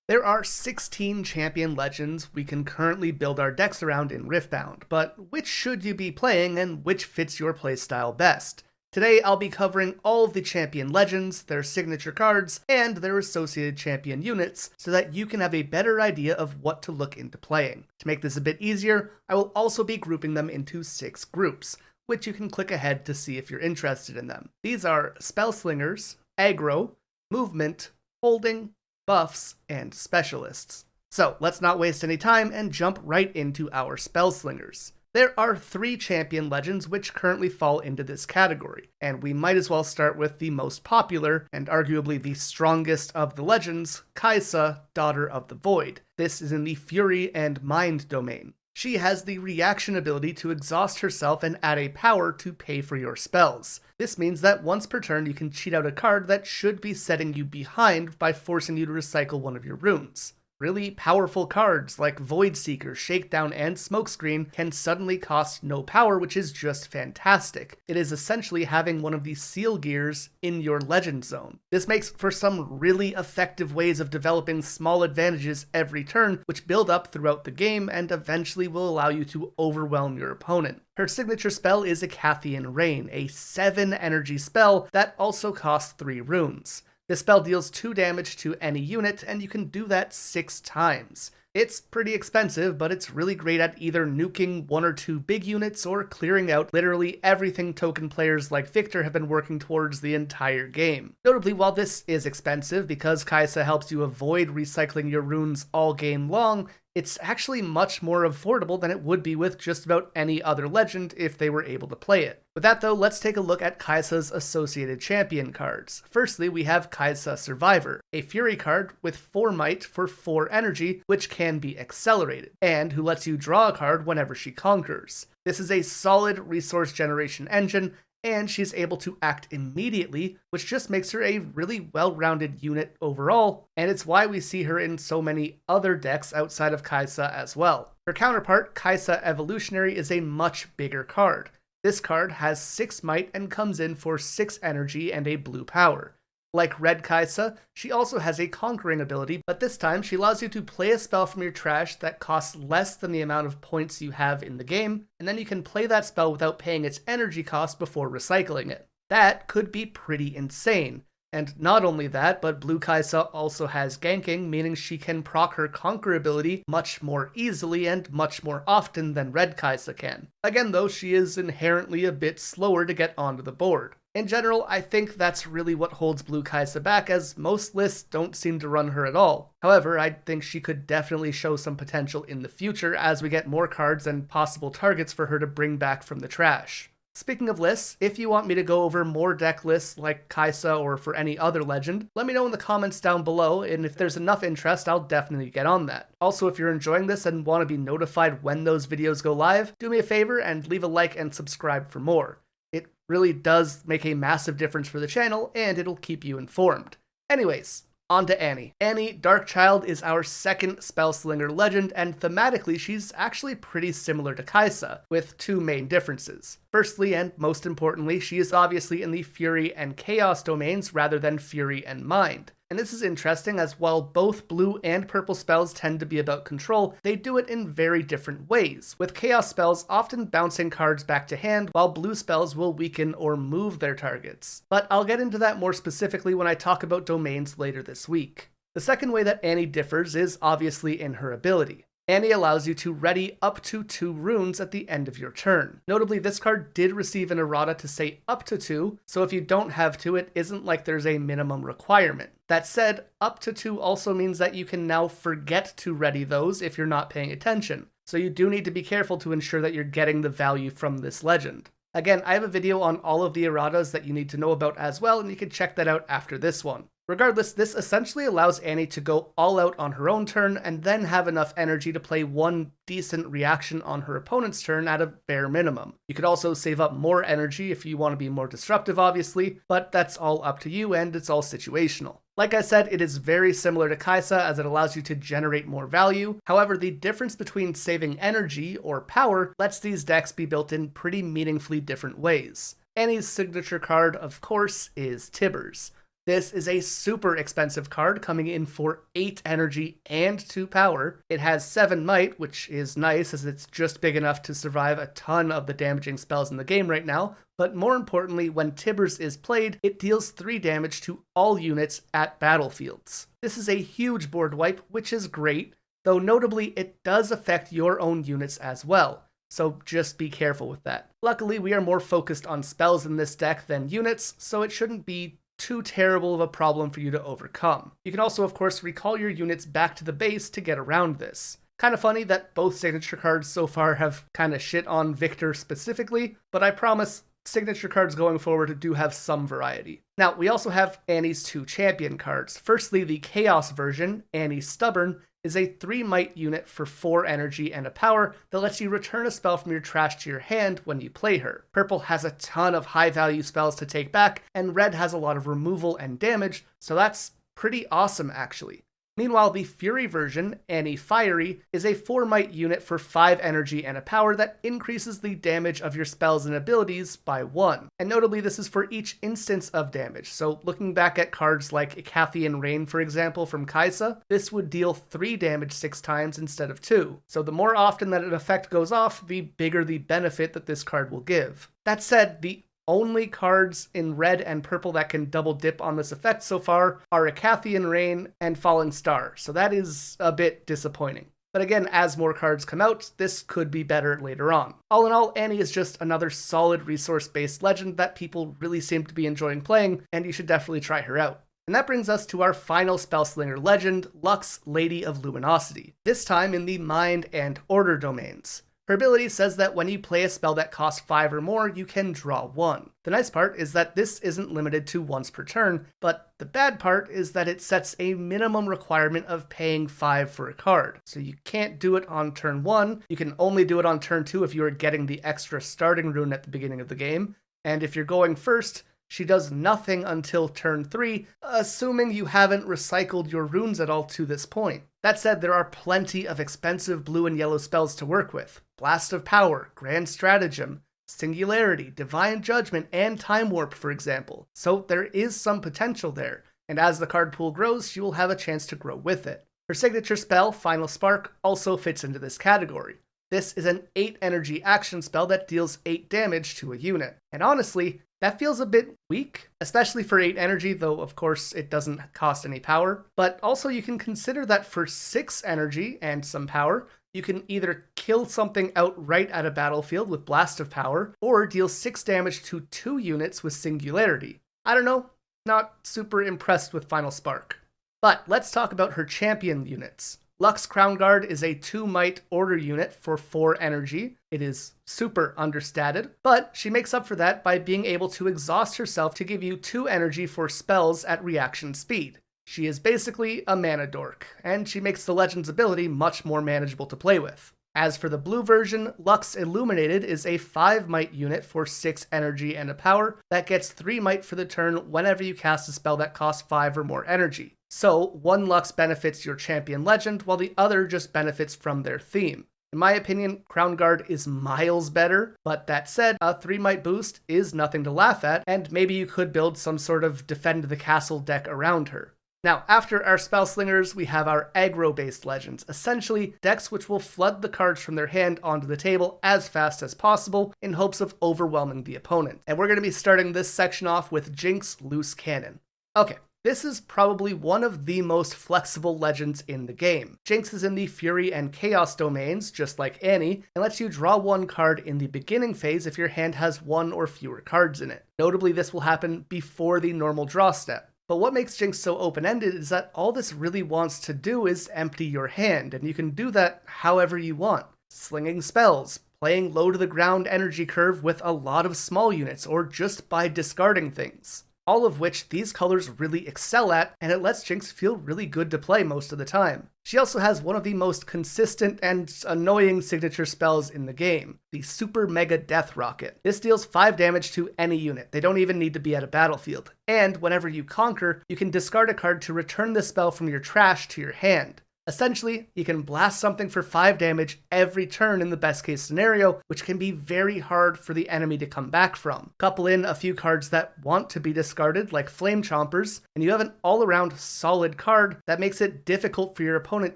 There are 16 champion legends we can currently build our decks around in Riftbound, but which should you be playing and which fits your playstyle best? Today I'll be covering all of the champion legends, their signature cards, and their associated champion units so that you can have a better idea of what to look into playing. To make this a bit easier, I will also be grouping them into 6 groups, which you can click ahead to see if you're interested in them. These are Spell Slingers, Aggro, Movement, Holding, Buffs, and Specialists. So let's not waste any time and jump right into our Spell Slingers. There are 3 champion legends which currently fall into this category, and we might as well start with the most popular, and arguably the strongest of the legends, Kai'Sa, Daughter of the Void. This is in the Fury and Mind domain. She has the reaction ability to exhaust herself and add a power to pay for your spells. This means that once per turn you can cheat out a card that should be setting you behind by forcing you to recycle one of your runes. Really powerful cards like Void Seeker, Shakedown, and Smokescreen can suddenly cost no power, which is just fantastic. It is essentially having one of the seal gears in your legend zone. This makes for some really effective ways of developing small advantages every turn, which build up throughout the game and eventually will allow you to overwhelm your opponent. Her signature spell is Icathian Rain, a 7 energy spell that also costs 3 runes. This spell deals 2 damage to any unit, and you can do that 6 times. It's pretty expensive, but it's really great at either nuking 1 or 2 big units or clearing out literally everything token players like Viktor have been working towards the entire game. Notably, while this is expensive because Kai'Sa helps you avoid recycling your runes all game long, it's actually much more affordable than it would be with just about any other legend if they were able to play it. With that though, let's take a look at Kai'Sa's associated champion cards. Firstly, we have Kai'Sa Survivor, a Fury card with 4 might for 4 energy, which can be accelerated, and who lets you draw a card whenever she conquers. This is a solid resource generation engine, and she's able to act immediately, which just makes her a really well-rounded unit overall, and it's why we see her in so many other decks outside of Kai'Sa as well. Her counterpart, Kai'Sa Evolutionary, is a much bigger card. This card has 6 might and comes in for 6 energy and a blue power. Like Red Kai'Sa, she also has a conquering ability, but this time she allows you to play a spell from your trash that costs less than the amount of points you have in the game, and then you can play that spell without paying its energy cost before recycling it. That could be pretty insane. And not only that, but Blue Kai'Sa also has ganking, meaning she can proc her Conquer ability much more easily and much more often than Red Kai'Sa can. Again though, she is inherently a bit slower to get onto the board. In general, I think that's really what holds Blue Kai'Sa back, as most lists don't seem to run her at all. However, I think she could definitely show some potential in the future as we get more cards and possible targets for her to bring back from the trash. Speaking of lists, if you want me to go over more deck lists like Kai'Sa or for any other legend, let me know in the comments down below, and if there's enough interest, I'll definitely get on that. Also, if you're enjoying this and want to be notified when those videos go live, do me a favor and leave a like and subscribe for more. It really does make a massive difference for the channel, and it'll keep you informed. Anyways, on to Ahri. Ahri, Darkchild, is our second Spellslinger legend, and thematically she's actually pretty similar to Kai'Sa, with 2 main differences. Firstly, and most importantly, she is obviously in the Fury and Chaos domains rather than Fury and Mind. And this is interesting as while both blue and purple spells tend to be about control, they do it in very different ways, with Chaos spells often bouncing cards back to hand, while blue spells will weaken or move their targets. But I'll get into that more specifically when I talk about domains later this week. The second way that Ahri differs is obviously in her ability. Ahri allows you to ready up to 2 runes at the end of your turn. Notably, this card did receive an errata to say up to 2, so if you don't have 2, it isn't like there's a minimum requirement. That said, up to 2 also means that you can now forget to ready those if you're not paying attention, so you do need to be careful to ensure that you're getting the value from this legend. Again, I have a video on all of the erratas that you need to know about as well, and you can check that out after this one. Regardless, this essentially allows Ahri to go all out on her own turn and then have enough energy to play 1 decent reaction on her opponent's turn at a bare minimum. You could also save up more energy if you want to be more disruptive, obviously, but that's all up to you and it's all situational. Like I said, it is very similar to Kai'Sa as it allows you to generate more value. However, the difference between saving energy or power lets these decks be built in pretty meaningfully different ways. Ahri's signature card, of course, is Tibbers. This is a super expensive card coming in for 8 energy and 2 power. It has 7 might, which is nice as it's just big enough to survive a ton of the damaging spells in the game right now. But more importantly, when Tibbers is played, it deals 3 damage to all units at battlefields. This is a huge board wipe, which is great, though notably it does affect your own units as well. So just be careful with that. Luckily, we are more focused on spells in this deck than units, so it shouldn't be too terrible of a problem for you to overcome. You can also, of course, recall your units back to the base to get around this. Kind of funny that both signature cards so far have kind of shit on Viktor specifically, but I promise signature cards going forward do have some variety. Now, we also have Annie's 2 champion cards. Firstly, the Chaos version, Annie Stubborn, is a 3 might unit for 4 energy and a power that lets you return a spell from your trash to your hand when you play her. Purple has a ton of high value spells to take back, and red has a lot of removal and damage, so that's pretty awesome actually. Meanwhile, the Fury version, Annie Fiery, is a 4 might unit for 5 energy and a power that increases the damage of your spells and abilities by 1. And notably, this is for each instance of damage. So looking back at cards like Icathian Rain, for example, from Kaisa, this would deal 3 damage 6 times instead of 2. So the more often that an effect goes off, the bigger the benefit that this card will give. That said, the only cards in red and purple that can double dip on this effect so far are Icathian Rain and Falling Star, so that is a bit disappointing. But again, as more cards come out, this could be better later on. All in all, Annie is just another solid resource-based legend that people really seem to be enjoying playing, and you should definitely try her out. And that brings us to our final Spellslinger legend, Lux, Lady of Luminosity, this time in the Mind and Order domains. Her ability says that when you play a spell that costs 5 or more, you can draw 1. The nice part is that this isn't limited to once per turn, but the bad part is that it sets a minimum requirement of paying 5 for a card. So you can't do it on turn 1, you can only do it on turn 2 if you are getting the extra starting rune at the beginning of the game, and if you're going first, she does nothing until turn 3, assuming you haven't recycled your runes at all to this point. That said, there are plenty of expensive blue and yellow spells to work with. Blast of Power, Grand Stratagem, Singularity, Divine Judgment, and Time Warp, for example. So there is some potential there, and as the card pool grows, she will have a chance to grow with it. Her signature spell, Final Spark, also fits into this category. This is an 8 energy action spell that deals 8 damage to a unit. And honestly, that feels a bit weak, especially for 8 energy, though of course it doesn't cost any power. But also you can consider that for 6 energy and some power, you can either kill something outright at a battlefield with Blast of Power, or deal 6 damage to 2 units with Singularity. I don't know, not super impressed with Final Spark. But let's talk about her champion units. Lux Crown Guard is a 2 might order unit for 4 energy. It is super understated, but she makes up for that by being able to exhaust herself to give you 2 energy for spells at reaction speed. She is basically a mana dork, and she makes the Legend's ability much more manageable to play with. As for the blue version, Lux Illuminated is a 5 might unit for 6 energy and a power that gets 3 might for the turn whenever you cast a spell that costs 5 or more energy. So, one Lux benefits your champion legend, while the other just benefits from their theme. In my opinion, Crown Guard is miles better, but that said, a 3 might boost is nothing to laugh at, and maybe you could build some sort of Defend the Castle deck around her. Now, after our Spellslingers, we have our aggro-based legends, essentially decks which will flood the cards from their hand onto the table as fast as possible in hopes of overwhelming the opponent. And we're going to be starting this section off with Jinx Loose Cannon. Okay. This is probably one of the most flexible legends in the game. Jinx is in the Fury and Chaos domains, just like Annie, and lets you draw 1 card in the beginning phase if your hand has 1 or fewer cards in it. Notably, this will happen before the normal draw step. But what makes Jinx so open-ended is that all this really wants to do is empty your hand, and you can do that however you want. Slinging spells, playing low to the ground energy curve with a lot of small units, or just by discarding things. All of which these colors really excel at, and it lets Jinx feel really good to play most of the time. She also has one of the most consistent and annoying signature spells in the game, the Super Mega Death Rocket. This deals 5 damage to any unit, they don't even need to be at a battlefield. And whenever you conquer, you can discard a card to return the spell from your trash to your hand. Essentially, you can blast something for 5 damage every turn in the best case scenario, which can be very hard for the enemy to come back from. Couple in a few cards that want to be discarded, like Flame Chompers, and you have an all-around solid card that makes it difficult for your opponent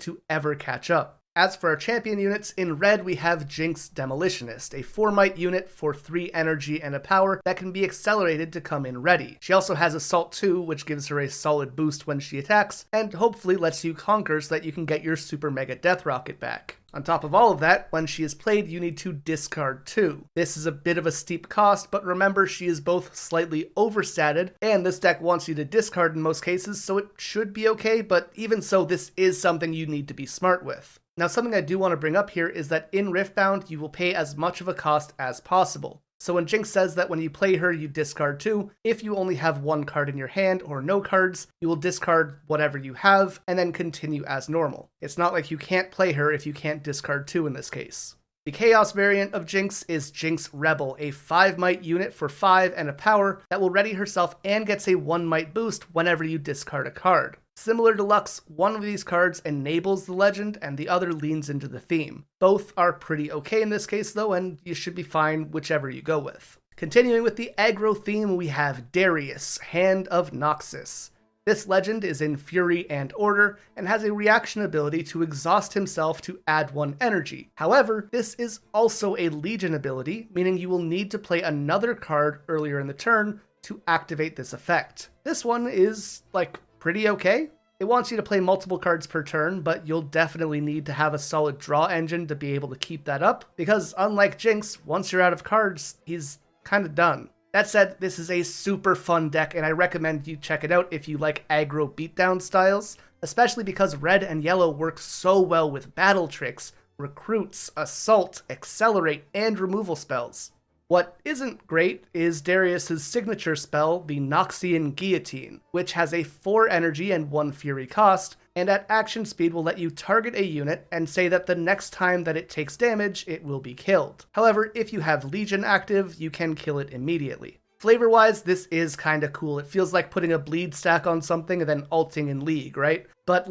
to ever catch up. As for our champion units, in red we have Jinx Demolitionist, a 4-might unit for 3 energy and a power that can be accelerated to come in ready. She also has Assault 2, which gives her a solid boost when she attacks, and hopefully lets you conquer so that you can get your Super Mega Death Rocket back. On top of all of that, when she is played, you need to discard 2. This is a bit of a steep cost, but remember she is both slightly overstatted, and this deck wants you to discard in most cases, so it should be okay, but even so, this is something you need to be smart with. Now, something I do want to bring up here is that in Riftbound, you will pay as much of a cost as possible. So when Jinx says that when you play her, you discard 2, if you only have 1 card in your hand or no cards, you will discard whatever you have and then continue as normal. It's not like you can't play her if you can't discard 2 in this case. The Chaos variant of Jinx is Jinx Rebel, a 5-might unit for 5 and a power that will ready herself and gets a 1-might boost whenever you discard a card. Similar to Lux, one of these cards enables the legend and the other leans into the theme. Both are pretty okay in this case though, and you should be fine whichever you go with. Continuing with the aggro theme, we have Darius, Hand of Noxus. This legend is in Fury and Order, and has a reaction ability to exhaust himself to add 1 energy. However, this is also a Legion ability, meaning you will need to play another card earlier in the turn to activate this effect. This one is, pretty okay. It wants you to play multiple cards per turn, but you'll definitely need to have a solid draw engine to be able to keep that up, because unlike Jinx, once you're out of cards, he's kind of done. That said, this is a super fun deck, and I recommend you check it out if you like aggro beatdown styles, especially because red and yellow work so well with battle tricks, recruits, assault, accelerate, and removal spells. What isn't great is Darius's signature spell, the Noxian Guillotine, which has a 4 energy and 1 fury cost, and at action speed will let you target a unit and say that the next time that it takes damage, it will be killed. However, if you have Legion active, you can kill it immediately. Flavor-wise, this is kinda cool. It feels like putting a bleed stack on something and then ulting in League, right? But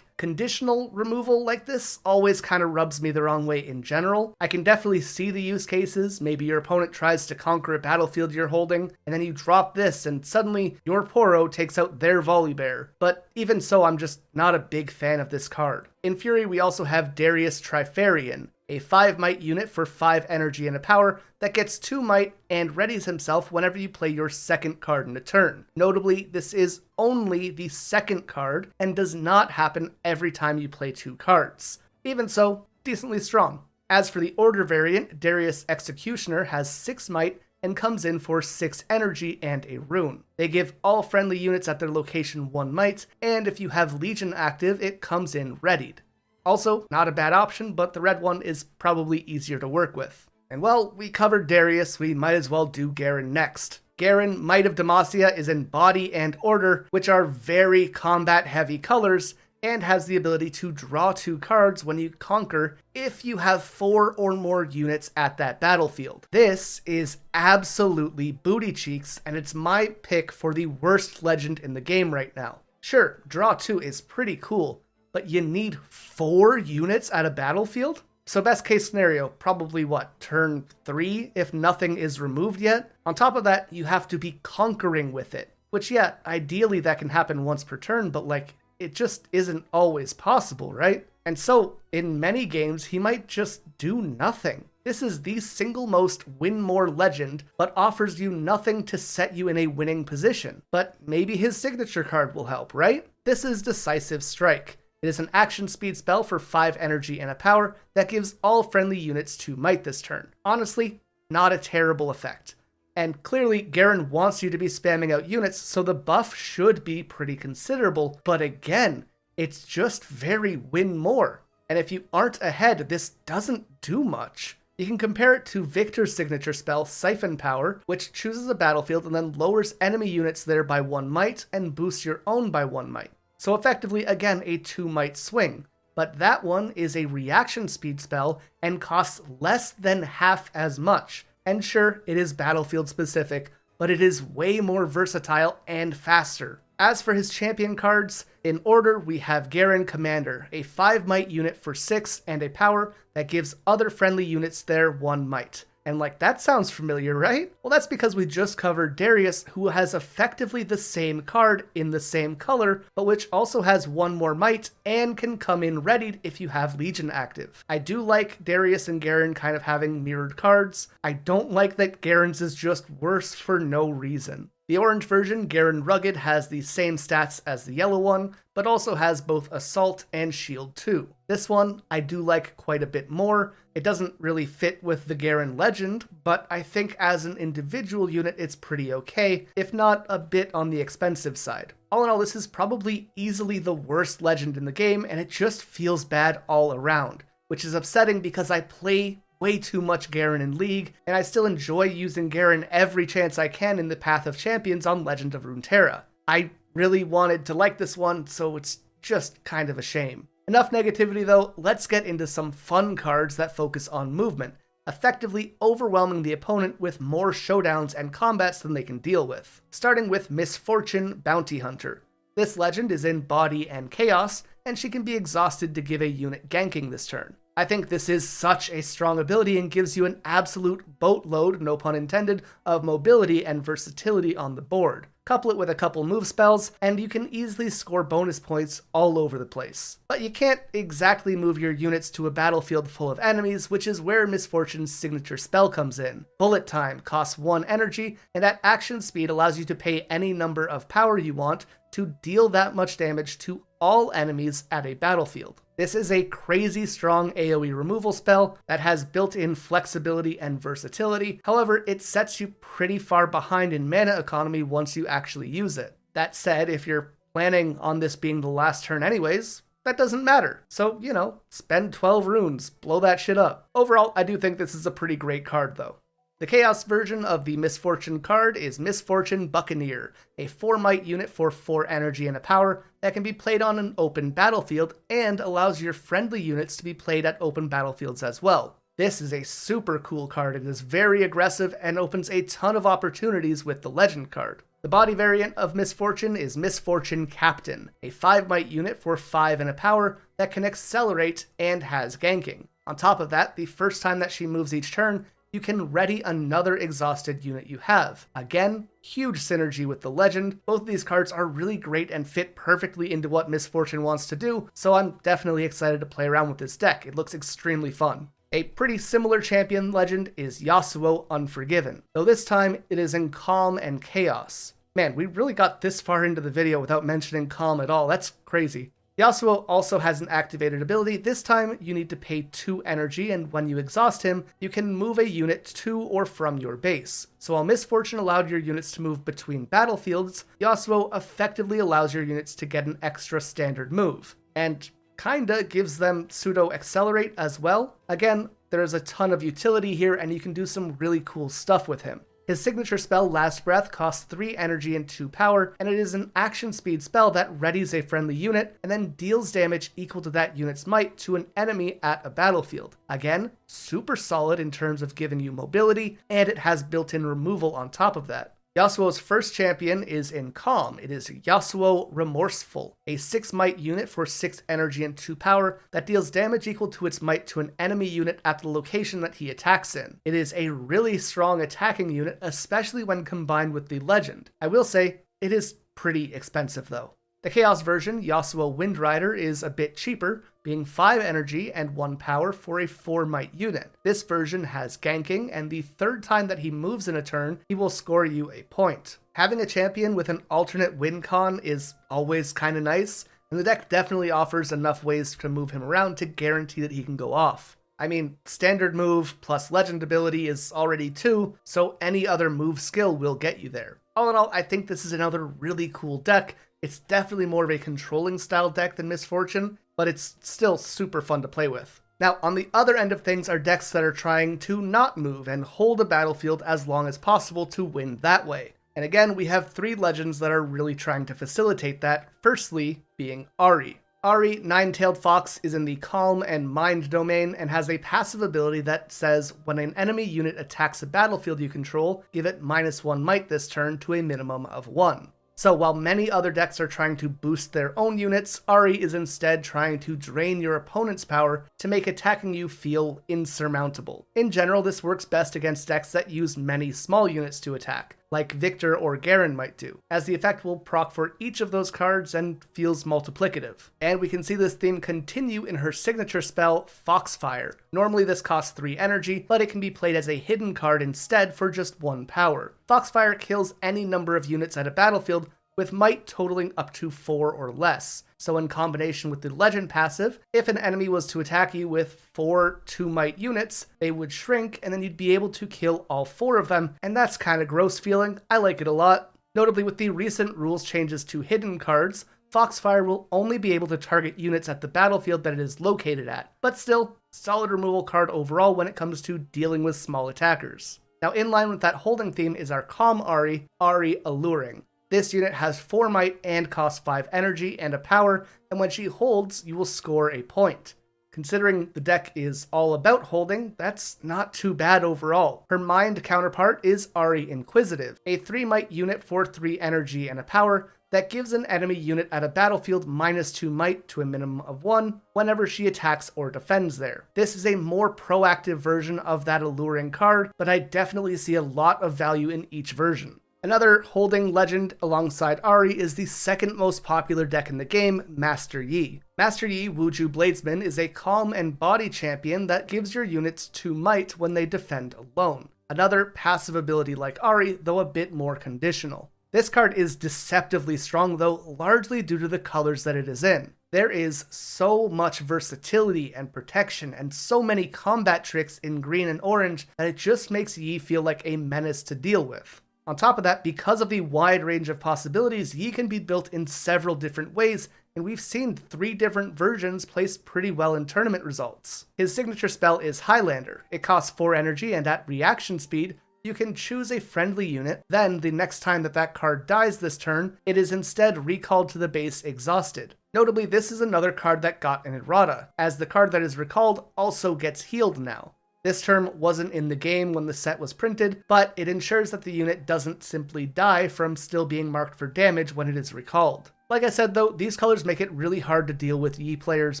conditional removal like this always kind of rubs me the wrong way in general. I can definitely see the use cases. Maybe your opponent tries to conquer a battlefield you're holding, and then you drop this, and suddenly your Poro takes out their Volibear. But even so, I'm just not a big fan of this card. In Fury, we also have Darius Trifarian, a 5-might unit for 5 energy and a power that gets 2 might and readies himself whenever you play your second card in a turn. Notably, this is only the second card and does not happen every time you play 2 cards. Even so, decently strong. As for the Order variant, Darius Executioner has 6 might and comes in for 6 energy and a rune. They give all friendly units at their location 1 might, and if you have Legion active, it comes in readied. Also, not a bad option, but the red one is probably easier to work with. And well, we covered Darius, we might as well do Garen next. Garen, Might of Demacia, is in Body and Order, which are very combat-heavy colors, and has the ability to draw 2 cards when you conquer if you have 4 or more units at that battlefield. This is absolutely booty cheeks, and it's my pick for the worst legend in the game right now. Sure, draw 2 is pretty cool, but you need 4 units at a battlefield? So best case scenario, probably turn 3 if nothing is removed yet? On top of that, you have to be conquering with it. Which yeah, ideally that can happen once per turn, but it just isn't always possible, right? And so, in many games, he might just do nothing. This is the single most win more legend, but offers you nothing to set you in a winning position. But maybe his signature card will help, right? This is Decisive Strike. It is an action speed spell for 5 energy and a power that gives all friendly units 2 might this turn. Honestly, not a terrible effect. And clearly, Garen wants you to be spamming out units, so the buff should be pretty considerable, but again, it's just very win more. And if you aren't ahead, this doesn't do much. You can compare it to Viktor's signature spell, Siphon Power, which chooses a battlefield and then lowers enemy units there by 1 might and boosts your own by 1 might. So effectively, again, a 2 might swing. But that one is a reaction speed spell and costs less than half as much. And sure, it is battlefield specific, but it is way more versatile and faster. As for his champion cards, in order we have Garen Commander, a 5 might unit for 6 and a power that gives other friendly units their 1 might. And like, that sounds familiar, right? Well, that's because we just covered Darius, who has effectively the same card in the same color, but which also has 1 more might and can come in readied if you have Legion active. I do like Darius and Garen kind of having mirrored cards. I don't like that Garen's is just worse for no reason. The orange version, Garen Rugged, has the same stats as the yellow one, but also has both Assault and Shield too. This one I do like quite a bit more. It doesn't really fit with the Garen Legend, but I think as an individual unit it's pretty okay, if not a bit on the expensive side. All in all, this is probably easily the worst Legend in the game, and it just feels bad all around, which is upsetting because I play way too much Garen in League, and I still enjoy using Garen every chance I can in the Path of Champions on Legend of Runeterra. I really wanted to like this one, so it's just kind of a shame. Enough negativity though, let's get into some fun cards that focus on movement, effectively overwhelming the opponent with more showdowns and combats than they can deal with. Starting with Misfortune Bounty Hunter. This legend is in Body and Chaos, and she can be exhausted to give a unit ganking this turn. I think this is such a strong ability and gives you an absolute boatload, no pun intended, of mobility and versatility on the board. Couple it with a couple move spells, and you can easily score bonus points all over the place. But you can't exactly move your units to a battlefield full of enemies, which is where Misfortune's signature spell comes in. Bullet Time costs 1 energy, and at action speed allows you to pay any number of power you want to deal that much damage to all enemies at a battlefield. This is a crazy strong AoE removal spell that has built-in flexibility and versatility. However, it sets you pretty far behind in mana economy once you actually use it. That said, if you're planning on this being the last turn anyways, that doesn't matter. So, spend 12 runes, blow that shit up. Overall, I do think this is a pretty great card though. The Chaos version of the Misfortune card is Misfortune Buccaneer, a 4 might unit for 4 energy and a power that can be played on an open battlefield and allows your friendly units to be played at open battlefields as well. This is a super cool card. It is very aggressive and opens a ton of opportunities with the Legend card. The body variant of Misfortune is Misfortune Captain, a 5 might unit for 5 and a power that can accelerate and has ganking. On top of that, the first time that she moves each turn, you can ready another exhausted unit you have. Again, huge synergy with the Legend. Both of these cards are really great and fit perfectly into what Misfortune wants to do, so I'm definitely excited to play around with this deck. It looks extremely fun. A pretty similar champion legend is Yasuo Unforgiven, though this time it is in Calm and Chaos. Man, we really got this far into the video without mentioning Calm at all. That's crazy. Yasuo also has an activated ability. This time you need to pay 2 energy, and when you exhaust him, you can move a unit to or from your base. So while Misfortune allowed your units to move between battlefields, Yasuo effectively allows your units to get an extra standard move, and kinda gives them pseudo accelerate as well. Again, there's a ton of utility here, and you can do some really cool stuff with him. His signature spell, Last Breath, costs 3 energy and 2 power, and it is an action speed spell that readies a friendly unit and then deals damage equal to that unit's might to an enemy at a battlefield. Again, super solid in terms of giving you mobility, and it has built-in removal on top of that. Yasuo's first champion is in Calm. It is Yasuo Remorseful, a 6 might unit for 6 energy and 2 power that deals damage equal to its might to an enemy unit at the location that he attacks in. It is a really strong attacking unit, especially when combined with the Legend. I will say, it is pretty expensive though. The Chaos version, Yasuo Windrider, is a bit cheaper, being 5 energy and 1 power for a 4 might unit. This version has ganking, and the third time that he moves in a turn, he will score you a point. Having a champion with an alternate win con is always kinda nice, and the deck definitely offers enough ways to move him around to guarantee that he can go off. I mean, standard move plus legend ability is already 2, so any other move skill will get you there. All in all, I think this is another really cool deck. It's definitely more of a controlling style deck than Misfortune, but it's still super fun to play with. Now, on the other end of things are decks that are trying to not move and hold a battlefield as long as possible to win that way. And again, we have 3 legends that are really trying to facilitate that, firstly being Ahri. Ahri, Nine-Tailed Fox, is in the Calm and Mind domain and has a passive ability that says when an enemy unit attacks a battlefield you control, give it -1 might this turn to a minimum of 1. So while many other decks are trying to boost their own units, Ahri is instead trying to drain your opponent's power to make attacking you feel insurmountable. In general, this works best against decks that use many small units to attack, like Viktor or Garen might do, as the effect will proc for each of those cards and feels multiplicative. And we can see this theme continue in her signature spell, Foxfire. Normally this costs 3 energy, but it can be played as a hidden card instead for just 1 power. Foxfire kills any number of units at a battlefield, with might totaling up to 4 or less. So in combination with the legend passive, if an enemy was to attack you with 4 2-might units, they would shrink and then you'd be able to kill all 4 of them, and that's kinda gross feeling. I like it a lot. Notably, with the recent rules changes to hidden cards, Foxfire will only be able to target units at the battlefield that it is located at, but still, solid removal card overall when it comes to dealing with small attackers. Now in line with that holding theme is our calm Ahri, Ahri Alluring. This unit has 4 might and costs 5 energy and a power, and when she holds, you will score a point. Considering the deck is all about holding, that's not too bad overall. Her mind counterpart is Ahri Inquisitive, a 3 might unit for 3 energy and a power that gives an enemy unit at a battlefield -2 might to a minimum of 1 whenever she attacks or defends there. This is a more proactive version of that alluring card, but I definitely see a lot of value in each version. Another holding legend alongside Ahri is the second most popular deck in the game, Master Yi. Master Yi Wuju Bladesman is a calm and body champion that gives your units 2 might when they defend alone. Another passive ability like Ahri, though a bit more conditional. This card is deceptively strong though, largely due to the colors that it is in. There is so much versatility and protection and so many combat tricks in green and orange that it just makes Yi feel like a menace to deal with. On top of that, because of the wide range of possibilities, Yi can be built in several different ways, and we've seen 3 different versions placed pretty well in tournament results. His signature spell is Highlander. It costs 4 energy, and at reaction speed, you can choose a friendly unit, then the next time that card dies this turn, it is instead recalled to the base exhausted. Notably, this is another card that got an errata, as the card that is recalled also gets healed now. This term wasn't in the game when the set was printed, but it ensures that the unit doesn't simply die from still being marked for damage when it is recalled. Like I said though, these colors make it really hard to deal with Yi players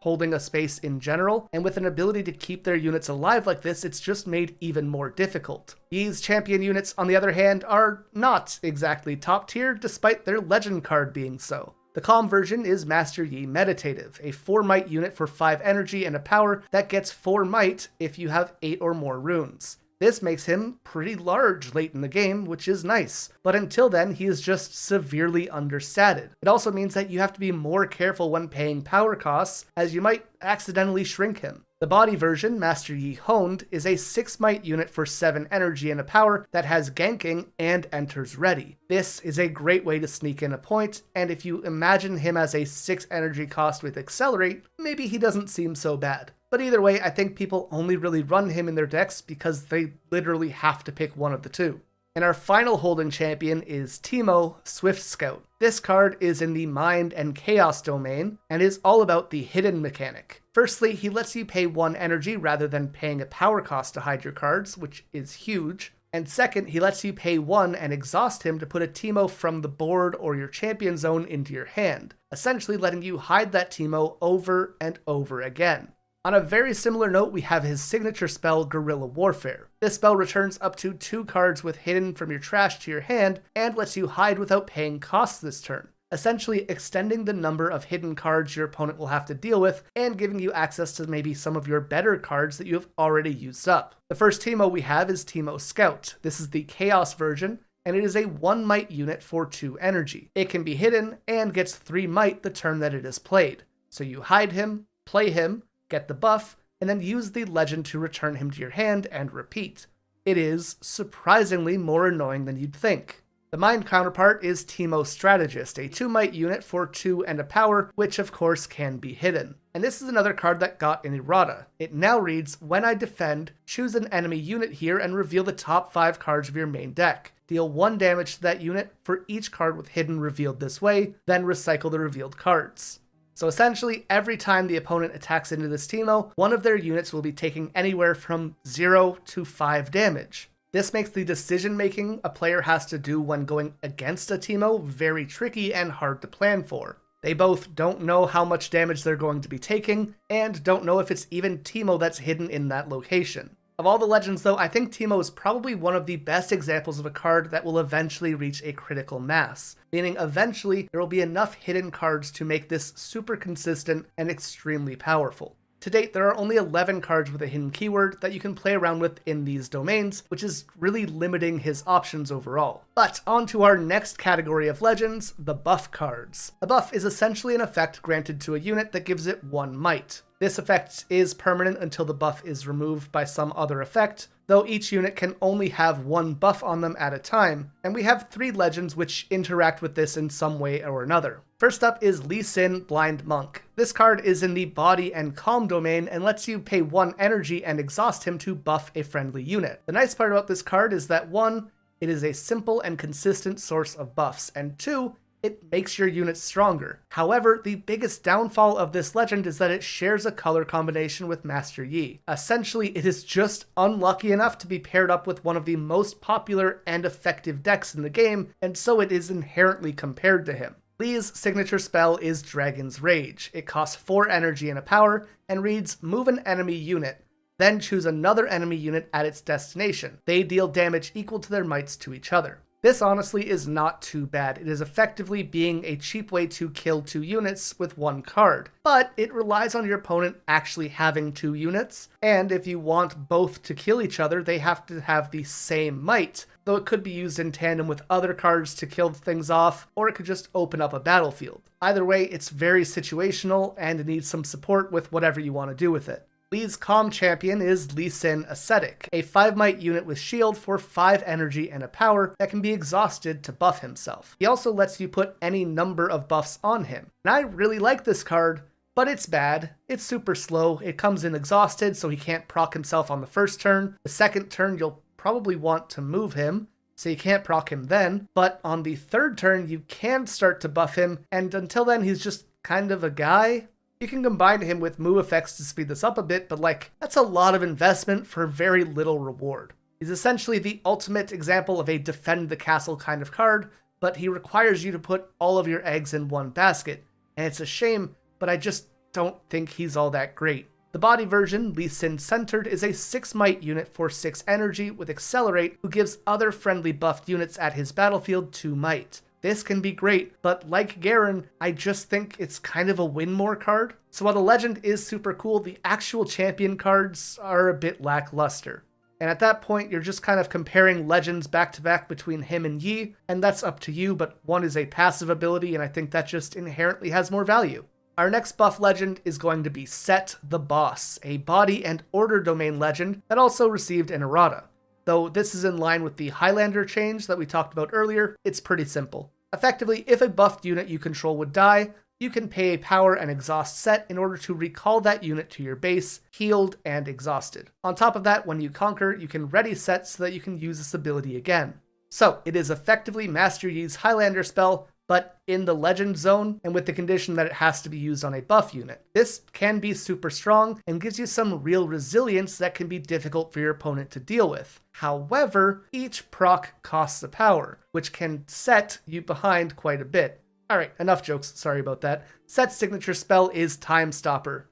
holding a space in general, and with an ability to keep their units alive like this, it's just made even more difficult. Yi's champion units, on the other hand, are not exactly top tier, despite their legend card being so. The calm version is Master Yi Meditative, a 4 might unit for 5 energy and a power that gets 4 might if you have 8 or more runes. This makes him pretty large late in the game, which is nice, but until then he is just severely understated. It also means that you have to be more careful when paying power costs, as you might accidentally shrink him. The body version, Master Yi Honed, is a 6 might unit for 7 energy and a power that has ganking and enters ready. This is a great way to sneak in a point, and if you imagine him as a 6 energy cost with Accelerate, maybe he doesn't seem so bad. But either way, I think people only really run him in their decks because they literally have to pick one of the two. And our final holding champion is Teemo, Swift Scout. This card is in the Mind and Chaos domain, and is all about the hidden mechanic. Firstly, he lets you pay 1 energy rather than paying a power cost to hide your cards, which is huge. And second, he lets you pay 1 and exhaust him to put a Teemo from the board or your champion zone into your hand, essentially letting you hide that Teemo over and over again. On a very similar note, we have his signature spell, Guerrilla Warfare. This spell returns up to 2 cards with hidden from your trash to your hand, and lets you hide without paying costs this turn, essentially extending the number of hidden cards your opponent will have to deal with, and giving you access to maybe some of your better cards that you have already used up. The first Teemo we have is Teemo Scout. This is the Chaos version, and it is a 1 might unit for 2 energy. It can be hidden, and gets 3 might the turn that it is played. So you hide him, play him, get the buff, and then use the legend to return him to your hand and repeat. It is surprisingly more annoying than you'd think. The Mind counterpart is Teemo Strategist, a 2 might unit for 2 and a power, which of course can be hidden. And this is another card that got an errata. It now reads, when I defend, choose an enemy unit here and reveal the top 5 cards of your main deck. Deal 1 damage to that unit for each card with hidden revealed this way, then recycle the revealed cards. So essentially, every time the opponent attacks into this Teemo, one of their units will be taking anywhere from 0 to 5 damage. This makes the decision-making a player has to do when going against a Teemo very tricky and hard to plan for. They both don't know how much damage they're going to be taking, and don't know if it's even Teemo that's hidden in that location. Of all the legends though, I think Teemo is probably one of the best examples of a card that will eventually reach a critical mass, meaning eventually there will be enough hidden cards to make this super consistent and extremely powerful. To date, there are only 11 cards with a hidden keyword that you can play around with in these domains, which is really limiting his options overall. But on to our next category of legends, the buff cards. A buff is essentially an effect granted to a unit that gives it 1 might. This effect is permanent until the buff is removed by some other effect, though each unit can only have 1 buff on them at a time, and we have 3 legends which interact with this in some way or another. First up is Lee Sin, Blind Monk. This card is in the body and calm domain and lets you pay 1 energy and exhaust him to buff a friendly unit. The nice part about this card is that 1, it is a simple and consistent source of buffs, and 2, it makes your units stronger. However, the biggest downfall of this legend is that it shares a color combination with Master Yi. Essentially, it is just unlucky enough to be paired up with one of the most popular and effective decks in the game, and so it is inherently compared to him. Lee's signature spell is Dragon's Rage. It costs 4 energy and a power, and reads, move an enemy unit, then choose another enemy unit at its destination. They deal damage equal to their mights to each other. This honestly is not too bad. It is effectively being a cheap way to kill 2 units with 1 card, but it relies on your opponent actually having 2 units, and if you want both to kill each other, they have to have the same might, though it could be used in tandem with other cards to kill things off, or it could just open up a battlefield. Either way, it's very situational, and it needs some support with whatever you want to do with it. Lee's calm champion is Lee Sin Ascetic, a 5 might unit with shield for 5 energy and a power that can be exhausted to buff himself. He also lets you put any number of buffs on him. And I really like this card, but it's bad. It's super slow. It comes in exhausted, so he can't proc himself on the first turn. The second turn, you'll probably want to move him, so you can't proc him then. But on the third turn, you can start to buff him, and until then, he's just kind of a guy. You can combine him with move effects to speed this up a bit, but that's a lot of investment for very little reward. He's essentially the ultimate example of a defend the castle kind of card, but he requires you to put all of your eggs in one basket, and it's a shame, but I just don't think he's all that great. The body version, Lee Sin Centered, is a 6 might unit for 6 energy with Accelerate, who gives other friendly buffed units at his battlefield 2 might. This can be great, but like Garen, I just think it's kind of a win more card. So while the legend is super cool, the actual champion cards are a bit lackluster. And at that point, you're just kind of comparing legends back to back between him and Yi, and that's up to you, but one is a passive ability, and I think that just inherently has more value. Our next buff legend is going to be Sett the Boss, a body and order domain legend that also received an errata. Though this is in line with the Highlander change that we talked about earlier, it's pretty simple. Effectively, if a buffed unit you control would die, you can pay a power and exhaust Sett in order to recall that unit to your base, healed and exhausted. On top of that, when you conquer, you can ready Sett so that you can use this ability again. So, it is effectively Master Yi's Highlander spell, but in the legend zone, and with the condition that it has to be used on a buff unit. This can be super strong, and gives you some real resilience that can be difficult for your opponent to deal with. However, each proc costs a power, which can set you behind quite a bit. Alright, enough jokes, sorry about that. Sett's signature spell is Time Stopper.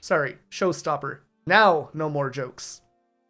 Sorry, Showstopper. Now, no more jokes.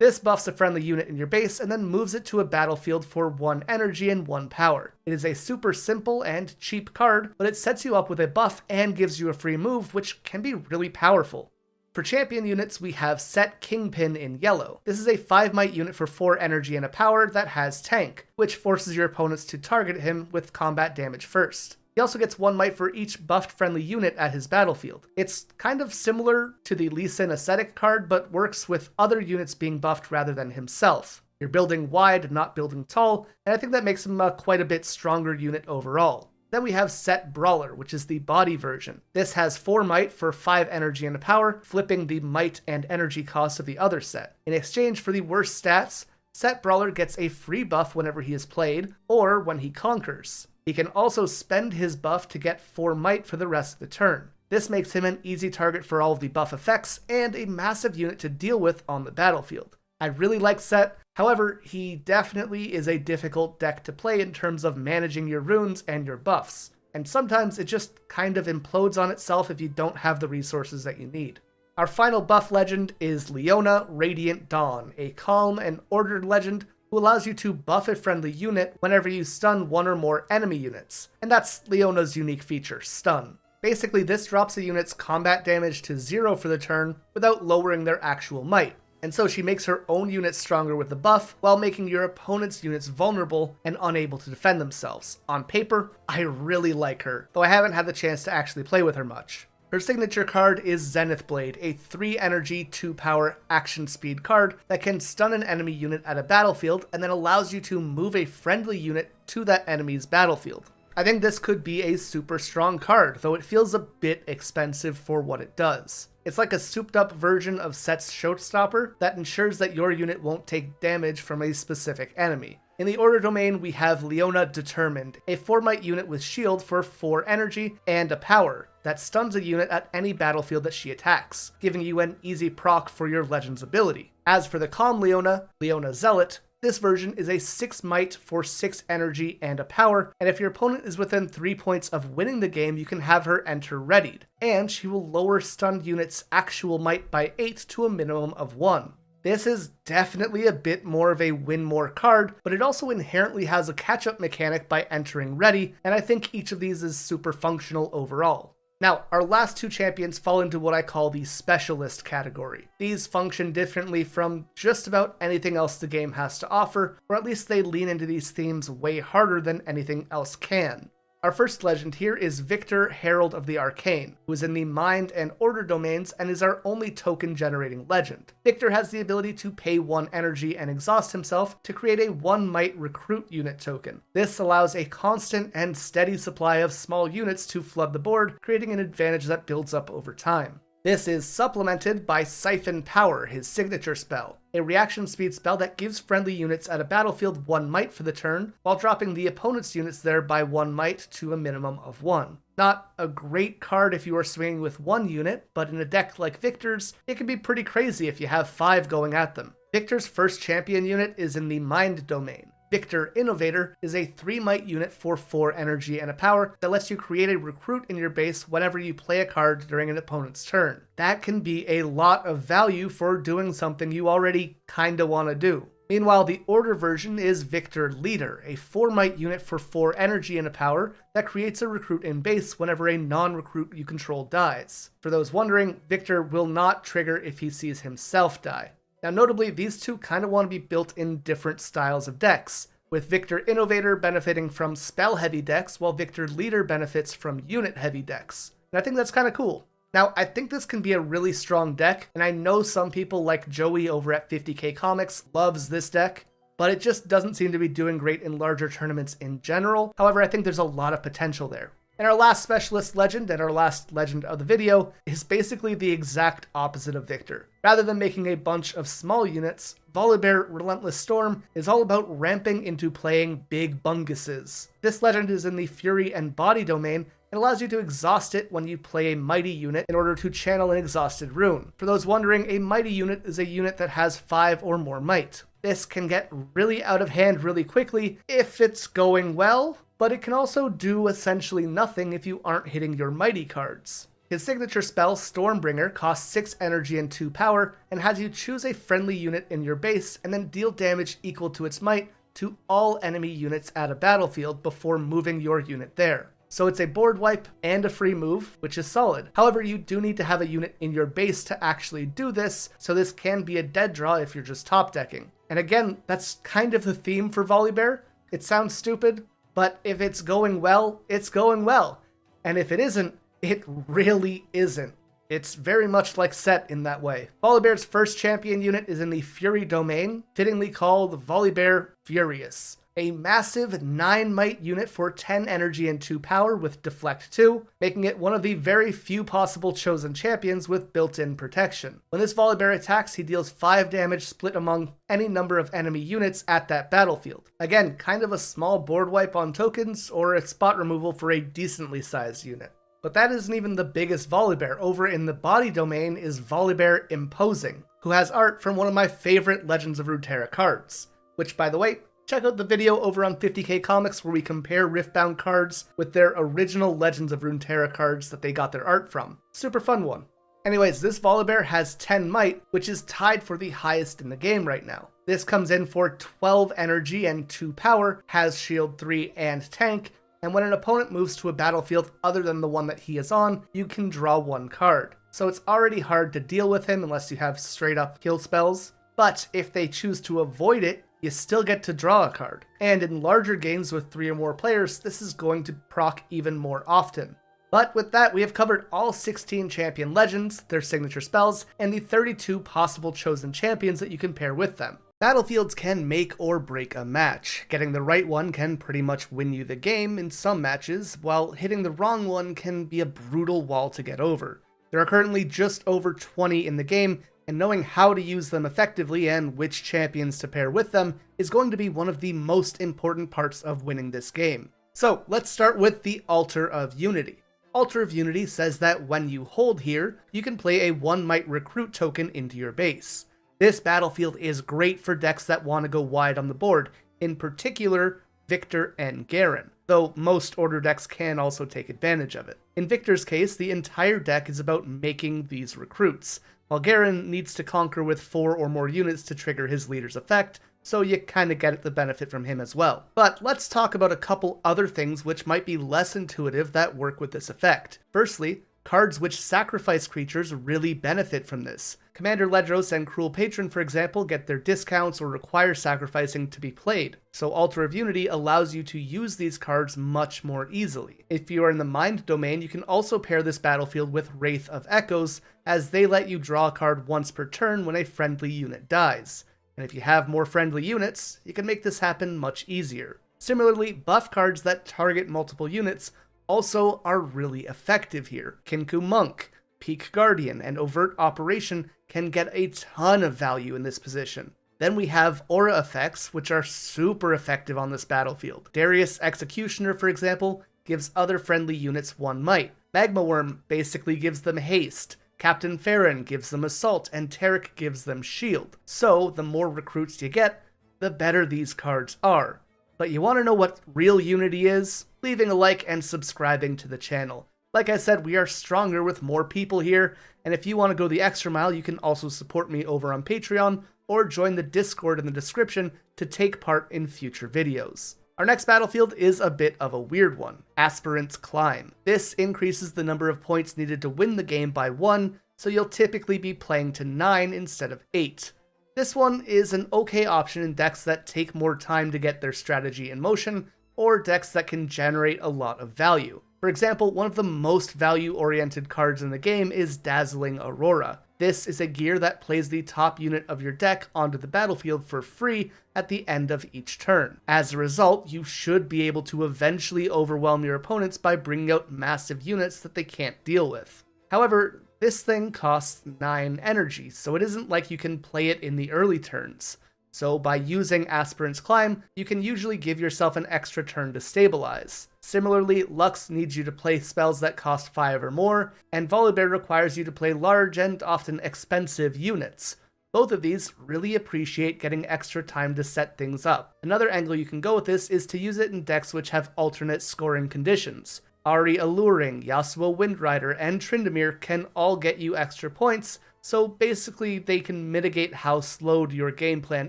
This buffs a friendly unit in your base and then moves it to a battlefield for 1 energy and 1 power. It is a super simple and cheap card, but it sets you up with a buff and gives you a free move, which can be really powerful. For champion units, we have Sett Kingpin in yellow. This is a 5 might unit for 4 energy and a power that has tank, which forces your opponents to target him with combat damage first. He also gets 1 might for each buffed friendly unit at his battlefield. It's kind of similar to the Lee Sin Ascetic card, but works with other units being buffed rather than himself. You're building wide, not building tall, and I think that makes him a quite a bit stronger unit overall. Then we have Sett Brawler, which is the body version. This has 4 might for 5 energy and a power, flipping the might and energy cost of the other set. In exchange for the worst stats, Sett Brawler gets a free buff whenever he is played, or when he conquers. He can also spend his buff to get 4 might for the rest of the turn. This makes him an easy target for all of the buff effects, and a massive unit to deal with on the battlefield. I really like Sett, however, he definitely is a difficult deck to play in terms of managing your runes and your buffs, and sometimes it just kind of implodes on itself if you don't have the resources that you need. Our final buff legend is Leona, Radiant Dawn, a calm and ordered legend who allows you to buff a friendly unit whenever you stun one or more enemy units, and that's Leona's unique feature, stun. Basically, this drops a unit's combat damage to 0 for the turn without lowering their actual might, and so she makes her own units stronger with the buff while making your opponent's units vulnerable and unable to defend themselves. On paper, I really like her, though I haven't had the chance to actually play with her much. Her signature card is Zenith Blade, a 3 energy, 2 power action speed card that can stun an enemy unit at a battlefield and then allows you to move a friendly unit to that enemy's battlefield. I think this could be a super strong card, though it feels a bit expensive for what it does. It's like a souped up version of Sett's Showstopper that ensures that your unit won't take damage from a specific enemy. In the order domain, we have Leona Determined, a 4 might unit with shield for 4 energy and a power that stuns a unit at any battlefield that she attacks, giving you an easy proc for your Legend's ability. As for the calm Leona, Leona Zealot, this version is a 6 might for 6 energy and a power, and if your opponent is within 3 points of winning the game, you can have her enter readied, and she will lower stunned units' actual might by 8 to a minimum of 1. This is definitely a bit more of a win more card, but it also inherently has a catch-up mechanic by entering ready, and I think each of these is super functional overall. Now, our last 2 champions fall into what I call the specialist category. These function differently from just about anything else the game has to offer, or at least they lean into these themes way harder than anything else can. Our first legend here is Viktor, Herald of the Arcane, who is in the Mind and Order domains and is our only token-generating legend. Viktor has the ability to pay 1 energy and exhaust himself to create a 1 might recruit unit token. This allows a constant and steady supply of small units to flood the board, creating an advantage that builds up over time. This is supplemented by Siphon Power, his signature spell, a reaction speed spell that gives friendly units at a battlefield 1 might for the turn, while dropping the opponent's units there by 1 might to a minimum of 1. Not a great card if you are swinging with 1 unit, but in a deck like Viktor's, it can be pretty crazy if you have 5 going at them. Viktor's first champion unit is in the Mind domain. Viktor Innovator is a 3 might unit for 4 energy and a power that lets you create a recruit in your base whenever you play a card during an opponent's turn. That can be a lot of value for doing something you already kinda wanna do. Meanwhile, the Order version is Viktor Leader, a 4 might unit for 4 energy and a power that creates a recruit in base whenever a non-recruit you control dies. For those wondering, Viktor will not trigger if he sees himself die. Now notably, these two kind of want to be built in different styles of decks, with Viktor Innovator benefiting from spell-heavy decks, while Viktor Leader benefits from unit-heavy decks. And I think that's kind of cool. Now, I think this can be a really strong deck, and I know some people like Joey over at 50k Comics loves this deck, but it just doesn't seem to be doing great in larger tournaments in general. However, I think there's a lot of potential there. And our last specialist legend, and our last legend of the video, is basically the exact opposite of Viktor. Rather than making a bunch of small units, Volibear Relentless Storm is all about ramping into playing big bunguses. This legend is in the Fury and Body domain, and allows you to exhaust it when you play a mighty unit in order to channel an exhausted rune. For those wondering, a mighty unit is a unit that has 5 or more might. This can get really out of hand really quickly if it's going well, but it can also do essentially nothing if you aren't hitting your mighty cards. His signature spell, Stormbringer, costs 6 energy and 2 power, and has you choose a friendly unit in your base and then deal damage equal to its might to all enemy units at a battlefield before moving your unit there. So it's a board wipe and a free move, which is solid. However, you do need to have a unit in your base to actually do this, so this can be a dead draw if you're just top decking. And again, that's kind of the theme for Volibear. It sounds stupid, but if it's going well, it's going well. And if it isn't, it really isn't. It's very much like Sett in that way. Volibear's first champion unit is in the Fury domain, fittingly called Volibear Furious. A massive 9 might unit for 10 energy and 2 power with Deflect 2, making it one of the very few possible chosen champions with built-in protection. When this Volibear attacks, he deals 5 damage split among any number of enemy units at that battlefield. Again, kind of a small board wipe on tokens, or a spot removal for a decently sized unit. But that isn't even the biggest Volibear. Over in the body domain is Volibear Imposing, who has art from one of my favorite Legends of Runeterra cards. Which, by the way, check out the video over on 50k Comics where we compare Riftbound cards with their original Legends of Runeterra cards that they got their art from. Super fun one. Anyways, this Volibear has 10 might, which is tied for the highest in the game right now. This comes in for 12 energy and 2 power, has shield 3 and tank, and when an opponent moves to a battlefield other than the one that he is on, you can draw 1 card. So it's already hard to deal with him unless you have straight up heal spells, but if they choose to avoid it, you still get to draw a card. And in larger games with 3 or more players, this is going to proc even more often. But with that, we have covered all 16 champion legends, their signature spells, and the 32 possible chosen champions that you can pair with them. Battlefields can make or break a match. Getting the right one can pretty much win you the game in some matches, while hitting the wrong one can be a brutal wall to get over. There are currently just over 20 in the game, and knowing how to use them effectively and which champions to pair with them is going to be one of the most important parts of winning this game. So let's start with the Altar of Unity. Altar of Unity says that when you hold here, you can play a 1 might recruit token into your base. This battlefield is great for decks that want to go wide on the board, in particular Viktor and Garen, though most order decks can also take advantage of it. In Viktor's case, the entire deck is about making these recruits, while Garen needs to conquer with 4 or more units to trigger his leader's effect, so you kinda get the benefit from him as well. But let's talk about a couple other things which might be less intuitive that work with this effect. Firstly, cards which sacrifice creatures really benefit from this. Commander Ledros and Cruel Patron, for example, get their discounts or require sacrificing to be played, so Altar of Unity allows you to use these cards much more easily. If you are in the Mind domain, you can also pair this battlefield with Wraith of Echoes, as they let you draw a card once per turn when a friendly unit dies. And if you have more friendly units, you can make this happen much easier. Similarly, buff cards that target multiple units also are really effective here. Kinku Monk, Peak Guardian, and Overt Operation can get a ton of value in this position. Then we have aura effects, which are super effective on this battlefield. Darius Executioner, for example, gives other friendly units 1 might. Magma Worm basically gives them haste. Captain Farron gives them assault, and Taric gives them shield. So the more recruits you get, the better these cards are. But you want to know what real Unity is? Leaving a like and subscribing to the channel. Like I said, we are stronger with more people here, and if you want to go the extra mile, you can also support me over on Patreon, or join the Discord in the description to take part in future videos. Our next battlefield is a bit of a weird one, Aspirant's Climb. This increases the number of points needed to win the game by 1, so you'll typically be playing to 9 instead of 8. This one is an okay option in decks that take more time to get their strategy in motion, or decks that can generate a lot of value. For example, one of the most value-oriented cards in the game is Dazzling Aurora. This is a gear that plays the top unit of your deck onto the battlefield for free at the end of each turn. As a result, you should be able to eventually overwhelm your opponents by bringing out massive units that they can't deal with. However, this thing costs 9 energy, so it isn't like you can play it in the early turns. So by using Aspirant's Climb, you can usually give yourself an extra turn to stabilize. Similarly, Lux needs you to play spells that cost 5 or more, and Volibear requires you to play large and often expensive units. Both of these really appreciate getting extra time to set things up. Another angle you can go with this is to use it in decks which have alternate scoring conditions. Ahri Alluring, Yasuo Windrider, and Tryndamere can all get you extra points, so basically they can mitigate how slowed your game plan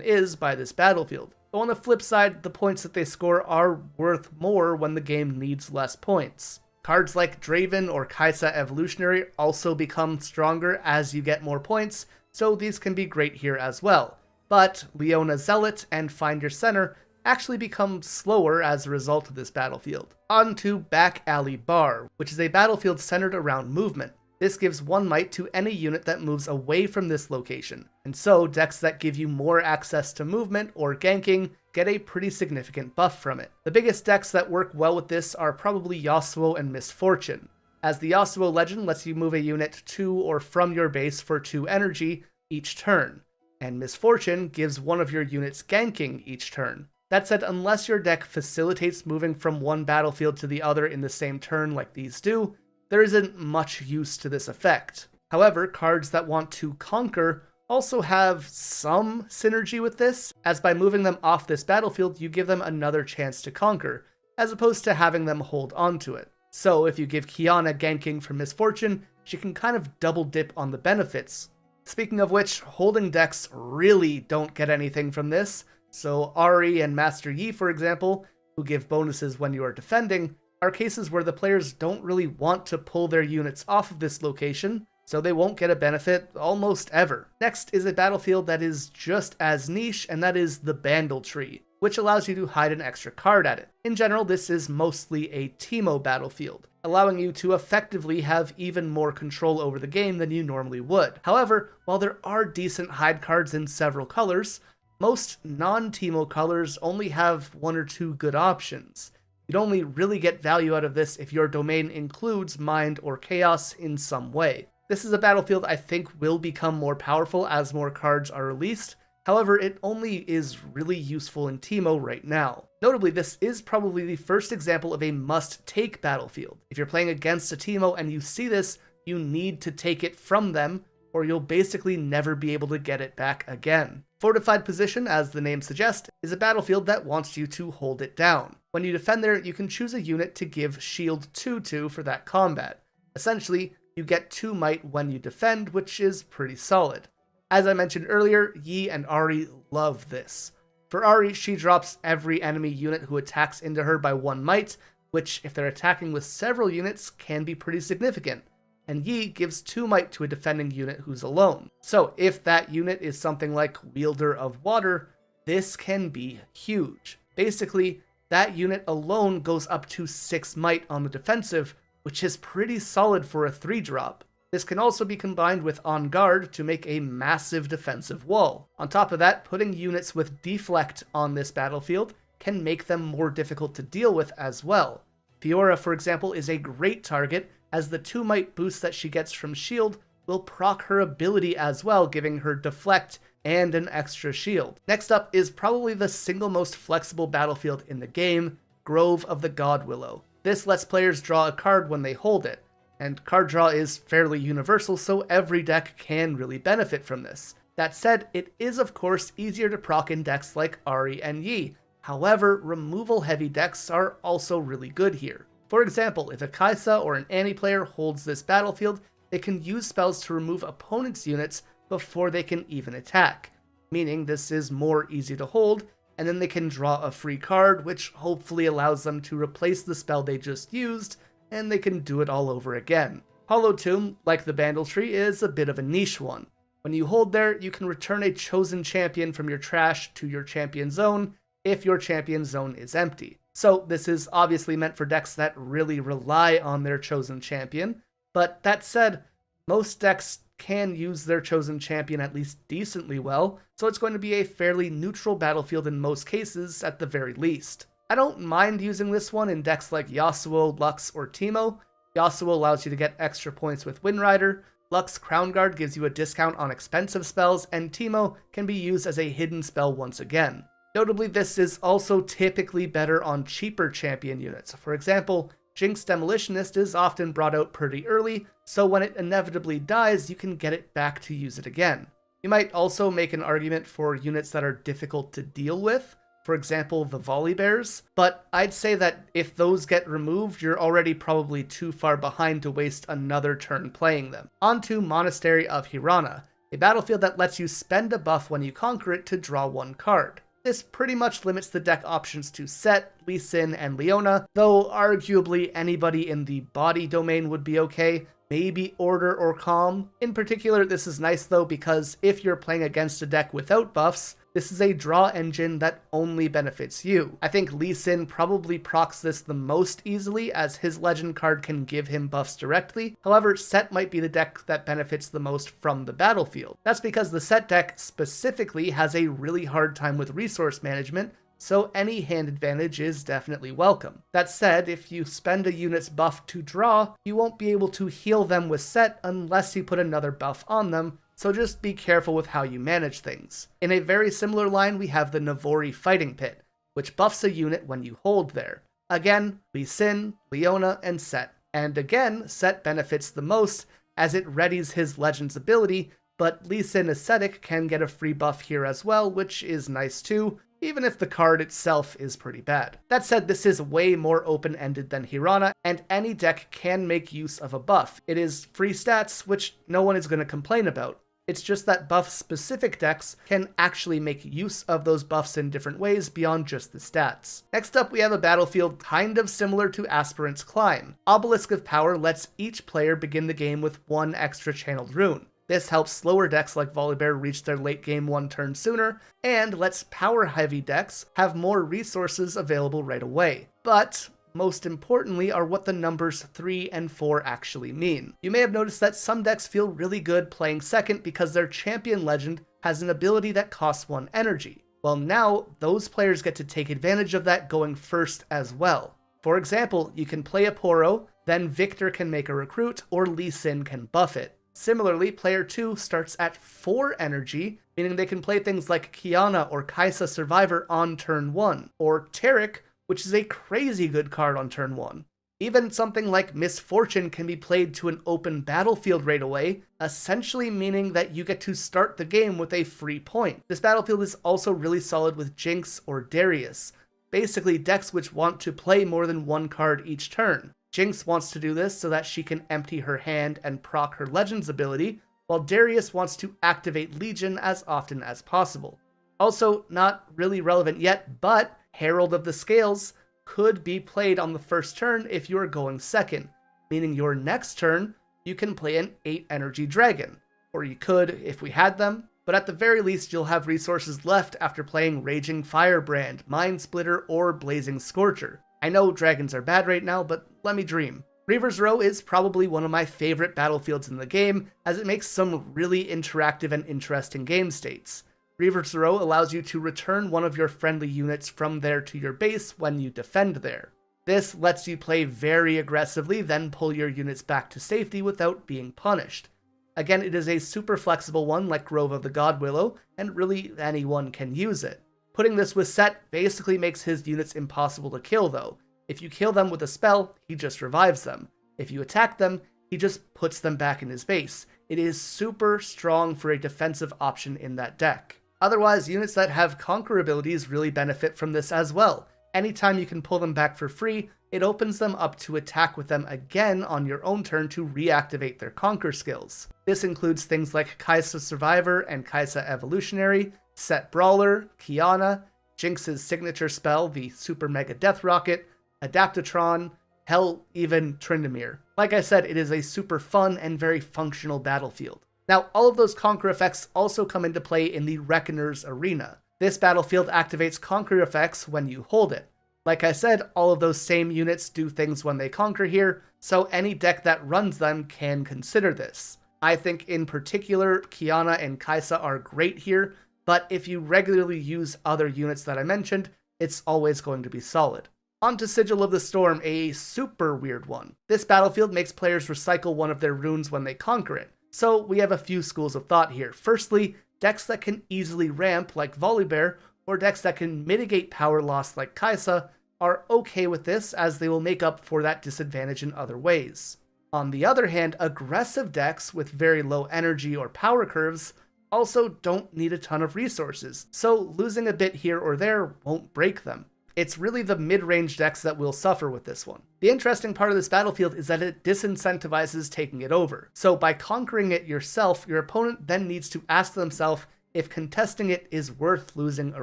is by this battlefield. Though on the flip side, the points that they score are worth more when the game needs less points. Cards like Draven or Kaisa Evolutionary also become stronger as you get more points, so these can be great here as well. But Leona Zealot and Find Your Center actually become slower as a result of this battlefield. On to Back Alley Bar, which is a battlefield centered around movement. This gives 1 might to any unit that moves away from this location, and so decks that give you more access to movement or ganking get a pretty significant buff from it. The biggest decks that work well with this are probably Yasuo and Misfortune, as the Yasuo legend lets you move a unit to or from your base for 2 energy each turn, and Misfortune gives one of your units ganking each turn. That said, unless your deck facilitates moving from one battlefield to the other in the same turn like these do, there isn't much use to this effect. However, cards that want to conquer also have some synergy with this, as by moving them off this battlefield, you give them another chance to conquer, as opposed to having them hold onto it. So if you give Qiyana ganking for Misfortune, she can kind of double dip on the benefits. Speaking of which, holding decks really don't get anything from this, so Ahri and Master Yi, for example, who give bonuses when you are defending, are cases where the players don't really want to pull their units off of this location, so they won't get a benefit almost ever. Next is a battlefield that is just as niche, and that is the Bandle Tree, which allows you to hide an extra card at it. In general, this is mostly a Teemo battlefield, allowing you to effectively have even more control over the game than you normally would. However, while there are decent hide cards in several colors, most non-Teemo colors only have one or two good options. You'd only really get value out of this if your domain includes Mind or Chaos in some way. This is a battlefield I think will become more powerful as more cards are released. However, it only is really useful in Teemo right now. Notably, this is probably the first example of a must-take battlefield. If you're playing against a Teemo and you see this, you need to take it from them, or you'll basically never be able to get it back again. Fortified Position, as the name suggests, is a battlefield that wants you to hold it down. When you defend there, you can choose a unit to give shield 2/2 for that combat. Essentially, you get 2 might when you defend, which is pretty solid. As I mentioned earlier, Yi and Ahri love this. For Ahri, she drops every enemy unit who attacks into her by 1 might, which, if they're attacking with several units, can be pretty significant. And Yi gives 2 might to a defending unit who's alone. So if that unit is something like Wielder of Water, this can be huge. Basically, that unit alone goes up to 6 might on the defensive, which is pretty solid for a 3-drop. This can also be combined with On Guard to make a massive defensive wall. On top of that, putting units with Deflect on this battlefield can make them more difficult to deal with as well. Fiora, for example, is a great target, as the 2 might boost that she gets from shield will proc her ability as well, giving her Deflect and an extra shield. Next up is probably the single most flexible battlefield in the game, Grove of the Godwillow. This lets players draw a card when they hold it, and card draw is fairly universal, so every deck can really benefit from this. That said, it is of course easier to proc in decks like Ahri and Yi. However, removal-heavy decks are also really good here. For example, if a Kai'Sa or an Annie player holds this battlefield, they can use spells to remove opponents' units before they can even attack, meaning this is more easy to hold, and then they can draw a free card, which hopefully allows them to replace the spell they just used, and they can do it all over again. Hollow Tomb, like the Bandle Tree, is a bit of a niche one. When you hold there, you can return a chosen champion from your trash to your champion zone if your champion zone is empty. So this is obviously meant for decks that really rely on their chosen champion, but that said, most decks can use their chosen champion at least decently well, so it's going to be a fairly neutral battlefield in most cases at the very least. I don't mind using this one in decks like Yasuo, Lux, or Teemo. Yasuo allows you to get extra points with Windrider, Lux Crown Guard gives you a discount on expensive spells, and Teemo can be used as a hidden spell once again. Notably, this is also typically better on cheaper champion units. For example, Jinx Demolitionist is often brought out pretty early, so when it inevitably dies, you can get it back to use it again. You might also make an argument for units that are difficult to deal with, for example the Volibears, but I'd say that if those get removed, you're already probably too far behind to waste another turn playing them. On to Monastery of Hirana, a battlefield that lets you spend a buff when you conquer it to draw 1 card. This pretty much limits the deck options to Sett, Lee Sin, and Leona, though arguably anybody in the body domain would be okay, maybe Order or Calm. In particular, this is nice though because if you're playing against a deck without buffs, this is a draw engine that only benefits you. I think Lee Sin probably procs this the most easily, as his legend card can give him buffs directly. However, Sett might be the deck that benefits the most from the battlefield. That's because the Sett deck specifically has a really hard time with resource management, so any hand advantage is definitely welcome. That said, if you spend a unit's buff to draw, you won't be able to heal them with Sett unless you put another buff on them, so just be careful with how you manage things. In a very similar line, we have the Navori Fighting Pit, which buffs a unit when you hold there. Again, Lee Sin, Leona, and Sett. And again, Sett benefits the most as it readies his Legends ability, but Lee Sin Ascetic can get a free buff here as well, which is nice too, even if the card itself is pretty bad. That said, this is way more open-ended than Hirana, and any deck can make use of a buff. It is free stats, which no one is going to complain about. It's just that buff-specific decks can actually make use of those buffs in different ways beyond just the stats. Next up, we have a battlefield kind of similar to Aspirant's Climb. Obelisk of Power lets each player begin the game with one extra channeled rune. This helps slower decks like Volibear reach their late game 1 turn sooner, and lets power-heavy decks have more resources available right away. But most importantly are what the numbers 3 and 4 actually mean. You may have noticed that some decks feel really good playing second because their champion legend has an ability that costs 1 energy. Well, now those players get to take advantage of that going first as well. For example, you can play a Poro, then Viktor can make a recruit, or Lee Sin can buff it. Similarly, player 2 starts at 4 energy, meaning they can play things like Kiana or Kaisa Survivor on turn 1, or Taric, which is a crazy good card on turn 1. Even something like Misfortune can be played to an open battlefield right away, essentially meaning that you get to start the game with a free point. This battlefield is also really solid with Jinx or Darius, basically decks which want to play more than 1 card each turn. Jinx wants to do this so that she can empty her hand and proc her Legends ability, while Darius wants to activate Legion as often as possible. Also, not really relevant yet, but Herald of the Scales could be played on the first turn if you are going second, meaning your next turn you can play an 8 energy dragon, or you could if we had them, but at the very least you'll have resources left after playing Raging Firebrand, Mind Splitter, or Blazing Scorcher. I know dragons are bad right now, but let me dream. Reaver's Row is probably one of my favorite battlefields in the game, as it makes some really interactive and interesting game states. Reaver's Row allows you to return one of your friendly units from there to your base when you defend there. This lets you play very aggressively, then pull your units back to safety without being punished. Again, it is a super flexible one like Grove of the Godwillow, and really anyone can use it. Putting this with Sett basically makes his units impossible to kill though. If you kill them with a spell, he just revives them. If you attack them, he just puts them back in his base. It is super strong for a defensive option in that deck. Otherwise, units that have Conquer abilities really benefit from this as well. Anytime you can pull them back for free, it opens them up to attack with them again on your own turn to reactivate their Conquer skills. This includes things like Kaisa Survivor and Kaisa Evolutionary, Sett Brawler, Kiana, Jinx's signature spell, the Super Mega Death Rocket, Adaptatron, hell, even Tryndamere. Like I said, it is a super fun and very functional battlefield. Now, all of those Conquer effects also come into play in the Reckoner's Arena. This battlefield activates Conquer effects when you hold it. Like I said, all of those same units do things when they conquer here, so any deck that runs them can consider this. I think in particular, Kiana and Kaisa are great here, but if you regularly use other units that I mentioned, it's always going to be solid. On to Sigil of the Storm, a super weird one. This battlefield makes players recycle one of their runes when they conquer it. So we have a few schools of thought here. Firstly, decks that can easily ramp like Volibear, or decks that can mitigate power loss like Kaisa, are okay with this as they will make up for that disadvantage in other ways. On the other hand, aggressive decks with very low energy or power curves also don't need a ton of resources, so losing a bit here or there won't break them. It's really the mid-range decks that will suffer with this one. The interesting part of this battlefield is that it disincentivizes taking it over. So by conquering it yourself, your opponent then needs to ask themselves if contesting it is worth losing a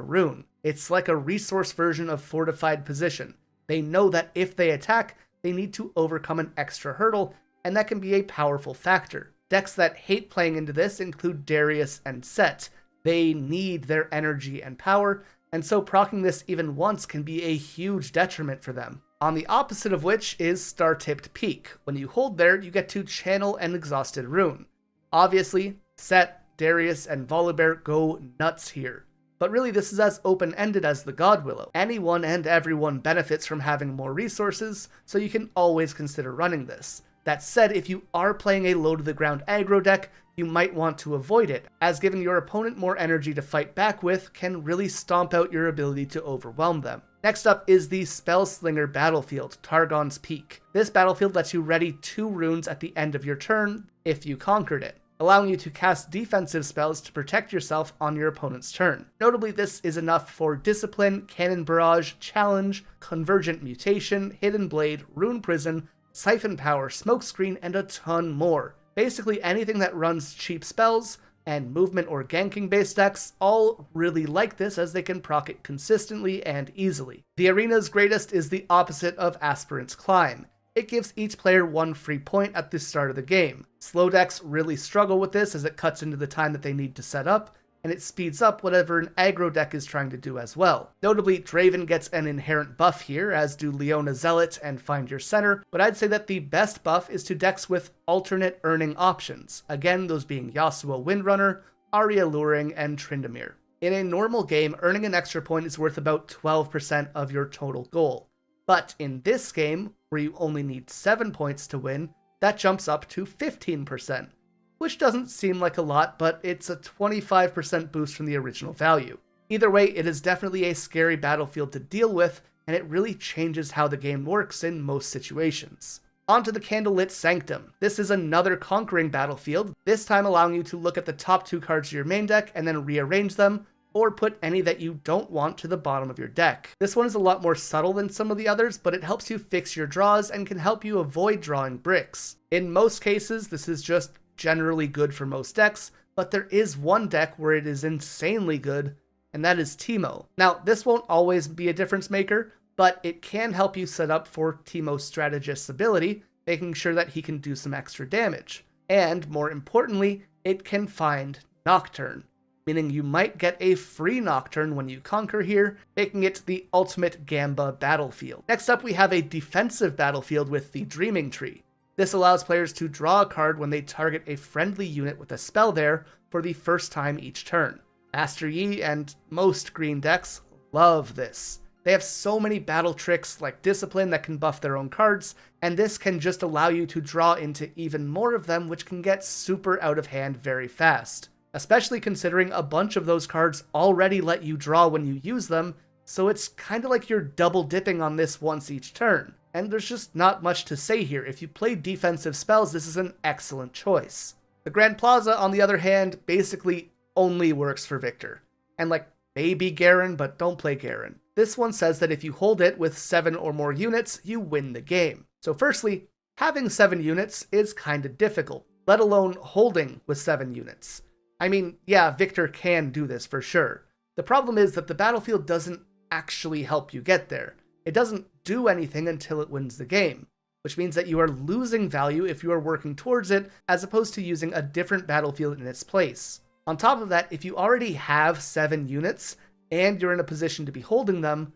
rune. It's like a resource version of Fortified Position. They know that if they attack, they need to overcome an extra hurdle, and that can be a powerful factor. Decks that hate playing into this include Darius and Sett. They need their energy and power, and so proccing this even once can be a huge detriment for them. On the opposite of which is Star-Tipped Peak. When you hold there, you get to channel an exhausted rune. Obviously, Sett, Darius, and Volibear go nuts here. But really this is as open-ended as the Godwillow. Anyone and everyone benefits from having more resources, so you can always consider running this. That said, if you are playing a low-to-the-ground aggro deck, you might want to avoid it, as giving your opponent more energy to fight back with can really stomp out your ability to overwhelm them. Next up is the Spellslinger battlefield, Targon's Peak. This battlefield lets you ready 2 runes at the end of your turn if you conquered it, allowing you to cast defensive spells to protect yourself on your opponent's turn. Notably, this is enough for Discipline, Cannon Barrage, Challenge, Convergent Mutation, Hidden Blade, Rune Prison, Siphon Power, Smokescreen, and a ton more. Basically anything that runs cheap spells and movement or ganking based decks all really like this, as they can proc it consistently and easily. The arena's greatest is the opposite of Aspirant's Climb. It gives each player 1 free point at the start of the game. Slow decks really struggle with this, as it cuts into the time that they need to set up, and it speeds up whatever an aggro deck is trying to do as well. Notably, Draven gets an inherent buff here, as do Leona Zealot and Find Your Center, but I'd say that the best buff is to decks with alternate earning options, again those being Yasuo Windrunner, Ahri Alluring, and Tryndamere. In a normal game, earning an extra point is worth about 12% of your total goal, but in this game, where you only need 7 points to win, that jumps up to 15%. Which doesn't seem like a lot, but it's a 25% boost from the original value. Either way, it is definitely a scary battlefield to deal with, and it really changes how the game works in most situations. On to the Candlelit Sanctum. This is another conquering battlefield, this time allowing you to look at the top 2 cards of your main deck and then rearrange them, or put any that you don't want to the bottom of your deck. This one is a lot more subtle than some of the others, but it helps you fix your draws and can help you avoid drawing bricks. In most cases, this is just generally good for most decks, but there is one deck where it is insanely good, and that is Teemo. Now, this won't always be a difference maker, but it can help you set up for Teemo's strategist's ability, making sure that he can do some extra damage. And, more importantly, it can find Nocturne, meaning you might get a free Nocturne when you conquer here, making it the ultimate Gamba battlefield. Next up, we have a defensive battlefield with the Dreaming Tree. This allows players to draw a card when they target a friendly unit with a spell there for the first time each turn. Master Yi and most green decks love this. They have so many battle tricks like Discipline that can buff their own cards, and this can just allow you to draw into even more of them, which can get super out of hand very fast. Especially considering a bunch of those cards already let you draw when you use them, so it's kinda like you're double dipping on this once each turn. And there's just not much to say here. If you play defensive spells, this is an excellent choice. The Grand Plaza, on the other hand, basically only works for Viktor. And maybe Garen, but don't play Garen. This one says that if you hold it with 7 or more units, you win the game. So firstly, having 7 units is kinda difficult, let alone holding with 7 units. I mean, yeah, Viktor can do this for sure. The problem is that the battlefield doesn't actually help you get there. It doesn't do anything until it wins the game, which means that you are losing value if you are working towards it, as opposed to using a different battlefield in its place. On top of that, if you already have 7 units, and you're in a position to be holding them,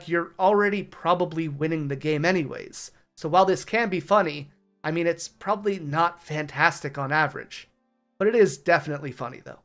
you're already probably winning the game anyways. So while this can be funny, I mean, it's probably not fantastic on average. But it is definitely funny though.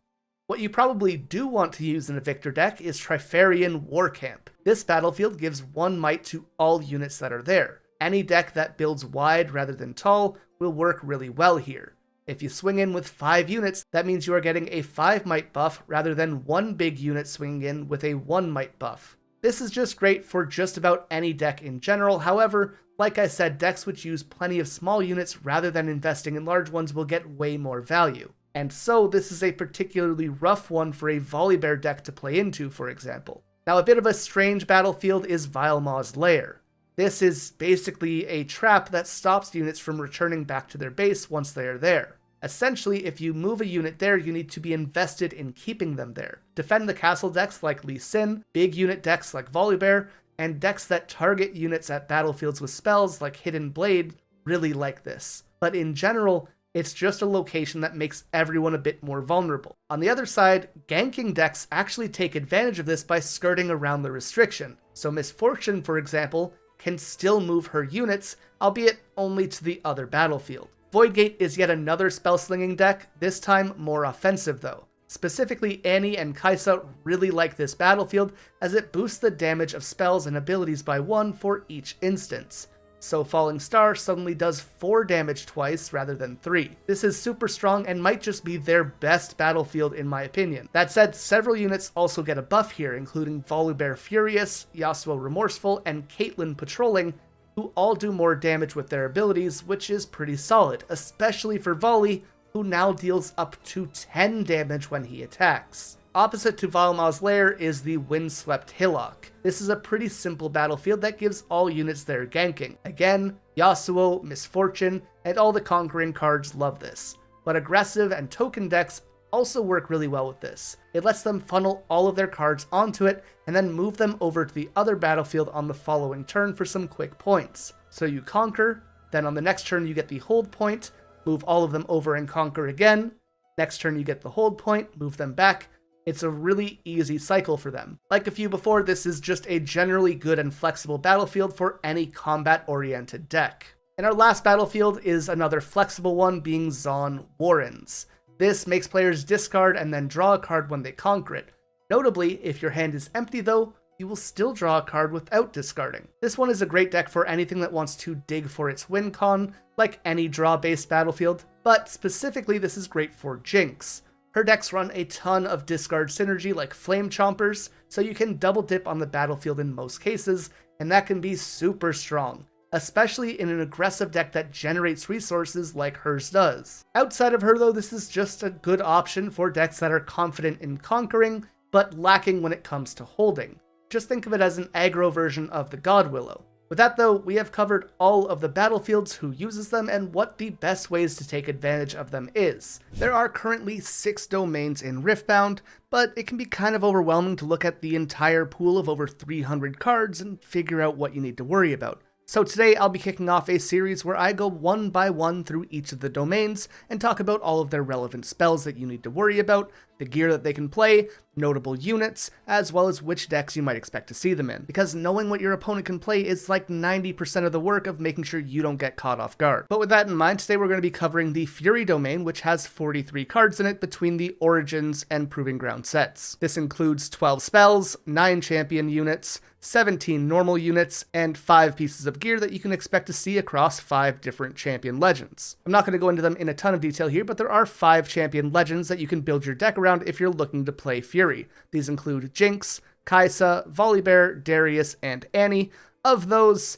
What you probably do want to use in a Viktor deck is Trifarian War Camp. This battlefield gives 1 might to all units that are there. Any deck that builds wide rather than tall will work really well here. If you swing in with 5 units, that means you are getting a 5 might buff rather than 1 big unit swinging in with a 1 might buff. This is just great for just about any deck in general. However, like I said, decks which use plenty of small units rather than investing in large ones will get way more value. And so this is a particularly rough one for a Volibear deck to play into, for example. Now, a bit of a strange battlefield is Vilema's Lair. This is basically a trap that stops units from returning back to their base once they are there. Essentially, if you move a unit there, you need to be invested in keeping them there. Defend the castle decks like Lee Sin, big unit decks like Volibear, and decks that target units at battlefields with spells like Hidden Blade really like this. But in general, it's just a location that makes everyone a bit more vulnerable. On the other side, ganking decks actually take advantage of this by skirting around the restriction. So Misfortune, for example, can still move her units, albeit only to the other battlefield. Voidgate is yet another spell-slinging deck, this time more offensive though. Specifically, Annie and Kaisa really like this battlefield, as it boosts the damage of spells and abilities by 1 for each instance. so Falling Star suddenly does 4 damage twice rather than 3. This is super strong and might just be their best battlefield in my opinion. That said, several units also get a buff here, including Volibear Furious, Yasuo Remorseful, and Caitlyn Patrolling, who all do more damage with their abilities, which is pretty solid, especially for Volley, who now deals up to 10 damage when he attacks. Opposite to Valma's Lair is the Windswept Hillock. This is a pretty simple battlefield that gives all units their ganking. Again, Yasuo, Misfortune, and all the Conquering cards love this. But aggressive and token decks also work really well with this. It lets them funnel all of their cards onto it and then move them over to the other battlefield on the following turn for some quick points. So you conquer, then on the next turn you get the hold point, move all of them over and conquer again. Next turn you get the hold point, move them back. It's a really easy cycle for them. Like a few before, this is just a generally good and flexible battlefield for any combat-oriented deck. And our last battlefield is another flexible one, being Zaun Warrens. This makes players discard and then draw a card when they conquer it. Notably, if your hand is empty though, you will still draw a card without discarding. This one is a great deck for anything that wants to dig for its win con, like any draw-based battlefield, but specifically this is great for Jinx. Her decks run a ton of discard synergy like Flame Chompers, so you can double dip on the battlefield in most cases, and that can be super strong, especially in an aggressive deck that generates resources like hers does. Outside of her though, this is just a good option for decks that are confident in conquering, but lacking when it comes to holding. Just think of it as an aggro version of the God Willow. With that though, we have covered all of the battlefields, who uses them, and what the best ways to take advantage of them is. There are currently 6 domains in Riftbound, but it can be kind of overwhelming to look at the entire pool of over 300 cards and figure out what you need to worry about. So today I'll be kicking off a series where I go one by one through each of the domains and talk about all of their relevant spells that you need to worry about, the gear that they can play, notable units, as well as which decks you might expect to see them in. Because knowing what your opponent can play is like 90% of the work of making sure you don't get caught off guard. But with that in mind, today we're going to be covering the Fury domain, which has 43 cards in it between the Origins and Proving Ground sets. This includes 12 spells, 9 champion units, 17 normal units, and 5 pieces of gear that you can expect to see across 5 different champion legends. I'm not going to go into them in a ton of detail here, but there are 5 champion legends that you can build your deck around if you're looking to play Fury. These include Jinx, Kai'Sa, Volibear, Darius, and Annie. Of those,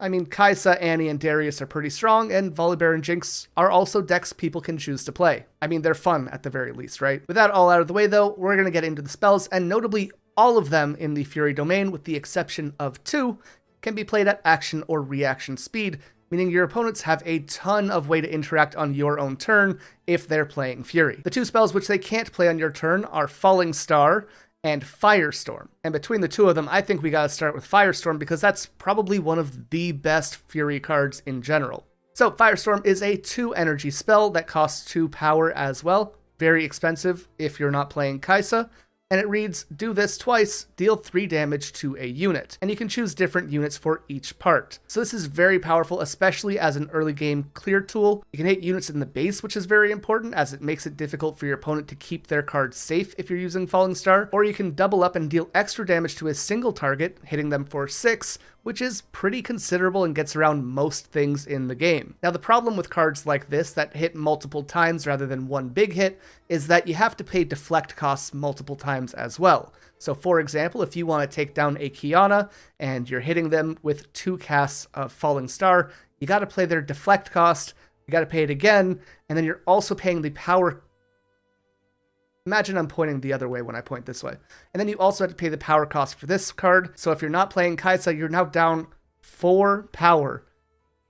I mean, Kai'Sa, Annie, and Darius are pretty strong, and Volibear and Jinx are also decks people can choose to play. I mean, they're fun at the very least, right? With that all out of the way though, we're going to get into the spells, and notably, all of them in the Fury domain, with the exception of 2, can be played at action or reaction speed, meaning your opponents have a ton of way to interact on your own turn if they're playing Fury. The 2 spells which they can't play on your turn are Falling Star and Firestorm. And between the 2 of them, I think we gotta start with Firestorm because that's probably one of the best Fury cards in general. So Firestorm is a 2 energy spell that costs 2 power as well. Very expensive if you're not playing Kai'Sa. And it reads, do this twice, deal 3 damage to a unit. And you can choose different units for each part. So this is very powerful, especially as an early game clear tool. You can hit units in the base, which is very important as it makes it difficult for your opponent to keep their cards safe if you're using Falling Star. Or you can double up and deal extra damage to a single target, hitting them for 6, which is pretty considerable and gets around most things in the game. Now the problem with cards like this that hit multiple times rather than one big hit is that you have to pay deflect costs multiple times as well. So for example, if you want to take down a Kiana and you're hitting them with 2 casts of Falling Star, you got to play their deflect cost, you got to pay it again, and then you're also paying the power. Imagine I'm pointing the other way when I point this way. And then you also have to pay the power cost for this card. So if you're not playing Kai'Sa, you're now down 4 power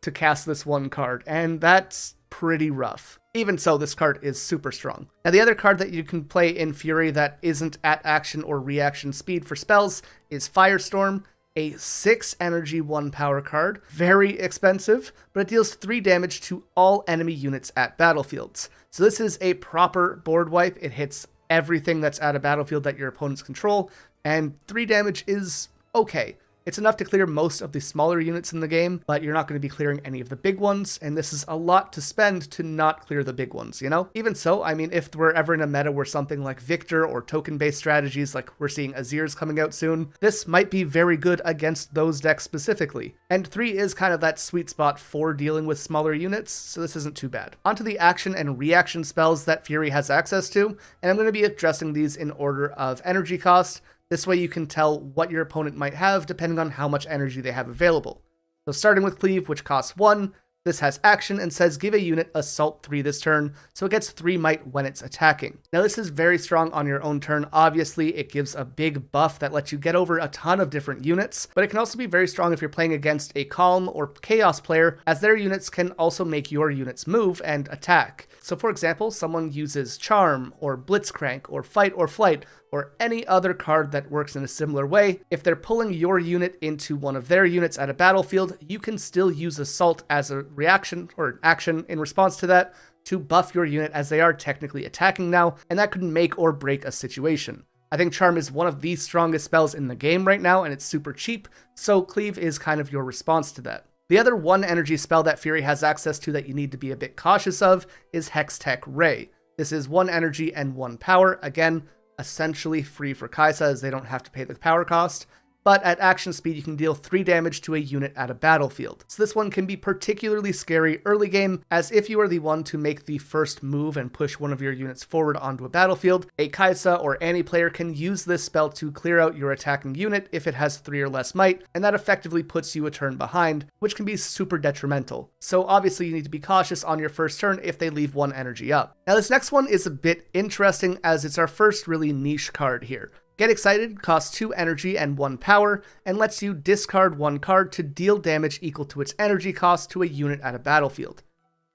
to cast this one card. And that's pretty rough. Even so, this card is super strong. Now the other card that you can play in Fury that isn't at action or reaction speed for spells is Firestorm. A 6 energy 1 power card. Very expensive, but it deals 3 damage to all enemy units at battlefields. So this is a proper board wipe. It hits everything that's at a battlefield that your opponents control, and 3 damage is okay. It's enough to clear most of the smaller units in the game, but you're not going to be clearing any of the big ones, and this is a lot to spend to not clear the big ones, you know? Even so, I mean, if we're ever in a meta where something like Viktor or token-based strategies, like we're seeing Azir's coming out soon, this might be very good against those decks specifically. And 3 is kind of that sweet spot for dealing with smaller units, so this isn't too bad. Onto the action and reaction spells that Fury has access to, and I'm going to be addressing these in order of energy cost. This way you can tell what your opponent might have depending on how much energy they have available. So starting with Cleave, which costs 1, this has action and says give a unit Assault 3 this turn, so it gets 3 might when it's attacking. Now this is very strong on your own turn. Obviously, it gives a big buff that lets you get over a ton of different units, but it can also be very strong if you're playing against a Calm or Chaos player, as their units can also make your units move and attack. So for example, someone uses Charm, or Blitzcrank, or Fight or Flight, or any other card that works in a similar way. If they're pulling your unit into one of their units at a battlefield, you can still use Assault as a reaction or action in response to that to buff your unit, as they are technically attacking now, and that could make or break a situation. I think Charm is one of the strongest spells in the game right now, and it's super cheap, so Cleave is kind of your response to that. The other 1 energy spell that Fury has access to that you need to be a bit cautious of is Hextech Ray. This is 1 energy and 1 power, again, essentially free for Kai'Sa as they don't have to pay the power cost, but at action speed you can deal 3 damage to a unit at a battlefield. So this one can be particularly scary early game, as if you are the one to make the first move and push one of your units forward onto a battlefield, a Kai'Sa or any player can use this spell to clear out your attacking unit if it has 3 or less might, and that effectively puts you a turn behind, which can be super detrimental. So obviously you need to be cautious on your first turn if they leave 1 energy up. Now this next one is a bit interesting, as it's our first really niche card here. Get Excited costs 2 energy and 1 power, and lets you discard 1 card to deal damage equal to its energy cost to a unit at a battlefield.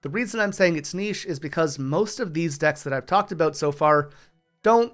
The reason I'm saying it's niche is because most of these decks that I've talked about so far don't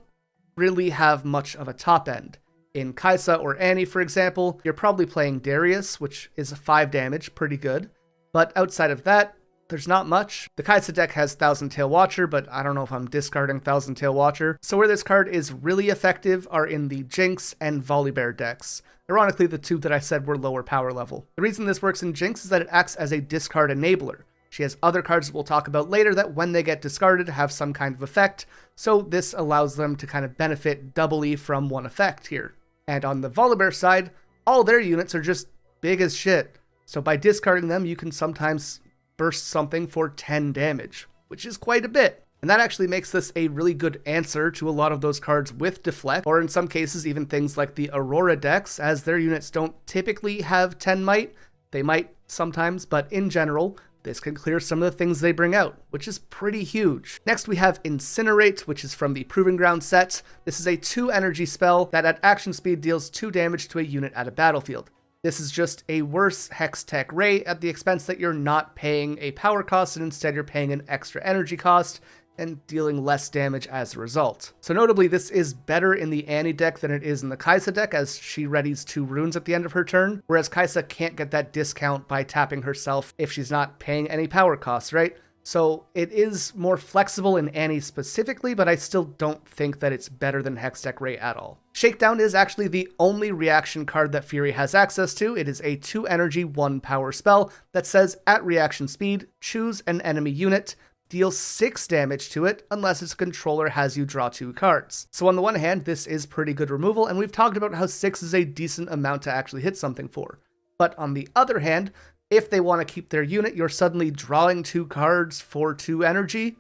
really have much of a top end. In Kai'Sa or Annie, for example, you're probably playing Darius, which is 5 damage, pretty good, but outside of that, there's not much. The Kai'Sa deck has Thousand Tail Watcher, but I don't know if I'm discarding Thousand Tail Watcher. So where this card is really effective are in the Jinx and Volibear decks. Ironically, the 2 that I said were lower power level. The reason this works in Jinx is that it acts as a discard enabler. She has other cards that we'll talk about later that when they get discarded have some kind of effect, so this allows them to kind of benefit doubly from one effect here. And on the Volibear side, all their units are just big as shit. So by discarding them, you can sometimes burst something for 10 damage, which is quite a bit. And that actually makes this a really good answer to a lot of those cards with Deflect, or in some cases even things like the Aurora decks, as their units don't typically have 10 might. They might sometimes, but in general, this can clear some of the things they bring out, which is pretty huge. Next we have Incinerate, which is from the Proving Ground set. This is a 2 energy spell that at action speed deals 2 damage to a unit at a battlefield. This is just a worse Hextech Ray at the expense that you're not paying a power cost and instead you're paying an extra energy cost and dealing less damage as a result. So notably, this is better in the Annie deck than it is in the Kai'Sa deck, as she readies 2 runes at the end of her turn, whereas Kai'Sa can't get that discount by tapping herself if she's not paying any power costs, right? So it is more flexible in Annie specifically, but I still don't think that it's better than Hextech Ray at all. Shakedown is actually the only reaction card that Fury has access to. It is a 2 energy, 1 power spell that says at reaction speed, choose an enemy unit, deal 6 damage to it unless its controller has you draw 2 cards. So on the one hand, this is pretty good removal, and we've talked about how 6 is a decent amount to actually hit something for. But on the other hand, if they want to keep their unit, you're suddenly drawing 2 cards for 2 energy.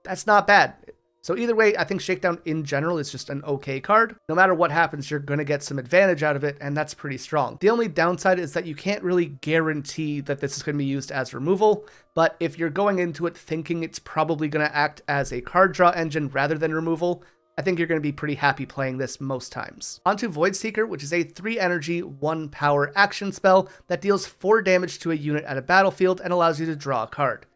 That's not bad. So either way, I think Shakedown in general is just an okay card. No matter what happens, you're going to get some advantage out of it, and that's pretty strong. The only downside is that you can't really guarantee that this is going to be used as removal, but if you're going into it thinking it's probably going to act as a card draw engine rather than removal, I think you're going to be pretty happy playing this most times. Onto Voidseeker, which is a 3 energy, 1 power action spell that deals 4 damage to a unit at a battlefield and allows you to draw a card.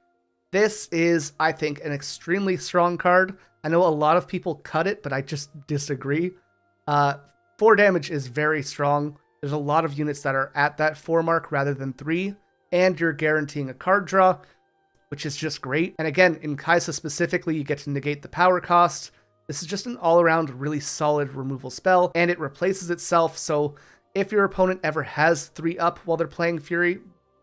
This is, I think, an extremely strong card. I know a lot of people cut it, but I just disagree. 4 damage is very strong. There's a lot of units that are at that 4 mark rather than 3, and you're guaranteeing a card draw, which is just great. And again, in Kai'Sa specifically, you get to negate the power cost. This is just an all-around really solid removal spell, and it replaces itself, so if your opponent ever has 3 up while they're playing Fury,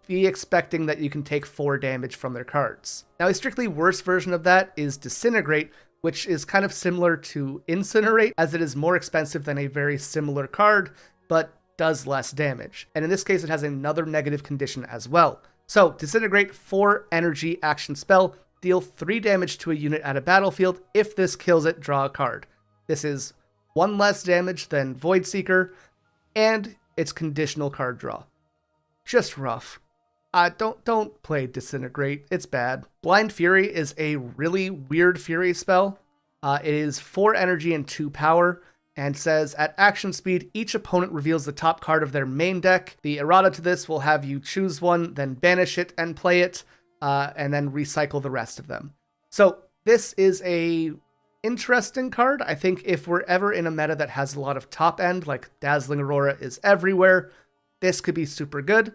be expecting that you can take 4 damage from their cards. Now, a strictly worse version of that is Disintegrate, which is kind of similar to Incinerate, as it is more expensive than a very similar card, but does less damage. And in this case, it has another negative condition as well. So, Disintegrate, 4 energy action spell, deal 3 damage to a unit at a battlefield. If this kills it, draw a card. This is 1 less damage than Void Seeker, and it's conditional card draw. Just rough. Don't play Disintegrate, it's bad. Blind Fury is a really weird Fury spell. It is 4 energy and 2 power, and says, at action speed, each opponent reveals the top card of their main deck. The errata to this will have you choose one, then banish it and play it, and then recycle the rest of them. So this is a interesting card. I think if we're ever in a meta that has a lot of top end, like Dazzling Aurora is everywhere, this could be super good.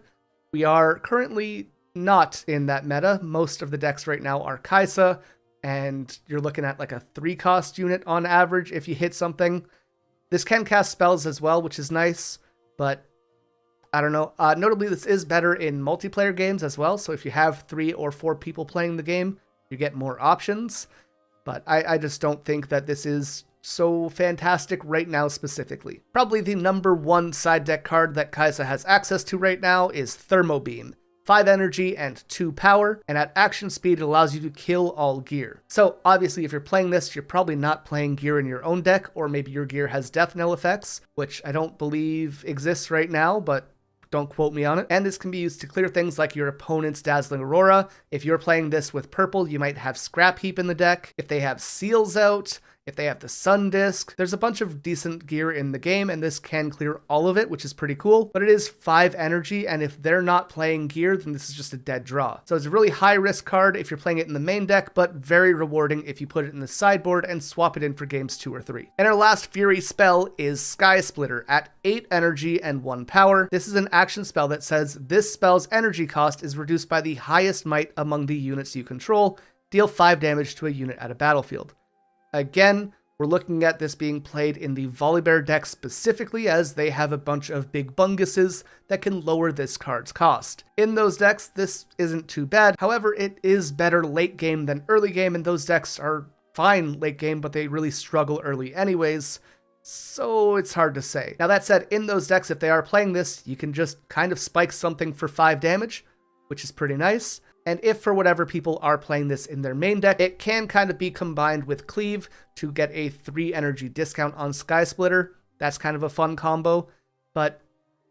We are currently not in that meta. Most of the decks right now are Kai'Sa, and you're looking at like a 3-cost unit on average if you hit something. This can cast spells as well, which is nice, but I don't know. Notably, this is better in multiplayer games as well, so if you have 3 or 4 people playing the game, you get more options. But I just don't think that this is so fantastic right now specifically. Probably the number 1 side deck card that Kai'Sa has access to right now is Thermo Beam. 5 energy and 2 power, and at action speed it allows you to kill all gear. So obviously if you're playing this, you're probably not playing gear in your own deck, or maybe your gear has death knell effects, which I don't believe exists right now, but don't quote me on it. And this can be used to clear things like your opponent's Dazzling Aurora. If you're playing this with purple, you might have Scrap Heap in the deck. If they have Seals out, if they have the Sun Disc, there's a bunch of decent gear in the game, and this can clear all of it, which is pretty cool. But it is 5 energy, and if they're not playing gear, then this is just a dead draw. So it's a really high-risk card if you're playing it in the main deck, but very rewarding if you put it in the sideboard and swap it in for games 2 or 3. And our last Fury spell is Sky Splitter at 8 energy and 1 power. This is an action spell that says this spell's energy cost is reduced by the highest might among the units you control. Deal 5 damage to a unit at a battlefield. Again, we're looking at this being played in the Volibear deck specifically, as they have a bunch of big bunguses that can lower this card's cost. In those decks, this isn't too bad. However, it is better late game than early game, and those decks are fine late game, but they really struggle early anyways. So it's hard to say. Now that said, in those decks, if they are playing this, you can just kind of spike something for 5 damage, which is pretty nice. And if for whatever people are playing this in their main deck, it can kind of be combined with Cleave to get a 3 energy discount on Sky Splitter. That's kind of a fun combo. But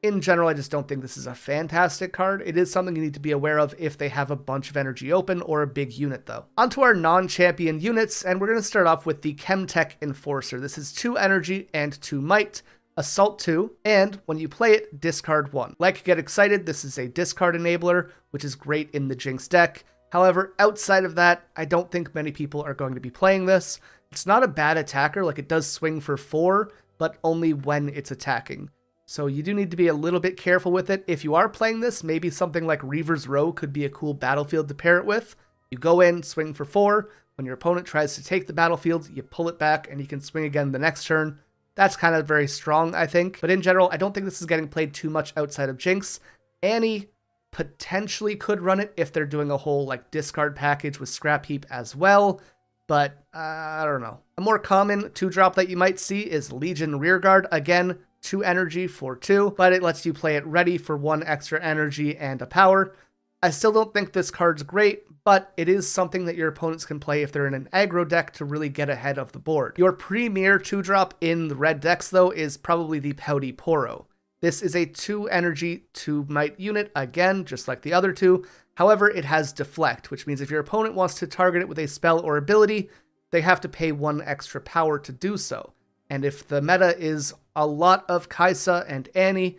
in general, I just don't think this is a fantastic card. It is something you need to be aware of if they have a bunch of energy open or a big unit though. Onto our non-champion units, and we're going to start off with the Chemtech Enforcer. This is 2 energy and 2 might. Assault 2, and when you play it, discard 1. Like Get Excited, this is a discard enabler, which is great in the Jinx deck. However, outside of that, I don't think many people are going to be playing this. It's not a bad attacker, like it does swing for 4, but only when it's attacking. So you do need to be a little bit careful with it. If you are playing this, maybe something like Reaver's Row could be a cool battlefield to pair it with. You go in, swing for 4. When your opponent tries to take the battlefield, you pull it back, and you can swing again the next turn. That's kind of very strong, I think. But in general, I don't think this is getting played too much outside of Jinx. Annie potentially could run it if they're doing a whole like discard package with Scrap Heap as well. But I don't know. A more common 2-drop that you might see is Legion Rearguard. Again, 2 energy for 2, but it lets you play it ready for 1 extra energy and a power. I still don't think this card's great, but it is something that your opponents can play if they're in an aggro deck to really get ahead of the board. Your premier 2-drop in the red decks, though, is probably the Pouty Poro. This is a 2 energy, 2 might unit, again, just like the other 2. However, it has Deflect, which means if your opponent wants to target it with a spell or ability, they have to pay 1 extra power to do so. And if the meta is a lot of Kai'Sa and Annie,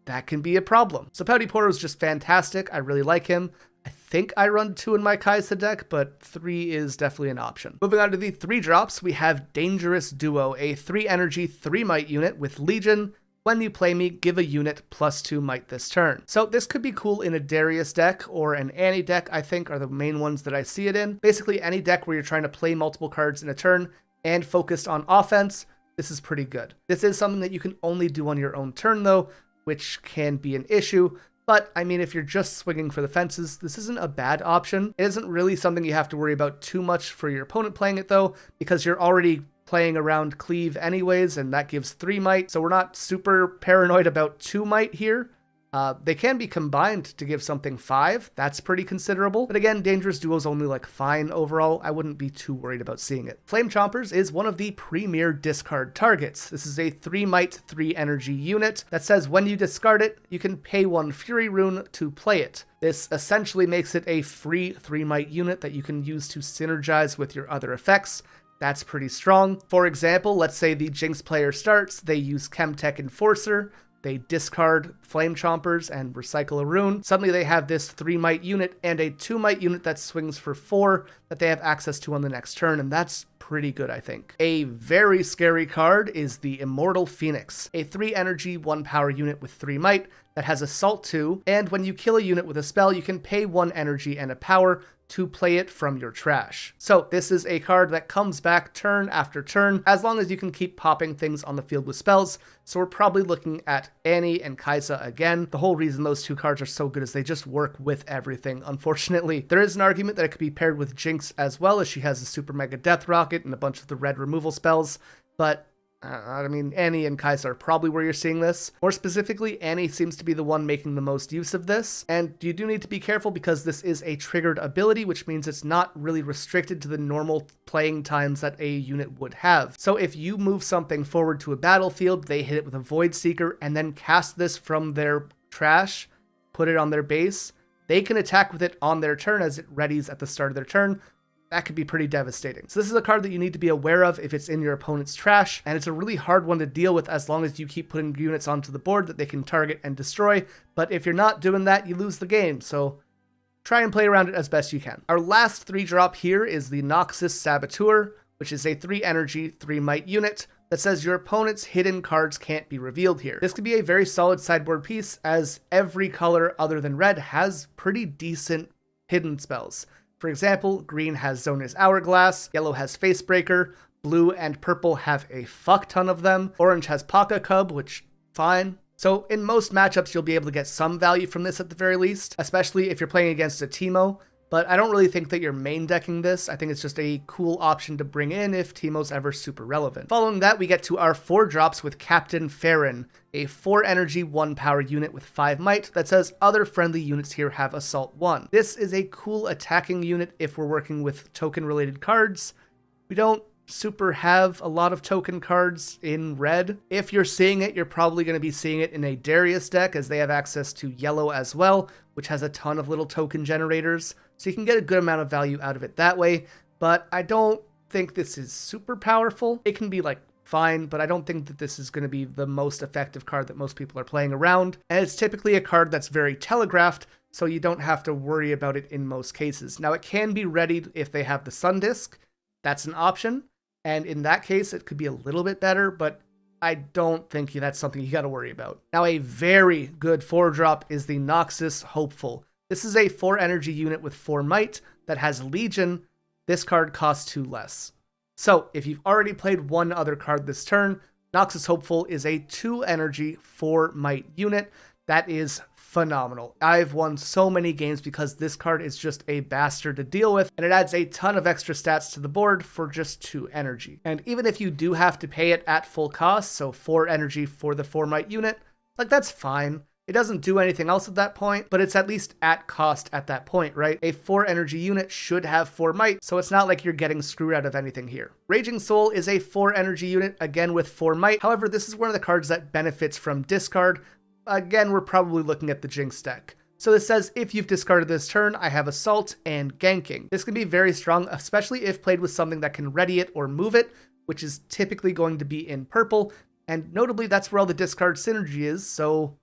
that can be a problem. So Pouty Poro is just fantastic. I really like him. I think I run 2 in my Kai'Sa deck, but 3 is definitely an option. Moving on to the 3-drops, we have Dangerous Duo, a 3 energy, 3 might unit with Legion. When you play me, give a unit +2 might this turn. So this could be cool in a Darius deck or an Annie deck, I think, are the main ones that I see it in. Basically any deck where you're trying to play multiple cards in a turn and focused on offense. this is pretty good. This is something that you can only do on your own turn though, which can be an issue. But, I mean, if you're just swinging for the fences, this isn't a bad option. It isn't really something you have to worry about too much for your opponent playing it, though, because you're already playing around cleave anyways, and that gives 3 might, so we're not super paranoid about 2 might here. They can be combined to give something 5. That's pretty considerable. But again, Dangerous Duo's only like fine overall. I wouldn't be too worried about seeing it. Flame Chompers is one of the premier discard targets. This is a 3 might, 3 energy unit that says when you discard it, you can pay 1 Fury Rune to play it. This essentially makes it a free 3 might unit that you can use to synergize with your other effects. That's pretty strong. For example, let's say the Jinx player starts, they use Chemtech Enforcer, they discard Flame Chompers and recycle a rune. Suddenly they have this 3 might unit and a 2 might unit that swings for 4 that they have access to on the next turn, and that's pretty good, I think. A very scary card is the Immortal Phoenix, a 3 energy, 1 power unit with 3 might that has Assault 2, and when you kill a unit with a spell, you can pay 1 energy and a power to play it from your trash. So this is a card that comes back turn after turn, as long as you can keep popping things on the field with spells. So we're probably looking at Annie and Kai'Sa again. The whole reason those 2 cards are so good is they just work with everything, unfortunately. There is an argument that it could be paired with Jinx as well, as she has a Super Mega Death Rocket and a bunch of the red removal spells, but I mean, Annie and Kai'Sa are probably where you're seeing this. More specifically, Annie seems to be the one making the most use of this, and you do need to be careful because this is a triggered ability, which means it's not really restricted to the normal playing times that a unit would have. So if you move something forward to a battlefield, they hit it with a Void Seeker, and then cast this from their trash, put it on their base, they can attack with it on their turn as it readies at the start of their turn. That could be pretty devastating. So this is a card that you need to be aware of if it's in your opponent's trash, and it's a really hard one to deal with as long as you keep putting units onto the board that they can target and destroy. But if you're not doing that, you lose the game, so try and play around it as best you can. Our last 3-drop here is the Noxus Saboteur, which is a 3 energy, 3 might unit that says your opponent's hidden cards can't be revealed here. This could be a very solid sideboard piece, as every color other than red has pretty decent hidden spells. For example, green has Zona's Hourglass, yellow has Facebreaker, blue and purple have a fuck ton of them, orange has Paka Cub, which, fine. So in most matchups, you'll be able to get some value from this at the very least, especially if you're playing against a Teemo, but I don't really think that you're main decking this. I think it's just a cool option to bring in if Teemo's ever super relevant. Following that, we get to our 4 drops with Captain Farron, a 4 energy, 1 power unit with 5 might that says other friendly units here have Assault 1. This is a cool attacking unit if we're working with token related cards. We don't super have a lot of token cards in red. If you're seeing it, you're probably going to be seeing it in a Darius deck, as they have access to yellow as well, which has a ton of little token generators. So you can get a good amount of value out of it that way, but I don't think this is super powerful. It can be like fine, but I don't think that this is going to be the most effective card that most people are playing around. And it's typically a card that's very telegraphed, so you don't have to worry about it in most cases. Now it can be readied if they have the Sun Disc. That's an option. And in that case, it could be a little bit better, but I don't think that's something you got to worry about. Now, a very good 4-drop is the Noxus Hopeful. This is a 4 energy unit with 4 might that has Legion. This card costs 2 less. So if you've already played one other card this turn, Noxus Hopeful is a 2 energy, 4 might unit. That is phenomenal. I've won so many games because this card is just a bastard to deal with, and it adds a ton of extra stats to the board for just 2 energy. And even if you do have to pay it at full cost, so 4 energy for the 4 might unit, like that's fine. It doesn't do anything else at that point, but it's at least at cost at that point, right? A 4 energy unit should have 4 might, so it's not like you're getting screwed out of anything here. Raging Soul is a 4 energy unit, again with 4 might. However, this is one of the cards that benefits from discard. Again, we're probably looking at the Jinx deck. So this says, if you've discarded this turn, I have Assault and Ganking. This can be very strong, especially if played with something that can ready it or move it, which is typically going to be in purple. And notably, that's where all the discard synergy is, so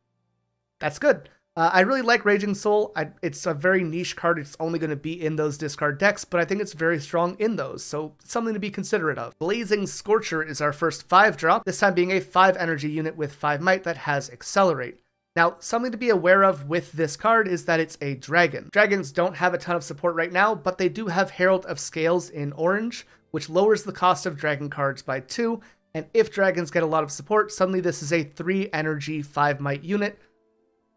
that's good. I really like Raging Soul. It's a very niche card. It's only going to be in those discard decks, but I think it's very strong in those, so something to be considerate of. Blazing Scorcher is our first 5-drop, this time being a 5 energy unit with 5 might that has Accelerate. Now, something to be aware of with this card is that it's a dragon. Dragons don't have a ton of support right now, but they do have Herald of Scales in orange, which lowers the cost of dragon cards by 2, And if dragons get a lot of support, suddenly this is a 3 energy, 5 might unit.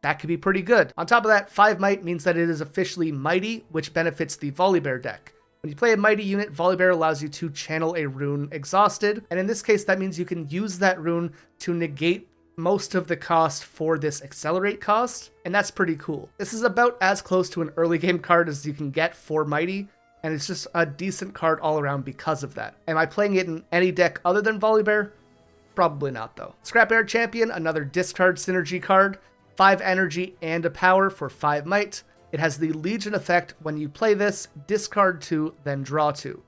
That could be pretty good. On top of that, 5 might means that it is officially mighty, which benefits the Volibear deck. When you play a mighty unit, Volibear allows you to channel a rune Exhausted, and in this case that means you can use that rune to negate most of the cost for this accelerate cost, and that's pretty cool. This is about as close to an early game card as you can get for mighty, and it's just a decent card all around because of that. Am I playing it in any deck other than Volibear? Probably not though. Scrapyard Champion, another discard synergy card, 5 energy and a power for 5 might. It has the Legion effect. When you play this, discard 2, then draw 2.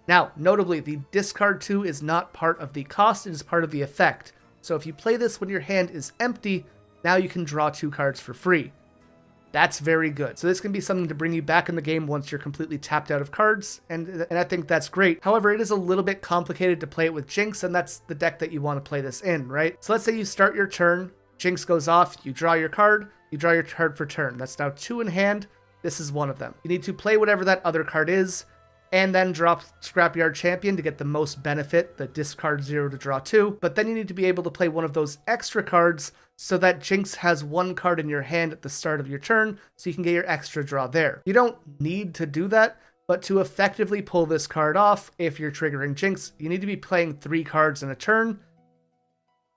Now, notably, the discard 2 is not part of the cost, it is part of the effect. So if you play this when your hand is empty, now you can draw 2 cards for free. That's very good. So this can be something to bring you back in the game once you're completely tapped out of cards, and I think that's great. However, it is a little bit complicated to play it with Jinx, and that's the deck that you want to play this in, right? So let's say you start your turn, Jinx goes off, you draw your card for turn. That's now 2 in hand. This is one of them. You need to play whatever that other card is, and then drop Scrapyard Champion to get the most benefit, the discard 0 to draw 2. But then you need to be able to play one of those extra cards so that Jinx has 1 card in your hand at the start of your turn, so you can get your extra draw there. You don't need to do that, but to effectively pull this card off, if you're triggering Jinx, you need to be playing 3 cards in a turn,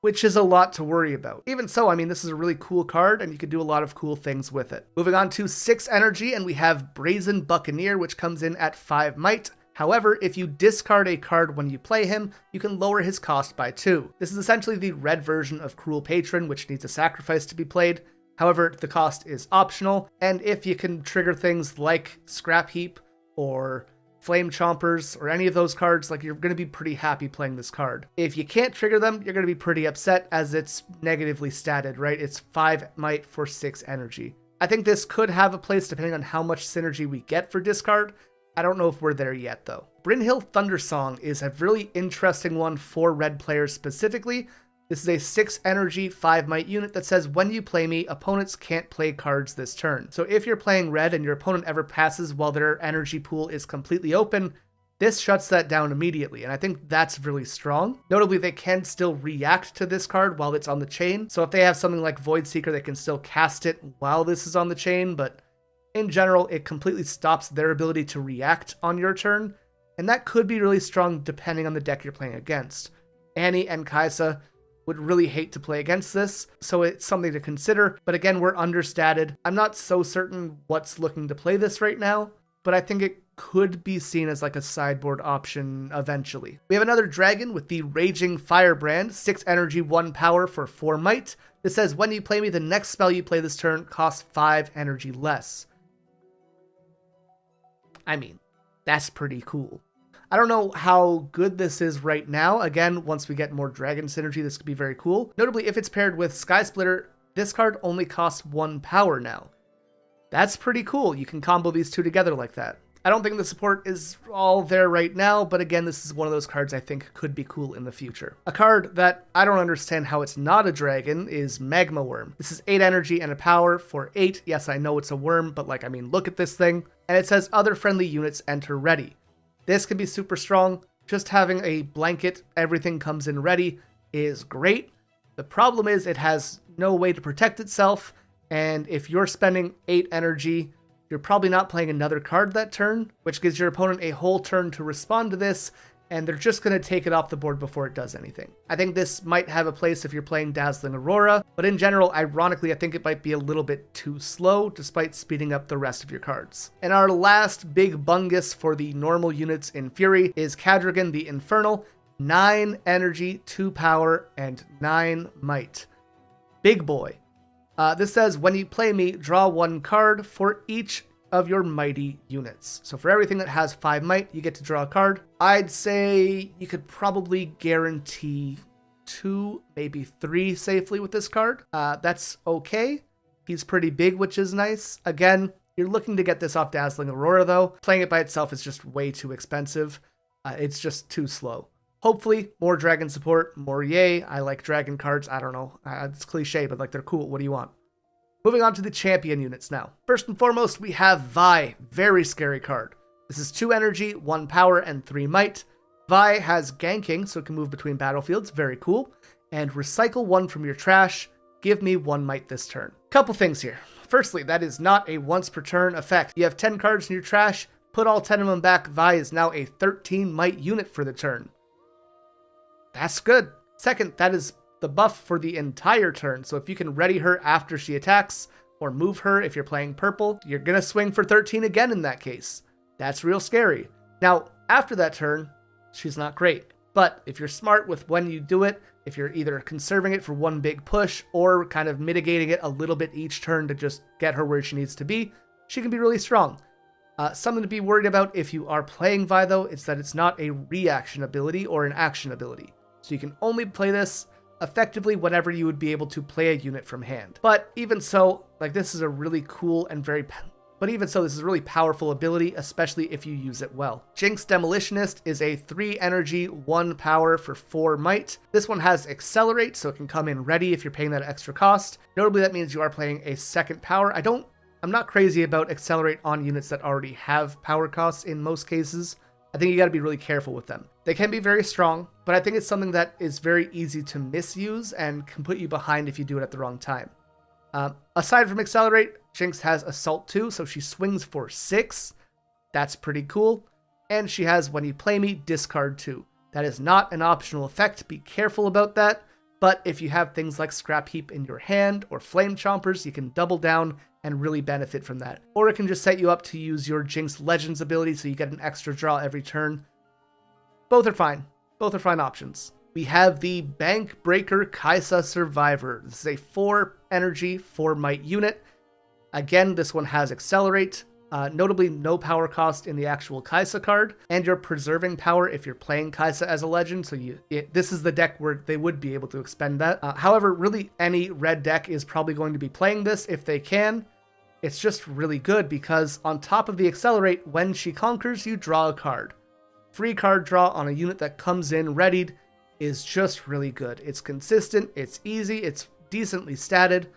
which is a lot to worry about. Even so, I mean, this is a really cool card, and you can do a lot of cool things with it. Moving on to 6 energy, and we have Brazen Buccaneer, which comes in at 5 might. However, if you discard a card when you play him, you can lower his cost by 2. This is essentially the red version of Cruel Patron, which needs a sacrifice to be played. However, the cost is optional, and if you can trigger things like Scrap Heap or Flame Chompers or any of those cards, like, you're going to be pretty happy playing this card. If you can't trigger them, you're going to be pretty upset as it's negatively statted, right? It's 5 might for 6 energy. I think this could have a place depending on how much synergy we get for discard. I don't know if we're there yet though. Brynhild Thundersong is a really interesting one for red players specifically. This is a 6 energy, 5 might unit that says when you play me, opponents can't play cards this turn. So if you're playing red and your opponent ever passes while their energy pool is completely open, this shuts that down immediately, and I think that's really strong. Notably, they can still react to this card while it's on the chain. So if they have something like Void Seeker, they can still cast it while this is on the chain, but in general, it completely stops their ability to react on your turn, and that could be really strong depending on the deck you're playing against. Annie and Kaisa would really hate to play against this, so it's something to consider. But again, we're understated. I'm not so certain what's looking to play this right now, but I think it could be seen as like a sideboard option eventually. We have another dragon with the Raging Firebrand, 6 energy, 1 power for 4 might. This says when you play me, the next spell you play this turn costs 5 energy less. I mean, that's pretty cool. I don't know how good this is right now. Again, once we get more dragon synergy, this could be very cool. Notably, if it's paired with Sky Splitter, this card only costs 1 power now. That's pretty cool. You can combo these two together like that. I don't think the support is all there right now, but again, this is one of those cards I think could be cool in the future. A card that I don't understand how it's not a dragon is Magma Worm. This is 8 energy and a power for 8. Yes, I know it's a worm, but like, I mean, look at this thing. And it says other friendly units enter ready. This can be super strong. Just having a blanket, everything comes in ready, is great. The problem is it has no way to protect itself, and if you're spending 8 energy, you're probably not playing another card that turn, which gives your opponent a whole turn to respond to this, and they're just going to take it off the board before it does anything. I think this might have a place if you're playing Dazzling Aurora, but in general, ironically, I think it might be a little bit too slow, despite speeding up the rest of your cards. And our last big bungus for the normal units in Fury is Cadragon the Infernal, 9 energy, 2 power, and 9 might. Big boy. This says, when you play me, draw 1 card for each of your mighty units. So for everything that has 5 might, you get to draw a card. I'd say you could probably guarantee 2, maybe 3 safely with this card. That's okay. He's pretty big, which is nice. Again, you're looking to get this off Dazzling Aurora, though. Playing it by itself is just way too expensive. It's just too slow. Hopefully, more dragon support, more yay. I like dragon cards. I don't know. It's cliche, but like, they're cool. What do you want? Moving on to the champion units now. First and foremost, we have Vi. Very scary card. This is 2 energy, 1 power, and 3 might. Vi has ganking, so it can move between battlefields, very cool. And recycle 1 from your trash, give me 1 might this turn. Couple things here. Firstly, that is not a once per turn effect. You have 10 cards in your trash, put all 10 of them back, Vi is now a 13 might unit for the turn. That's good. Second, that is the buff for the entire turn, so if you can ready her after she attacks, or move her if you're playing purple, you're gonna swing for 13 again in that case. That's real scary. Now, after that turn, she's not great. But if you're smart with when you do it, if you're either conserving it for one big push or kind of mitigating it a little bit each turn to just get her where she needs to be, she can be really strong. Something to be worried about if you are playing Vi though, it's that it's not a reaction ability or an action ability. So you can only play this effectively whenever you would be able to play a unit from hand. But even so, like this is a really cool and this is a really powerful ability, especially if you use it well. Jinx Demolitionist is a 3 energy, 1 power for 4 might. This one has Accelerate, so it can come in ready if you're paying that extra cost. Notably, that means you are playing a second power. I'm not crazy about Accelerate on units that already have power costs in most cases. I think you gotta be really careful with them. They can be very strong, but I think it's something that is very easy to misuse and can put you behind if you do it at the wrong time. Aside from Accelerate, Jinx has Assault 2, so she swings for 6. That's pretty cool. And she has When You Play Me, Discard 2. That is not an optional effect, be careful about that. But if you have things like Scrap Heap in your hand or Flame Chompers, you can double down and really benefit from that. Or it can just set you up to use your Jinx Legends ability so you get an extra draw every turn. Both are fine. Both are fine options. We have the Bank Breaker Kai'Sa Survivor. This is a 4 energy, 4 might unit. Again, this one has Accelerate, notably no power cost in the actual Kai'Sa card, and you're preserving power if you're playing Kai'Sa as a legend, so this is the deck where they would be able to expend that. However, really any red deck is probably going to be playing this if they can. It's just really good because on top of the Accelerate, when she conquers, you draw a card. Free card draw on a unit that comes in readied is just really good. It's consistent, it's easy, it's decently statted.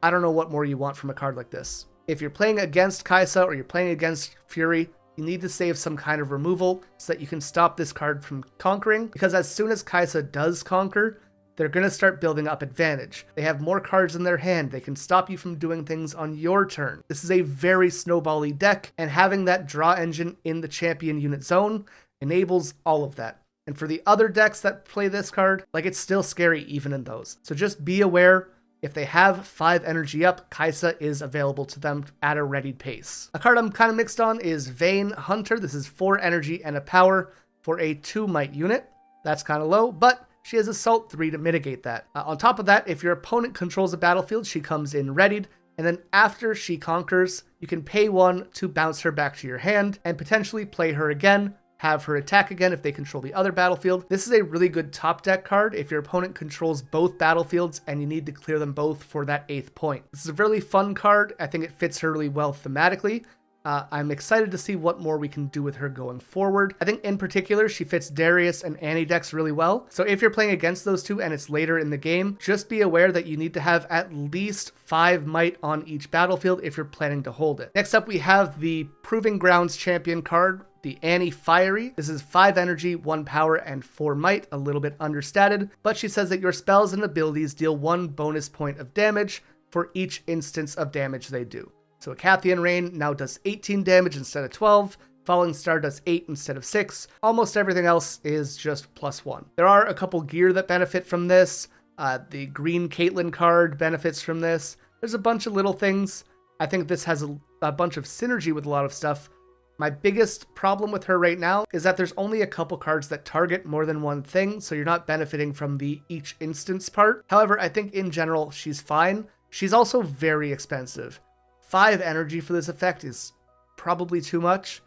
I don't know what more you want from a card like this. If you're playing against Kai'Sa or you're playing against Fury, you need to save some kind of removal so that you can stop this card from conquering, because as soon as Kai'Sa does conquer, they're going to start building up advantage. They have more cards in their hand. They can stop you from doing things on your turn. This is a very snowbally deck, and having that draw engine in the champion unit zone enables all of that. And for the other decks that play this card, like it's still scary even in those. So just be aware, if they have 5 energy up, Kai'Sa is available to them at a readied pace. A card I'm kind of mixed on is Vayne Hunter. This is 4 energy and a power for a 2 might unit. That's kind of low, but she has Assault 3 to mitigate that. On top of that, if your opponent controls a battlefield, she comes in readied, and then after she conquers, you can pay 1 to bounce her back to your hand and potentially play her again, have her attack again if they control the other battlefield. This is a really good top deck card if your opponent controls both battlefields and you need to clear them both for that 8th point. This is a really fun card. I think it fits her really well thematically. I'm excited to see what more we can do with her going forward. I think in particular, she fits Darius and Annie decks really well. So if you're playing against those two and it's later in the game, just be aware that you need to have at least 5 might on each battlefield if you're planning to hold it. Next up, we have the Proving Grounds champion card, the Annie Fiery. This is 5 energy, 1 power, and 4 might, a little bit understated, but she says that your spells and abilities deal 1 bonus point of damage for each instance of damage they do. So Acathian Rain now does 18 damage instead of 12, Falling Star does 8 instead of 6, almost everything else is just +1. There are a couple gear that benefit from this, the green Caitlyn card benefits from this, there's a bunch of little things. I think this has a bunch of synergy with a lot of stuff. My biggest problem with her right now is that there's only a couple cards that target more than one thing, so you're not benefiting from the each instance part. However, I think in general, she's fine. She's also very expensive. 5 energy for this effect is probably too much.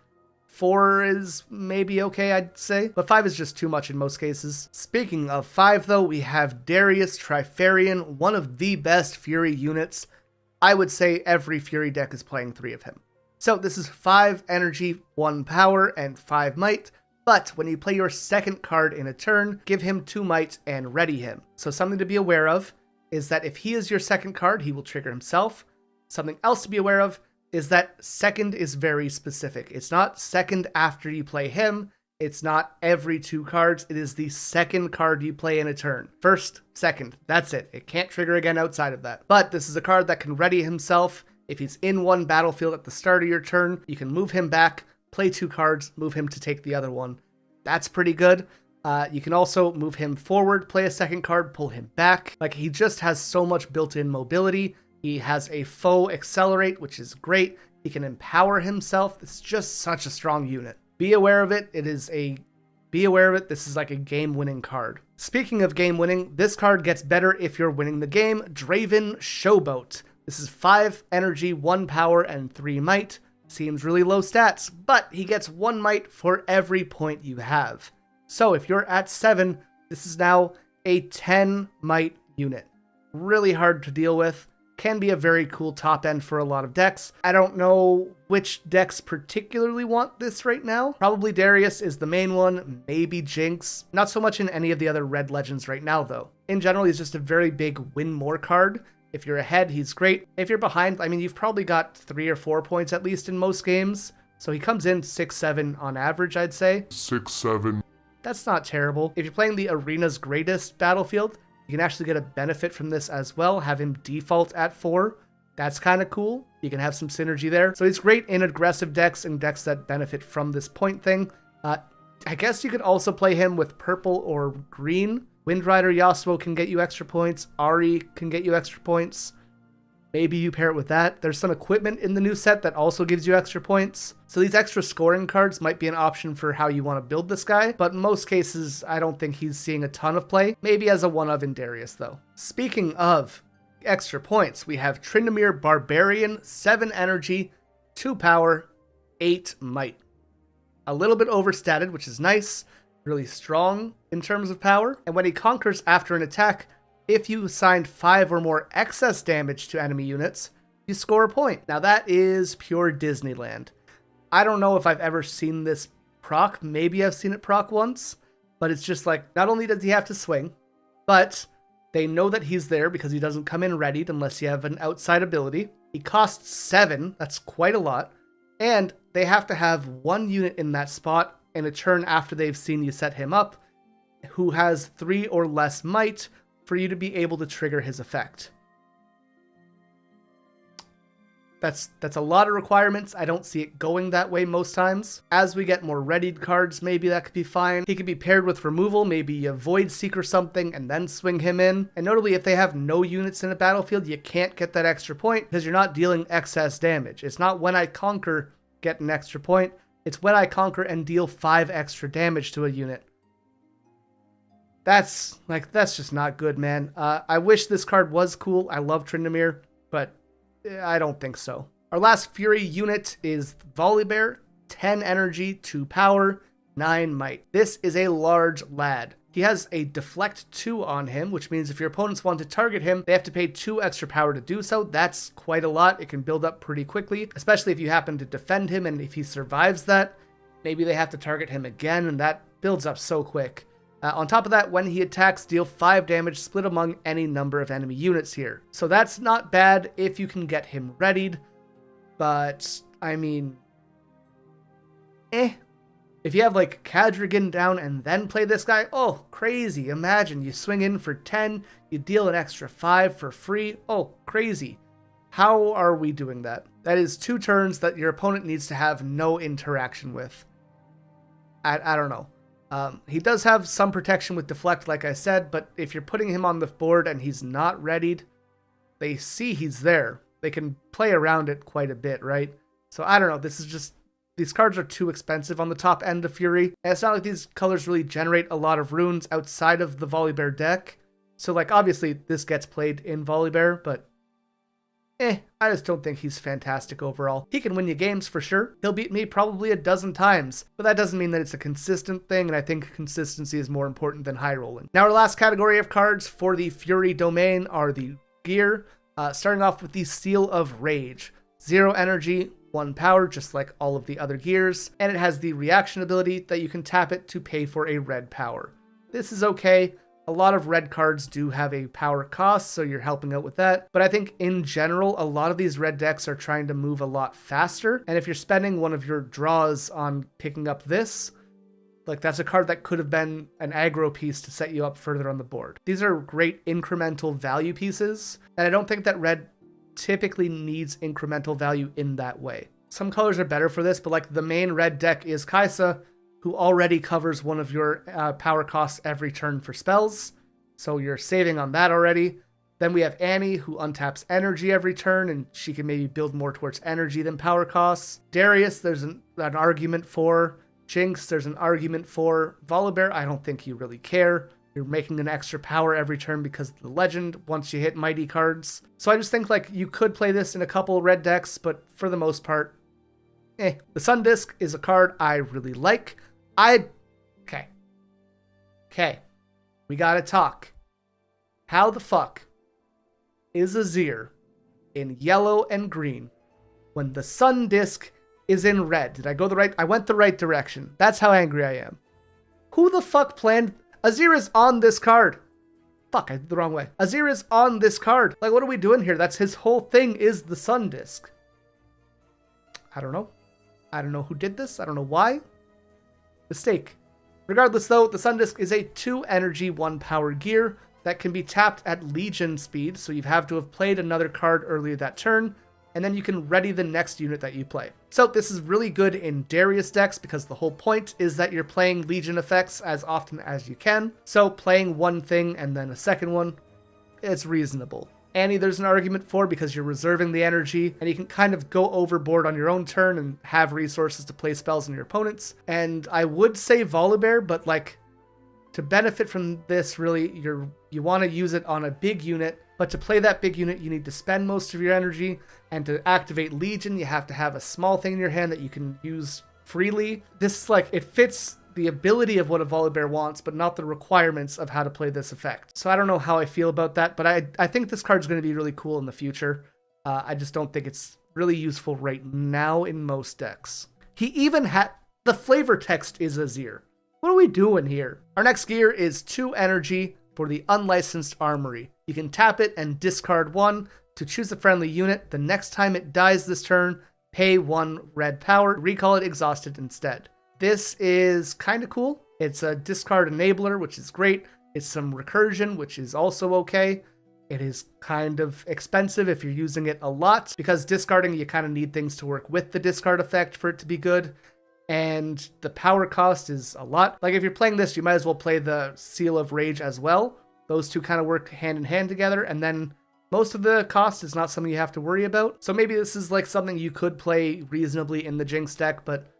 4 is maybe okay, I'd say, but 5 is just too much in most cases. Speaking of 5 though, we have Darius Trifarian, one of the best Fury units. I would say every Fury deck is playing 3 of him. So this is 5 energy, 1 power, and 5 might, but when you play your second card in a turn, give him 2 might and ready him. So something to be aware of is that if he is your second card, he will trigger himself. Something else to be aware of is that second is very specific. It's not second after you play him, It's not every 2 cards. It is the second card you play in a turn. First, second. That's it. It can't trigger again outside of that. But this is a card that can ready himself. If he's in one battlefield at the start of your turn, you can move him back, play 2 cards, move him to take the other one. That's pretty good. You can also move him forward, play a second card, pull him back. Like, he just has so much built-in mobility. He has a foe accelerate, which is great. He can empower himself. It's just such a strong unit. Be aware of it. Be aware of it. This is like a game-winning card. Speaking of game-winning, this card gets better if you're winning the game. Draven Showboat. This is 5 energy, 1 power, and 3 might. Seems really low stats, but he gets 1 might for every point you have. So if you're at 7, this is now a 10 might unit. Really hard to deal with. Can be a very cool top end for a lot of decks. I don't know which decks particularly want this right now. Probably Darius is the main one, maybe Jinx. Not so much in any of the other red legends right now though. In general, he's just a very big win more card. If you're ahead, he's great. If you're behind, I mean, you've probably got 3 or 4 points at least in most games. So he comes in 6-7 on average, I'd say. 6-7. That's not terrible. If you're playing the arena's greatest battlefield, you can actually get a benefit from this as well. Have him default at 4. That's kind of cool. You can have some synergy there. So he's great in aggressive decks and decks that benefit from this point thing. I guess you could also play him with purple or green. Windrider Yasuo can get you extra points. Ahri can get you extra points. Maybe you pair it with that. There's some equipment in the new set that also gives you extra points. So these extra scoring cards might be an option for how you want to build this guy, but in most cases, I don't think he's seeing a ton of play. Maybe as a one-of in Darius, though. Speaking of extra points, we have Tryndamere Barbarian, 7 energy, 2 power, 8 might. A little bit overstated, which is nice. Really strong in terms of power. And when he conquers after an attack, if you assigned 5 or more excess damage to enemy units, you score a point. Now that is pure Disneyland. I don't know if I've ever seen this proc. Maybe I've seen it proc once, but it's just like, not only does he have to swing, but they know that he's there because he doesn't come in readied unless you have an outside ability. He costs 7. That's quite a lot. And they have to have 1 unit in that spot in a turn after they've seen you set him up, who has 3 or less might, for you to be able to trigger his effect. That's a lot of requirements. I don't see it going that way most times. As we get more readied cards, maybe that could be fine. He could be paired with removal, maybe you Void Seek or something, and then swing him in. And notably, if they have no units in a battlefield, you can't get that extra point because you're not dealing excess damage. It's not when I conquer, get an extra point. It's when I conquer and deal 5 extra damage to a unit. That's just not good, man. I wish this card was cool. I love Tryndamere, but I don't think so. Our last Fury unit is Volibear, 10 energy, 2 power, 9 might. This is a large lad. He has a deflect 2 on him, which means if your opponents want to target him, they have to pay 2 extra power to do so. That's quite a lot. It can build up pretty quickly, especially if you happen to defend him, and if he survives that, maybe they have to target him again, and that builds up so quick. On top of that, when he attacks, deal 5 damage split among any number of enemy units here. So that's not bad if you can get him readied, but I mean, If you have like Kadrigan down and then play this guy, oh, crazy. Imagine you swing in for 10, you deal an extra 5 for free. Oh, crazy. How are we doing that? That is 2 turns that your opponent needs to have no interaction with. I don't know. He does have some protection with deflect, like I said, but if you're putting him on the board and he's not readied, they see he's there. They can play around it quite a bit, right? So I don't know. This is just, these cards are too expensive on the top end of Fury. And it's not like these colors really generate a lot of runes outside of the Volibear deck. So like, obviously this gets played in Volibear, but I just don't think he's fantastic overall. He can win you games for sure. He'll beat me probably a dozen times, but that doesn't mean that it's a consistent thing, and I think consistency is more important than high rolling. Now our last category of cards for the Fury domain are the gear, starting off with the Seal of Rage. 0 energy, 1 power, just like all of the other gears, and it has the reaction ability that you can tap it to pay for a red power. This is okay. A lot of red cards do have a power cost, so you're helping out with that. But I think in general, a lot of these red decks are trying to move a lot faster. And if you're spending one of your draws on picking up this, Like, that's a card that could have been an aggro piece to set you up further on the board. These are great incremental value pieces, and I don't think that red typically needs incremental value in that way. Some colors are better for this, but like the main red deck is Kai'Sa, who already covers one of your power costs every turn for spells, so you're saving on that already. Then we have Annie, who untaps energy every turn, and she can maybe build more towards energy than power costs. Darius, there's an argument for. Jinx, there's an argument for. Volibear, I don't think you really care. You're making an extra power every turn because of the legend once you hit mighty cards. So I just think like you could play this in a couple red decks, but for the most part, The Sun Disk is a card I really like. Okay. We gotta talk. How the fuck is Azir in yellow and green when the Sun Disk is in red? Did I go I went the right direction. That's how angry I am. Who the fuck planned? Azir is on this card. Fuck, I did the wrong way. Azir is on this card. Like, what are we doing here? That's his whole thing is the Sun Disk. I don't know. I don't know who did this. I don't know why. Mistake. Regardless, though, the Sun Disk is a 2 energy, 1 power gear that can be tapped at Legion speed, so you have to have played another card earlier that turn, and then you can ready the next unit that you play. So this is really good in Darius decks because the whole point is that you're playing Legion effects as often as you can. So playing one thing and then a second one, it's reasonable. Annie, there's an argument for because you're reserving the energy and you can kind of go overboard on your own turn and have resources to play spells on your opponents. And I would say Volibear, but like to benefit from this, really, you want to use it on a big unit, but to play that big unit, you need to spend most of your energy, and to activate Legion, you have to have a small thing in your hand that you can use freely. This, like, it fits the ability of what a Volibear wants, but not the requirements of how to play this effect. So I don't know how I feel about that, but I think this card's going to be really cool in the future. I just don't think it's really useful right now in most decks. He even had... The flavor text is Azir. What are we doing here? Our next gear is 2 energy for the Unlicensed Armory. You can tap it and discard 1 to choose a friendly unit. The next time it dies this turn, pay 1 red power. Recall it exhausted instead. This is kind of cool. It's a discard enabler, which is great. It's some recursion, which is also okay. It is kind of expensive if you're using it a lot, because discarding, you kind of need things to work with the discard effect for it to be good. And the power cost is a lot. Like, if you're playing this, you might as well play the Seal of Rage as well. Those two kind of work hand in hand together, and then most of the cost is not something you have to worry about. So maybe this is like something you could play reasonably in the Jinx deck, but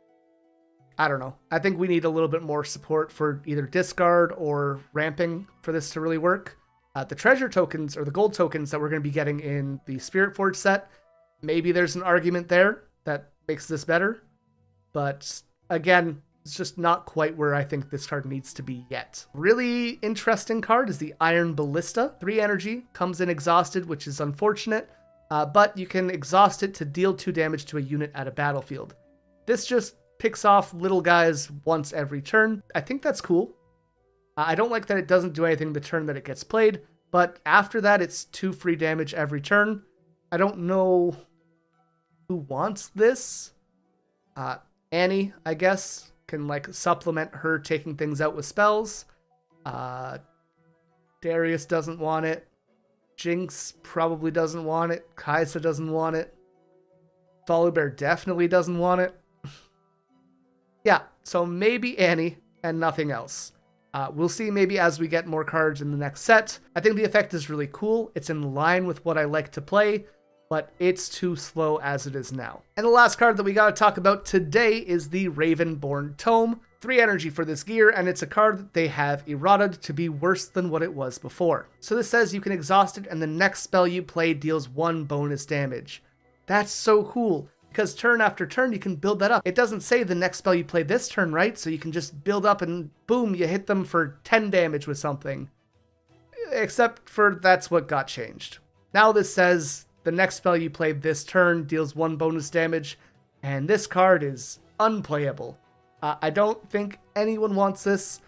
I don't know. I think we need a little bit more support for either discard or ramping for this to really work. The treasure tokens, or the gold tokens that we're going to be getting in the Spirit Forge set, maybe there's an argument there that makes this better. But again, it's just not quite where I think this card needs to be yet. Really interesting card is the Iron Ballista. 3 energy, comes in exhausted, which is unfortunate, but you can exhaust it to deal 2 damage to a unit at a battlefield. This just picks off little guys once every turn. I think that's cool. I don't like that it doesn't do anything the turn that it gets played, but after that, it's 2 free damage every turn. I don't know who wants this. Annie, I guess, can like supplement her taking things out with spells. Darius doesn't want it. Jinx probably doesn't want it. Kai'Sa doesn't want it. Volibear definitely doesn't want it. Yeah, so maybe Annie and nothing else. We'll see maybe as we get more cards in the next set. I think the effect is really cool. It's in line with what I like to play, but it's too slow as it is now. And the last card that we gotta talk about today is the Ravenborn Tome. 3 energy for this gear, and it's a card that they have errated to be worse than what it was before. So this says you can exhaust it, and the next spell you play deals 1 bonus damage. That's so cool, because turn after turn you can build that up. It doesn't say the next spell you play this turn, right? So you can just build up and boom, you hit them for 10 damage with something. Except for that's what got changed. Now this says the next spell you play this turn deals 1 bonus damage, and this card is unplayable. I don't think anyone wants this.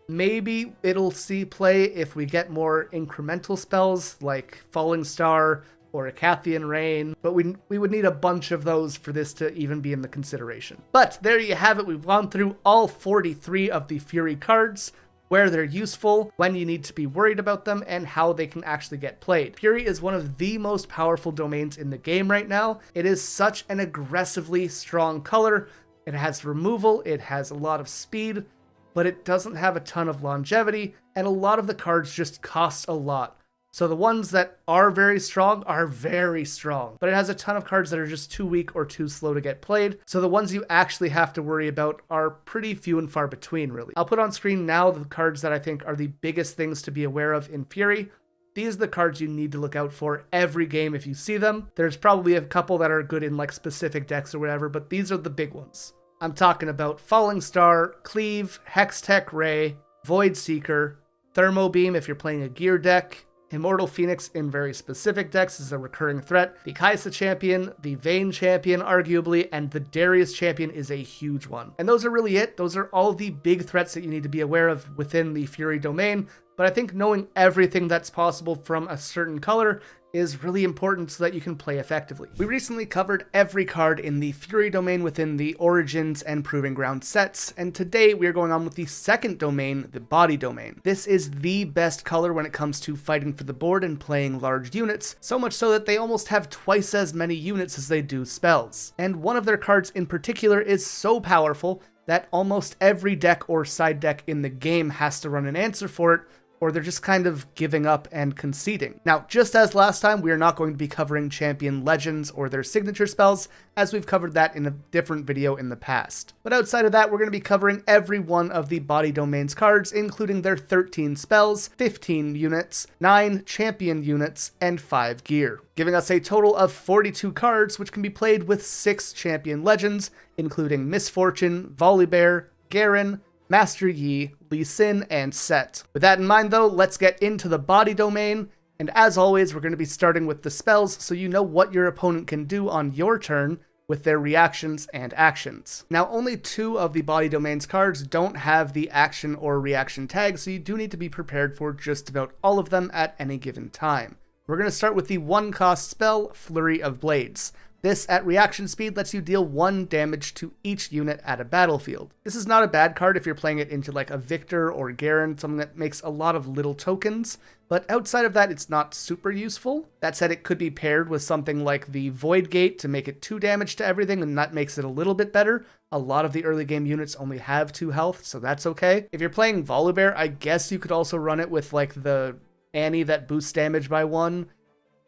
Maybe it'll see play if we get more incremental spells like Falling Star or a Cathian Rain, but we would need a bunch of those for this to even be in the consideration. But there you have it. We've gone through all 43 of the Fury cards, where they're useful, when you need to be worried about them, and how they can actually get played. Fury is one of the most powerful domains in the game right now. It is such an aggressively strong color. It has removal, it has a lot of speed, but it doesn't have a ton of longevity, and a lot of the cards just cost a lot. So the ones that are very strong, but it has a ton of cards that are just too weak or too slow to get played. So the ones you actually have to worry about are pretty few and far between, really. I'll put on screen now the cards that I think are the biggest things to be aware of in Fury. These are the cards you need to look out for every game if you see them. There's probably a couple that are good in like specific decks or whatever, but these are the big ones. I'm talking about Falling Star, Cleave, Hextech Ray, Void Seeker, Thermo Beam if you're playing a gear deck, Immortal Phoenix in very specific decks is a recurring threat. The Kai'Sa champion, the Vayne champion arguably, and the Darius champion is a huge one. And those are really it. Those are all the big threats that you need to be aware of within the Fury domain. But I think knowing everything that's possible from a certain color is really important so that you can play effectively. We recently covered every card in the Fury domain within the Origins and Proving Ground sets, and today we are going on with the second domain, the Body domain. This is the best color when it comes to fighting for the board and playing large units, so much so that they almost have twice as many units as they do spells. And one of their cards in particular is so powerful that almost every deck or side deck in the game has to run an answer for it, or they're just kind of giving up and conceding. Now, just as last time, we are not going to be covering champion legends or their signature spells, as we've covered that in a different video in the past. But outside of that, we're going to be covering every one of the Body Domain's cards, including their 13 spells, 15 units, 9 champion units, and 5 gear, giving us a total of 42 cards, which can be played with 6 champion legends, including Misfortune, Volibear, Garen, Master Yi, Lee Sin, and Sett. With that in mind though, let's get into the Body domain, and as always, we're going to be starting with the spells so you know what your opponent can do on your turn with their reactions and actions. Now, only 2 of the Body domain's cards don't have the action or reaction tag, so you do need to be prepared for just about all of them at any given time. We're going to start with the 1-cost spell, Flurry of Blades. This, at reaction speed, lets you deal 1 damage to each unit at a battlefield. This is not a bad card if you're playing it into like a Viktor or Garen, something that makes a lot of little tokens, but outside of that, it's not super useful. That said, it could be paired with something like the Void Gate to make it 2 damage to everything, and that makes it a little bit better. A lot of the early game units only have 2 health, so that's okay. If you're playing Volibear, I guess you could also run it with like the Annie that boosts damage by 1.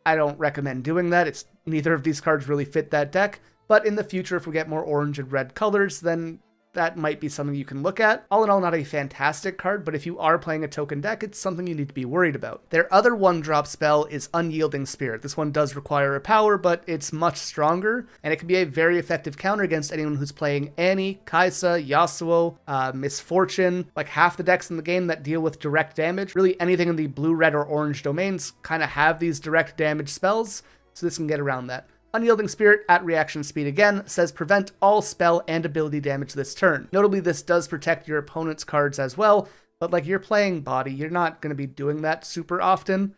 I don't recommend doing that. Neither of these cards really fit that deck, but in the future, if we get more orange and red colors, then that might be something you can look at. All in all, not a fantastic card, but if you are playing a token deck, it's something you need to be worried about. Their other 1-drop spell is Unyielding Spirit. This one does require a power, but it's much stronger, and it can be a very effective counter against anyone who's playing Annie, Kai'Sa, Yasuo, Misfortune, like half the decks in the game that deal with direct damage. Really anything in the blue, red, or orange domains kind of have these direct damage spells, so this can get around that. Unyielding Spirit at reaction speed again says prevent all spell and ability damage this turn. Notably, this does protect your opponent's cards as well, but like you're playing Body, you're not going to be doing that super often.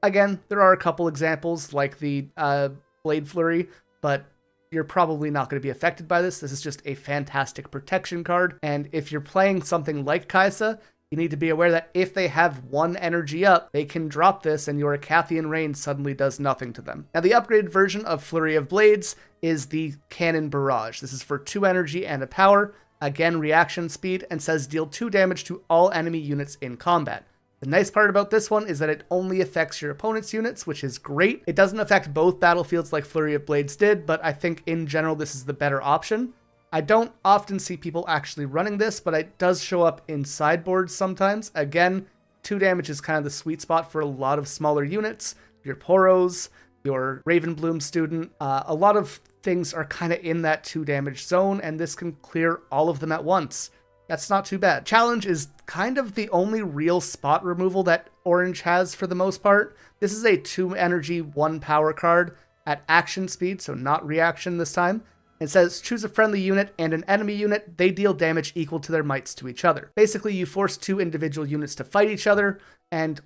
Again, there are a couple examples like the Blade Flurry, but you're probably not going to be affected by this. This is just a fantastic protection card, and if you're playing something like Kai'Sa, you need to be aware that if they have 1 energy up, they can drop this and your Cathian Rain suddenly does nothing to them. Now, the upgraded version of Flurry of Blades is the Cannon Barrage. This is for 2 energy and a power, again reaction speed, and says deal 2 damage to all enemy units in combat. The nice part about this one is that it only affects your opponent's units, which is great. It doesn't affect both battlefields like Flurry of Blades did, but I think in general this is the better option. I don't often see people actually running this, but it does show up in sideboards sometimes. Again, 2 damage is kind of the sweet spot for a lot of smaller units. Your Poros, your Ravenbloom student, a lot of things are kind of in that 2 damage zone, and this can clear all of them at once. That's not too bad. Challenge is kind of the only real spot removal that Orange has for the most part. This is a 2 energy, 1 power card at action speed, so not reaction this time. It says, choose a friendly unit and an enemy unit. They deal damage equal to their mights to each other. Basically, you force 2 individual units to fight each other, and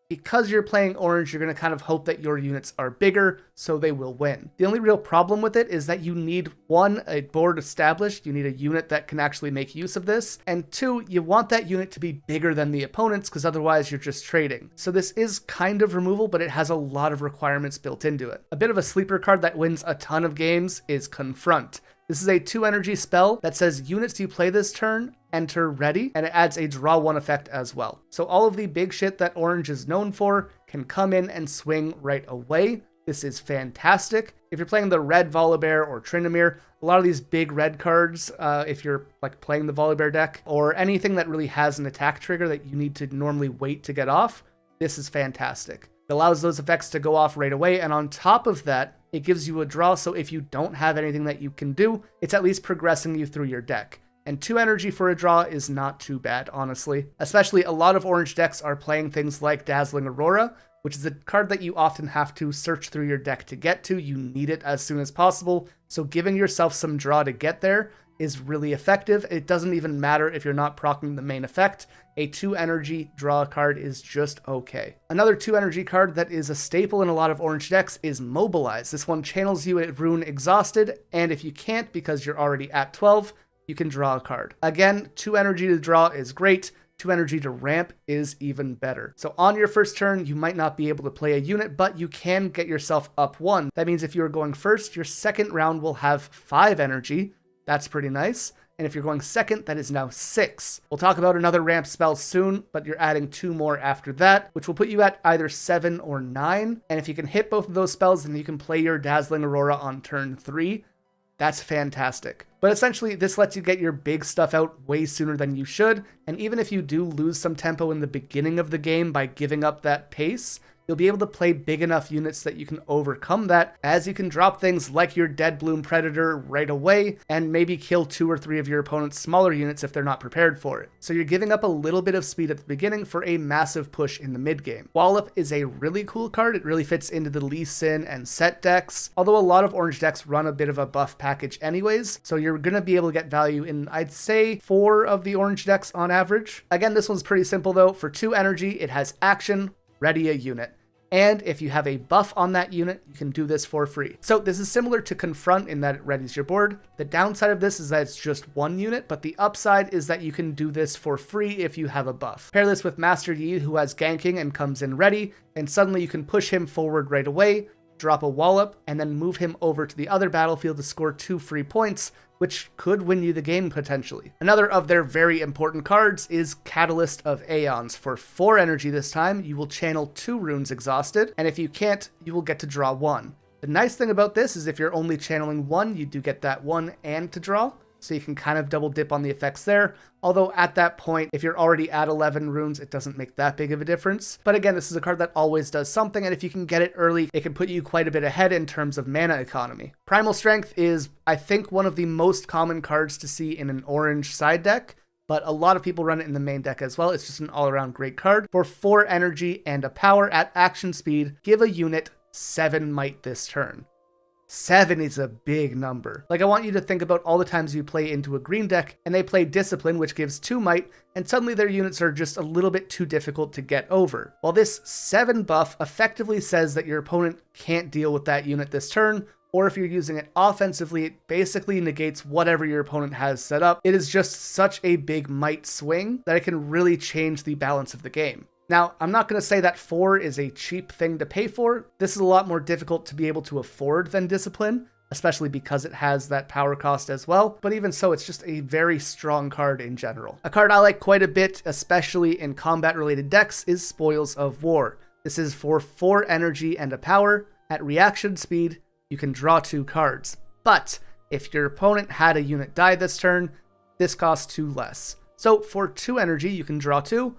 because you're playing orange, you're going to kind of hope that your units are bigger, so they will win. The only real problem with it is that you need, one, a board established, you need a unit that can actually make use of this, and two, you want that unit to be bigger than the opponent's, because otherwise you're just trading. So this is kind of removal, but it has a lot of requirements built into it. A bit of a sleeper card that wins a ton of games is Confront. This is a 2 energy spell that says units you play this turn enter ready, and it adds a draw 1 effect as well. So all of the big shit that orange is known for can come in and swing right away. This is fantastic. If you're playing the red Volibear or Tryndamere, a lot of these big red cards, if you're like playing the Volibear deck, or anything that really has an attack trigger that you need to normally wait to get off, this is fantastic. It allows those effects to go off right away, and on top of that, it gives you a draw, so if you don't have anything that you can do, it's at least progressing you through your deck. And 2 energy for a draw is not too bad, honestly. Especially a lot of orange decks are playing things like Dazzling Aurora, which is a card that you often have to search through your deck to get to. You need it as soon as possible, so giving yourself some draw to get there is really effective. It doesn't even matter if you're not proccing the main effect. A 2 energy draw card is just okay. Another 2 energy card that is a staple in a lot of orange decks is Mobilize. This one channels you at Rune Exhausted, and if you can't because you're already at 12, you can draw a card. Again, 2 energy to draw is great. 2 energy to ramp is even better. So on your first turn, you might not be able to play a unit, but you can get yourself up 1. That means if you're going first, your second round will have 5 energy. That's pretty nice. And if you're going second, that is now 6. We'll talk about another ramp spell soon, but you're adding 2 more after that, which will put you at either 7 or 9. And if you can hit both of those spells, then you can play your Dazzling Aurora on turn 3. That's fantastic. But essentially, this lets you get your big stuff out way sooner than you should, and even if you do lose some tempo in the beginning of the game by giving up that pace, you'll be able to play big enough units that you can overcome that, as you can drop things like your Dead Bloom Predator right away, and maybe kill 2 or 3 of your opponent's smaller units if they're not prepared for it. So you're giving up a little bit of speed at the beginning for a massive push in the mid game. Wallop is a really cool card. It really fits into the Lee Sin and Sett decks, although a lot of orange decks run a bit of a buff package anyways, so you're going to be able to get value in, I'd say, 4 of the orange decks on average. Again, this one's pretty simple though. For 2 energy, it has action, ready a unit. And if you have a buff on that unit, you can do this for free. So this is similar to Confront in that it readies your board. The downside of this is that it's just 1 unit, but the upside is that you can do this for free if you have a buff. Pair this with Master Yi, who has ganking and comes in ready, and suddenly you can push him forward right away, drop a wallop, and then move him over to the other battlefield to score 2 free points, which could win you the game potentially. Another of their very important cards is Catalyst of Aeons. For 4 energy this time, you will channel 2 runes exhausted, and if you can't, you will get to draw 1. The nice thing about this is if you're only channeling 1, you do get that 1 and to draw, so you can kind of double dip on the effects there. Although at that point, if you're already at 11 runes, it doesn't make that big of a difference. But again, this is a card that always does something, and if you can get it early, it can put you quite a bit ahead in terms of mana economy. Primal Strength is, I think, one of the most common cards to see in an orange side deck, but a lot of people run it in the main deck as well. It's just an all-around great card. For 4 energy and a power at action speed, give a unit 7 might this turn. 7 is a big number. Like, I want you to think about all the times you play into a green deck and they play Discipline, which gives 2 might, and suddenly their units are just a little bit too difficult to get over. While this 7 buff effectively says that your opponent can't deal with that unit this turn, or if you're using it offensively, it basically negates whatever your opponent has set up. It is just such a big might swing that it can really change the balance of the game. Now, I'm not going to say that 4 is a cheap thing to pay for. This is a lot more difficult to be able to afford than Discipline, especially because it has that power cost as well. But even so, it's just a very strong card in general. A card I like quite a bit, especially in combat-related decks, is Spoils of War. This is for 4 energy and a power. At reaction speed, you can draw 2 cards. But if your opponent had a unit die this turn, this costs 2 less. So for 2 energy, you can draw 2,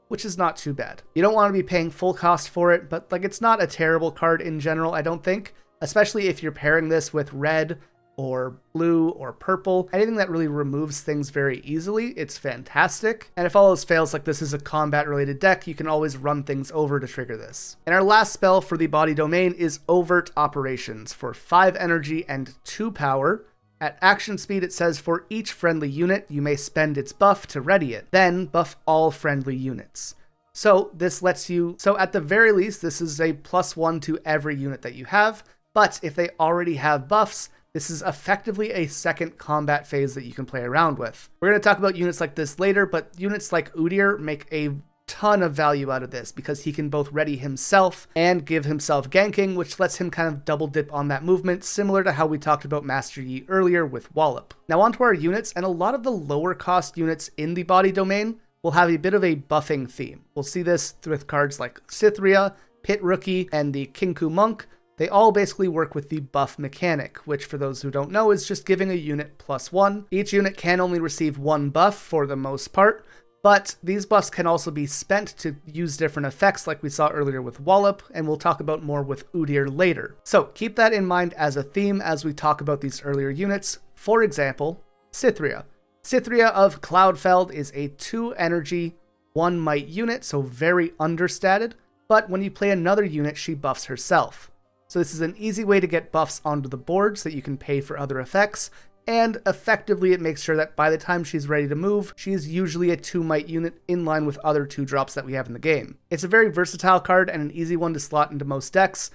which is not too bad. You don't want to be paying full cost for it, but like, it's not a terrible card in general, I don't think, especially if you're pairing this with red or blue or purple. Anything that really removes things very easily, it's fantastic. And if all else fails, like this is a combat related deck, you can always run things over to trigger this. And our last spell for the body domain is Overt Operations. For 5 energy and 2 power. At action speed, it says for each friendly unit, you may spend its buff to ready it, then buff all friendly units. So this lets you, so at the very least, this is a +1 to every unit that you have, but if they already have buffs, this is effectively a second combat phase that you can play around with. We're going to talk about units like this later, but units like Udyr make a ton of value out of this because he can both ready himself and give himself ganking, which lets him kind of double dip on that movement, similar to how we talked about Master Yi earlier with Wallop. Now onto our units, and a lot of the lower cost units in the body domain will have a bit of a buffing theme. We'll see this with cards like Cytherea, Pit Rookie, and the Kinku Monk. They all basically work with the buff mechanic, which for those who don't know is just giving a unit +1. Each unit can only receive one buff for the most part, but these buffs can also be spent to use different effects like we saw earlier with Wallop, and we'll talk about more with Udyr later. So keep that in mind as a theme as we talk about these earlier units. For example, Cytherea. Cytherea of Cloudfeld is a 2 energy, 1 might unit, so very understated, but when you play another unit, she buffs herself. So this is an easy way to get buffs onto the board so that you can pay for other effects, and effectively it makes sure that by the time she's ready to move, she's usually a 2 might unit in line with other 2-drops that we have in the game. It's a very versatile card and an easy one to slot into most decks,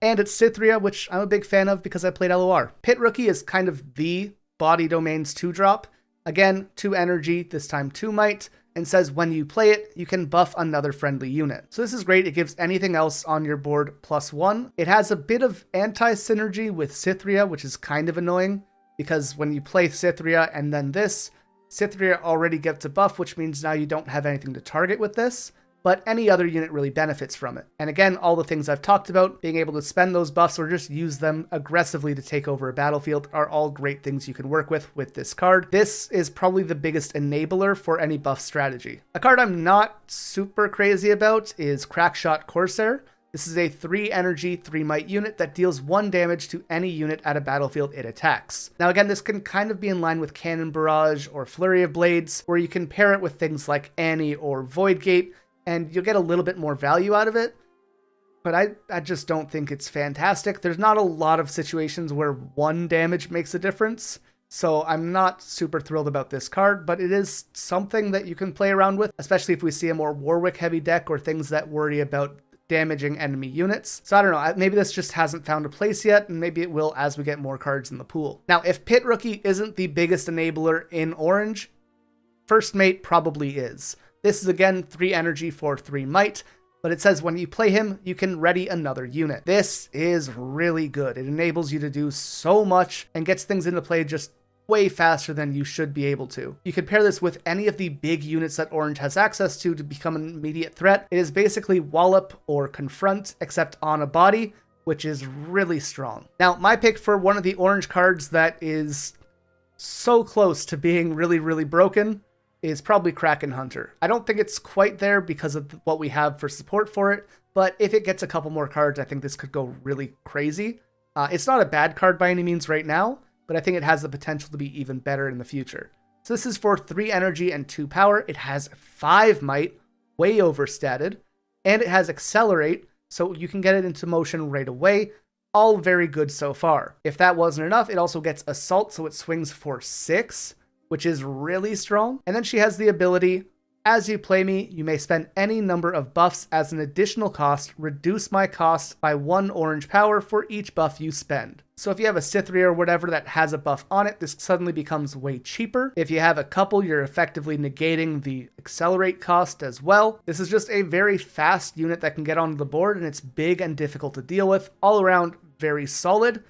and it's Cytherea, which I'm a big fan of because I played LOR. Pit Rookie is kind of the body domain's 2-drop. Again, 2 energy, this time 2 might, and says when you play it, you can buff another friendly unit. So this is great. It gives anything else on your board +1. It has a bit of anti-synergy with Cytherea, which is kind of annoying, because when you play Cytherea and then this, Cytherea already gets a buff, which means now you don't have anything to target with this, but any other unit really benefits from it. And again, all the things I've talked about, being able to spend those buffs or just use them aggressively to take over a battlefield are all great things you can work with this card. This is probably the biggest enabler for any buff strategy. A card I'm not super crazy about is Crackshot Corsair. This is a 3 energy, 3 might unit that deals 1 damage to any unit at a battlefield it attacks. Now again, this can kind of be in line with Cannon Barrage or Flurry of Blades, where you can pair it with things like Annie or Voidgate, and you'll get a little bit more value out of it, but I just don't think it's fantastic. There's not a lot of situations where 1 damage makes a difference, so I'm not super thrilled about this card, but it is something that you can play around with, especially if we see a more Warwick-heavy deck or things that worry about damaging enemy units. So I don't know, maybe this just hasn't found a place yet, and maybe it will as we get more cards in the pool. Now, if Pit Rookie isn't the biggest enabler in Orange, First Mate probably is. This is again 3 energy for 3 might, but it says when you play him, you can ready another unit. This is really good. It enables you to do so much and gets things into play just way faster than you should be able to. You can pair this with any of the big units that Orange has access to become an immediate threat. It is basically Wallop or Confront, except on a body, which is really strong. Now, my pick for one of the Orange cards that is so close to being really, really broken is probably Kraken Hunter. I don't think it's quite there because of what we have for support for it, but if it gets a couple more cards, I think this could go really crazy. It's not a bad card by any means right now, but I think it has the potential to be even better in the future. So this is for 3 energy and 2 power. It has 5 might, way overstated, and it has Accelerate, so you can get it into motion right away. All very good so far. If that wasn't enough, it also gets Assault, so it swings for 6, which is really strong. And then she has the ability, as you play me, you may spend any number of buffs as an additional cost, reduce my cost by 1 orange power for each buff you spend. So if you have a Cytherea or whatever that has a buff on it, this suddenly becomes way cheaper. If you have a couple, you're effectively negating the accelerate cost as well. This is just a very fast unit that can get onto the board, and it's big and difficult to deal with. All around, very solid.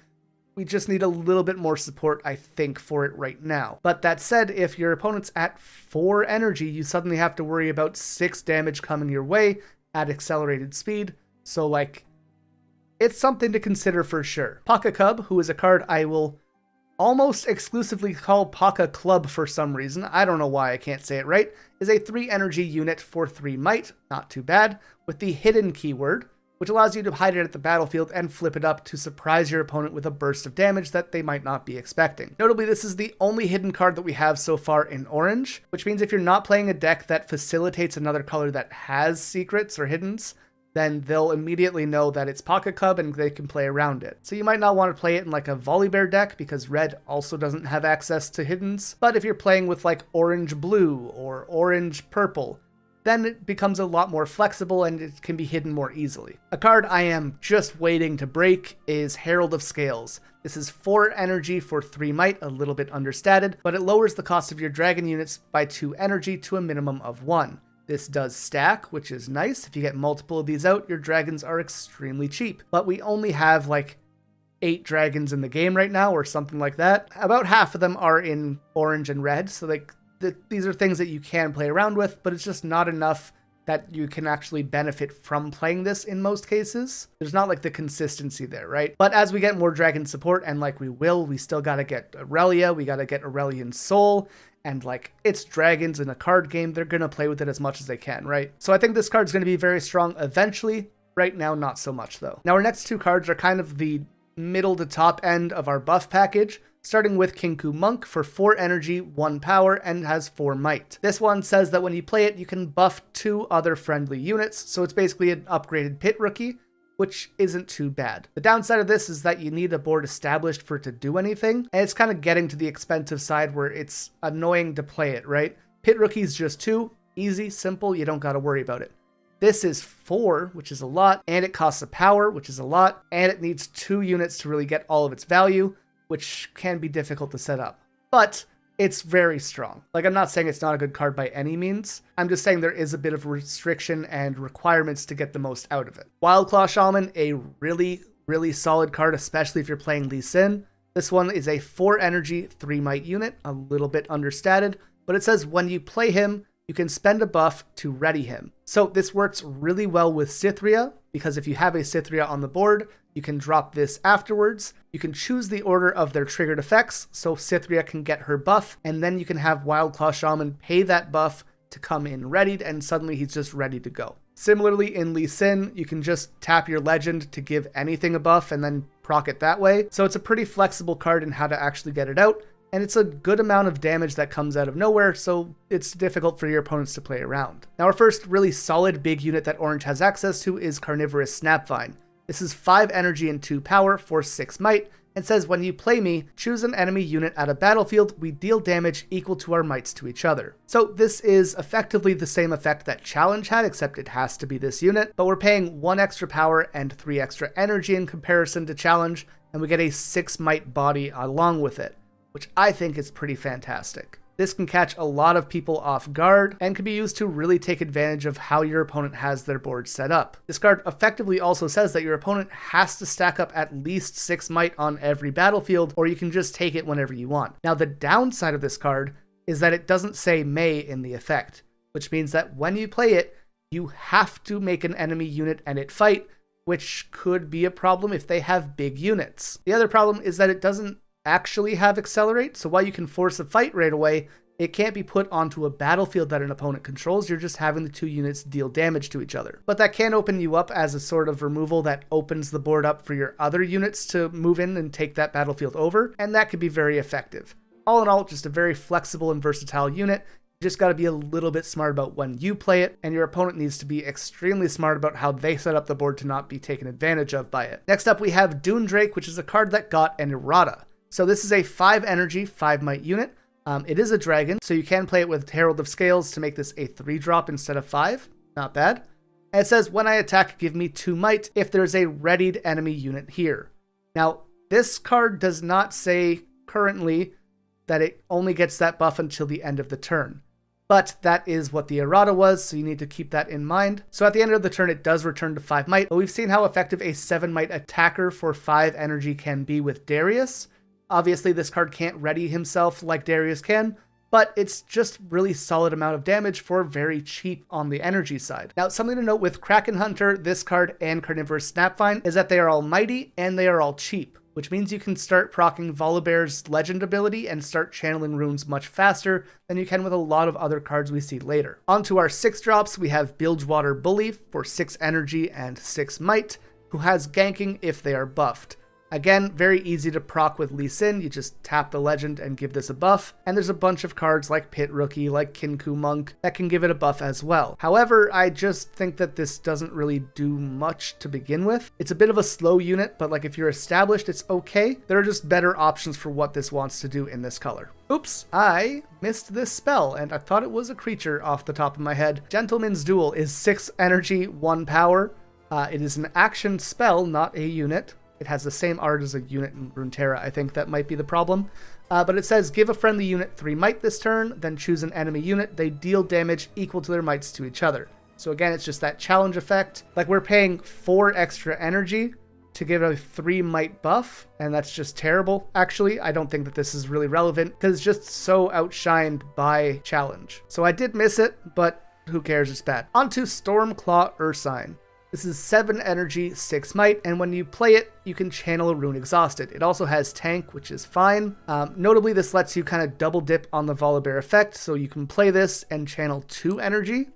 We just need a little bit more support, I think, for it right now. But that said, if your opponent's at 4 energy, you suddenly have to worry about 6 damage coming your way at accelerated speed. So, like, it's something to consider for sure. Paka Cub, who is a card I will almost exclusively call Paka Club for some reason, I don't know why I can't say it right, is a 3 energy unit for 3 might, not too bad, with the hidden keyword, which allows you to hide it at the battlefield and flip it up to surprise your opponent with a burst of damage that they might not be expecting. Notably, this is the only hidden card that we have so far in orange, which means if you're not playing a deck that facilitates another color that has secrets or hiddens, then they'll immediately know that it's Paka Cub and they can play around it. So you might not want to play it in like a Volibear deck because red also doesn't have access to hiddens, but if you're playing with like orange blue or orange purple, then it becomes a lot more flexible and it can be hidden more easily. A card I am just waiting to break is Herald of Scales. This is 4 energy for 3 might, a little bit understated, but it lowers the cost of your dragon units by 2 energy to a minimum of 1. This does stack, which is nice. If you get multiple of these out, your dragons are extremely cheap. But we only have like 8 dragons in the game right now or something like that. About half of them are in orange and red, so like these are things that you can play around with, but it's just not enough that you can actually benefit from playing this in most cases. There's not like the consistency there, right? But as we get more dragon support, and like we will, we still gotta get Aurelia, we gotta get Aurelian Soul, and like it's dragons in a card game, they're gonna play with it as much as they can, right? So I think this card's gonna be very strong eventually. Right now, not so much though. Now our next 2 cards are kind of the middle to top end of our buff package, starting with Kinku Monk for 4 energy, 1 power, and has 4 might. This one says that when you play it, you can buff 2 other friendly units, so it's basically an upgraded pit rookie, which isn't too bad. The downside of this is that you need a board established for it to do anything, and it's kind of getting to the expensive side where it's annoying to play it, right? Pit rookie's just 2, easy, simple, you don't gotta worry about it. This is 4, which is a lot, and it costs a power, which is a lot, and it needs 2 units to really get all of its value, which can be difficult to set up. But it's very strong. Like, I'm not saying it's not a good card by any means. I'm just saying there is a bit of restriction and requirements to get the most out of it. Wildclaw Shaman, a really, really solid card, especially if you're playing Lee Sin. This one is a 4 energy, 3 might unit, a little bit understated, but it says when you play him, you can spend a buff to ready him. So this works really well with Cythria, because if you have a Cythria on the board, you can drop this afterwards. You can choose the order of their triggered effects, so Cythria can get her buff, and then you can have Wildclaw Shaman pay that buff to come in readied, and suddenly he's just ready to go. Similarly, in Lee Sin, you can just tap your legend to give anything a buff and then proc it that way. So it's a pretty flexible card in how to actually get it out, and it's a good amount of damage that comes out of nowhere, so it's difficult for your opponents to play around. Now our first really solid big unit that Orange has access to is Carnivorous Snapvine. This is 5 energy and 2 power for 6 might, and says when you play me, choose an enemy unit at a battlefield, we deal damage equal to our mights to each other. So this is effectively the same effect that Challenge had, except it has to be this unit, but we're paying 1 extra power and 3 extra energy in comparison to Challenge, and we get a 6 might body along with it, which I think is pretty fantastic. This can catch a lot of people off guard and can be used to really take advantage of how your opponent has their board set up. This card effectively also says that your opponent has to stack up at least 6 might on every battlefield, or you can just take it whenever you want. Now the downside of this card is that it doesn't say may in the effect, which means that when you play it, you have to make an enemy unit and it fight, which could be a problem if they have big units. The other problem is that it doesn't actually have accelerate, so while you can force a fight right away, it can't be put onto a battlefield that an opponent controls. You're just having the 2 units deal damage to each other. But that can open you up as a sort of removal that opens the board up for your other units to move in and take that battlefield over, and that could be very effective. All in all, just a very flexible and versatile unit. You just got to be a little bit smart about when you play it, and your opponent needs to be extremely smart about how they set up the board to not be taken advantage of by it. Next up, we have Dune Drake, which is a card that got an errata. So this is a 5 energy, 5 might unit. It is a dragon, so you can play it with Herald of Scales to make this a 3-drop instead of 5. Not bad. And it says, when I attack, give me 2 might if there's a readied enemy unit here. Now, this card does not say currently that it only gets that buff until the end of the turn. But that is what the errata was, so you need to keep that in mind. So at the end of the turn, it does return to 5 might, but we've seen how effective a 7 might attacker for 5 energy can be with Darius. Obviously, this card can't ready himself like Darius can, but it's just really solid amount of damage for very cheap on the energy side. Now, something to note with Kraken Hunter, this card, and Carnivorous Snapvine is that they are all mighty and they are all cheap, which means you can start proccing Volibear's legend ability and start channeling runes much faster than you can with a lot of other cards we see later. On to our 6-drops, we have Bilgewater Bully for 6 energy and 6 might, who has ganking if they are buffed. Again, very easy to proc with Lee Sin. You just tap the legend and give this a buff. And there's a bunch of cards like Pit Rookie, like Kinku Monk, that can give it a buff as well. However, I just think that this doesn't really do much to begin with. It's a bit of a slow unit, but like if you're established, it's okay. There are just better options for what this wants to do in this color. Oops, I missed this spell, and I thought it was a creature off the top of my head. Gentleman's Duel is 6 energy, 1 power. It is an action spell, not a unit. It has the same art as a unit in Runeterra. I think that might be the problem. But it says, give a friendly unit 3 might this turn, then choose an enemy unit. They deal damage equal to their mights to each other. So again, it's just that challenge effect. Like we're paying 4 extra energy to give a 3 might buff, and that's just terrible. Actually, I don't think that this is really relevant because it's just so outshined by challenge. So I did miss it, but who cares, it's bad. On to Stormclaw Ursine. This is 7 energy, 6 might, and when you play it, you can channel a rune Exhausted. It also has tank, which is fine. Notably, this lets you kind of double dip on the Volibear effect, so you can play this and channel 2 energy.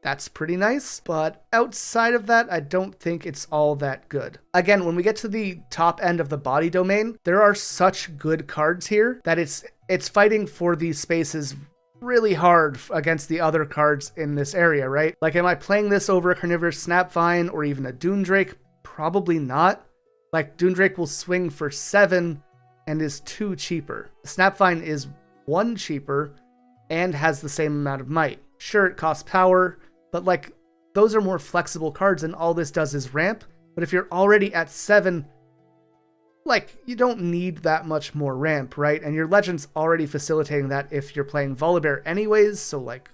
That's pretty nice, but outside of that, I don't think it's all that good. Again, when we get to the top end of the body domain, there are such good cards here that it's fighting for these spaces really hard against the other cards in this area, right? Like, am I playing this over a Carnivorous Snapvine or even a Doomdrake? Probably not. Like, Doomdrake will swing for 7 and is 2 cheaper. Snapvine is 1 cheaper and has the same amount of might. Sure, it costs power, but like, those are more flexible cards and all this does is ramp. But if you're already at 7, like, you don't need that much more ramp, right? And your Legend's already facilitating that if you're playing Volibear anyways, so like,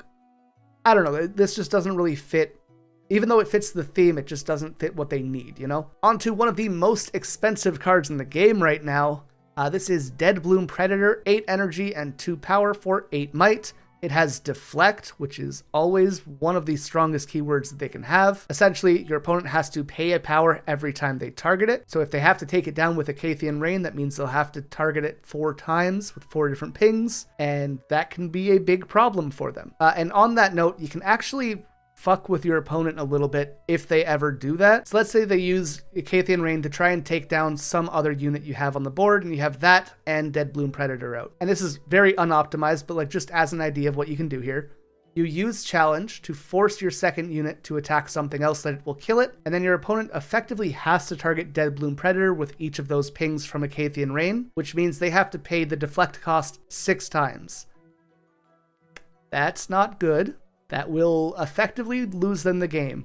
I don't know, this just doesn't really fit. Even though it fits the theme, it just doesn't fit what they need, you know? On to one of the most expensive cards in the game right now. This is Deadbloom Predator, 8 energy and 2 power for 8 might. It has Deflect, which is always one of the strongest keywords that they can have. Essentially, your opponent has to pay a power every time they target it. So if they have to take it down with a Cathian Rain, that means they'll have to target it 4 times with 4 different pings, and that can be a big problem for them. And on that note, you can actually fuck with your opponent a little bit if they ever do that. So let's say they use Cathian Rain to try and take down some other unit you have on the board, and you have that and Deadbloom Predator out. And this is very unoptimized, but like, just as an idea of what you can do here. You use Challenge to force your second unit to attack something else that it will kill it, and then your opponent effectively has to target Deadbloom Predator with each of those pings from a Cathian Rain, which means they have to pay the deflect cost 6 times. That's not good. That will effectively lose them the game.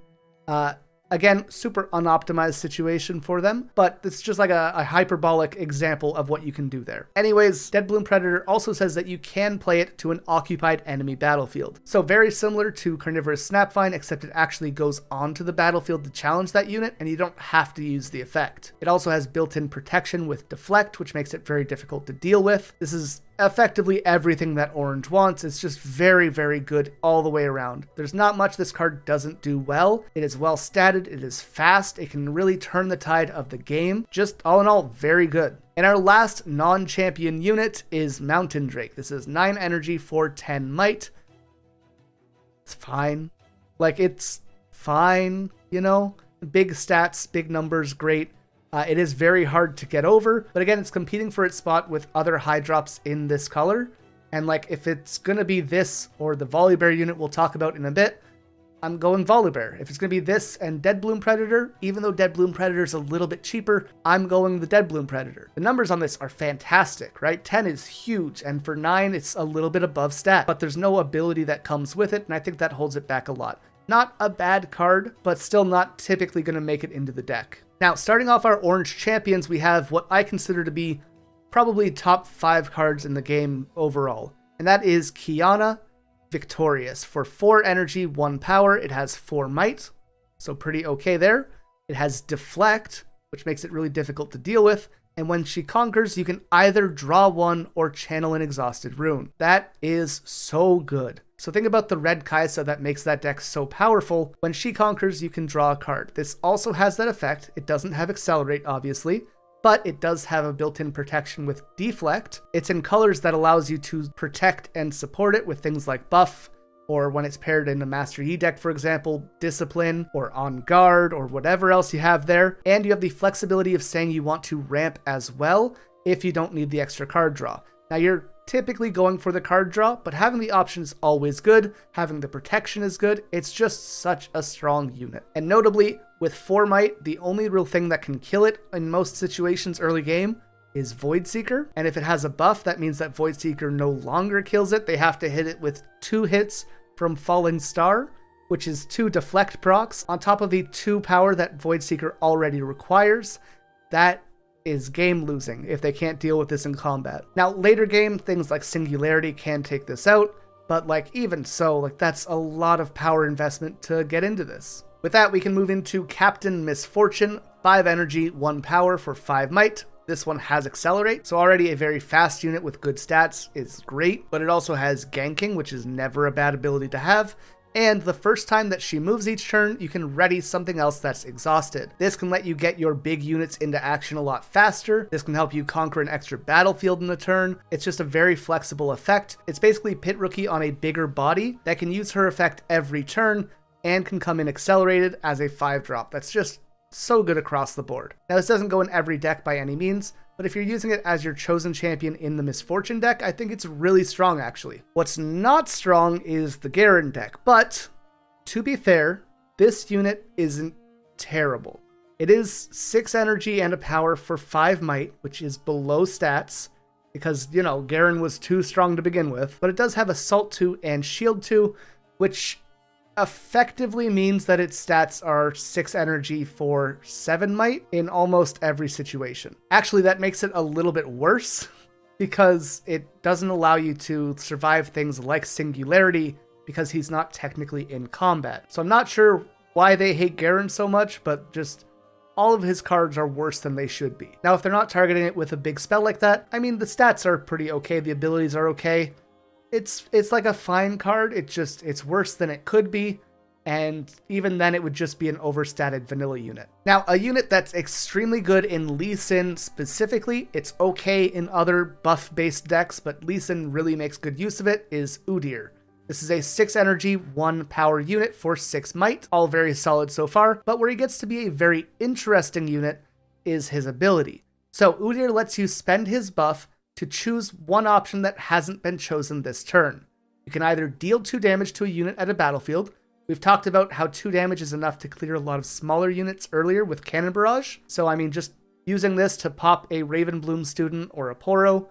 Again, super unoptimized situation for them, but it's just like a hyperbolic example of what you can do there. Anyways, Deadbloom Predator also says that you can play it to an occupied enemy battlefield. So very similar to Carnivorous Snapvine, except it actually goes onto the battlefield to challenge that unit, and you don't have to use the effect. It also has built-in protection with Deflect, which makes it very difficult to deal with. This is effectively everything that orange wants. It's just very, very good all the way around. There's not much this card doesn't do well. It is well statted, it is fast, it can really turn the tide of the game. Just all in all, very good. And our last non-champion unit is Mountain Drake. This is 9 energy for 10 might. It's fine. Like, it's fine, you know? Big stats, big numbers, great. It is very hard to get over, but again, it's competing for its spot with other high drops in this color. And like, if it's gonna be this or the Volibear unit we'll talk about in a bit, I'm going Volibear. If it's gonna be this and Deadbloom Predator, even though Deadbloom Predator is a little bit cheaper, I'm going the Deadbloom Predator. The numbers on this are fantastic, right? 10 is huge, and for 9, it's a little bit above stat, but there's no ability that comes with it, and I think that holds it back a lot. Not a bad card, but still not typically gonna make it into the deck. Now, starting off our orange champions, we have what I consider to be probably top 5 cards in the game overall. And that is Qiyana Victorious. For 4 energy, 1 power, it has 4 might, so pretty okay there. It has Deflect, which makes it really difficult to deal with. And when she conquers, you can either draw 1 or channel an exhausted rune. That is so good. So think about the red Kaisa that makes that deck so powerful. When she conquers, you can draw a card. This also has that effect. It doesn't have Accelerate, obviously, but it does have a built-in protection with Deflect. It's in colors that allows you to protect and support it with things like Buff, or when it's paired in a Master Yi deck, for example, Discipline or On Guard or whatever else you have there. And you have the flexibility of saying you want to ramp as well if you don't need the extra card draw. Now you're typically going for the card draw, but having the option is always good. Having the protection is good. It's just such a strong unit. And notably, with 4 Might, the only real thing that can kill it in most situations early game is Void Seeker. And if it has a buff, that means that Void Seeker no longer kills it. They have to hit it with 2 hits from Fallen Star, which is 2 deflect procs, on top of the 2 power that Void Seeker already requires. That is game losing if they can't deal with this in combat. Now, later game, things like Singularity can take this out, but even so, that's a lot of power investment to get into this. With that, we can move into Captain Misfortune, 5 energy, 1 power for 5 might. This one has Accelerate, so already a very fast unit with good stats is great, but it also has ganking, which is never a bad ability to have. And the first time that she moves each turn, you can ready something else that's exhausted. This can let you get your big units into action a lot faster. This can help you conquer an extra battlefield in a turn. It's just a very flexible effect. It's basically Pit Rookie on a bigger body that can use her effect every turn and can come in accelerated as a 5-drop. That's just so good across the board. Now, this doesn't go in every deck by any means, but if you're using it as your chosen champion in the Misfortune deck, I think it's really strong, actually. What's not strong is the Garen deck, but to be fair, this unit isn't terrible. It is 6 energy and a power for 5 might, which is below stats, because, Garen was too strong to begin with, but it does have Assault 2 and Shield 2, which effectively means that its stats are 6 energy for 7 might in almost every situation. Actually, that makes it a little bit worse because it doesn't allow you to survive things like Singularity because he's not technically in combat. So I'm not sure why they hate Garen so much, but just all of his cards are worse than they should be. Now, if they're not targeting it with a big spell like that, the stats are pretty okay, the abilities are okay. It's like a fine card, it's worse than it could be, and even then it would just be an overstated vanilla unit. Now, a unit that's extremely good in Lee Sin specifically, it's okay in other buff-based decks, but Lee Sin really makes good use of it, is Udyr. This is a 6 energy, 1 power unit for 6 might, all very solid so far, but where he gets to be a very interesting unit is his ability. So Udyr lets you spend his buff to choose one option that hasn't been chosen this turn. You can either deal 2 damage to a unit at a battlefield. We've talked about how 2 damage is enough to clear a lot of smaller units earlier with Cannon Barrage. So just using this to pop a Ravenbloom student or a Poro,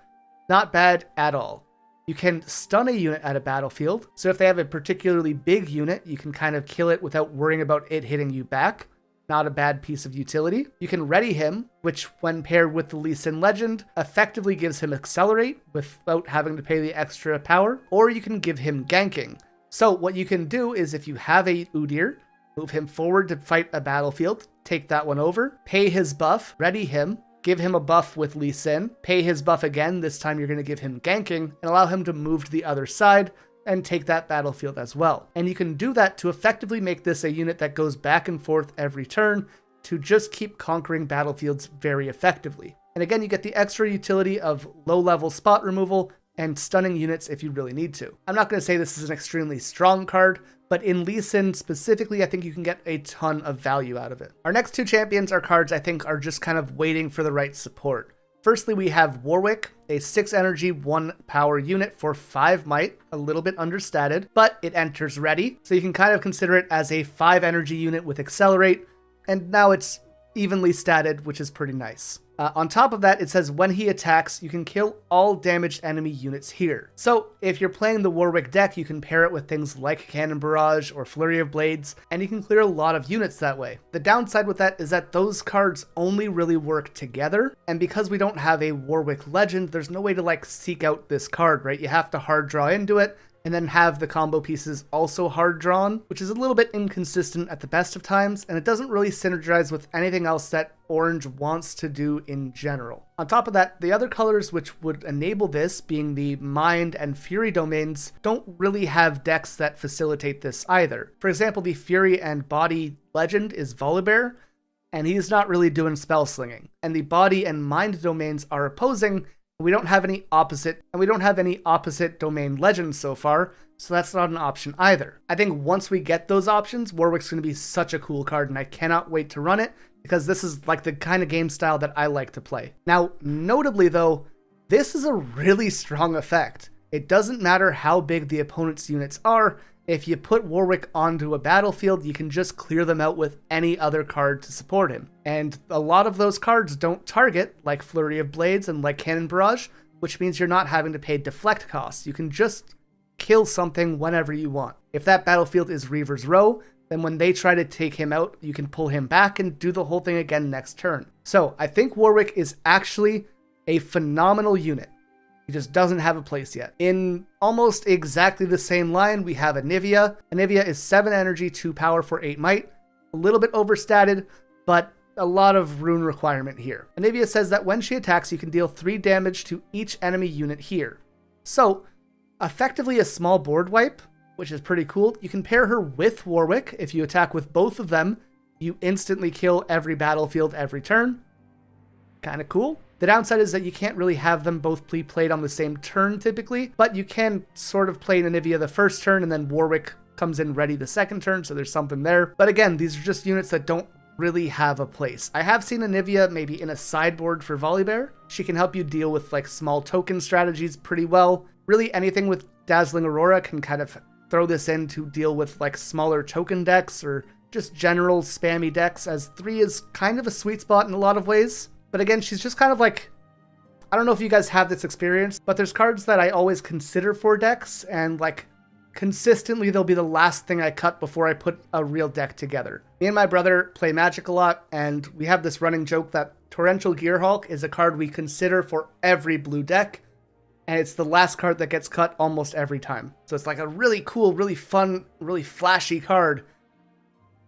not bad at all. You can stun a unit at a battlefield. So if they have a particularly big unit, you can kind of kill it without worrying about it hitting you back. Not a bad piece of utility. You can ready him, which when paired with the Lee Sin Legend, effectively gives him Accelerate without having to pay the extra power, or you can give him ganking. So what you can do is if you have a Udyr, move him forward to fight a battlefield, take that one over, pay his buff, ready him, give him a buff with Lee Sin, pay his buff again, this time you're going to give him ganking, and allow him to move to the other side, and take that battlefield as well. And you can do that to effectively make this a unit that goes back and forth every turn to just keep conquering battlefields very effectively. And again, you get the extra utility of low-level spot removal and stunning units if you really need to. I'm not going to say this is an extremely strong card, but in Lee Sin specifically, I think you can get a ton of value out of it. Our next 2 champions are cards I think are just kind of waiting for the right support. Firstly, we have Warwick, a 6 energy, 1 power unit for 5 might, a little bit understated, but it enters ready, so you can kind of consider it as a 5 energy unit with Accelerate, and now it's evenly statted, which is pretty nice. On top of that, it says when he attacks, you can kill all damaged enemy units here. So if you're playing the Warwick deck, you can pair it with things like Cannon Barrage or Flurry of Blades, and you can clear a lot of units that way. The downside with that is that those cards only really work together, and because we don't have a Warwick Legend, there's no way to seek out this card, right? You have to hard draw into it, and then have the combo pieces also hard drawn, which is a little bit inconsistent at the best of times, and it doesn't really synergize with anything else that Orange wants to do in general. On top of that, the other colors which would enable this, being the Mind and Fury domains, don't really have decks that facilitate this either. For example, the Fury and Body Legend is Volibear, and he's not really doing spell slinging. And the Body and Mind domains are opposing, We don't have any opposite domain legends so far, so that's not an option either. I think once we get those options, Warwick's going to be such a cool card, and I cannot wait to run it, because this is like the kind of game style that I like to play. Now, notably though, this is a really strong effect. It doesn't matter how big the opponent's units are. If you put Warwick onto a battlefield, you can just clear them out with any other card to support him. And a lot of those cards don't target, like Flurry of Blades and like Cannon Barrage, which means you're not having to pay deflect costs. You can just kill something whenever you want. If that battlefield is Reaver's Row, then when they try to take him out, you can pull him back and do the whole thing again next turn. So I think Warwick is actually a phenomenal unit. He just doesn't have a place yet. In almost exactly the same line, we have Anivia. Anivia is 7 energy, 2 power for 8 might. A little bit overstated, but a lot of rune requirement here. Anivia says that when she attacks, you can deal 3 damage to each enemy unit here. So, effectively a small board wipe, which is pretty cool. You can pair her with Warwick. If you attack with both of them, you instantly kill every battlefield every turn. Kind of cool. The downside is that you can't really have them both be played on the same turn typically, but you can sort of play Anivia the first turn and then Warwick comes in ready the second turn, so there's something there. But again, these are just units that don't really have a place. I have seen Anivia maybe in a sideboard for Volibear. She can help you deal with like small token strategies pretty well. Really anything with Dazzling Aurora can kind of throw this in to deal with like smaller token decks or just general spammy decks, as 3 is kind of a sweet spot in a lot of ways. But again, she's just kind of like, I don't know if you guys have this experience, but there's cards that I always consider for decks, and like consistently they'll be the last thing I cut before I put a real deck together. Me and my brother play Magic a lot, and we have this running joke that Torrential Gearhulk is a card we consider for every blue deck, and it's the last card that gets cut almost every time. So it's like a really cool, really fun, really flashy card,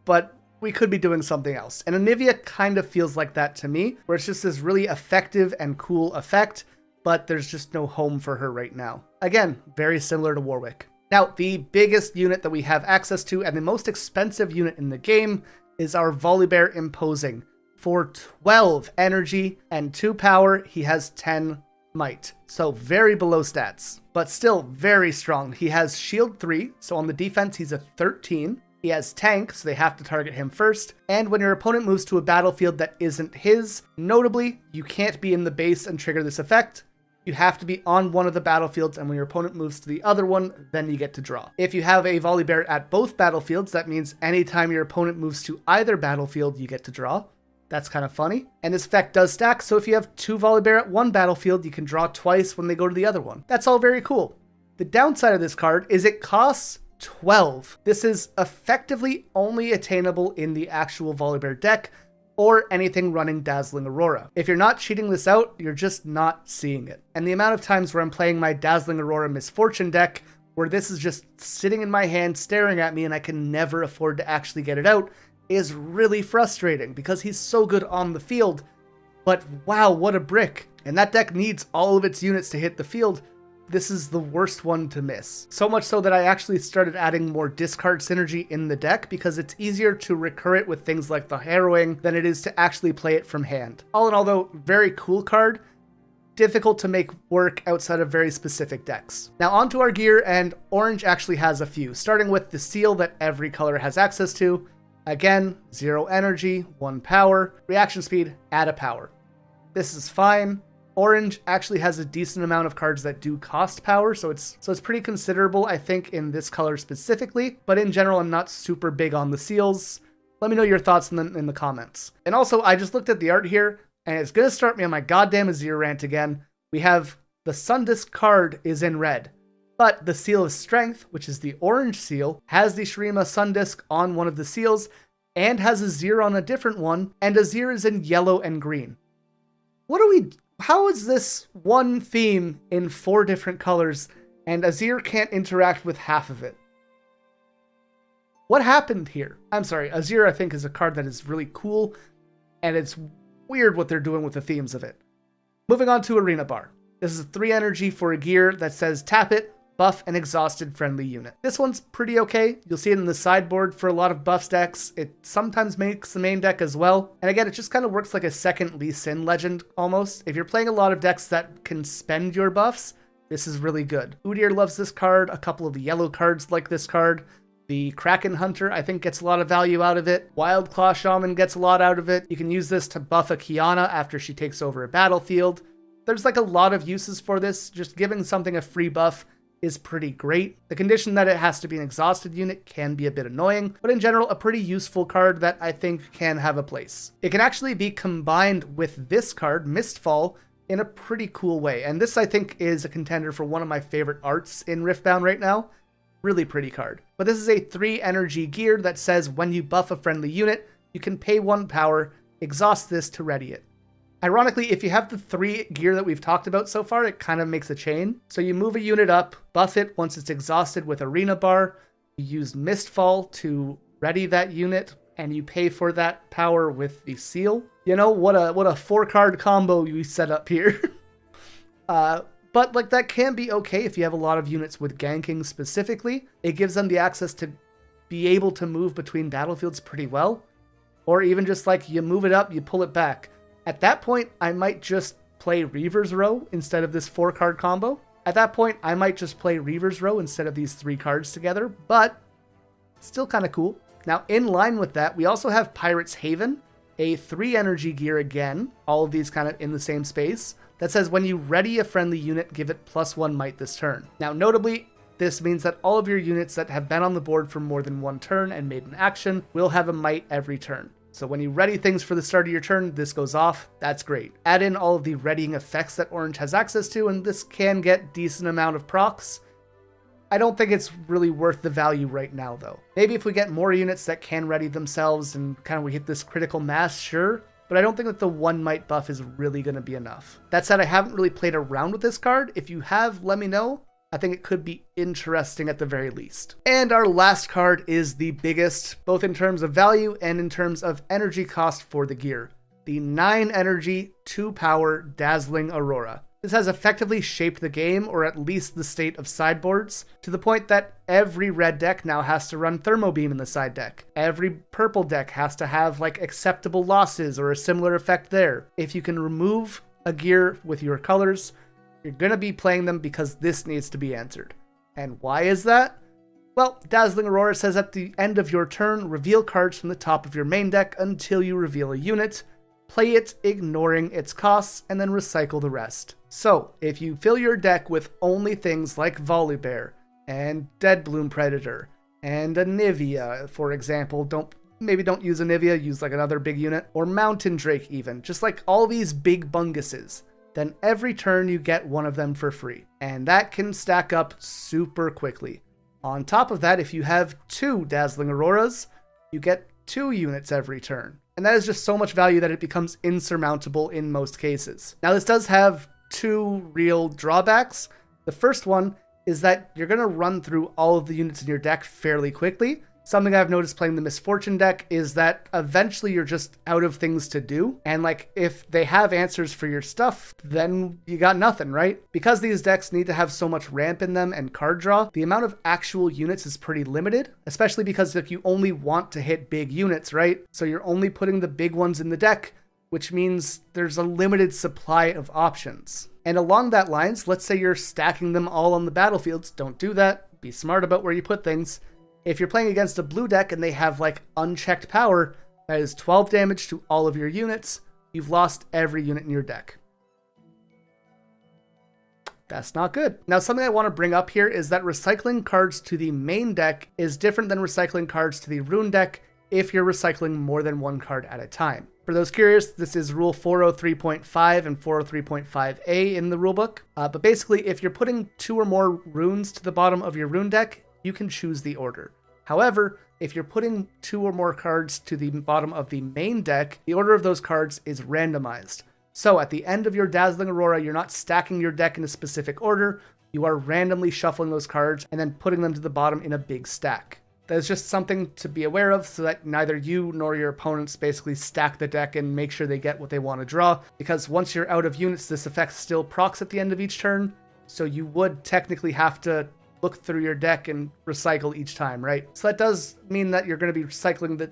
but we could be doing something else. And Anivia kind of feels like that to me, where it's just this really effective and cool effect, but there's just no home for her right now. Again, very similar to Warwick. Now, the biggest unit that we have access to and the most expensive unit in the game is our Volibear Imposing. For 12 energy and 2 power, he has 10 might. So very below stats, but still very strong. He has shield 3, so on the defense he's a 13. He has tank, so they have to target him first. And when your opponent moves to a battlefield that isn't his, notably, you can't be in the base and trigger this effect. You have to be on one of the battlefields, and when your opponent moves to the other one, then you get to draw. If you have a Volibear at both battlefields, that means anytime your opponent moves to either battlefield, you get to draw. That's kind of funny. And this effect does stack, so if you have 2 Volibear at one battlefield, you can draw twice when they go to the other one. That's all very cool. The downside of this card is it costs 12. This is effectively only attainable in the actual Volibear deck or anything running Dazzling Aurora. If you're not cheating this out, you're just not seeing it. And the amount of times where I'm playing my Dazzling Aurora Misfortune deck, where this is just sitting in my hand staring at me and I can never afford to actually get it out, is really frustrating because he's so good on the field. But wow, what a brick. And that deck needs all of its units to hit the field. This is the worst one to miss. So much so that I actually started adding more discard synergy in the deck because it's easier to recur it with things like the Harrowing than it is to actually play it from hand. All in all though, very cool card. Difficult to make work outside of very specific decks. Now onto our gear, and orange actually has a few, starting with the seal that every color has access to. Again, 0 energy, 1 power, reaction speed, add a power. This is fine. Orange actually has a decent amount of cards that do cost power, so it's pretty considerable, I think, in this color specifically. But in general, I'm not super big on the seals. Let me know your thoughts in the comments. And also, I just looked at the art here, and it's going to start me on my goddamn Azir rant again. We have the Sundisk card is in red, but the Seal of Strength, which is the orange seal, has the Shurima Sundisk on one of the seals, and has Azir on a different one, and Azir is in yellow and green. How is this one theme in 4 different colors, and Azir can't interact with half of it? What happened here? I'm sorry, Azir I think is a card that is really cool, and it's weird what they're doing with the themes of it. Moving on to Arena Bar. This is 3 energy for a gear that says tap it, buff an exhausted friendly unit. This one's pretty okay. You'll see it in the sideboard for a lot of buffs decks. It sometimes makes the main deck as well. And again, it just kind of works like a second Lee Sin legend almost. If you're playing a lot of decks that can spend your buffs, this is really good. Udyr loves this card. A couple of the yellow cards like this card. The Kraken Hunter, I think, gets a lot of value out of it. Wildclaw Shaman gets a lot out of it. You can use this to buff a Kiana after she takes over a battlefield. There's like a lot of uses for this. Just giving something a free buff is pretty great. The condition that it has to be an exhausted unit can be a bit annoying, but in general, a pretty useful card that I think can have a place. It can actually be combined with this card, Mistfall, in a pretty cool way. And this, I think, is a contender for one of my favorite arts in Riftbound right now. Really pretty card. But this is a 3 energy gear that says when you buff a friendly unit, you can pay 1 power, exhaust this to ready it. Ironically, if you have the 3 gear that we've talked about so far, it kind of makes a chain. So you move a unit up, buff it once it's exhausted with Arena Bar, you use Mistfall to ready that unit, and you pay for that power with the seal. You know, what a 4-card combo we set up here. But like that can be okay if you have a lot of units with ganking specifically. It gives them the access to be able to move between battlefields pretty well. Or even just like you move it up, you pull it back. At that point, I might just play Reaver's Row instead of this 4-card combo. At that point, I might just play Reaver's Row instead of these 3 cards together, but still kind of cool. Now, in line with that, we also have Pirate's Haven, a 3 energy gear again, all of these kind of in the same space, that says when you ready a friendly unit, give it +1 might this turn. Now, notably, this means that all of your units that have been on the board for more than 1 turn and made an action will have a might every turn. So when you ready things for the start of your turn, this goes off. That's great. Add in all of the readying effects that Orange has access to, and this can get decent amount of procs. I don't think it's really worth the value right now, though. Maybe if we get more units that can ready themselves and kind of we hit this critical mass, sure. But I don't think that the 1 might buff is really going to be enough. That said, I haven't really played around with this card. If you have, let me know. I think it could be interesting at the very least. And our last card is the biggest, both in terms of value and in terms of energy cost for the gear. The 9 energy, 2 power Dazzling Aurora. This has effectively shaped the game, or at least the state of sideboards, to the point that every red deck now has to run Thermo Beam in the side deck. Every purple deck has to have like acceptable losses or a similar effect there. If you can remove a gear with your colors, you're going to be playing them because this needs to be answered. And why is that? Well, Dazzling Aurora says at the end of your turn, reveal cards from the top of your main deck until you reveal a unit. Play it, ignoring its costs, and then recycle the rest. So, if you fill your deck with only things like Volibear, and Deadbloom Predator, and a Nivea, for example, maybe don't use a Nivea, use like another big unit, or Mountain Drake even, just like all these big bunguses, then every turn you get one of them for free. And that can stack up super quickly. On top of that, if you have 2 Dazzling Auroras, you get 2 units every turn. And that is just so much value that it becomes insurmountable in most cases. Now, this does have 2 real drawbacks. The first one is that you're going to run through all of the units in your deck fairly quickly. Something I've noticed playing the Misfortune deck is that eventually you're just out of things to do. And like, if they have answers for your stuff, then you got nothing, right? Because these decks need to have so much ramp in them and card draw, the amount of actual units is pretty limited, especially because like you only want to hit big units, right? So you're only putting the big ones in the deck, which means there's a limited supply of options. And along that lines, let's say you're stacking them all on the battlefields. Don't do that. Be smart about where you put things. If you're playing against a blue deck and they have like unchecked power, that is 12 damage to all of your units. You've lost every unit in your deck. That's not good. Now, something I want to bring up here is that recycling cards to the main deck is different than recycling cards to the rune deck if you're recycling more than 1 card at a time. For those curious, this is Rule 403.5 and 403.5a in the rulebook. But basically, if you're putting 2 or more runes to the bottom of your rune deck, you can choose the order. However, if you're putting 2 or more cards to the bottom of the main deck, the order of those cards is randomized. So at the end of your Dazzling Aurora, you're not stacking your deck in a specific order, you are randomly shuffling those cards and then putting them to the bottom in a big stack. That is just something to be aware of so that neither you nor your opponents basically stack the deck and make sure they get what they want to draw, because once you're out of units, this effect still procs at the end of each turn, so you would technically have to look through your deck and recycle each time, right? So that does mean that you're going to be recycling the...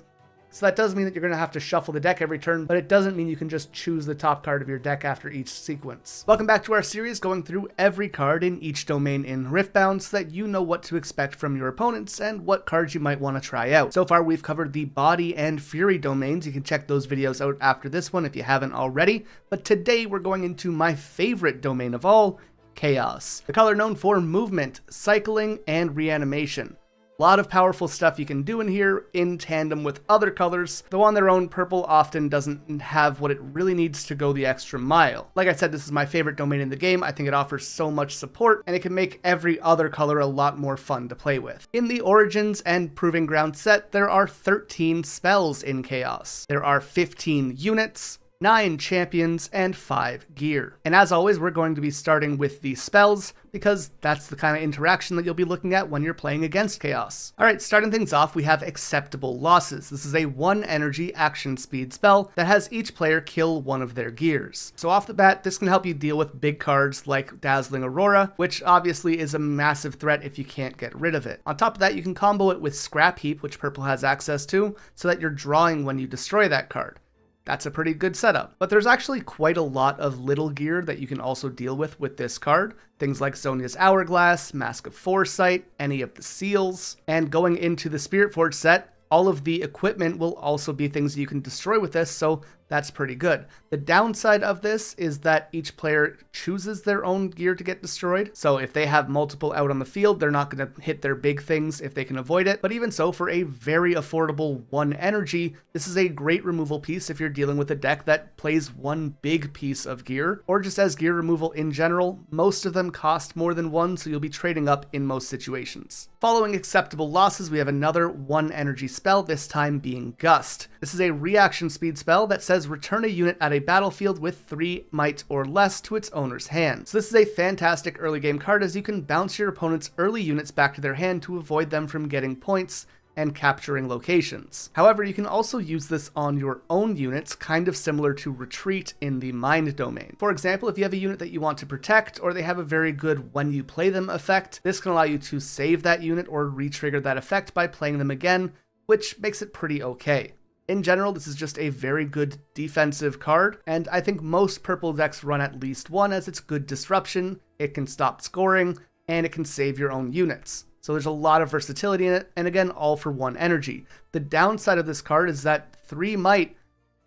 So that does mean that you're going to have to shuffle the deck every turn, but it doesn't mean you can just choose the top card of your deck after each sequence. Welcome back to our series going through every card in each domain in Riftbound so that you know what to expect from your opponents and what cards you might want to try out. So far we've covered the Body and Fury domains. You can check those videos out after this one if you haven't already, but today we're going into my favorite domain of all, Chaos. The color known for movement, cycling, and reanimation. A lot of powerful stuff you can do in here in tandem with other colors, though on their own, purple often doesn't have what it really needs to go the extra mile. Like I said, this is my favorite domain in the game. I think it offers so much support, and it can make every other color a lot more fun to play with. In the Origins and Proving Ground set, there are 13 spells in Chaos. There are 15 units, 9 champions, and 5 gear. And as always, we're going to be starting with the spells, because that's the kind of interaction that you'll be looking at when you're playing against Chaos. Alright, starting things off, we have Acceptable Losses. This is a 1 energy action speed spell that has each player kill one of their gears. So off the bat, this can help you deal with big cards like Dazzling Aurora, which obviously is a massive threat if you can't get rid of it. On top of that, you can combo it with Scrap Heap, which purple has access to, so that you're drawing when you destroy that card. That's a pretty good setup. But there's actually quite a lot of little gear that you can also deal with this card. Things like Zonia's Hourglass, Mask of Foresight, any of the seals. And going into the Spirit Forge set, all of the equipment will also be things you can destroy with this, so that's pretty good. The downside of this is that each player chooses their own gear to get destroyed. So if they have multiple out on the field, they're not going to hit their big things if they can avoid it. But even so, for a very affordable 1 energy, this is a great removal piece if you're dealing with a deck that plays one big piece of gear, or just as gear removal in general. Most of them cost more than 1, so you'll be trading up in most situations. Following Acceptable Losses, we have another 1 energy spell, this time being Gust. This is a reaction speed spell that says return a unit at a battlefield with 3 might or less to its owner's hand. So this is a fantastic early game card, as you can bounce your opponent's early units back to their hand to avoid them from getting points and capturing locations. However, you can also use this on your own units, kind of similar to Retreat in the Mind domain. For example, if you have a unit that you want to protect, or they have a very good when you play them effect, this can allow you to save that unit or re-trigger that effect by playing them again, which makes it pretty okay. In general, this is just a very good defensive card, and I think most purple decks run at least one, as it's good disruption, it can stop scoring, and it can save your own units. So there's a lot of versatility in it, and again, all for 1 energy. The downside of this card is that 3 might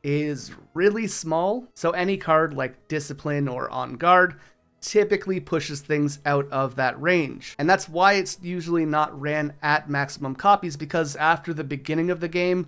is really small, so any card like Discipline or On Guard typically pushes things out of that range. And that's why it's usually not ran at maximum copies, because after the beginning of the game,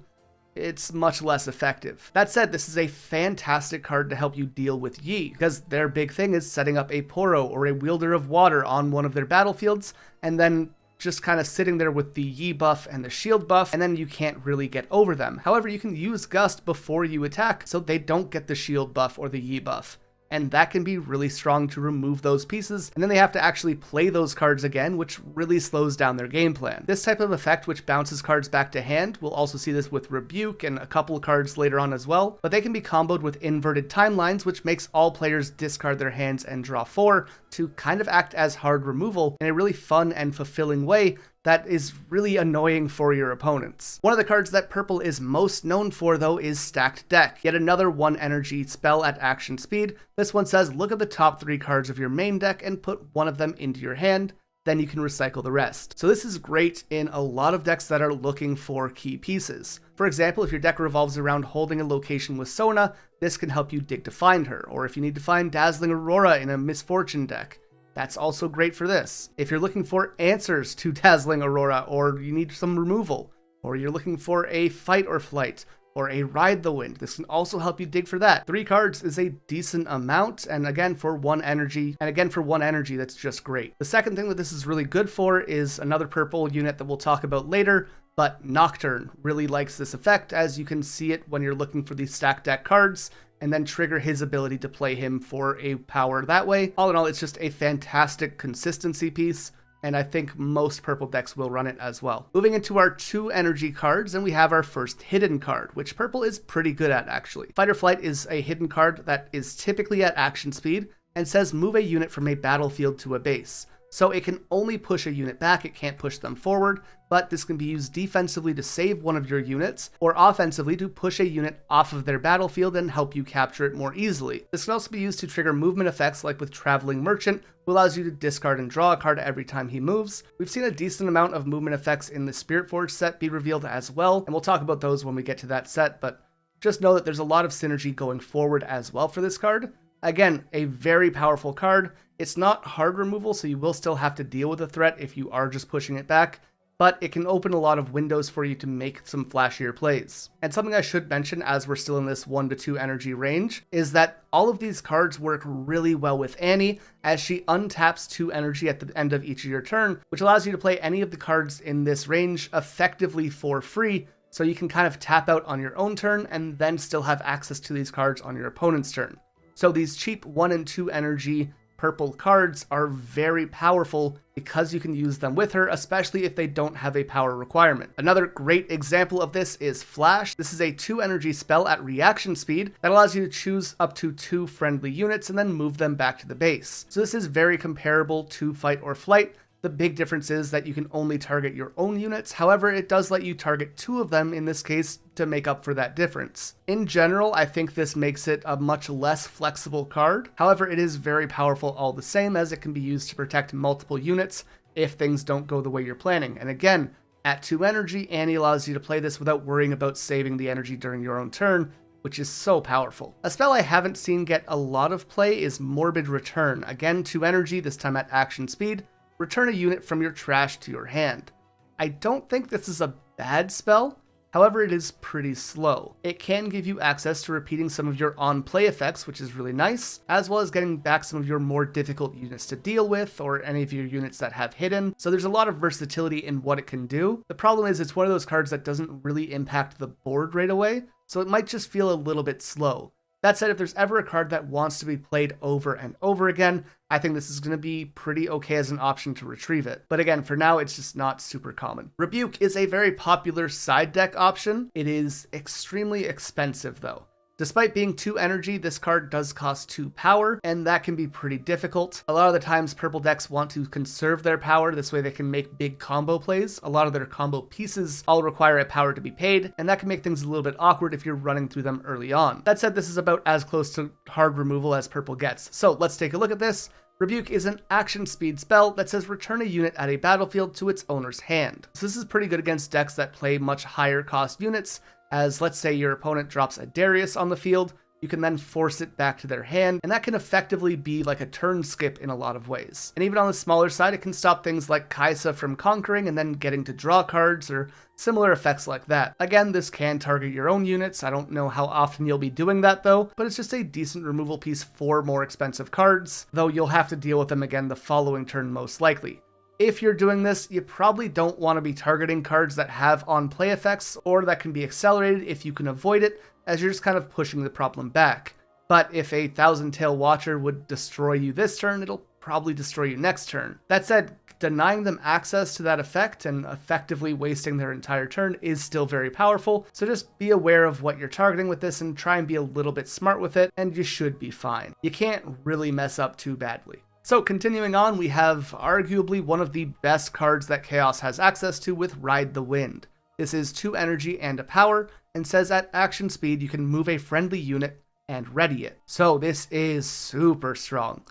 it's much less effective. That said, this is a fantastic card to help you deal with Yi, because their big thing is setting up a Poro or a Wielder of Water on one of their battlefields, and then just kind of sitting there with the Yi buff and the shield buff, and then you can't really get over them. However, you can use Gust before you attack, so they don't get the shield buff or the Yi buff. And that can be really strong to remove those pieces, and then they have to actually play those cards again, which really slows down their game plan. This type of effect, which bounces cards back to hand, we'll also see this with Rebuke and a couple of cards later on as well, but they can be comboed with Inverted Timelines, which makes all players discard their hands and draw 4 to kind of act as hard removal in a really fun and fulfilling way that is really annoying for your opponents. One of the cards that purple is most known for, though, is Stacked Deck. Yet another 1 energy spell at action speed. This one says look at the top 3 cards of your main deck and put one of them into your hand, then you can recycle the rest. So this is great in a lot of decks that are looking for key pieces. For example, if your deck revolves around holding a location with Sona, this can help you dig to find her, or if you need to find Dazzling Aurora in a Misfortune deck, that's also great for this. If you're looking for answers to Dazzling Aurora, or you need some removal, or you're looking for a Fight or Flight, or a Ride the Wind, this can also help you dig for that. 3 cards is a decent amount, and again for 1 energy, that's just great. The second thing that this is really good for is another purple unit that we'll talk about later, but Nocturne really likes this effect, as you can see it when you're looking for these stacked deck cards, and then trigger his ability to play him for a power that way. All in all, it's just a fantastic consistency piece, and I think most purple decks will run it as well. Moving into our 2 energy cards, and we have our first hidden card, which purple is pretty good at actually. Fight or Flight is a hidden card that is typically at action speed, and says move a unit from a battlefield to a base. So it can only push a unit back, it can't push them forward, but this can be used defensively to save one of your units, or offensively to push a unit off of their battlefield and help you capture it more easily. This can also be used to trigger movement effects like with Traveling Merchant, who allows you to discard and draw a card every time he moves. We've seen a decent amount of movement effects in the Spirit Forge set be revealed as well, and we'll talk about those when we get to that set, but just know that there's a lot of synergy going forward as well for this card. Again, a very powerful card. It's not hard removal, so you will still have to deal with the threat if you are just pushing it back, but it can open a lot of windows for you to make some flashier plays. And something I should mention as we're still in this 1 to 2 energy range is that all of these cards work really well with Annie, as she untaps 2 energy at the end of each of your turn, which allows you to play any of the cards in this range effectively for free, so you can kind of tap out on your own turn and then still have access to these cards on your opponent's turn. So these cheap 1 and 2 energy purple cards are very powerful because you can use them with her, especially if they don't have a power requirement. Another great example of this is Flash. This is a 2 energy spell at reaction speed that allows you to choose up to 2 friendly units and then move them back to the base. So this is very comparable to Fight or Flight. The big difference is that you can only target your own units. However, it does let you target 2 of them in this case to make up for that difference. In general, I think this makes it a much less flexible card. However, it is very powerful all the same, as it can be used to protect multiple units if things don't go the way you're planning. And again, at 2 energy, Annie allows you to play this without worrying about saving the energy during your own turn, which is so powerful. A spell I haven't seen get a lot of play is Morbid Return. Again, 2 energy, this time at action speed. Return a unit from your trash to your hand. I don't think this is a bad spell, however it is pretty slow. It can give you access to repeating some of your on-play effects, which is really nice, as well as getting back some of your more difficult units to deal with, or any of your units that have hidden, so there's a lot of versatility in what it can do. The problem is it's one of those cards that doesn't really impact the board right away, so it might just feel a little bit slow. That said, if there's ever a card that wants to be played over and over again, I think this is going to be pretty okay as an option to retrieve it. But again, for now, it's just not super common. Rebuke is a very popular side deck option. It is extremely expensive though. Despite being 2 energy, this card does cost 2 power, and that can be pretty difficult. A lot of the times purple decks want to conserve their power, this way they can make big combo plays. A lot of their combo pieces all require a power to be paid, and that can make things a little bit awkward if you're running through them early on. That said, this is about as close to hard removal as purple gets. So let's take a look at this. Rebuke is an action speed spell that says return a unit at a battlefield to its owner's hand. So this is pretty good against decks that play much higher cost units, as let's say your opponent drops a Darius on the field, you can then force it back to their hand, and that can effectively be like a turn skip in a lot of ways. And even on the smaller side, it can stop things like Kai'Sa from conquering and then getting to draw cards or similar effects like that. Again, this can target your own units. I don't know how often you'll be doing that though, but it's just a decent removal piece for more expensive cards, though you'll have to deal with them again the following turn most likely. If you're doing this, you probably don't want to be targeting cards that have on-play effects or that can be accelerated if you can avoid it, as you're just kind of pushing the problem back. But if a Thousand Tail Watcher would destroy you this turn, it'll probably destroy you next turn. That said, denying them access to that effect and effectively wasting their entire turn is still very powerful, so just be aware of what you're targeting with this and try and be a little bit smart with it, and you should be fine. You can't really mess up too badly. So continuing on, we have arguably one of the best cards that Chaos has access to with Ride the Wind. This is 2 energy and a power, and says at action speed you can move a friendly unit and ready it. So this is super strong.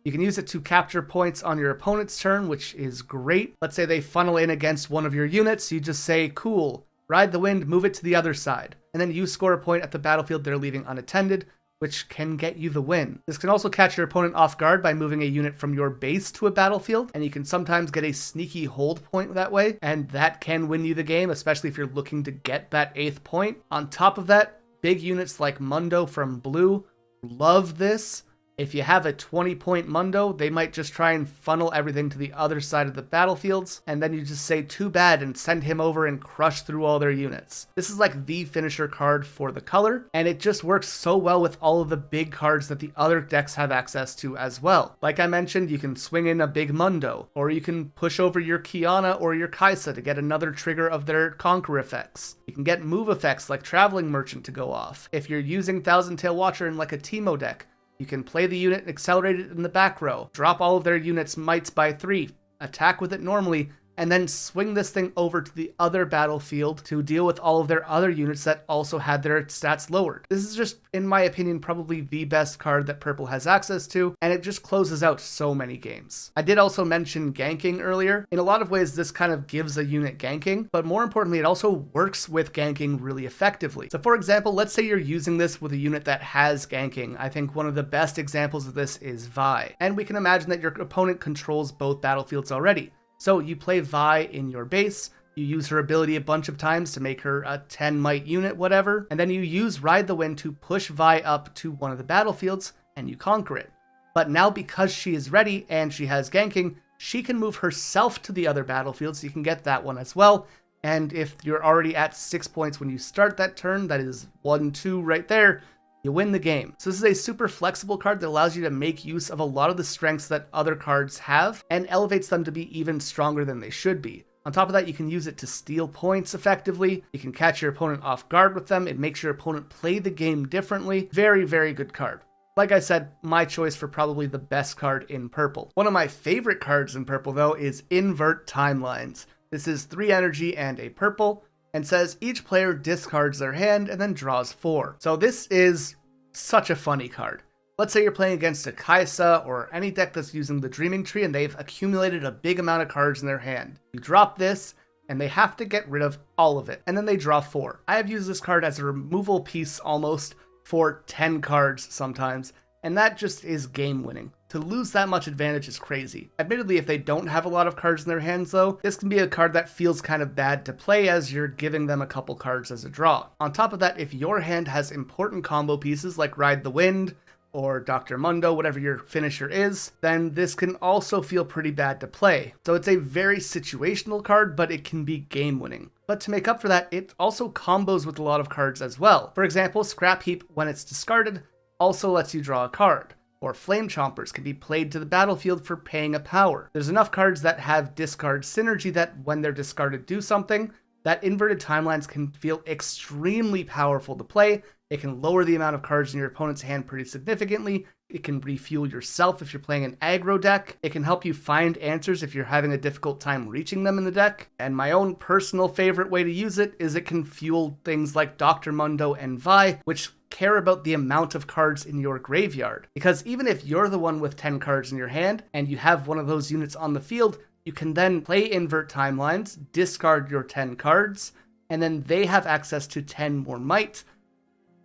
You can use it to capture points on your opponent's turn, which is great. Let's say they funnel in against one of your units, you just say, cool, Ride the Wind, move it to the other side, and then you score a point at the battlefield they're leaving unattended, which can get you the win. This can also catch your opponent off guard by moving a unit from your base to a battlefield, and you can sometimes get a sneaky hold point that way, and that can win you the game, especially if you're looking to get that 8th point. On top of that, big units like Mundo from blue love this. If you have a 20-point Mundo, they might just try and funnel everything to the other side of the battlefields, and then you just say too bad and send him over and crush through all their units. This is like the finisher card for the color, and it just works so well with all of the big cards that the other decks have access to as well. Like I mentioned, you can swing in a big Mundo, or you can push over your Kiana or your Kai'Sa to get another trigger of their Conquer effects. You can get move effects like Traveling Merchant to go off. If you're using Thousand Tail Watcher in like a Teemo deck, You can play the unit, accelerate it in the back row, drop all of their units' mites by 3, attack with it normally, and then swing this thing over to the other battlefield to deal with all of their other units that also had their stats lowered. This is just, in my opinion, probably the best card that Purple has access to, and it just closes out so many games. I did also mention ganking earlier. In a lot of ways, this kind of gives a unit ganking, but more importantly, it also works with ganking really effectively. So for example, let's say you're using this with a unit that has ganking. I think one of the best examples of this is Vi, and we can imagine that your opponent controls both battlefields already. So you play Vi in your base, you use her ability a bunch of times to make her a 10 might unit, whatever, and then you use Ride the Wind to push Vi up to one of the battlefields and you conquer it. But now because she is ready and she has ganking, she can move herself to the other battlefield, so you can get that one as well. And if you're already at 6 points when you start that turn, that is 1-2 right there, you win the game. So this is a super flexible card that allows you to make use of a lot of the strengths that other cards have and elevates them to be even stronger than they should be. On top of that, you can use it to steal points effectively. You can catch your opponent off guard with them. It makes your opponent play the game differently. Very, very good card. Like I said, my choice for probably the best card in Purple. One of my favorite cards in Purple, though, is Invert Timelines. This is 3 energy and a purple, and says each player discards their hand and then draws 4. So this is such a funny card. Let's say you're playing against a Kaisa or any deck that's using the Dreaming Tree and they've accumulated a big amount of cards in their hand. You drop this and they have to get rid of all of it, and then they draw 4. I have used this card as a removal piece almost for 10 cards sometimes, and that just is game winning. To lose that much advantage is crazy. Admittedly, if they don't have a lot of cards in their hands though, this can be a card that feels kind of bad to play as you're giving them a couple cards as a draw. On top of that, if your hand has important combo pieces like Ride the Wind or Dr. Mundo, whatever your finisher is, then this can also feel pretty bad to play. So it's a very situational card, but it can be game winning. But to make up for that, it also combos with a lot of cards as well. For example, Scrap Heap, when it's discarded, also lets you draw a card. Or Flame Chompers can be played to the battlefield for paying a power. There's enough cards that have discard synergy that when they're discarded do something, that Inverted Timelines can feel extremely powerful to play. It can lower the amount of cards in your opponent's hand pretty significantly. It can refuel yourself if you're playing an aggro deck. It can help you find answers if you're having a difficult time reaching them in the deck. And my own personal favorite way to use it is it can fuel things like Dr. Mundo and Vi, which care about the amount of cards in your graveyard. Because even if you're the one with 10 cards in your hand and you have one of those units on the field, you can then play Invert Timelines, discard your 10 cards, and then they have access to 10 more might.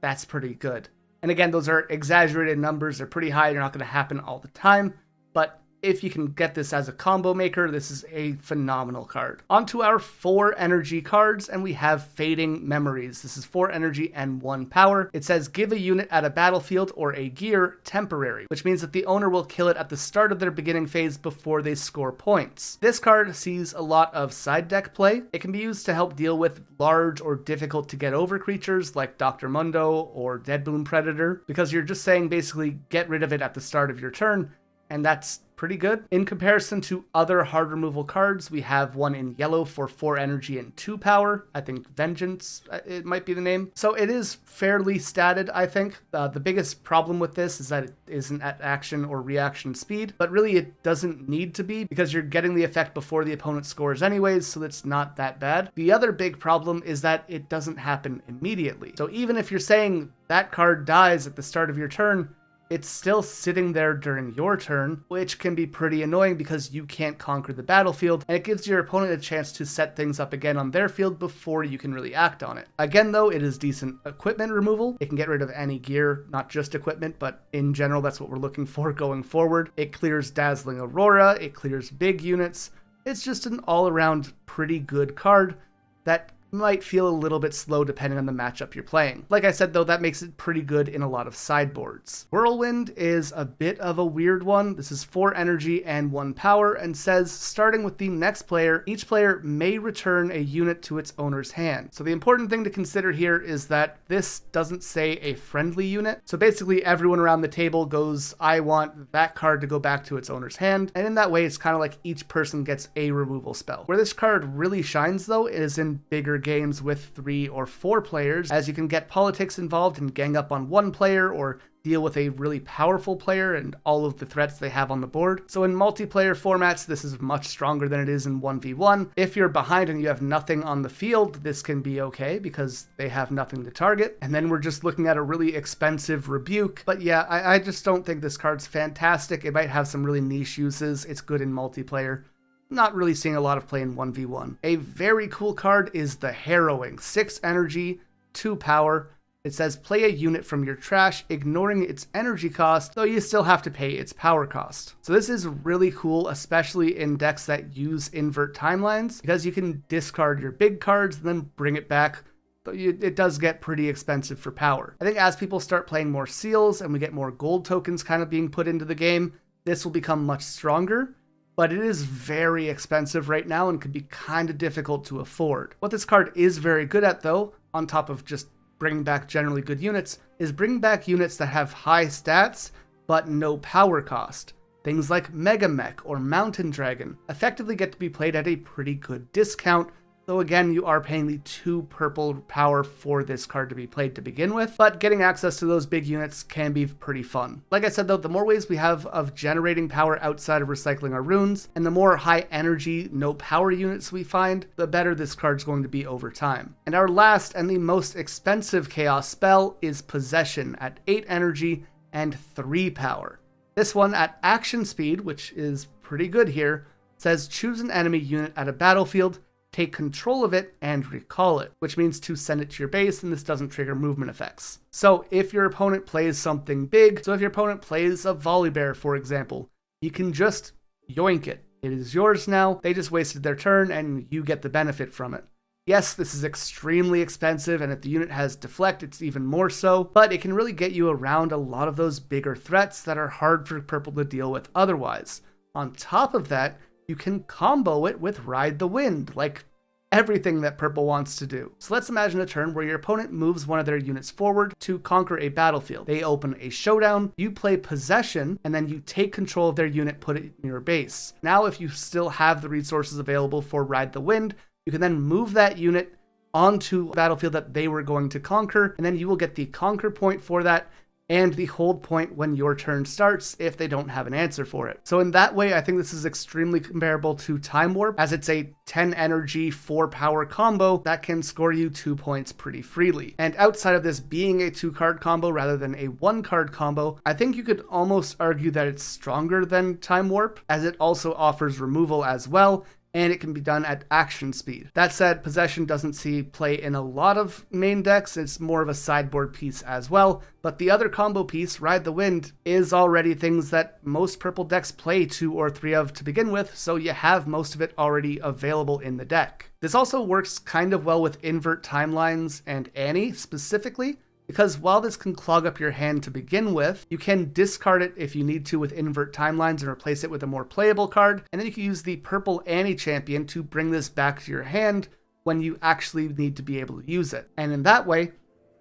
That's pretty good. And again, those are exaggerated numbers. They're pretty high. They're not going to happen all the time. But if you can get this as a combo maker, this is a phenomenal card. On to our 4 energy cards, and we have Fading Memories. This is 4 energy and 1 power. It says give a unit at a battlefield or a gear temporary, which means that the owner will kill it at the start of their beginning phase before they score points. This card sees a lot of side deck play. It can be used to help deal with large or difficult to get over creatures like Dr. Mundo or Deadboom Predator, because you're just saying basically get rid of it at the start of your turn, and that's pretty good. In comparison to other hard removal cards, we have one in yellow for 4 energy and 2 power. I think Vengeance, it might be the name. So it is fairly statted, I think. The biggest problem with this is that it isn't at action or reaction speed, but really it doesn't need to be because you're getting the effect before the opponent scores anyways, so that's not that bad. The other big problem is that it doesn't happen immediately. So even if you're saying that card dies at the start of your turn, it's still sitting there during your turn, which can be pretty annoying because you can't conquer the battlefield, and it gives your opponent a chance to set things up again on their field before you can really act on it. Again though, it is decent equipment removal. It can get rid of any gear, not just equipment, but in general that's what we're looking for going forward. It clears Dazzling Aurora, it clears big units. It's just an all-around pretty good card that might feel a little bit slow depending on the matchup you're playing. Like I said though, that makes it pretty good in a lot of sideboards. Whirlwind is a bit of a weird one. This is 4 energy and 1 power and says starting with the next player, each player may return a unit to its owner's hand. So the important thing to consider here is that this doesn't say a friendly unit. So basically everyone around the table goes, I want that card to go back to its owner's hand. And in that way, it's kind of like each person gets a removal spell. Where this card really shines though is in bigger games with 3 or 4 players, as you can get politics involved and gang up on one player or deal with a really powerful player and all of the threats they have on the board. So in multiplayer formats, this is much stronger than it is in 1v1. If you're behind and you have nothing on the field, this can be okay because they have nothing to target. And then we're just looking at a really expensive rebuke. But yeah, I just don't think this card's fantastic. It might have some really niche uses. It's good in multiplayer. Not really seeing a lot of play in 1v1. A very cool card is the Harrowing. 6 energy, 2 power. It says play a unit from your trash, ignoring its energy cost, though you still have to pay its power cost. So this is really cool, especially in decks that use invert timelines, because you can discard your big cards and then bring it back. It does get pretty expensive for power. I think as people start playing more seals and we get more gold tokens kind of being put into the game, this will become much stronger. But it is very expensive right now and can be kind of difficult to afford. What this card is very good at, though, on top of just bringing back generally good units, is bringing back units that have high stats but no power cost. Things like Mega Mech or Mountain Dragon effectively get to be played at a pretty good discount, though again you are paying the 2 purple power for this card to be played to begin with, but getting access to those big units can be pretty fun. Like I said though, the more ways we have of generating power outside of recycling our runes, and the more high energy, no power units we find, the better this card's going to be over time. And our last and the most expensive chaos spell is Possession at 8 energy and 3 power. This one at action speed, which is pretty good here, says choose an enemy unit at a battlefield, take control of it, and recall it, which means to send it to your base, and this doesn't trigger movement effects. So if your opponent plays something big, so if your opponent plays a Volibear, for example, you can just yoink it. It is yours now, they just wasted their turn, and you get the benefit from it. Yes, this is extremely expensive, and if the unit has deflect, it's even more so, but it can really get you around a lot of those bigger threats that are hard for purple to deal with otherwise. On top of that, you can combo it with Ride the Wind, like everything that purple wants to do. So let's imagine a turn where your opponent moves one of their units forward to conquer a battlefield. They open a showdown, you play Possession, and then you take control of their unit, put it in your base. Now, if you still have the resources available for Ride the Wind, you can then move that unit onto a battlefield that they were going to conquer, and then you will get the conquer point for that, and the hold point when your turn starts if they don't have an answer for it. So in that way, I think this is extremely comparable to Time Warp, as it's a 10 energy, 4 power combo that can score you 2 points pretty freely. And outside of this being a 2-card combo rather than a 1-card combo, I think you could almost argue that it's stronger than Time Warp, as it also offers removal as well, and it can be done at action speed. That said, Possession doesn't see play in a lot of main decks, it's more of a sideboard piece as well, but the other combo piece, Ride the Wind, is already things that most purple decks play 2 or 3 of to begin with, so you have most of it already available in the deck. This also works kind of well with invert timelines and Ahri specifically, because while this can clog up your hand to begin with, you can discard it if you need to with invert timelines and replace it with a more playable card, and then you can use the purple Ahri champion to bring this back to your hand when you actually need to be able to use it. And in that way,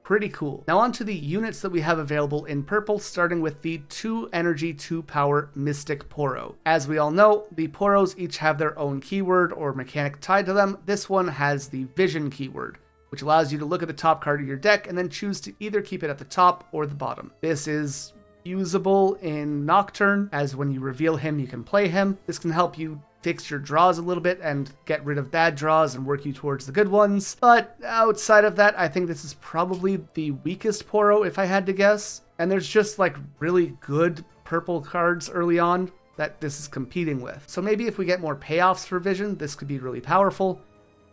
pretty cool. Now on to the units that we have available in purple, starting with the 2 energy, 2 power Mystic Poro. As we all know, the Poros each have their own keyword or mechanic tied to them. This one has the Vision keyword, which allows you to look at the top card of your deck and then choose to either keep it at the top or the bottom. This is usable in Nocturne, as when you reveal him, you can play him. This can help you fix your draws a little bit and get rid of bad draws and work you towards the good ones. But outside of that, I think this is probably the weakest Poro if I had to guess. And there's just like really good purple cards early on that this is competing with. So maybe if we get more payoffs for Vision, this could be really powerful.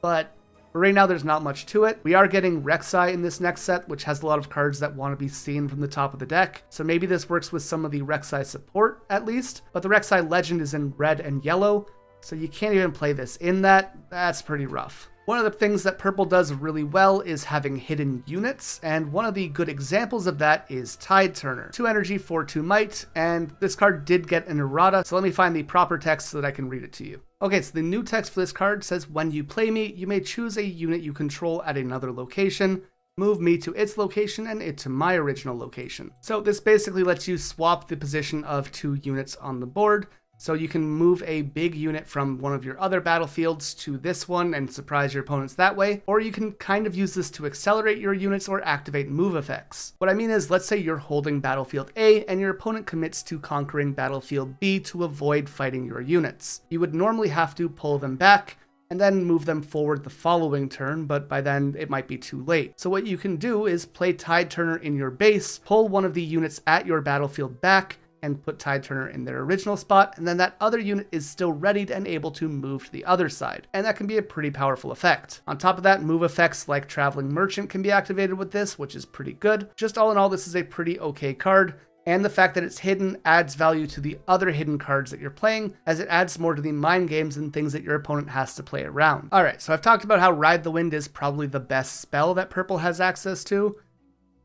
But for right now, there's not much to it. We are getting Rek'Sai in this next set, which has a lot of cards that want to be seen from the top of the deck. So maybe this works with some of the Rek'Sai support, at least. But the Rek'Sai Legend is in red and yellow, so you can't even play this in that. That's pretty rough. One of the things that purple does really well is having hidden units, and one of the good examples of that is Tide Turner. 2 energy, 4/2 might, and this card did get an errata, so let me find the proper text so that I can read it to you. Okay, so the new text for this card says, when you play me, you may choose a unit you control at another location, move me to its location and it to my original location. So this basically lets you swap the position of 2 units on the board. So you can move a big unit from one of your other battlefields to this one and surprise your opponents that way, or you can kind of use this to accelerate your units or activate move effects. What I mean is, let's say you're holding battlefield A and your opponent commits to conquering battlefield B to avoid fighting your units. You would normally have to pull them back and then move them forward the following turn, but by then it might be too late. So what you can do is play Tide Turner in your base, pull one of the units at your battlefield back, and put Tide Turner in their original spot, and then that other unit is still readied and able to move to the other side. And that can be a pretty powerful effect. On top of that, move effects like Traveling Merchant can be activated with this, which is pretty good. Just all in all, this is a pretty okay card. And the fact that it's hidden adds value to the other hidden cards that you're playing, as it adds more to the mind games and things that your opponent has to play around. Alright, so I've talked about how Ride the Wind is probably the best spell that purple has access to.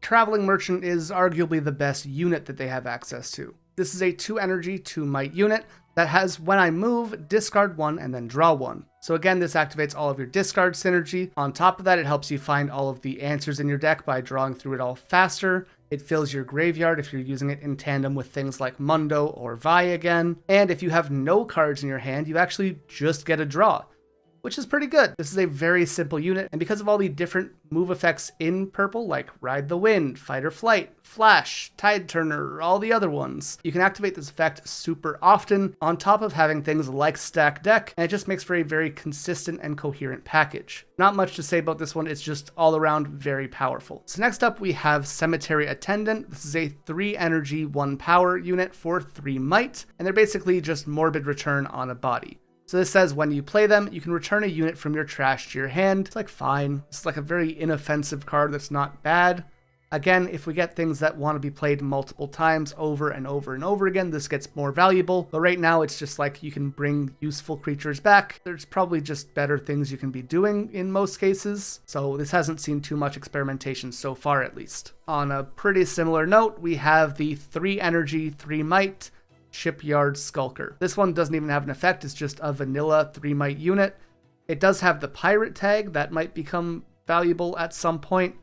Traveling Merchant is arguably the best unit that they have access to. This is a 2 energy, 2 might unit that has, when I move, discard 1 and then draw 1. So again, this activates all of your discard synergy. On top of that, it helps you find all of the answers in your deck by drawing through it all faster. It fills your graveyard if you're using it in tandem with things like Mundo or Vi again. And if you have no cards in your hand, you actually just get a draw, which is pretty good. This is a very simple unit, and because of all the different move effects in purple, like Ride the Wind, Fight or Flight, Flash, Tide Turner, all the other ones, you can activate this effect super often, on top of having things like Stack Deck, and it just makes for a very consistent and coherent package. Not much to say about this one, it's just all around very powerful. So next up we have Cemetery Attendant. This is a 3 energy, 1 power unit for 3 might, and they're basically just Morbid Return on a body. So this says when you play them, you can return a unit from your trash to your hand. It's like fine. It's like a very inoffensive card that's not bad. Again, if we get things that want to be played multiple times over and over and over again, this gets more valuable. But right now it's just like you can bring useful creatures back. There's probably just better things you can be doing in most cases. So this hasn't seen too much experimentation so far, at least. On a pretty similar note, we have the 3 energy, 3 might Shipyard Skulker. This one doesn't even have an effect, it's just a vanilla 3 might unit. It does have the pirate tag that might become valuable at some point,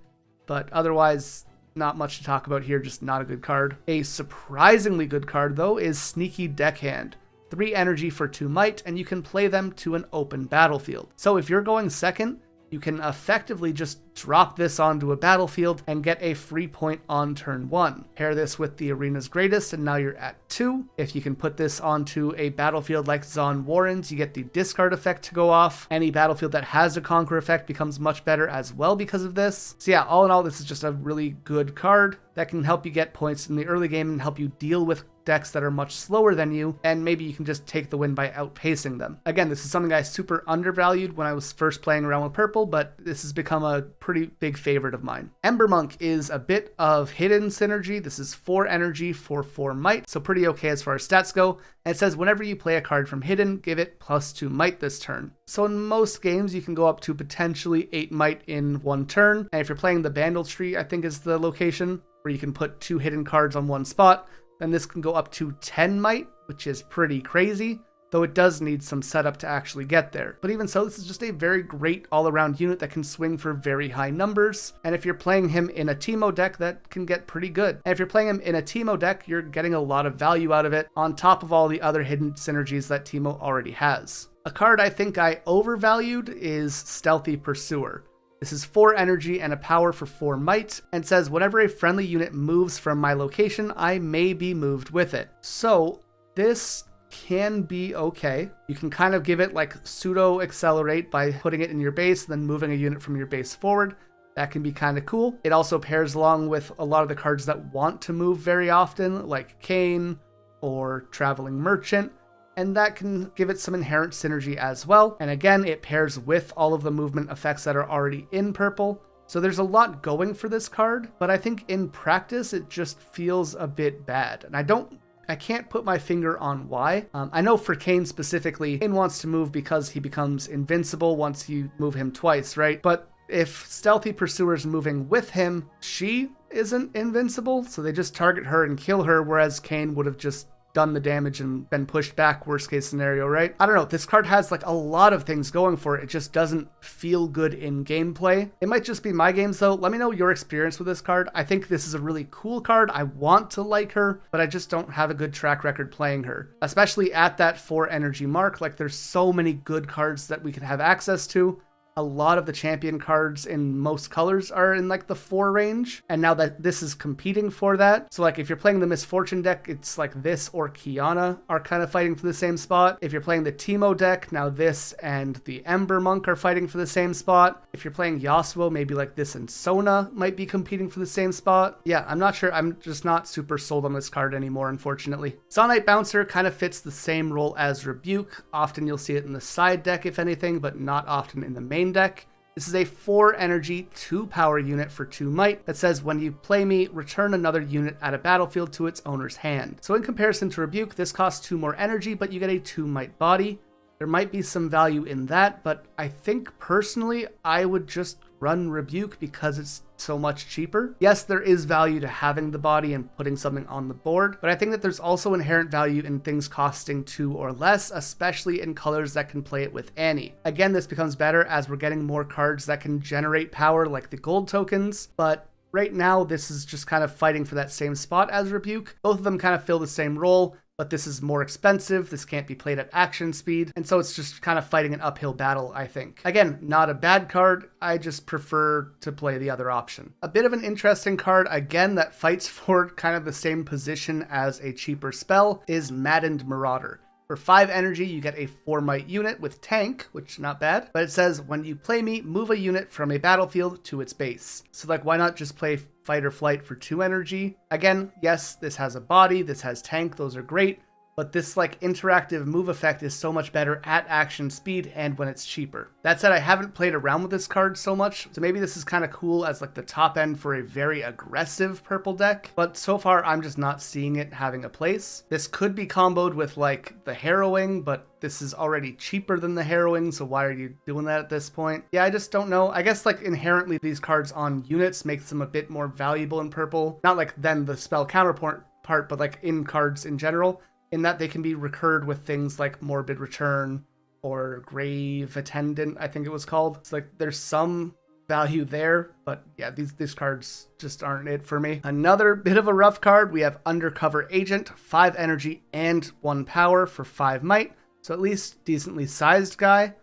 but otherwise not much to talk about here, just not a good card. A surprisingly good card though is Sneaky Deckhand. 3 energy for 2 might, and you can play them to an open battlefield. So if you're going second, you can effectively just drop this onto a battlefield and get a free point on turn 1. Pair this with the Arena's Greatest and now you're at 2. If you can put this onto a battlefield like Zon Warrens, you get the discard effect to go off. Any battlefield that has a Conquer effect becomes much better as well because of this. So yeah, all in all, this is just a really good card that can help you get points in the early game and help you deal with decks that are much slower than you, and maybe you can just take the win by outpacing them. Again, this is something I super undervalued when I was first playing around with purple, but this has become a pretty big favorite of mine. Ember Monk is a bit of hidden synergy. This is 4 energy for 4 might, so pretty okay as far as stats go. And it says whenever you play a card from hidden, give it +2 might this turn. So in most games, you can go up to potentially 8 might in one turn. And if you're playing the Bandle Tree, I think is the location where you can put 2 hidden cards on one spot, then this can go up to 10 might, which is pretty crazy, though it does need some setup to actually get there. But even so, this is just a very great all-around unit that can swing for very high numbers, and if you're playing him in a Teemo deck, that can get pretty good. And if you're playing him in a Teemo deck, you're getting a lot of value out of it, on top of all the other hidden synergies that Teemo already has. A card I think I overvalued is Stealthy Pursuer. This is 4 energy and a power for 4 might, and says whenever a friendly unit moves from my location, I may be moved with it. So this can be okay. You can kind of give it like pseudo accelerate by putting it in your base, then moving a unit from your base forward. That can be kind of cool. It also pairs along with a lot of the cards that want to move very often, like Kane or Traveling Merchant, and that can give it some inherent synergy as well. And again, it pairs with all of the movement effects that are already in purple. So there's a lot going for this card, but I think in practice, it just feels a bit bad. And I can't put my finger on why. I know for Kane specifically, Kane wants to move because he becomes invincible once you move him twice, right? But if Stealthy Pursuer's moving with him, she isn't invincible, so they just target her and kill her, whereas Kane would have just done the damage and been pushed back, worst case scenario, right? I don't know. This card has like a lot of things going for it. It just doesn't feel good in gameplay. It might just be my games though. Let me know your experience with this card. I think this is a really cool card. I want to like her, but I just don't have a good track record playing her, especially at that 4 energy mark. Like there's so many good cards that we can have access to. A lot of the champion cards in most colors are in like the 4 range. And now that this is competing for that. So like if you're playing the Misfortune deck, it's like this or Kiana are kind of fighting for the same spot. If you're playing the Teemo deck, now this and the Ember Monk are fighting for the same spot. If you're playing Yasuo, maybe like this and Sona might be competing for the same spot. Yeah, I'm not sure. I'm just not super sold on this card anymore, unfortunately. Sonite Bouncer kind of fits the same role as Rebuke. Often you'll see it in the side deck, if anything, but not often in the main deck. This is a 4 energy, 2 power unit for 2 might that says when you play me, return another unit at a battlefield to its owner's hand. So in comparison to Rebuke, this costs 2 more energy, but you get a 2 might body. There might be some value in that, but I think personally I would just run Rebuke because it's so much cheaper. Yes, there is value to having the body and putting something on the board, but I think that there's also inherent value in things costing 2 or less, especially in colors that can play it with Annie. Again, this becomes better as we're getting more cards that can generate power like the gold tokens, but right now this is just kind of fighting for that same spot as Rebuke. Both of them kind of fill the same role, but this is more expensive, this can't be played at action speed, and so it's just kind of fighting an uphill battle, I think. Again, not a bad card, I just prefer to play the other option. A bit of an interesting card, again, that fights for kind of the same position as a cheaper spell, is Maddened Marauder. For 5 energy, you get a 4 might unit with tank, which not bad, but it says when you play me, move a unit from a battlefield to its base. So like, why not just play fight or flight for 2 energy? Again, yes, this has a body, this has tank, those are great, but this like interactive move effect is so much better at action speed and when it's cheaper. That said, I haven't played around with this card so much, so maybe this is kind of cool as like the top end for a very aggressive purple deck, but so far I'm just not seeing it having a place. This could be comboed with like the Harrowing, but this is already cheaper than the Harrowing, so why are you doing that at this point? Yeah, I just don't know. I guess like inherently these cards on units makes them a bit more valuable in purple. Not like then the spell counterpart part, but like in cards in general, in that they can be recurred with things like Morbid Return or Grave Attendant, I think it was called. It's like there's some value there, but yeah, these cards just aren't it for me. Another bit of a rough card, we have Undercover Agent, 5 energy and 1 power for 5 might, so at least decently sized guy.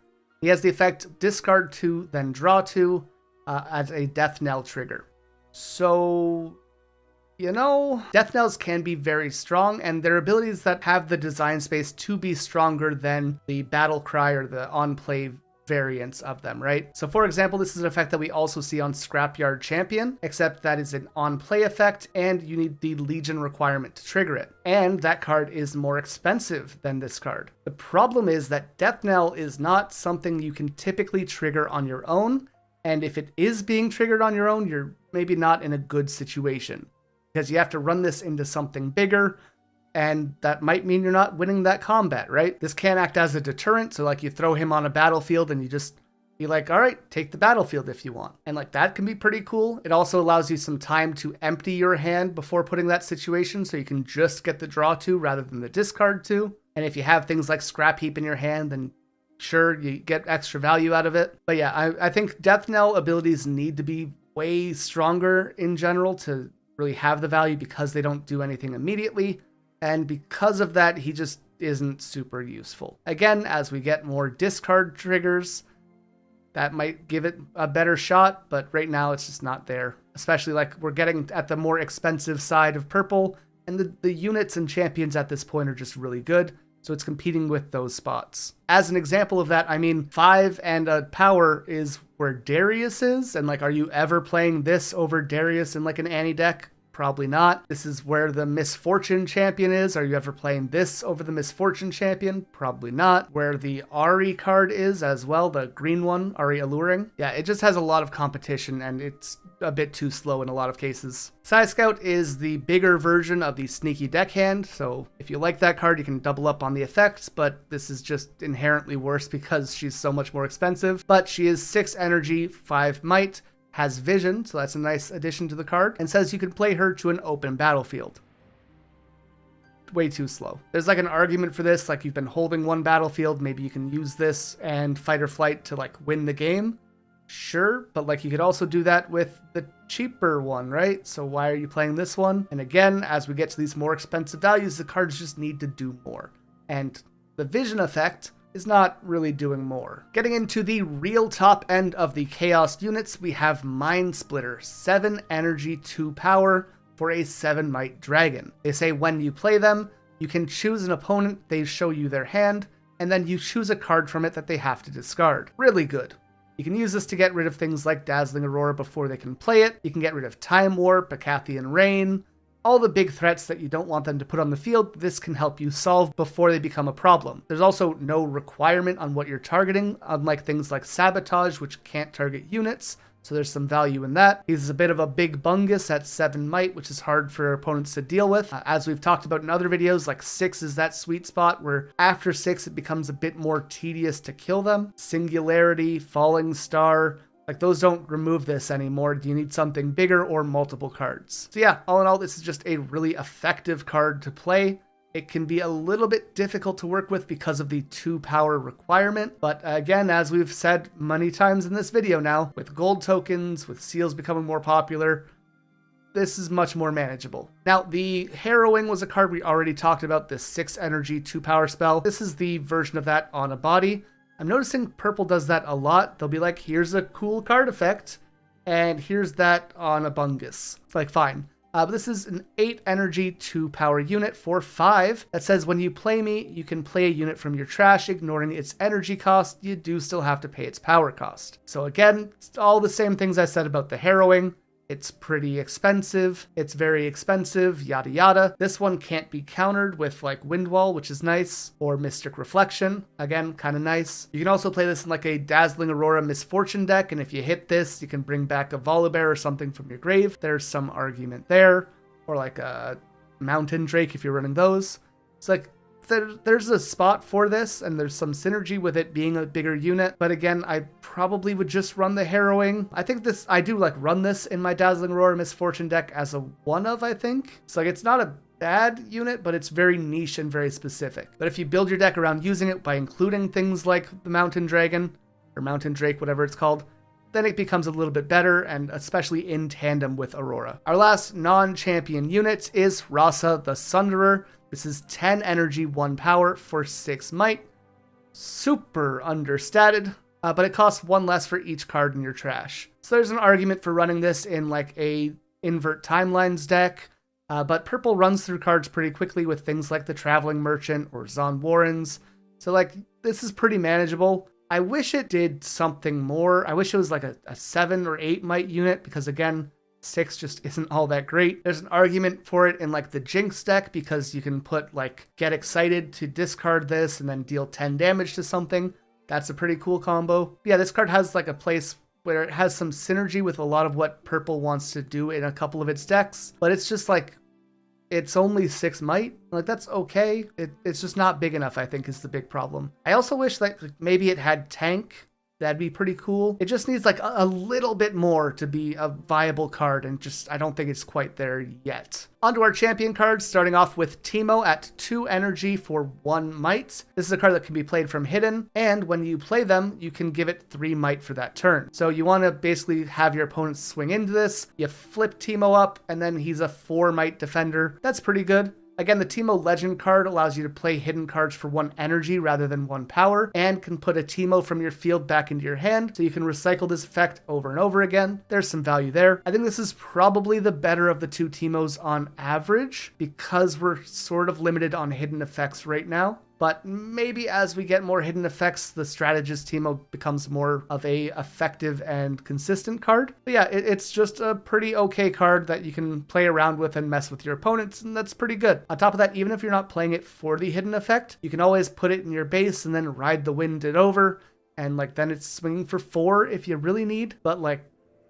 He has the effect discard 2, then draw 2 as a Death Knell trigger. So you know, Death Knells can be very strong, and they're abilities that have the design space to be stronger than the Battle Cry or the on-play variants of them, right? So for example, this is an effect that we also see on Scrapyard Champion, except that is an on-play effect, and you need the Legion requirement to trigger it. And that card is more expensive than this card. The problem is that Death Knell is not something you can typically trigger on your own, and if it is being triggered on your own, you're maybe not in a good situation, because you have to run this into something bigger, and that might mean you're not winning that combat, right? This can act as a deterrent, so like you throw him on a battlefield and you just be like, all right, take the battlefield if you want. And like that can be pretty cool. It also allows you some time to empty your hand before putting that situation, so you can just get the draw 2 rather than the discard 2. And if you have things like Scrap Heap in your hand, then sure, you get extra value out of it. But yeah, I think Death Knell abilities need to be way stronger in general to really have the value, because they don't do anything immediately, and because of that he just isn't super useful. Again, as we get more discard triggers, that might give it a better shot, but right now it's just not there, especially like we're getting at the more expensive side of purple, and the units and champions at this point are just really good, so it's competing with those spots. As an example of that, I mean 5 and a power is where Darius is, and like, are you ever playing this over Darius in like an Annie deck? Probably not. This is where the Misfortune champion is. Are you ever playing this over the Misfortune champion? Probably not. Where the Ahri card is as well, the green one, Ahri Alluring. Yeah, it just has a lot of competition, and it's a bit too slow in a lot of cases. Psy Scout is the bigger version of the Sneaky Deckhand, so if you like that card, you can double up on the effects, but this is just inherently worse because she's so much more expensive. But she is 6 energy, 5 might, has vision, so that's a nice addition to the card, and says you can play her to an open battlefield. way too slow. There's like an argument for this, like you've been holding one battlefield, maybe you can use this and fight or flight to like win the game. Sure, but like you could also do that with the cheaper one, right? So why are you playing this one? And again, as we get to these more expensive values, the cards just need to do more. And the vision effect is not really doing more. Getting into the real top end of the chaos units, we have Mind Splitter, 7 energy, 2 power for a 7 might dragon. They say when you play them, you can choose an opponent, they show you their hand, and then you choose a card from it that they have to discard. Really good. You can use this to get rid of things like Dazzling Aurora before they can play it. You can get rid of Time Warp, Acathian Rain, all the big threats that you don't want them to put on the field, this can help you solve before they become a problem. There's also no requirement on what you're targeting, unlike things like Sabotage, which can't target units, so there's some value in that. He's a bit of a big bungus at 7 might, which is hard for opponents to deal with. As we've talked about in other videos, like 6 is that sweet spot where after 6 it becomes a bit more tedious to kill them. Singularity, Falling Star, like those don't remove this anymore. Do you need something bigger or multiple cards? So yeah, all in all, this is just a really effective card to play. It can be a little bit difficult to work with because of the 2 power requirement. But again, as we've said many times in this video now, with gold tokens, with seals becoming more popular, this is much more manageable. Now, the Harrowing was a card we already talked about, this 6 energy, 2 power spell. This is the version of that on a body. I'm noticing purple does that a lot. They'll be like, here's a cool card effect, and here's that on a bungus. It's like, fine. But this is an 8 energy, 2 power unit for 5 that says when you play me, you can play a unit from your trash, ignoring its energy cost. You do still have to pay its power cost. So again, it's all the same things I said about the Harrowing. It's pretty expensive. It's very expensive, yada yada. This one can't be countered with like Windwall, which is nice, or Mystic Reflection. Again, kind of nice. You can also play this in like a Dazzling Aurora Misfortune deck, and if you hit this, you can bring back a Volibear or something from your grave. There's some argument there. Or like a Mountain Drake if you're running those. It's like, there's a spot for this, and there's some synergy with it being a bigger unit. But again, I probably would just run the Harrowing. I think this, I do like run this in my Dazzling Aurora Misfortune deck as a one of, I think. It's like, it's not a bad unit, but it's very niche and very specific. But if you build your deck around using it by including things like the Mountain Dragon, or Mountain Drake, whatever it's called, then it becomes a little bit better, and especially in tandem with Aurora. Our last non-champion unit is Rasa the Sunderer. This is 10 energy, 1 power for 6 might. Super understated, but it costs 1 less for each card in your trash. So there's an argument for running this in like a Invert Timelines deck, but purple runs through cards pretty quickly with things like the Traveling Merchant or Zon Warrens. So like, this is pretty manageable. I wish it did something more. I wish it was like a 7 or 8 might unit, because again, 6 just isn't all that great. There's an argument for it in like the Jinx deck, because you can put like Get Excited to discard this and then deal 10 damage to something. That's a pretty cool combo. Yeah, this card has like a place where it has some synergy with a lot of what purple wants to do in a couple of its decks, but it's just like, it's only 6 might. Like, that's okay. It's just not big enough, I think, is the big problem. I also wish that maybe it had tank. That'd be pretty cool. It just needs like a little bit more to be a viable card, and just, I don't think it's quite there yet. Onto our champion cards, starting off with Teemo at 2 energy for 1 might. This is a card that can be played from hidden, and when you play them, you can give it 3 might for that turn. So you want to basically have your opponent swing into this, you flip Teemo up, and then he's a 4 might defender. That's pretty good. Again, the Teemo Legend card allows you to play hidden cards for 1 energy rather than 1 power, and can put a Teemo from your field back into your hand, so you can recycle this effect over and over again. There's some value there. I think this is probably the better of the 2 Teemos on average, because we're sort of limited on hidden effects right now. But maybe as we get more hidden effects, the Strategist Teemo becomes more of a effective and consistent card. But yeah, it's just a pretty okay card that you can play around with and mess with your opponents, and that's pretty good. On top of that, even if you're not playing it for the hidden effect, you can always put it in your base and then ride the wind it over, and like then it's swinging for 4 if you really need. But like,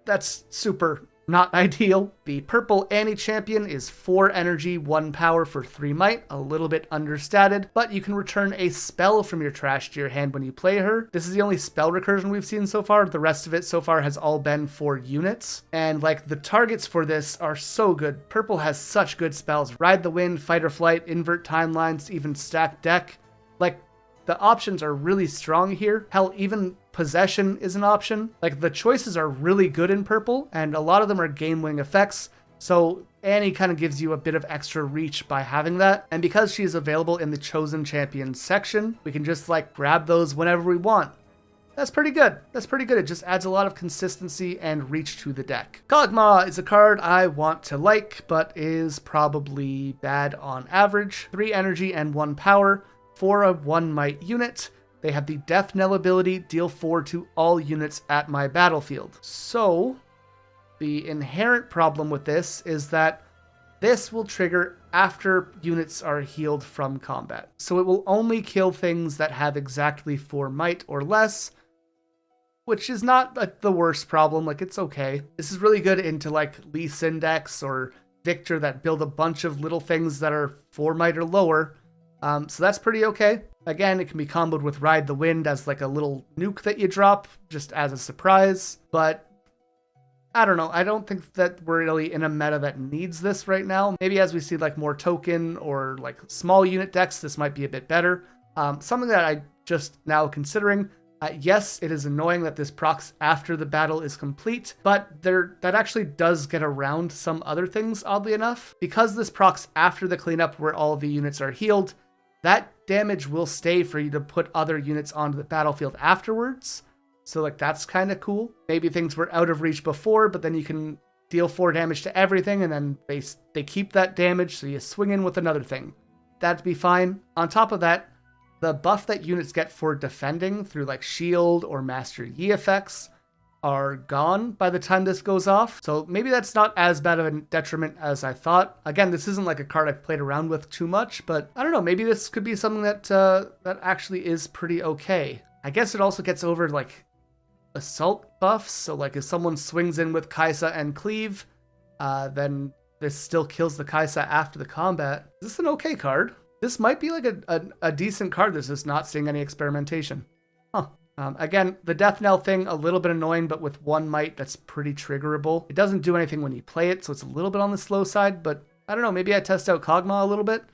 that's super not ideal. The purple Annie champion is 4 energy, 1 power for 3 might, a little bit understated, but you can return a spell from your trash to your hand when you play her. This is the only spell recursion we've seen so far. The rest of it so far has all been for units. And like the targets for this are so good. Purple has such good spells. Ride the Wind, Fight or Flight, Invert Timelines, even Stack Deck. Like the options are really strong here. Hell, even Possession is an option. Like the choices are really good in purple, and a lot of them are game wing effects. So Annie kind of gives you a bit of extra reach by having that. And because she's available in the chosen champions section, we can just like grab those whenever we want. That's pretty good. That's pretty good. It just adds a lot of consistency and reach to the deck. Kog'Maw is a card I want to like, but is probably bad on average. 3 energy and 1 power for a 1 might unit. They have the Death Knell ability, deal 4 to all units at my battlefield. So, the inherent problem with this is that this will trigger after units are healed from combat. So it will only kill things that have exactly 4 might or less, which is not the worst problem. Like, it's okay. This is really good into like Lee Sin decks or Viktor that build a bunch of little things that are 4 might or lower. So that's pretty okay. Again, it can be comboed with Ride the Wind as like a little nuke that you drop just as a surprise. But I don't know. I don't think that we're really in a meta that needs this right now. Maybe as we see like more token or like small unit decks, this might be a bit better. Something that I just now considering, yes, it is annoying that this procs after the battle is complete, but that actually does get around some other things, oddly enough. Because this procs after the cleanup where all of the units are healed, that damage will stay for you to put other units onto the battlefield afterwards. So like that's kind of cool. Maybe things were out of reach before, but then you can deal 4 damage to everything and then they keep that damage, so you swing in with another thing. That'd be fine. On top of that, the buff that units get for defending through like shield or Master Yi effects are gone by the time this goes off. So maybe that's not as bad of a detriment as I thought. Again, this isn't like a card I've played around with too much, but I don't know, maybe this could be something that that actually is pretty okay. I guess it also gets over like assault buffs. So like if someone swings in with Kai'Sa and Cleave, then this still kills the Kai'Sa after the combat. Is this an okay card? This might be like a decent card that's just not seeing any experimentation. Huh. Again, the Death Knell thing, a little bit annoying, but with 1 might, that's pretty triggerable. It doesn't do anything when you play it, so it's a little bit on the slow side, but I don't know, maybe I test out Kog'Maw a little bit.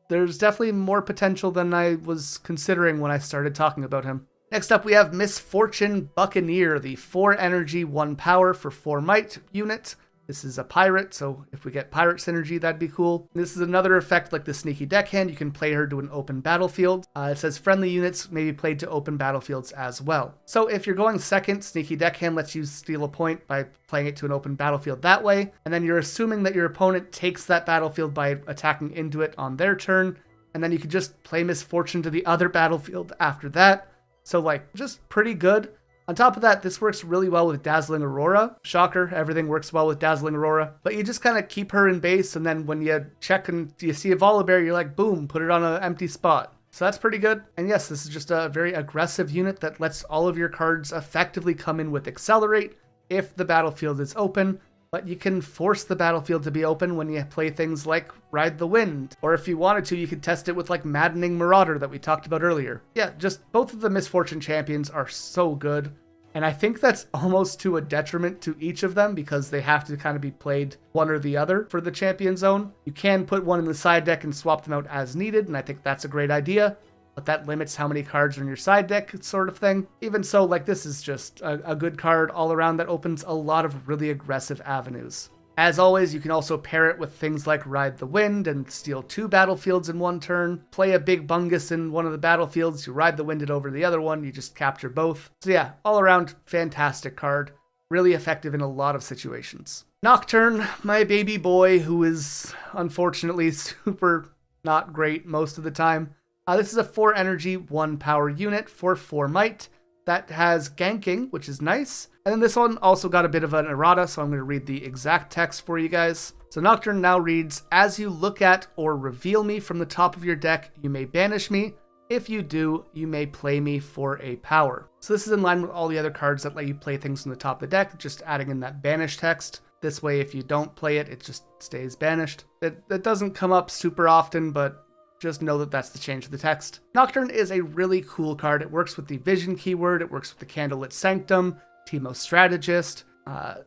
There's definitely more potential than I was considering when I started talking about him. Next up, we have Misfortune Buccaneer, the 4 energy, 1 power for 4 might unit. This is a pirate, so if we get pirate synergy, that'd be cool. This is another effect like the Sneaky Deckhand. You can play her to an open battlefield. It says friendly units may be played to open battlefields as well. So if you're going second, Sneaky Deckhand lets you steal a point by playing it to an open battlefield that way. And then you're assuming that your opponent takes that battlefield by attacking into it on their turn. And then you can just play Misfortune to the other battlefield after that. So like, just pretty good. On top of that, this works really well with Dazzling Aurora. Shocker, everything works well with Dazzling Aurora. But you just kind of keep her in base, and then when you check and you see a Volibear, you're like, boom, put it on an empty spot. So that's pretty good. And yes, this is just a very aggressive unit that lets all of your cards effectively come in with Accelerate if the battlefield is open. But you can force the battlefield to be open when you play things like Ride the Wind. Or if you wanted to, you could test it with like Maddening Marauder that we talked about earlier. Yeah, just both of the Misfortune champions are so good. And I think that's almost to a detriment to each of them because they have to kind of be played one or the other for the champion zone. You can put one in the side deck and swap them out as needed, and I think that's a great idea. But that limits how many cards are in your side deck, sort of thing. Even so, like, this is just a good card all around that opens a lot of really aggressive avenues. As always, you can also pair it with things like Ride the Wind and steal 2 battlefields in 1 turn. Play a big bungus in one of the battlefields, you Ride the Wind it over the other one, you just capture both. So yeah, all around fantastic card. Really effective in a lot of situations. Nocturne, my baby boy, who is unfortunately super not great most of the time. This is a 4 energy, 1 power unit for 4 might that has ganking, which is nice. And then this one also got a bit of an errata, so I'm going to read the exact text for you guys. So Nocturne now reads, as you look at or reveal me from the top of your deck, you may banish me. If you do, you may play me for a power. So this is in line with all the other cards that let you play things from the top of the deck, just adding in that banish text. This way, if you don't play it, it just stays banished. It doesn't come up super often, but just know that that's the change of the text. Nocturne is a really cool card. It works with the Vision keyword, it works with the Candlelit Sanctum, Teemo Strategist,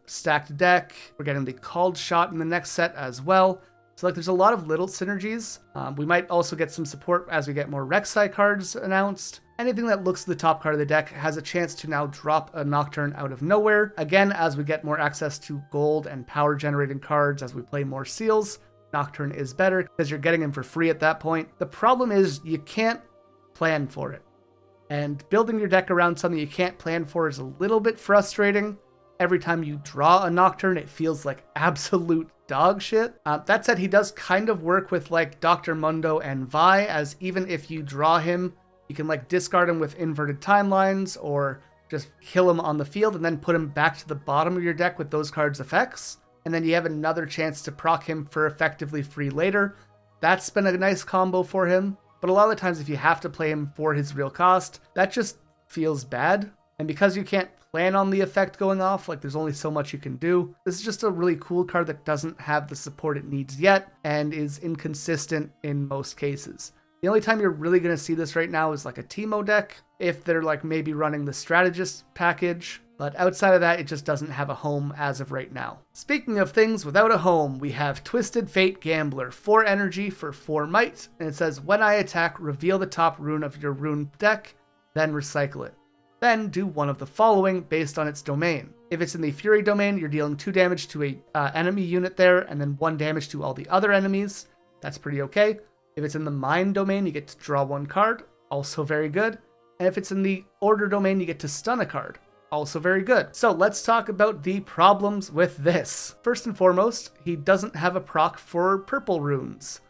stacked deck. We're getting the Called Shot in the next set as well. So like there's a lot of little synergies. We might also get some support as we get more Rek'Sai cards announced. Anything that looks at the top card of the deck has a chance to now drop a Nocturne out of nowhere. Again, as we get more access to gold and power generating cards as we play more seals, Nocturne is better because you're getting him for free at that point. The problem is you can't plan for it. And building your deck around something you can't plan for is a little bit frustrating. Every time you draw a Nocturne, it feels like absolute dog shit. That said, he does kind of work with like Dr. Mundo and Vi, as even if you draw him, you can like discard him with inverted timelines or just kill him on the field and then put him back to the bottom of your deck with those cards' effects. And then you have another chance to proc him for effectively free later. That's been a nice combo for him. But a lot of the times if you have to play him for his real cost, that just feels bad. And because you can't plan on the effect going off, like there's only so much you can do. This is just a really cool card that doesn't have the support it needs yet and is inconsistent in most cases. The only time you're really going to see this right now is like a Teemo deck, if they're like maybe running the Strategist package. But outside of that, it just doesn't have a home as of right now. Speaking of things without a home, we have Twisted Fate Gambler, 4 energy for 4 might, and it says, when I attack, reveal the top rune of your rune deck, then recycle it. Then do one of the following based on its domain. If it's in the Fury domain, you're dealing 2 damage to a enemy unit there, and then 1 damage to all the other enemies. That's pretty okay. If it's in the Mind domain, you get to draw 1 card, also very good. And if it's in the Order domain, you get to stun a card. Also very good. So let's talk about the problems with this. First and foremost, he doesn't have a proc for purple runes.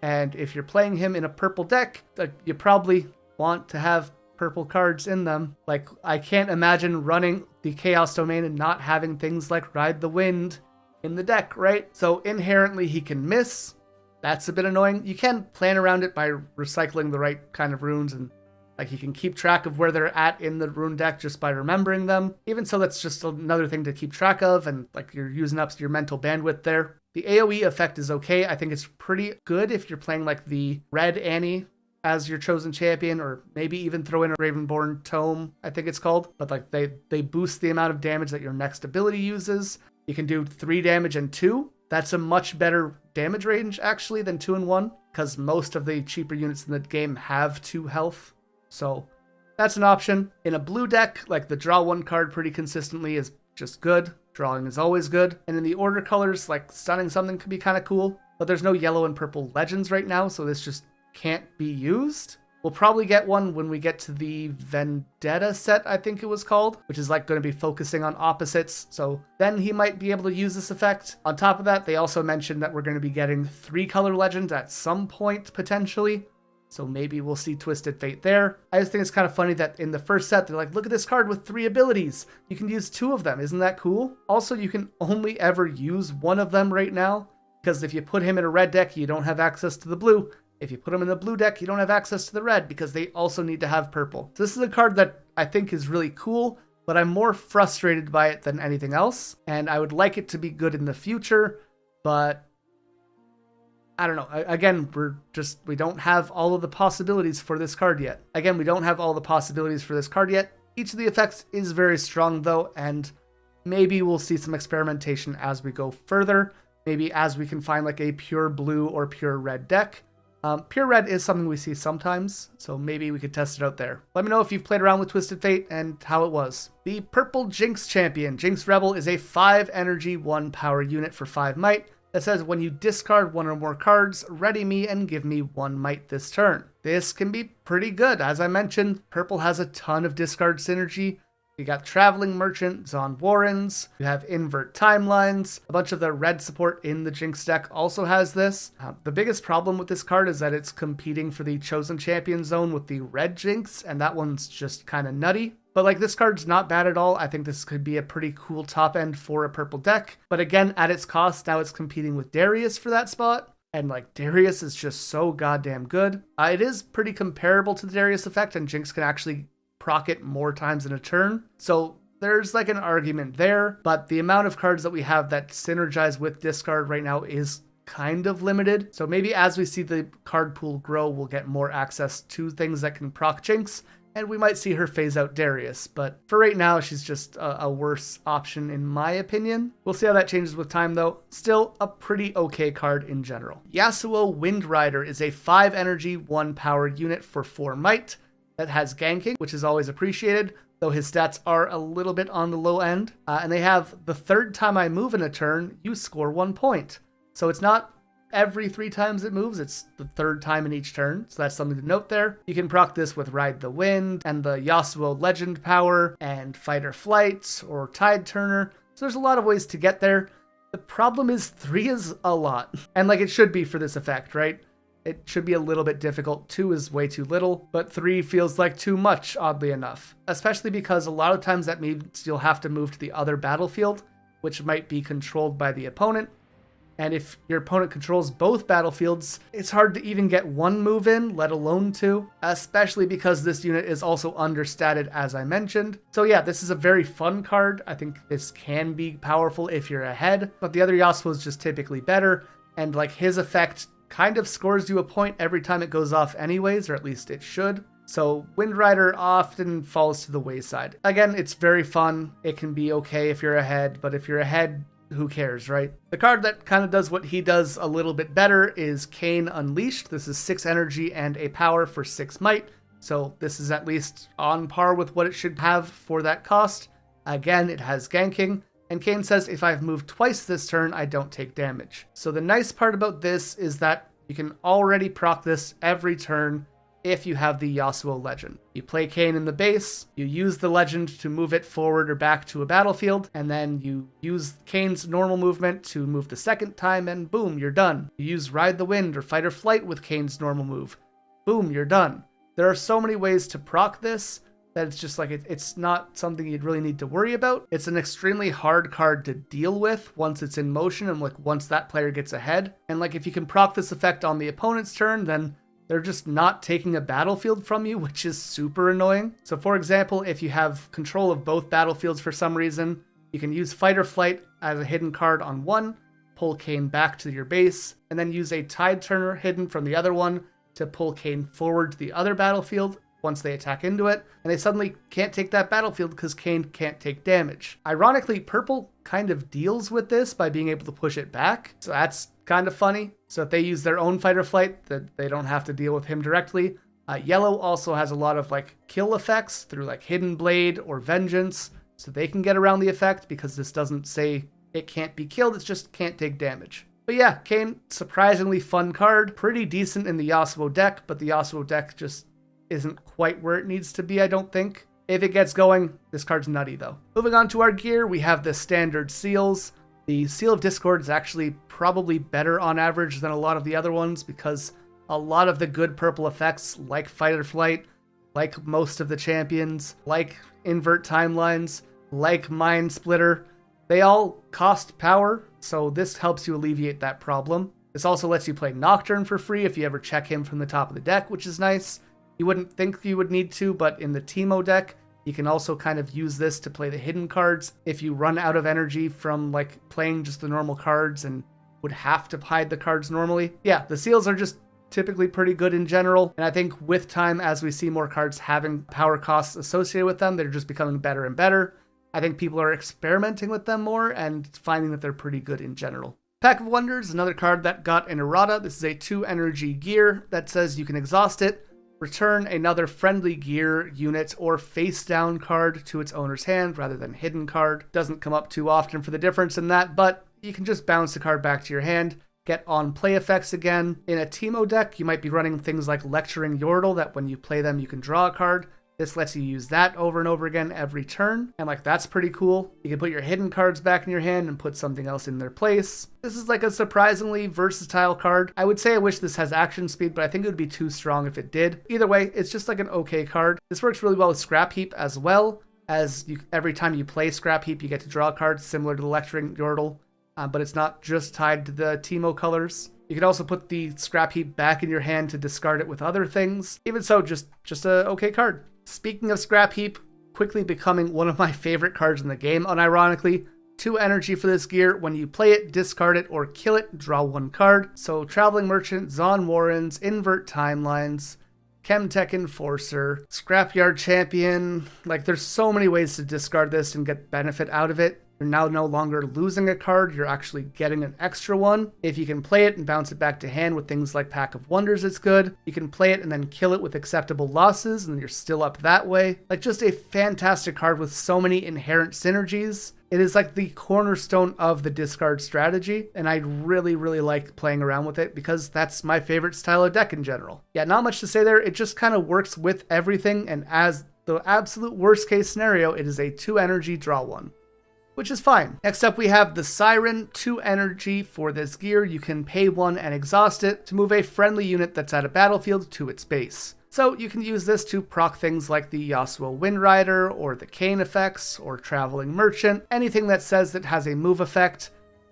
And if you're playing him in a purple deck, you probably want to have purple cards in them. Like, I can't imagine running the Chaos domain and not having things like Ride the Wind in the deck, right? So inherently he can miss. That's a bit annoying. You can plan around it by recycling the right kind of runes, and like you can keep track of where they're at in the rune deck just by remembering them. Even so, that's just another thing to keep track of, and like you're using up your mental bandwidth there. The AoE effect is okay. I think it's pretty good if you're playing like the red Annie as your chosen champion, or maybe even throw in a Ravenborn Tome, I think it's called. But like they boost the amount of damage that your next ability uses. You can do 3 damage and 2. That's a much better damage range actually than 2 and 1, because most of the cheaper units in the game have 2 health. So that's an option. In a blue deck, like the draw 1 card pretty consistently is just good. Drawing is always good. And in the order colors, like stunning something could be kind of cool. But there's no yellow and purple legends right now, so this just can't be used. We'll probably get one when we get to the Vendetta set, I think it was called, which is like going to be focusing on opposites. So then he might be able to use this effect. On top of that, they also mentioned that we're going to be getting 3 color legends at some point, potentially. So maybe we'll see Twisted Fate there. I just think it's kind of funny that in the first set, they're like, look at this card with 3 abilities. You can use 2 of them. Isn't that cool? Also, you can only ever use 1 of them right now, because if you put him in a red deck, you don't have access to the blue. If you put him in the blue deck, you don't have access to the red, because they also need to have purple. So this is a card that I think is really cool, but I'm more frustrated by it than anything else. And I would like it to be good in the future, but I don't know. Again, we don't have all of the possibilities for this card yet. Each of the effects is very strong though, and maybe we'll see some experimentation as we go further. Maybe as we can find like a pure blue or pure red deck. Pure red is something we see sometimes, so maybe we could test it out there. Let me know if you've played around with Twisted Fate and how it was. The purple Jinx champion. Jinx Rebel is a 5 energy, 1 power unit for 5 might. That says when you discard 1 or more cards, ready me and give me 1 might this turn. This can be pretty good. As I mentioned, purple has a ton of discard synergy. You got Traveling Merchant, Zon Warrens, you have Invert Timelines. A bunch of the red support in the Jinx deck also has this. The biggest problem with this card is that it's competing for the Chosen Champion zone with the red Jinx, and that one's just kind of nutty. But like, this card's not bad at all. I think this could be a pretty cool top end for a purple deck. But again, at its cost, now it's competing with Darius for that spot. And like Darius is just so goddamn good. It is pretty comparable to the Darius effect, and Jinx can actually proc it more times in a turn. So there's like an argument there, but the amount of cards that we have that synergize with discard right now is kind of limited. So maybe as we see the card pool grow, we'll get more access to things that can proc Jinx, and we might see her phase out Darius. But for right now, she's just a worse option in my opinion. We'll see how that changes with time though. Still a pretty okay card in general. Yasuo Wind Rider is a 5 energy, 1 power unit for 4 might that has ganking, which is always appreciated, though his stats are a little bit on the low end. And they have the 3rd time I move in a turn, you score 1 point. So it's not every 3 times it moves, it's the 3rd time in each turn. So that's something to note there. You can proc this with Ride the Wind and the Yasuo Legend power and Fight or Flight or Tide Turner. So there's a lot of ways to get there. The problem is 3 is a lot. And like it should be for this effect, right? It should be a little bit difficult. 2 is way too little, but 3 feels like too much, oddly enough. Especially because a lot of times that means you'll have to move to the other battlefield, which might be controlled by the opponent. And if your opponent controls both battlefields, it's hard to even get 1 move in, let alone 2, especially because this unit is also understated, as I mentioned. So yeah, this is a very fun card. I think this can be powerful if you're ahead, but the other Yasuo is just typically better, and like his effect kind of scores you a point every time it goes off anyways, or at least it should. So Wind Rider often falls to the wayside. Again, it's very fun. It can be okay if you're ahead, but if you're ahead, who cares, right? The card that kind of does what he does a little bit better is Kayn Unleashed. This is 6 energy and a power for 6 might. So this is at least on par with what it should have for that cost. Again, it has ganking. And Kayn says, if I've moved twice this turn, I don't take damage. So the nice part about this is that you can already proc this every turn if you have the Yasuo Legend. You play Kayn in the base, you use the Legend to move it forward or back to a battlefield, and then you use Kayn's normal movement to move the 2nd time, and boom, you're done. You use Ride the Wind or Fight or Flight with Kayn's normal move. Boom, you're done. There are so many ways to proc this that it's just like, it's not something you'd really need to worry about. It's an extremely hard card to deal with once it's in motion and like once that player gets ahead. And like if you can proc this effect on the opponent's turn, then they're just not taking a battlefield from you, which is super annoying. So for example, if you have control of both battlefields for some reason, you can use Fight or Flight as a hidden card on one, pull Kayn back to your base, and then use a Tide Turner hidden from the other one to pull Kayn forward to the other battlefield once they attack into it, and they suddenly can't take that battlefield because Kayn can't take damage. Ironically, purple kind of deals with this by being able to push it back, so that's kind of funny. So if they use their own Fight or Flight, that they don't have to deal with him directly. Yellow also has a lot of like kill effects through like Hidden Blade or Vengeance, so they can get around the effect because this doesn't say it can't be killed, it's just can't take damage. But yeah, Kayn, surprisingly fun card, pretty decent in the Yasuo deck, but the Yasuo deck just isn't quite where it needs to be, I don't think. If it gets going, this card's nutty though. Moving on to our gear, we have the standard seals. The Seal of Discord is actually probably better on average than a lot of the other ones because a lot of the good purple effects, like Fight or Flight, like most of the champions, like Invert Timelines, like Mind Splitter, they all cost power, so this helps you alleviate that problem. This also lets you play Nocturne for free if you ever check him from the top of the deck, which is nice. You wouldn't think you would need to, but in the Teemo deck, you can also kind of use this to play the hidden cards if you run out of energy from like playing just the normal cards and would have to hide the cards normally. Yeah, the seals are just typically pretty good in general, and I think with time, as we see more cards having power costs associated with them, they're just becoming better and better. I think people are experimenting with them more and finding that they're pretty good in general. Pack of Wonders, another card that got an errata. This is a 2 energy gear that says you can exhaust it, return another friendly gear unit or face down card to its owner's hand rather than hidden card. Doesn't come up too often for the difference in that, but you can just bounce the card back to your hand, get on play effects again. In a Teemo deck, you might be running things like Lecturing Yordle that when you play them, you can draw a card. This lets you use that over and over again every turn, and like that's pretty cool. You can put your hidden cards back in your hand and put something else in their place. This is like a surprisingly versatile card. I would say I wish this has action speed, but I think it would be too strong if it did. Either way, it's just like an okay card. This works really well with Scrap Heap as well, as every time you play Scrap Heap, you get to draw a card similar to the Lecturing Yordle, but it's not just tied to the Teemo colors. You can also put the scrap heap back in your hand to discard it with other things. Even so, just a okay card. Speaking of scrap heap, quickly becoming one of my favorite cards in the game, unironically. 2 energy for this gear. When you play it, discard it or kill it, draw 1 card. So Traveling Merchant, Zon Warrens, Invert Timelines, Chemtech Enforcer, Scrapyard Champion. Like, there's so many ways to discard this and get benefit out of it. You're now no longer losing a card, you're actually getting an extra one. If you can play it and bounce it back to hand with things like Pack of Wonders, it's good. You can play it and then kill it with acceptable losses, and you're still up that way. Like, just a fantastic card with so many inherent synergies. It is like the cornerstone of the discard strategy, and I really, really like playing around with it because that's my favorite style of deck in general. Yeah, not much to say there. It just kind of works with everything, and as the absolute worst case scenario, it is a 2 energy, draw 1. Which is fine. Next up, we have the Siren, 2 energy for this gear. You can pay 1 and exhaust it to move a friendly unit that's at a battlefield to its base. So you can use this to proc things like the Yasuo Wind Rider, or the Kane effects, or Traveling Merchant, anything that says it has a move effect.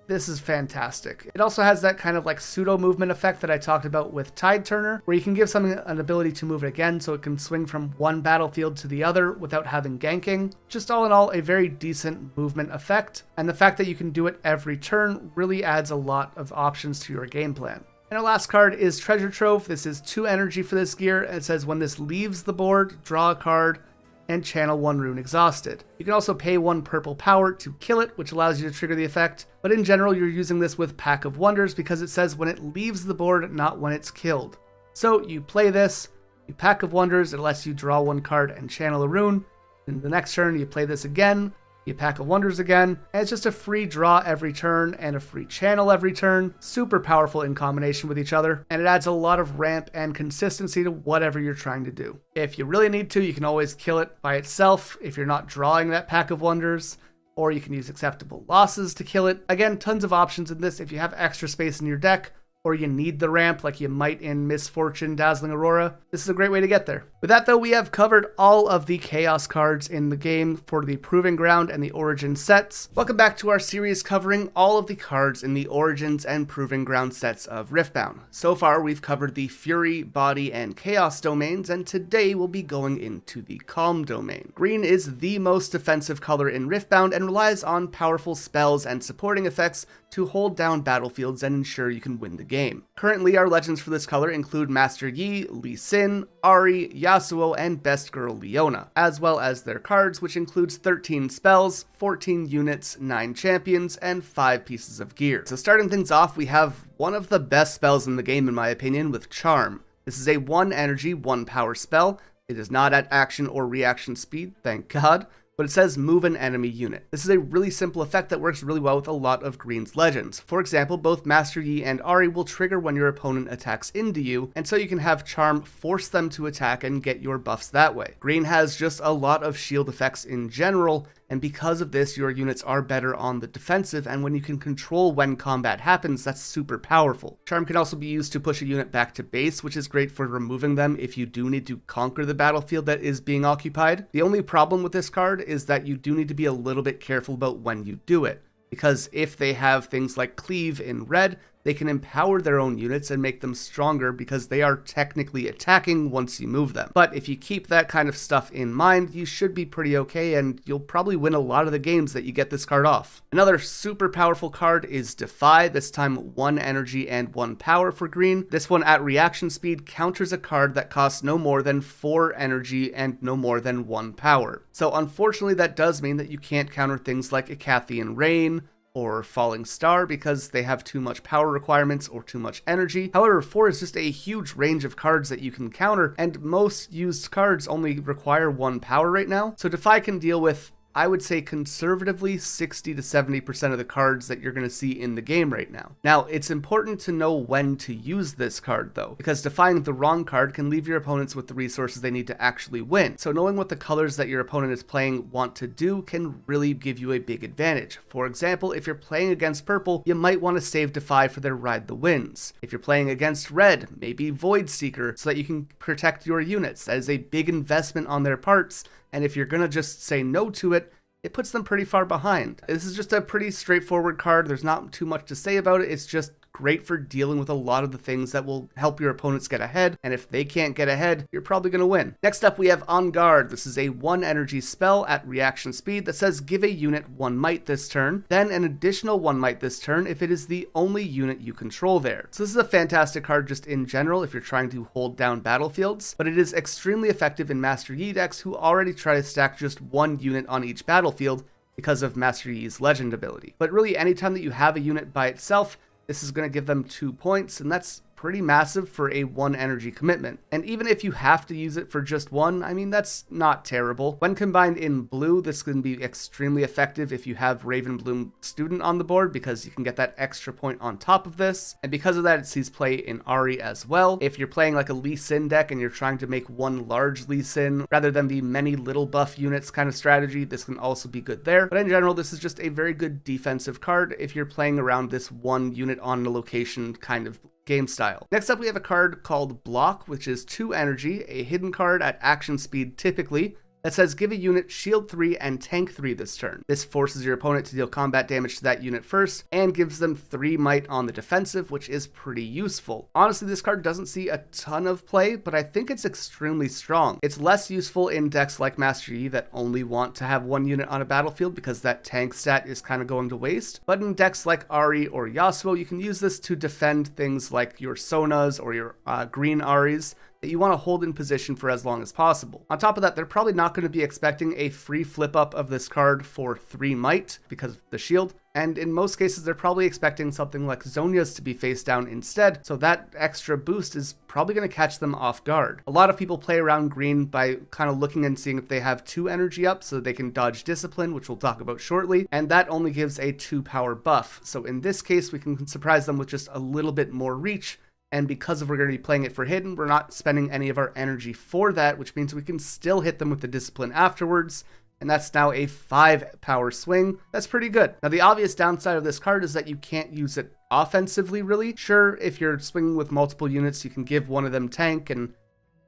This is fantastic. It also has that kind of like pseudo movement effect that I talked about with Tide Turner, where you can give something an ability to move it again so it can swing from one battlefield to the other without having ganking. Just all in all, a very decent movement effect. And the fact that you can do it every turn really adds a lot of options to your game plan. And our last card is Treasure Trove. This is 2 energy for this gear, and it says when this leaves the board, draw a card and channel 1 rune exhausted. You can also pay 1 purple power to kill it, which allows you to trigger the effect, but in general you're using this with Pack of Wonders because it says when it leaves the board, not when it's killed. So you play this, you Pack of Wonders, it lets you draw 1 card and channel a rune. In the next turn you play this again, you Pack of Wonders again, and it's just a free draw every turn and a free channel every turn. Super powerful in combination with each other, and it adds a lot of ramp and consistency to whatever you're trying to do. If you really need to, you can always kill it by itself if you're not drawing that Pack of Wonders, or you can use acceptable losses to kill it. Again, tons of options in this if you have extra space in your deck, or you need the ramp like you might in Misfortune, Dazzling Aurora. This is a great way to get there. With that though, we have covered all of the Chaos cards in the game for the Proving Ground and the Origin sets. Welcome back to our series covering all of the cards in the Origins and Proving Ground sets of Riftbound. So far, we've covered the Fury, Body, and Chaos domains, and today we'll be going into the Calm domain. Green is the most defensive color in Riftbound and relies on powerful spells and supporting effects to hold down battlefields and ensure you can win the game. Currently, our legends for this color include Master Yi, Lee Sin, Ahri, Yasuo, and Best Girl Leona, as well as their cards, which includes 13 spells, 14 units, 9 champions, and 5 pieces of gear. So starting things off, we have one of the best spells in the game in my opinion with Charm. This is a 1 energy, 1 power spell. It is not at action or reaction speed, thank God, but it says move an enemy unit. This is a really simple effect that works really well with a lot of Green's legends. For example, both Master Yi and Ahri will trigger when your opponent attacks into you, and so you can have Charm force them to attack and get your buffs that way. Green has just a lot of shield effects in general, and because of this, your units are better on the defensive, and when you can control when combat happens, that's super powerful. Charm can also be used to push a unit back to base, which is great for removing them if you do need to conquer the battlefield that is being occupied. The only problem with this card is that you do need to be a little bit careful about when you do it, because if they have things like Cleave in red, they can empower their own units and make them stronger because they are technically attacking once you move them. But if you keep that kind of stuff in mind, you should be pretty okay, and you'll probably win a lot of the games that you get this card off. Another super powerful card is Defy, this time 1 energy and 1 power for green. This one at reaction speed counters a card that costs no more than 4 energy and no more than 1 power. So unfortunately that does mean that you can't counter things like Icathian Rain, or Falling Star because they have too much power requirements or too much energy. However, 4 is just a huge range of cards that you can counter, and most used cards only require 1 power right now. So Defy can deal with, I would say conservatively, 60 to 70% of the cards that you're going to see in the game right now. Now, it's important to know when to use this card though, because defying the wrong card can leave your opponents with the resources they need to actually win. So knowing what the colors that your opponent is playing want to do can really give you a big advantage. For example, if you're playing against purple, you might want to save Defy for their Ride the Winds. If you're playing against red, maybe Void Seeker so that you can protect your units. That is a big investment on their parts, and if you're gonna just say no to it, it puts them pretty far behind. This is just a pretty straightforward card. There's not too much to say about it. It's just great for dealing with a lot of the things that will help your opponents get ahead, and if they can't get ahead, you're probably going to win. Next up, we have On Guard. This is a 1 energy spell at reaction speed that says give a unit 1 might this turn, then an additional 1 might this turn if it is the only unit you control there. So this is a fantastic card just in general if you're trying to hold down battlefields, but it is extremely effective in Master Yi decks who already try to stack just 1 unit on each battlefield because of Master Yi's legend ability. But really, anytime that you have a unit by itself, this is going to give them 2 points, and that's pretty massive for a 1 energy commitment. And even if you have to use it for just 1, I mean, that's not terrible. When combined in blue, this can be extremely effective if you have Ravenbloom Student on the board, because you can get that extra point on top of this. And because of that, it sees play in Ahri as well. If you're playing like a Lee Sin deck and you're trying to make 1 large Lee Sin rather than the many little buff units kind of strategy, this can also be good there. But in general, this is just a very good defensive card if you're playing around this 1 unit on the location kind of game style. Next up, we have a card called Block, which is 2 energy, a hidden card at action speed typically, that says give a unit shield 3 and tank 3 this turn. This forces your opponent to deal combat damage to that unit first and gives them 3 might on the defensive, which is pretty useful. Honestly, this card doesn't see a ton of play, but I think it's extremely strong. It's less useful in decks like Master Yi that only want to have 1 unit on a battlefield because that tank stat is kind of going to waste. But in decks like Ahri or Yasuo, you can use this to defend things like your Sonas or your green Ahris that you want to hold in position for as long as possible. On top of that, they're probably not going to be expecting a free flip up of this card for 3 might because of the shield. And in most cases, they're probably expecting something like Zhonya's to be face down instead, so that extra boost is probably going to catch them off guard. A lot of people play around green by kind of looking and seeing if they have 2 energy up so they can dodge Discipline, which we'll talk about shortly, and that only gives a 2 power buff. So in this case, we can surprise them with just a little bit more reach. And because we're going to be playing it for hidden, we're not spending any of our energy for that, which means we can still hit them with the Discipline afterwards. And that's now a 5 power swing. That's pretty good. Now, the obvious downside of this card is that you can't use it offensively, really. Sure, if you're swinging with multiple units, you can give one of them tank and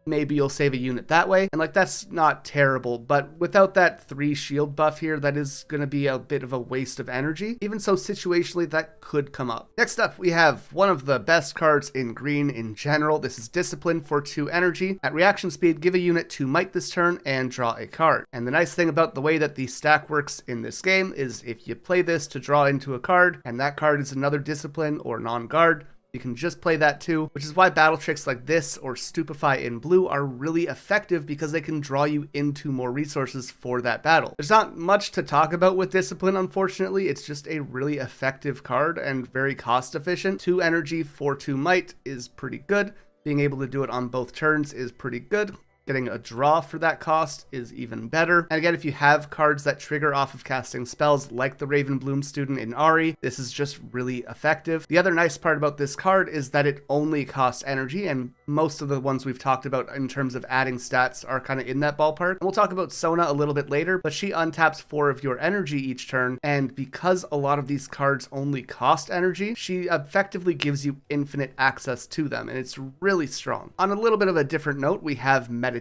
maybe you'll save a unit that way. And like, that's not terrible, but without that 3 shield buff here, that is going to be a bit of a waste of energy. Even so, situationally, that could come up. Next up, we have one of the best cards in green in general. This is Discipline for 2 energy. At reaction speed, give a unit 2 might this turn and draw a card. And the nice thing about the way that the stack works in this game is if you play this to draw into a card, and that card is another Discipline or non-guard, you can just play that too, which is why battle tricks like this or Stupefy in blue are really effective because they can draw you into more resources for that battle. There's not much to talk about with Discipline, unfortunately. It's just a really effective card and very cost efficient. 2 energy for 2 might is pretty good. Being able to do it on both turns is pretty good. Getting a draw for that cost is even better. And again, if you have cards that trigger off of casting spells like the Ravenbloom Student in Ahri, this is just really effective. The other nice part about this card is that it only costs energy, and most of the ones we've talked about in terms of adding stats are kind of in that ballpark. And we'll talk about Sona a little bit later, but she untaps 4 of your energy each turn, and because a lot of these cards only cost energy, she effectively gives you infinite access to them, and it's really strong. On a little bit of a different note, we have Meditation.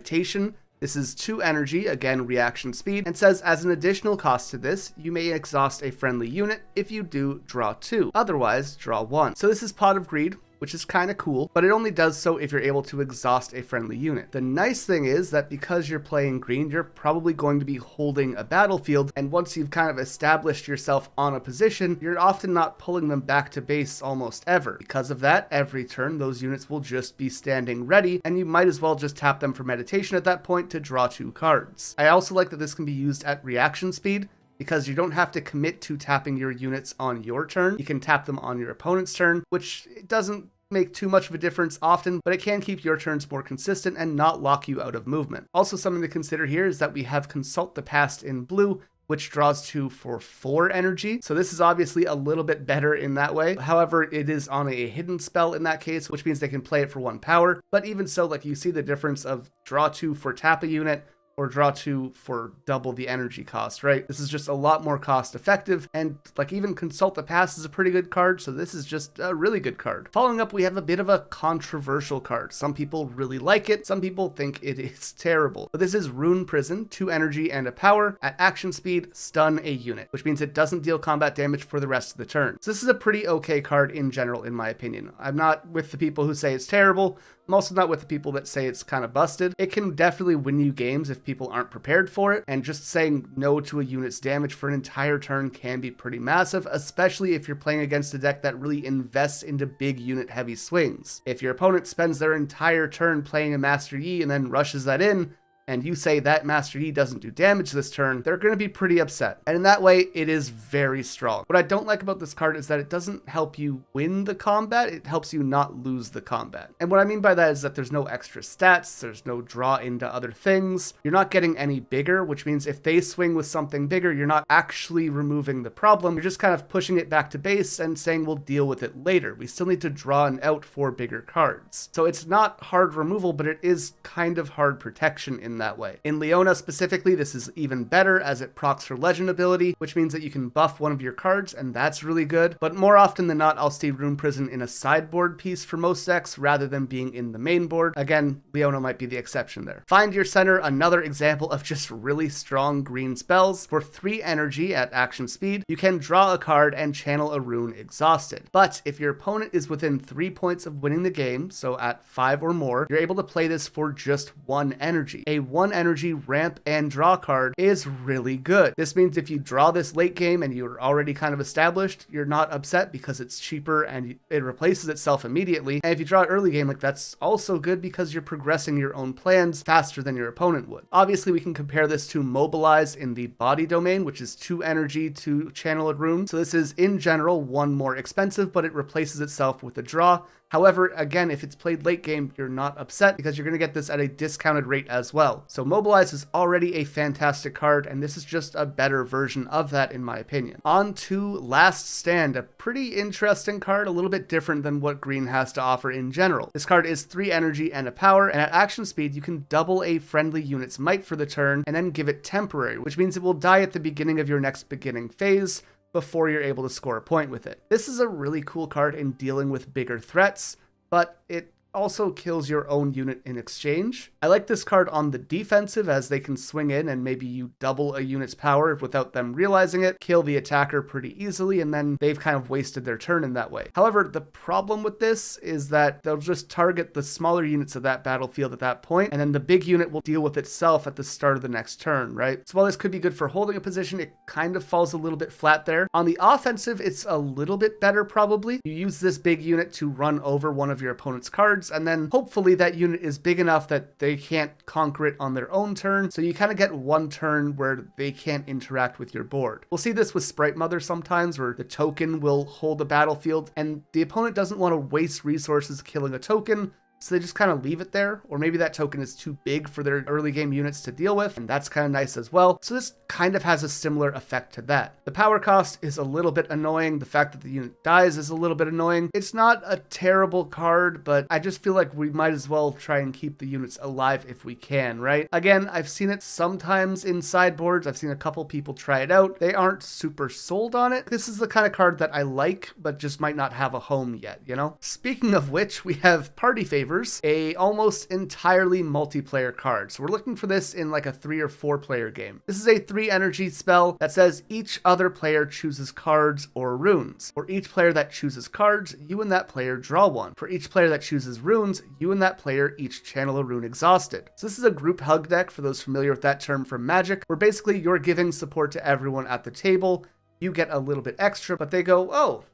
This is 2 energy, again reaction speed, and says as an additional cost to this, you may exhaust a friendly unit. If you do, draw 2. Otherwise, draw 1. So this is Pot of Greed, which is kind of cool, but it only does so if you're able to exhaust a friendly unit. The nice thing is that because you're playing green, you're probably going to be holding a battlefield, and once you've kind of established yourself on a position, you're often not pulling them back to base almost ever. Because of that, every turn, those units will just be standing ready, and you might as well just tap them for meditation at that point to draw 2 cards. I also like that this can be used at reaction speed, because you don't have to commit to tapping your units on your turn. You can tap them on your opponent's turn, which doesn't make too much of a difference often, but it can keep your turns more consistent and not lock you out of movement. Also, something to consider here is that we have Consult the Past in blue, which draws 2 for 4 energy. So this is obviously a little bit better in that way. However, it is on a hidden spell in that case, which means they can play it for 1 power. But even so, like, you see the difference of draw 2 for tap a unit or draw 2 for double the energy cost, right? This is just a lot more cost effective, and like even Consult the Past is a pretty good card, so this is just a really good card. Following up, we have a bit of a controversial card. Some people really like it, some people think it is terrible. But this is Rune Prison, 2 energy and a power. At action speed, stun a unit, which means it doesn't deal combat damage for the rest of the turn. So this is a pretty okay card in general, in my opinion. I'm not with the people who say it's terrible. I'm also not with the people that say it's kind of busted. It can definitely win you games if people aren't prepared for it, and just saying no to a unit's damage for an entire turn can be pretty massive, especially if you're playing against a deck that really invests into big unit heavy swings. If your opponent spends their entire turn playing a Master Yi and then rushes that in, and you say that Master Yi doesn't do damage this turn, they're going to be pretty upset. And in that way, it is very strong. What I don't like about this card is that it doesn't help you win the combat, it helps you not lose the combat. And what I mean by that is that there's no extra stats, there's no draw into other things, you're not getting any bigger, which means if they swing with something bigger, you're not actually removing the problem, you're just kind of pushing it back to base and saying we'll deal with it later. We still need to draw an out for bigger cards. So it's not hard removal, but it is kind of hard protection in that way. In Leona specifically, this is even better as it procs her legend ability, which means that you can buff one of your cards, and that's really good. But more often than not, I'll see Rune Prison in a sideboard piece for most decks rather than being in the main board. Again, Leona might be the exception there. Find Your Center, another example of just really strong green spells. For 3 energy at action speed, you can draw a card and channel a rune exhausted. But if your opponent is within 3 points of winning the game, so at 5 or more, you're able to play this for just 1 energy. A 1 energy ramp and draw card is really good. This means if you draw this late game and you're already kind of established, you're not upset because it's cheaper and it replaces itself immediately. And if you draw it early game, like that's also good because you're progressing your own plans faster than your opponent would. Obviously, we can compare this to Mobilize in the body domain, which is 2 energy to channel a rune. So this is in general 1 more expensive, but it replaces itself with a draw. However, again, if it's played late game, you're not upset because you're going to get this at a discounted rate as well. So Mobilize is already a fantastic card, and this is just a better version of that in my opinion. On to Last Stand, a pretty interesting card, a little bit different than what green has to offer in general. This card is 3 energy and a power, and at action speed, you can double a friendly unit's might for the turn and then give it temporary, which means it will die at the beginning of your next beginning phase, before you're able to score a point with it. This is a really cool card in dealing with bigger threats, but it also kills your own unit in exchange. I like this card on the defensive as they can swing in and maybe you double a unit's power without them realizing it, kill the attacker pretty easily, and then they've kind of wasted their turn in that way. However, the problem with this is that they'll just target the smaller units of that battlefield at that point, and then the big unit will deal with itself at the start of the next turn, right? So while this could be good for holding a position, it kind of falls a little bit flat there. On the offensive, it's a little bit better probably. You use this big unit to run over one of your opponent's cards, and then hopefully that unit is big enough that they can't conquer it on their own turn, so you kind of get 1 turn where they can't interact with your board. We'll see this with Sprite Mother sometimes, where the token will hold the battlefield, and the opponent doesn't want to waste resources killing a token, so they just kind of leave it there, or maybe that token is too big for their early game units to deal with, and that's kind of nice as well. So this kind of has a similar effect to that. The power cost is a little bit annoying. The fact that the unit dies is a little bit annoying. It's not a terrible card, but I just feel like we might as well try and keep the units alive if we can, right? Again, I've seen it sometimes in sideboards. I've seen a couple people try it out. They aren't super sold on it. This is the kind of card that I like, but just might not have a home yet, you know? Speaking of which, we have Party Favors, a almost entirely multiplayer card. So we're looking for this in like a 3 or 4 player game. This is a 3 energy spell that says each other player chooses cards or runes. For each player that chooses cards, you and that player draw 1. For each player that chooses runes, you and that player each channel a rune exhausted. So this is a group hug deck for those familiar with that term from Magic, where basically you're giving support to everyone at the table. You get a little bit extra, but they go, oh,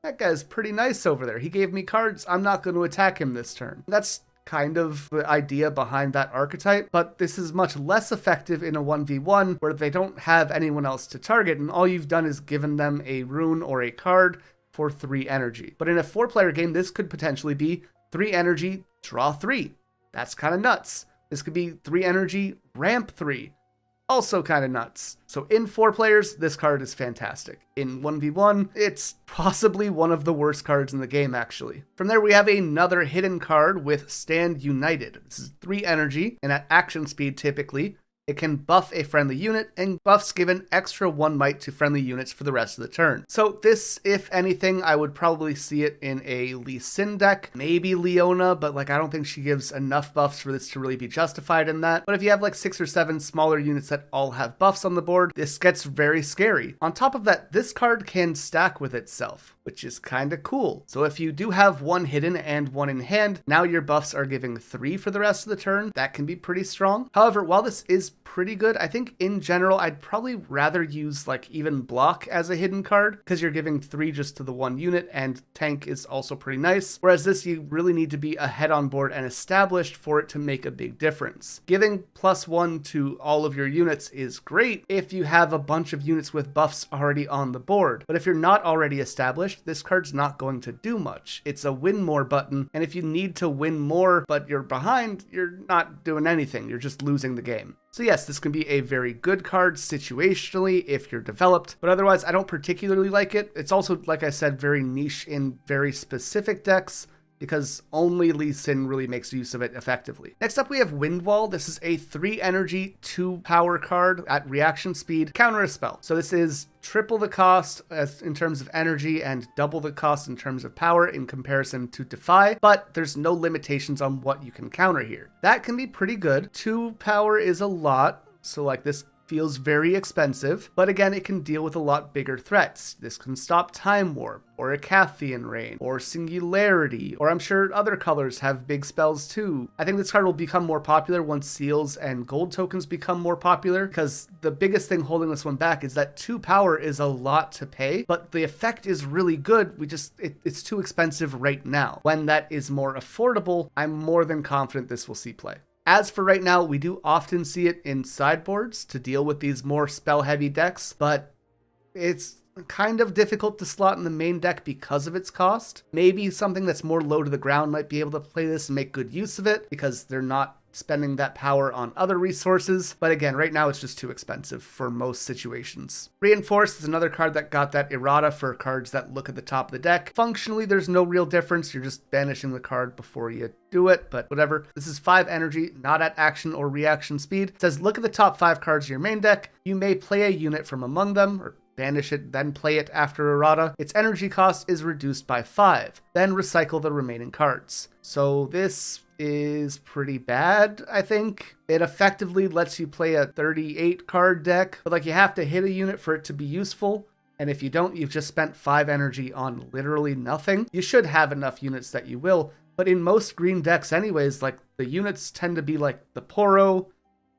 that guy's pretty nice over there. He gave me cards. I'm not going to attack him this turn. That's kind of the idea behind that archetype, but this is much less effective in a 1v1 where they don't have anyone else to target, and all you've done is given them a rune or a card for 3 energy. But in a 4-player game, this could potentially be 3 energy, draw 3. That's kind of nuts. This could be 3 energy, ramp 3. Also kind of nuts. So in 4 players, this card is fantastic. In 1v1, it's possibly one of the worst cards in the game, actually. From there, we have another hidden card with Stand United. This is 3 energy, and at action speed, typically, It can buff a friendly unit, and buffs give an extra 1 might to friendly units for the rest of the turn. So this, if anything, I would probably see it in a Lee Sin deck, maybe Leona, but like I don't think she gives enough buffs for this to really be justified in that. But if you have like 6 or 7 smaller units that all have buffs on the board, this gets very scary. On top of that, this card can stack with itself, which is kind of cool. So if you do have 1 hidden and 1 in hand, now your buffs are giving 3 for the rest of the turn. That can be pretty strong. However, while this is pretty good, I think in general, I'd probably rather use like even block as a hidden card, because you're giving 3 just to the 1 unit, and tank is also pretty nice. Whereas this, you really need to be ahead on board and established for it to make a big difference. Giving +1 to all of your units is great if you have a bunch of units with buffs already on the board. But if you're not already established, this card's not going to do much. It's a win more button, and if you need to win more but you're behind, you're not doing anything. You're just losing the game. So yes, this can be a very good card situationally if you're developed, but otherwise I don't particularly like it. It's also, like I said, very niche in very specific decks, because only Lee Sin really makes use of it effectively. Next up, we have Windwall. This is a 3 energy, 2 power card at reaction speed, counter a spell. So this is triple the cost in terms of energy and double the cost in terms of power in comparison to Defy, but there's no limitations on what you can counter here. That can be pretty good. 2 power is a lot, so like this feels very expensive, but again, it can deal with a lot bigger threats. This can stop Time Warp, or a Cathian Rain, or Singularity, or I'm sure other colors have big spells too. I think this card will become more popular once seals and gold tokens become more popular, because the biggest thing holding this one back is that 2 power is a lot to pay, but the effect is really good. It's too expensive right now. When that is more affordable, I'm more than confident this will see play. As for right now, we do often see it in sideboards to deal with these more spell-heavy decks, but it's kind of difficult to slot in the main deck because of its cost. Maybe something that's more low to the ground might be able to play this and make good use of it, because they're not spending that power on other resources. But again, right now it's just too expensive for most situations. Reinforce is another card that got that errata for cards that look at the top of the deck. Functionally, there's no real difference. You're just banishing the card before you do it, but whatever. This is 5 energy, not at action or reaction speed. It says, look at the top 5 cards of your main deck. You may play a unit from among them, or banish it, then play it after errata. Its energy cost is reduced by 5. Then recycle the remaining cards. So this is pretty bad, I think. It effectively lets you play a 38 card deck, but like you have to hit a unit for it to be useful. And if you don't, you've just spent 5 energy on literally nothing. You should have enough units that you will, but in most green decks anyways, like the units tend to be like the Poro,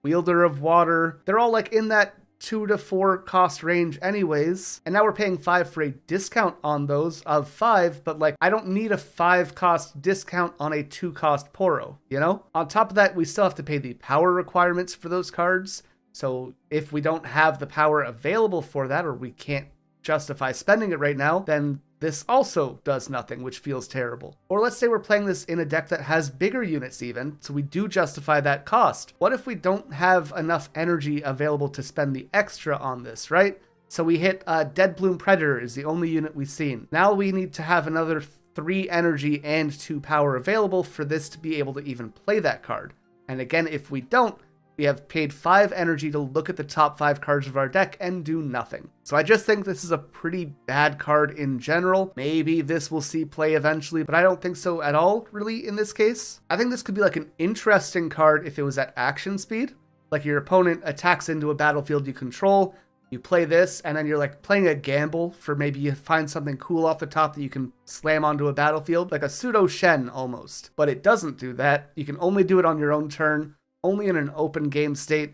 Wielder of Water. They're all like in that 2 to 4 cost range anyways, and now we're paying 5 for a discount on those of 5, but like I don't need a 5 cost discount on a 2 cost Poro, you know? On top of that, we still have to pay the power requirements for those cards, so if we don't have the power available for that, or we can't justify spending it right now, then this also does nothing, which feels terrible. Or let's say we're playing this in a deck that has bigger units even, so we do justify that cost. What if we don't have enough energy available to spend the extra on this, right? So we hit Dead Bloom Predator is the only unit we've seen. Now we need to have another 3 energy and 2 power available for this to be able to even play that card. And again, if we don't, we have paid 5 energy to look at the top 5 cards of our deck and do nothing. So I just think this is a pretty bad card in general. Maybe this will see play eventually, but I don't think so at all, really, in this case. I think this could be like an interesting card if it was at action speed. Like your opponent attacks into a battlefield you control, you play this, and then you're like playing a gamble for maybe you find something cool off the top that you can slam onto a battlefield, like a pseudo Shen almost. But it doesn't do that. You can only do it on your own turn, only in an open game state,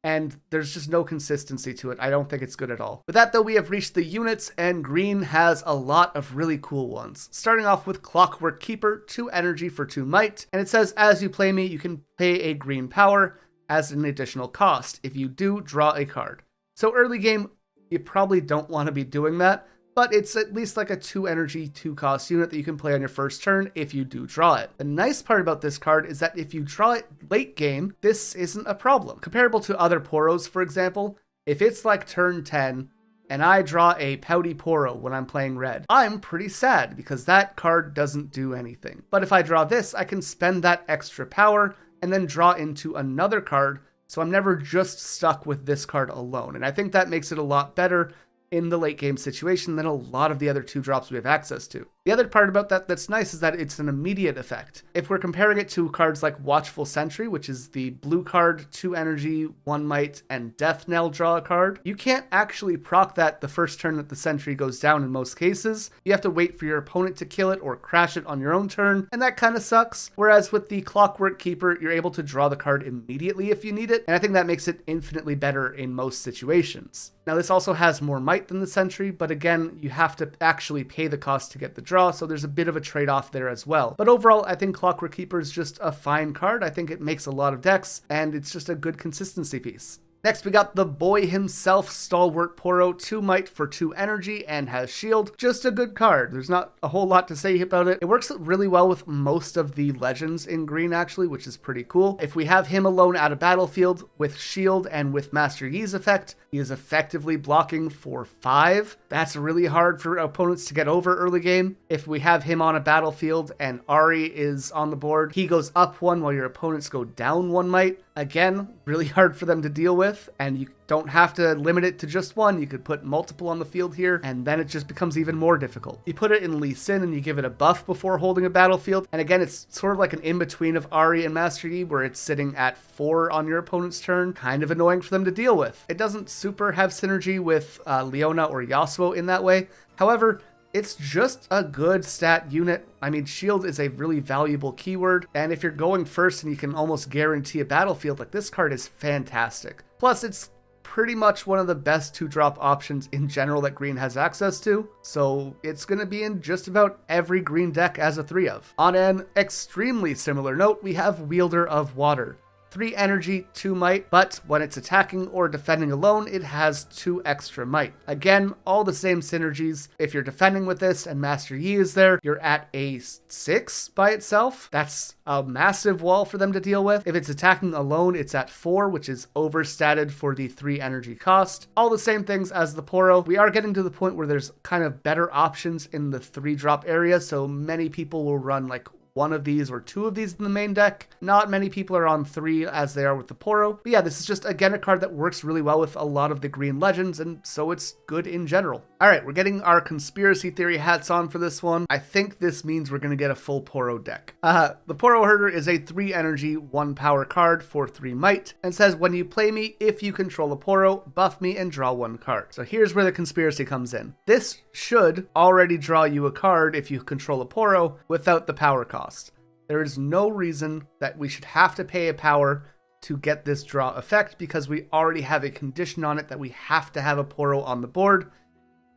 and there's just no consistency to it. I don't think it's good at all. With that though, we have reached the units, and green has a lot of really cool ones. Starting off with Clockwork Keeper, 2 energy for 2 might, and it says, as you play me, you can pay a green power as an additional cost. If you do, draw a card. So early game, you probably don't want to be doing that, but it's at least like a 2 energy, 2 cost unit that you can play on your first turn if you do draw it. The nice part about this card is that if you draw it late game, this isn't a problem. Comparable to other Poros, for example, if it's like turn 10 and I draw a Pouty Poro when I'm playing red, I'm pretty sad because that card doesn't do anything. But if I draw this, I can spend that extra power and then draw into another card So I'm never just stuck with this card alone. And I think that makes it a lot better in the late game situation than a lot of the other 2-drops we have access to. The other part about that that's nice is that it's an immediate effect. If we're comparing it to cards like Watchful Sentry, which is the blue card, 2 energy, 1 might, and Death Knell draw a card, you can't actually proc that the first turn that the sentry goes down in most cases. You have to wait for your opponent to kill it or crash it on your own turn, and that kind of sucks. Whereas with the Clockwork Keeper, you're able to draw the card immediately if you need it, and I think that makes it infinitely better in most situations. Now this also has more might than the sentry, but again, you have to actually pay the cost to get the draw, so there's a bit of a trade-off there as well. But overall, I think Clockwork Keeper is just a fine card. I think it makes a lot of decks, and it's just a good consistency piece. Next, we got the boy himself, Stalwart Poro, 2 might for 2 energy and has shield. Just a good card. There's not a whole lot to say about it. It works really well with most of the legends in green, actually, which is pretty cool. If we have him alone at a battlefield with shield and with Master Yi's effect, he is effectively blocking for 5. That's really hard for opponents to get over early game. If we have him on a battlefield and Ahri is on the board, he goes up 1 while your opponents go down 1 might. Again, really hard for them to deal with, and you don't have to limit it to just 1. You could put multiple on the field here, and then it just becomes even more difficult. You put it in Lee Sin and you give it a buff before holding a battlefield, and again, it's sort of like an in-between of Ahri and Master Yi, where it's sitting at 4 on your opponent's turn. Kind of annoying for them to deal with. It doesn't super have synergy with Leona or Yasuo in that way. However, it's just a good stat unit. I mean, shield is a really valuable keyword, and if you're going first and you can almost guarantee a battlefield, like, this card is fantastic. Plus, it's pretty much one of the best 2-drop options in general that green has access to, so it's going to be in just about every green deck as a 3 of. On an extremely similar note, we have Wielder of Water. 3 energy, 2 might, but when it's attacking or defending alone, it has 2 extra might. Again, all the same synergies. If you're defending with this and Master Yi is there, you're at a 6 by itself. That's a massive wall for them to deal with. If it's attacking alone, it's at 4, which is overstated for the 3 energy cost. All the same things as the Poro. We are getting to the point where there's kind of better options in the 3-drop area, so many people will run like 1 of these or 2 of these in the main deck. Not many people are on 3 as they are with the Poro. But yeah, this is just, again, a card that works really well with a lot of the green legends, and so it's good in general. Alright, we're getting our conspiracy theory hats on for this one. I think this means we're going to get a full Poro deck. The Poro Herder is a 3 energy, 1 power card for 3 might, and says when you play me, if you control a Poro, buff me and draw 1 card. So here's where the conspiracy comes in. This should already draw you a card if you control a Poro without the power cost. There is no reason that we should have to pay a power to get this draw effect, because we already have a condition on it that we have to have a Poro on the board,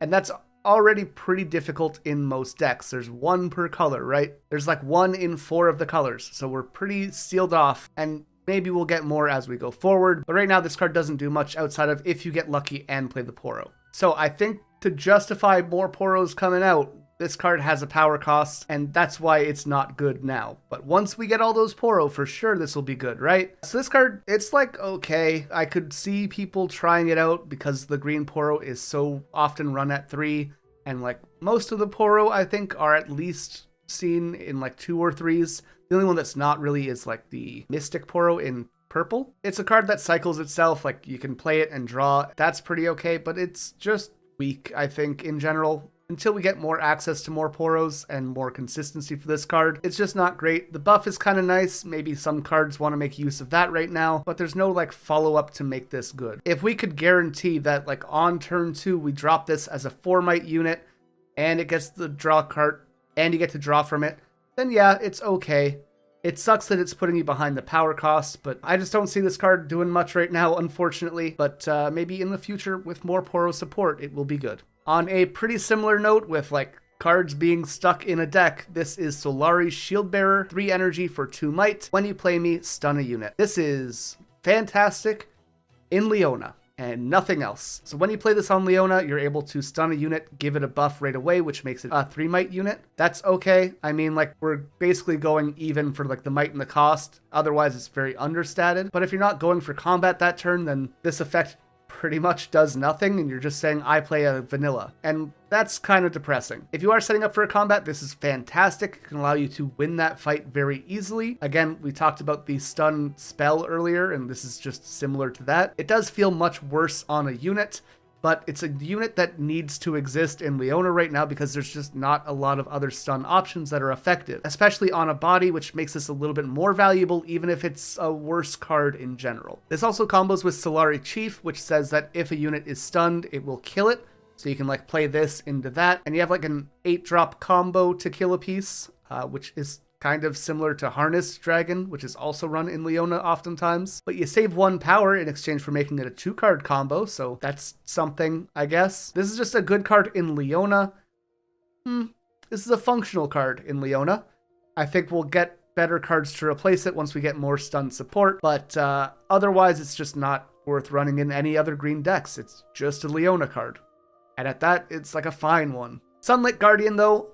and that's already pretty difficult in most decks. There's 1 per color, right? There's like 1 in 4 of the colors, so we're pretty sealed off, and maybe we'll get more as we go forward, but right now this card doesn't do much outside of if you get lucky and play the Poro. So I think to justify more Poros coming out, this card has a power cost, and that's why it's not good now. But once we get all those Poro, for sure this will be good, right? So this card, it's like, okay, I could see people trying it out because the green Poro is so often run at 3, and like most of the Poro, I think, are at least seen in like 2 or 3s. The only one that's not really is like the Mystic Poro in purple. It's a card that cycles itself, like you can play it and draw. That's pretty okay, but it's just weak, I think, in general. Until we get more access to more Poros and more consistency for this card, it's just not great. The buff is kind of nice. Maybe some cards want to make use of that right now, but there's no like follow-up to make this good. If we could guarantee that like on turn 2, we drop this as a 4 might unit and it gets the draw card and you get to draw from it, then yeah, it's okay. It sucks that it's putting you behind the power cost, but I just don't see this card doing much right now, unfortunately. But maybe in the future with more Poro support, it will be good. On a pretty similar note with like cards being stuck in a deck, this is Solari's Shieldbearer, 3 energy for 2 might. When you play me, stun a unit. This is fantastic in Leona and nothing else. So when you play this on Leona, you're able to stun a unit, give it a buff right away, which makes it a 3 might unit. That's okay. I mean, like, we're basically going even for like the might and the cost. Otherwise, it's very understated. But if you're not going for combat that turn, then this effect pretty much does nothing and you're just saying, I play a vanilla. And that's kind of depressing. If you are setting up for a combat, this is fantastic. It can allow you to win that fight very easily. Again, we talked about the stun spell earlier, and this is just similar to that. It does feel much worse on a unit, but it's a unit that needs to exist in Leona right now because there's just not a lot of other stun options that are effective, especially on a body, which makes this a little bit more valuable, even if it's a worse card in general. This also combos with Solari Chief, which says that if a unit is stunned, it will kill it. So you can like play this into that. And you have like an 8-drop combo to kill a piece, which is kind of similar to Harness Dragon, which is also run in Leona oftentimes. But you save 1 power in exchange for making it a 2-card combo, so that's something, I guess. This is just a good card in Leona. This is a functional card in Leona. I think we'll get better cards to replace it once we get more stun support, but otherwise it's just not worth running in any other green decks. It's just a Leona card. And at that, it's like a fine one. Sunlit Guardian, though,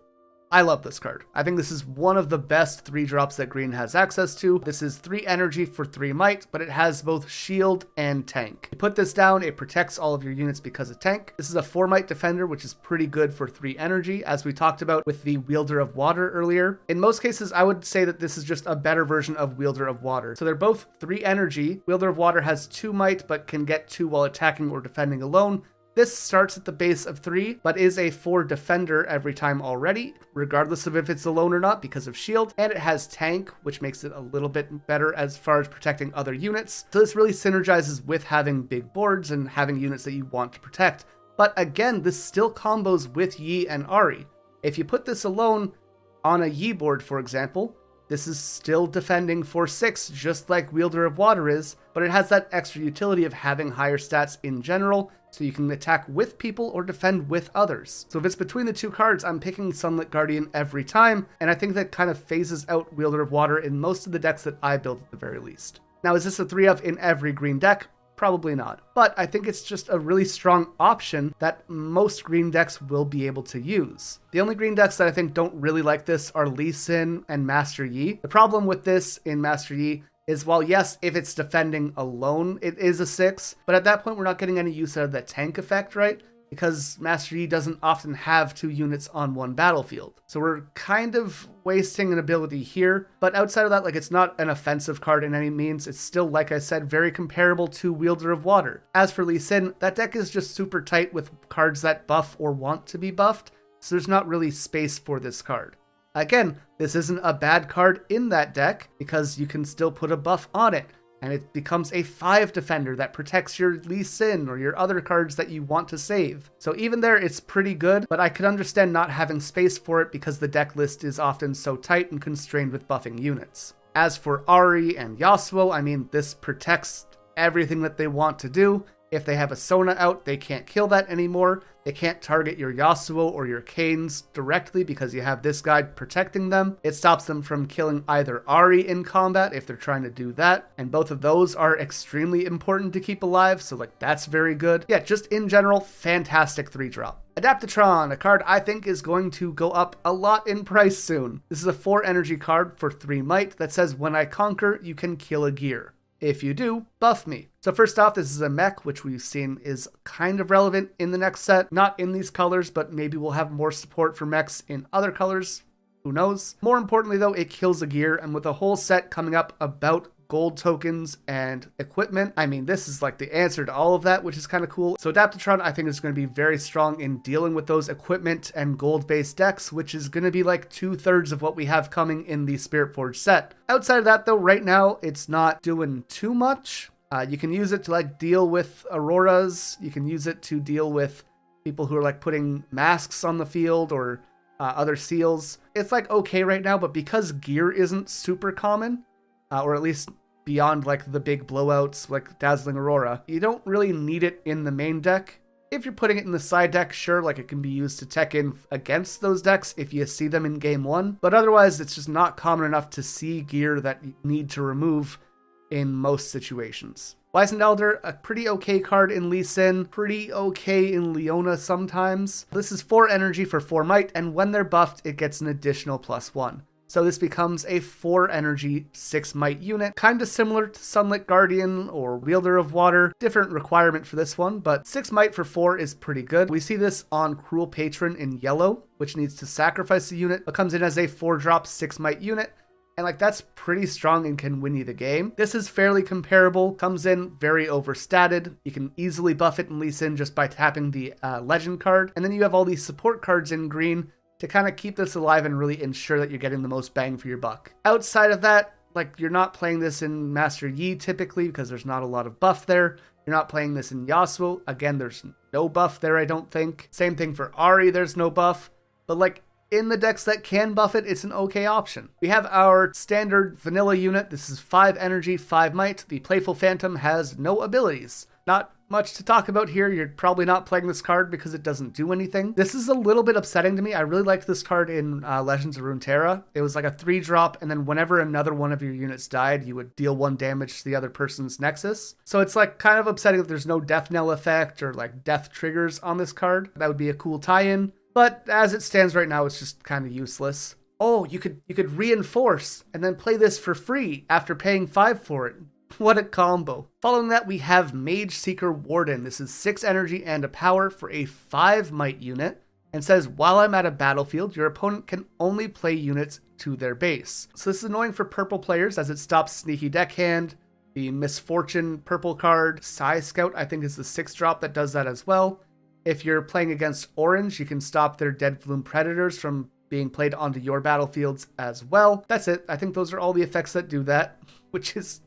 I love this card. I think this is one of the best 3-drops that green has access to. This is 3 energy for 3 might, but it has both shield and tank. You put this down, it protects all of your units because of tank. This is a 4 might defender, which is pretty good for 3 energy, as we talked about with the Wielder of Water earlier. In most cases, I would say that this is just a better version of Wielder of Water. So they're both 3 energy. Wielder of Water has 2 might, but can get 2 while attacking or defending alone. This starts at the base of 3, but is a 4 defender every time already, regardless of if it's alone or not because of shield, and it has tank, which makes it a little bit better as far as protecting other units. So this really synergizes with having big boards and having units that you want to protect. But again, this still combos with Yi and Ahri. If you put this alone on a Yi board, for example, this is still defending for 6, just like Wielder of Water is, but it has that extra utility of having higher stats in general, so you can attack with people or defend with others. So if it's between the 2 cards, I'm picking Sunlit Guardian every time, and I think that kind of phases out Wielder of Water in most of the decks that I build at the very least. Now, is this a 3-of in every green deck? Probably not. But I think it's just a really strong option that most green decks will be able to use. The only green decks that I think don't really like this are Lee Sin and Master Yi. The problem with this in Master Yi is, while yes, if it's defending alone, it is a 6, but at that point we're not getting any use out of that tank effect, right? Because Master Yi doesn't often have 2 units on one battlefield. So we're kind of wasting an ability here, but outside of that, like, it's not an offensive card in any means. It's still, like I said, very comparable to Wielder of Water. As for Lee Sin, that deck is just super tight with cards that buff or want to be buffed, so there's not really space for this card. Again, this isn't a bad card in that deck because you can still put a buff on it, and it becomes a 5 defender that protects your Lee Sin or your other cards that you want to save. So even there, it's pretty good, but I could understand not having space for it because the deck list is often so tight and constrained with buffing units. As for Ahri and Yasuo, I mean, this protects everything that they want to do. If they have a Sona out, they can't kill that anymore. They can't target your Yasuo or your Kanes directly because you have this guy protecting them. It stops them from killing either Ahri in combat if they're trying to do that. And both of those are extremely important to keep alive, so like that's very good. Yeah, just in general, fantastic 3-drop. Adaptatron, a card I think is going to go up a lot in price soon. This is a 4 energy card for 3 might that says when I conquer, you can kill a gear. If you do, buff me. So first off, this is a mech, which we've seen is kind of relevant in the next set. Not in these colors, but maybe we'll have more support for mechs in other colors. Who knows? More importantly, though, it kills a gear, and with a whole set coming up about gold tokens and equipment, I mean, this is like the answer to all of that, which is kind of cool. So Adaptatron, I think, is going to be very strong in dealing with those equipment and gold-based decks, which is going to be like 2/3 of what we have coming in the Spirit Forge set. Outside of that, though, right now, it's not doing too much. You can use it to like deal with auroras. You can use it to deal with people who are like putting masks on the field or other seals. It's like okay right now, but because gear isn't super common, or at least beyond like the big blowouts like Dazzling Aurora, you don't really need it in the main deck. If you're putting it in the side deck, sure, like it can be used to tech in against those decks if you see them in game 1, but otherwise it's just not common enough to see gear that you need to remove in most situations. Wizened Elder, a pretty okay card in Lee Sin, pretty okay in Leona sometimes. This is 4 energy for 4 might, and when they're buffed, it gets an additional +1. So this becomes a 4 energy, 6 might unit, kind of similar to Sunlit Guardian or Wielder of Water. Different requirement for this one, but 6 might for 4 is pretty good. We see this on Cruel Patron in yellow, which needs to sacrifice the unit, but comes in as a 4-drop, 6 might unit. And like that's pretty strong and can win you the game. This is fairly comparable, comes in very overstated. You can easily buff it in Lee Sin just by tapping the legend card. And then you have all these support cards in green to kind of keep this alive and really ensure that you're getting the most bang for your buck. Outside of that, like you're not playing this in Master Yi typically because there's not a lot of buff there. You're not playing this in Yasuo. Again, there's no buff there, I don't think. Same thing for Ahri, there's no buff. But like in the decks that can buff it, it's an okay option. We have our standard vanilla unit. This is 5 energy, 5 might. The Playful Phantom has no abilities. Not much to talk about here. You're probably not playing this card because it doesn't do anything. This is a little bit upsetting to me. I really liked this card in Legends of Runeterra. It was like a 3-drop, and then whenever another one of your units died, you would deal 1 damage to the other person's Nexus. So it's like kind of upsetting that there's no death knell effect or like death triggers on this card. That would be a cool tie-in. But as it stands right now, it's just kind of useless. Oh, you could reinforce and then play this for free after paying 5 for it. What a combo. Following that, we have Mage Seeker Warden. This is 6 energy and a power for a 5 might unit, and says, while I'm at a battlefield, your opponent can only play units to their base. So this is annoying for purple players as it stops Sneaky Deckhand, the Misfortune purple card. Psy Scout, I think, is the 6-drop that does that as well. If you're playing against orange, you can stop their Dead Bloom Predators from being played onto your battlefields as well. That's it. I think those are all the effects that do that, which is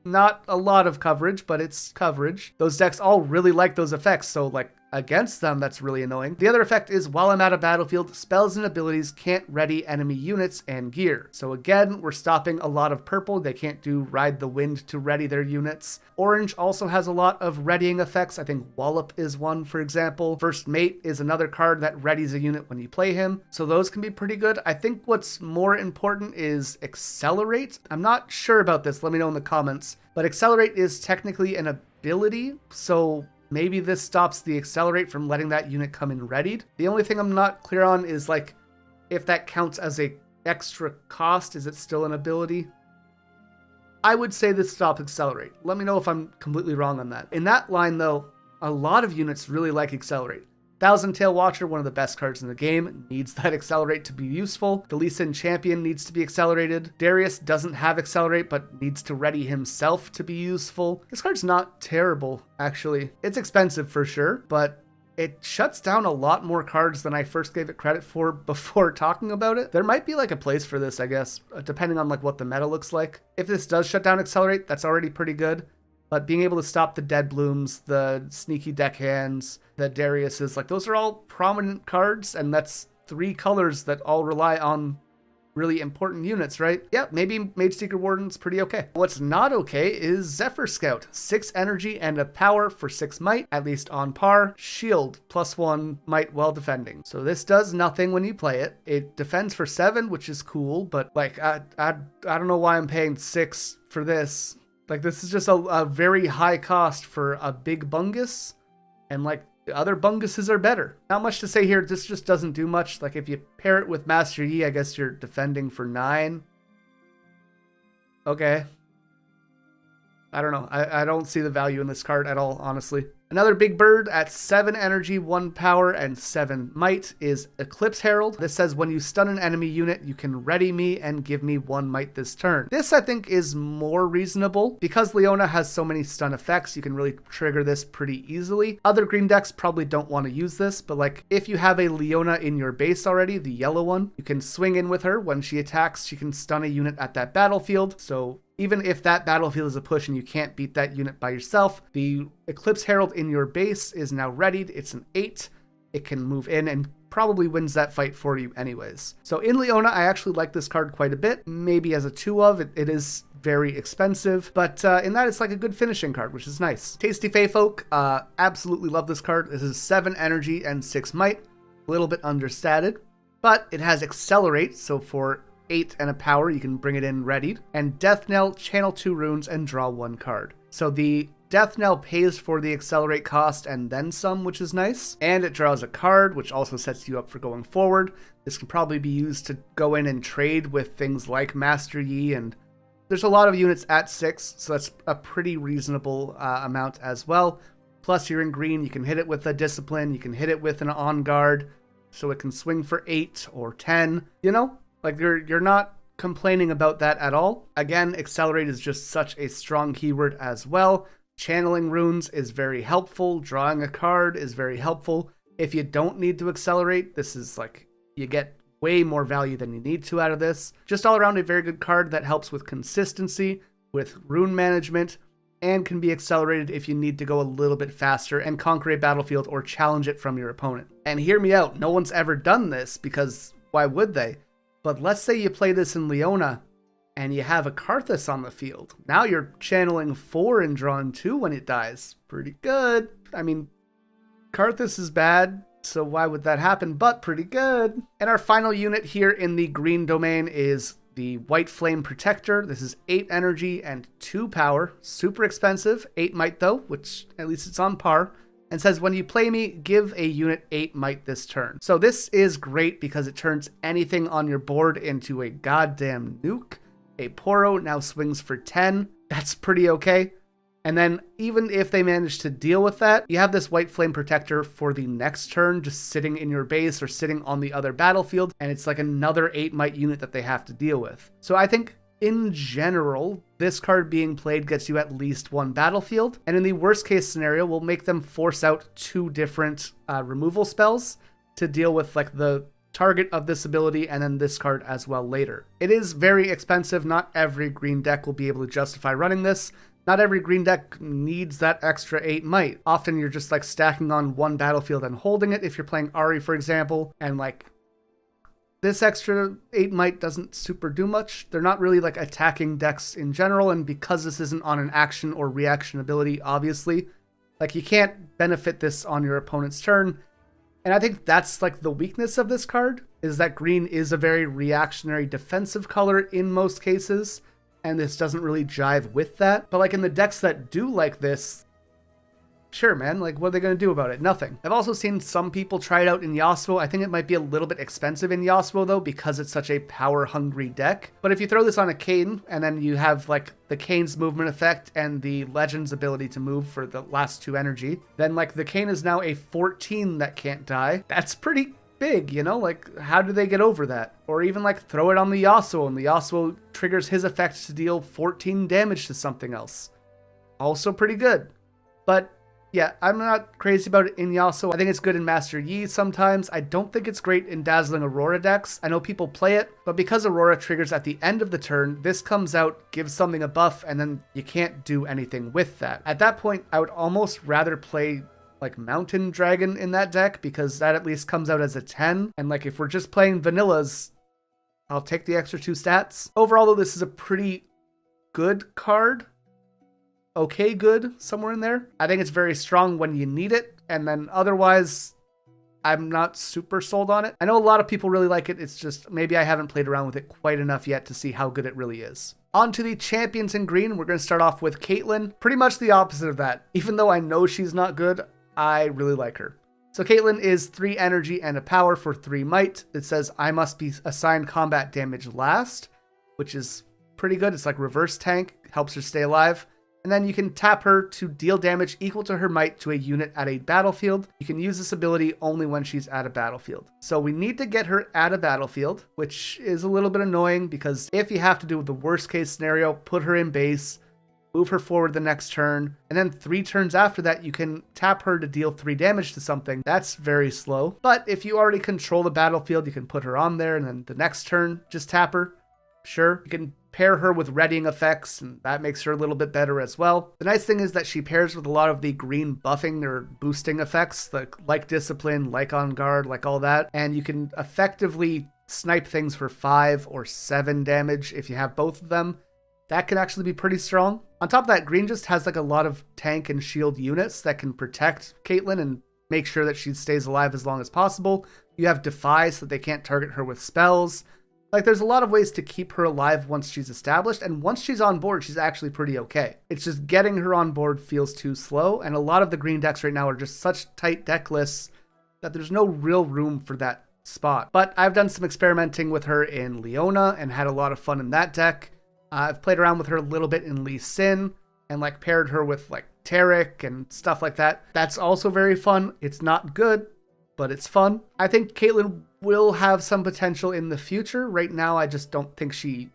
not a lot of coverage, but it's coverage. Those decks all really like those effects, so like against them, that's really annoying. The other effect is while I'm at a battlefield, spells and abilities can't ready enemy units and gear. So again, we're stopping a lot of purple. They can't do Ride the Wind to ready their units. Orange also has a lot of readying effects. I think Wallop is one, for example. First Mate is another card that readies a unit when you play him. So those can be pretty good. I think what's more important is Accelerate. I'm not sure about this. Let me know in the comments. But Accelerate is technically an ability, so maybe this stops the Accelerate from letting that unit come in readied. The only thing I'm not clear on is like if that counts as a extra cost. Is it still an ability? I would say this stops Accelerate. Let me know if I'm completely wrong on that. In that line though, a lot of units really like Accelerate. Thousand Tail Watcher, one of the best cards in the game, needs that Accelerate to be useful. The Lee Sin Champion needs to be accelerated. Darius doesn't have Accelerate, but needs to ready himself to be useful. This card's not terrible, actually. It's expensive for sure, but it shuts down a lot more cards than I first gave it credit for before talking about it. There might be like a place for this, I guess, depending on like what the meta looks like. If this does shut down Accelerate, that's already pretty good. But being able to stop the Dead Blooms, the Sneaky Deckhands, the Dariuses, like those are all prominent cards, and that's 3 colors that all rely on really important units, right? Yeah, maybe Mage Seeker Warden's pretty okay. What's not okay is Zephyr Scout. 6 energy and a power for 6 might, at least on par. Shield, +1 might while defending. So this does nothing when you play it. It defends for 7, which is cool, but like I don't know why I'm paying 6 for this. Like, this is just a very high cost for a big bungus, and like the other bunguses are better. Not much to say here. This just doesn't do much. Like, if you pair it with Master Yi, I guess you're defending for 9. Okay. I don't know. I don't see the value in this card at all, honestly. Another big bird at 7 energy, 1 power, and 7 might is Eclipse Herald. This says when you stun an enemy unit, you can ready me and give me 1 might this turn. This, I think, is more reasonable. Because Leona has so many stun effects, you can really trigger this pretty easily. Other green decks probably don't want to use this, but like if you have a Leona in your base already, the yellow one, you can swing in with her. When she attacks, she can stun a unit at that battlefield. So even if that battlefield is a push and you can't beat that unit by yourself, the Eclipse Herald in your base is now readied. It's an 8. It can move in and probably wins that fight for you anyways. So in Leona, I actually like this card quite a bit. Maybe as a 2 of, it is very expensive, but in that it's like a good finishing card, which is nice. Tasty Fae Folk, absolutely love this card. This is 7 energy and 6 might, a little bit understated, but it has Accelerate, so for 8 and a power, you can bring it in readied. And Death Knell, channel 2 runes, and draw 1 card. So the Death Knell pays for the Accelerate cost and then some, which is nice. And it draws a card, which also sets you up for going forward. This can probably be used to go in and trade with things like Master Yi, and there's a lot of units at 6, so that's a pretty reasonable amount as well. Plus, you're in green, you can hit it with a Discipline, you can hit it with an On Guard, so it can swing for 8 or 10, you know? Like, you're not complaining about that at all. Again, Accelerate is just such a strong keyword as well. Channeling runes is very helpful, drawing a card is very helpful. If you don't need to Accelerate, this is like, you get way more value than you need to out of this. Just all around a very good card that helps with consistency, with rune management, and can be accelerated if you need to go a little bit faster and conquer a battlefield or challenge it from your opponent. And hear me out, no one's ever done this because why would they? But let's say you play this in Leona and you have a Karthus on the field. Now you're channeling 4 and drawing 2 when it dies. Pretty good. I mean, Karthus is bad, so why would that happen? But pretty good. And our final unit here in the green domain is the White Flame Protector. This is 8 energy and 2 power. Super expensive. 8 might though, which at least it's on par. And says when you play me, give a unit 8 might this turn. So this is great because it turns anything on your board into a goddamn nuke. A Poro now swings for 10. That's pretty okay. And then even if they manage to deal with that, you have this White Flame Protector for the next turn just sitting in your base or sitting on the other battlefield, and it's like another 8 might unit that they have to deal with. So I think in general, this card being played gets you at least 1 battlefield, and in the worst case scenario, we'll make them force out 2 different removal spells to deal with like the target of this ability and then this card as well later. It is very expensive. Not every green deck will be able to justify running this. Not every green deck needs that extra 8 might. Often you're just like stacking on 1 battlefield and holding it if you're playing Ahri, for example, and like this extra 8 might doesn't super do much. They're not really like attacking decks in general, and because this isn't on an action or reaction ability, obviously, like you can't benefit this on your opponent's turn. And I think that's like the weakness of this card, is that green is a very reactionary defensive color in most cases, and this doesn't really jive with that. But like in the decks that do like this, sure, man, like what are they going to do about it? Nothing. I've also seen some people try it out in Yasuo. I think it might be a little bit expensive in Yasuo though, because it's such a power-hungry deck. But if you throw this on a Kane, and then you have like the Kane's movement effect and the Legend's ability to move for the last 2 energy, then like the Kane is now a 14 that can't die. That's pretty big, you know? Like, how do they get over that? Or even like throw it on the Yasuo, and the Yasuo triggers his effect to deal 14 damage to something else. Also pretty good. But yeah, I'm not crazy about it in Yasuo. I think it's good in Master Yi sometimes. I don't think it's great in Dazzling Aurora decks. I know people play it, but because Aurora triggers at the end of the turn, this comes out, gives something a buff, and then you can't do anything with that. At that point, I would almost rather play like Mountain Dragon in that deck, because that at least comes out as a 10. And like if we're just playing vanillas, I'll take the extra 2 stats. Overall though, this is a pretty good card. Okay good, somewhere in there. I think it's very strong when you need it, and then otherwise, I'm not super sold on it. I know a lot of people really like it, it's just maybe I haven't played around with it quite enough yet to see how good it really is. On to the champions in green, we're going to start off with Caitlyn. Pretty much the opposite of that. Even though I know she's not good, I really like her. So Caitlyn is 3 energy and a power for 3 might. It says I must be assigned combat damage last, which is pretty good. It's like reverse tank, helps her stay alive. And then you can tap her to deal damage equal to her might to a unit at a battlefield. You can use this ability only when she's at a battlefield. So we need to get her at a battlefield, which is a little bit annoying because if you have to do the worst case scenario, put her in base, move her forward the next turn, and then 3 turns after that, you can tap her to deal 3 damage to something. That's very slow. But if you already control the battlefield, you can put her on there, and then the next turn, just tap her. Sure, you can pair her with readying effects, and that makes her a little bit better as well. The nice thing is that she pairs with a lot of the green buffing or boosting effects, like Discipline, like On Guard, like all that, and you can effectively snipe things for 5 or 7 damage if you have both of them. That can actually be pretty strong. On top of that, green just has like a lot of tank and shield units that can protect Caitlyn and make sure that she stays alive as long as possible. You have Defy so that they can't target her with spells. Like, there's a lot of ways to keep her alive once she's established, and once she's on board, she's actually pretty okay. It's just getting her on board feels too slow, and a lot of the green decks right now are just such tight deck lists that there's no real room for that spot. But I've done some experimenting with her in Leona and had a lot of fun in that deck. I've played around with her a little bit in Lee Sin and like paired her with like Taric and stuff like that. That's also very fun. It's not good, but it's fun. I think Caitlyn will have some potential in the future. Right now, I just don't think she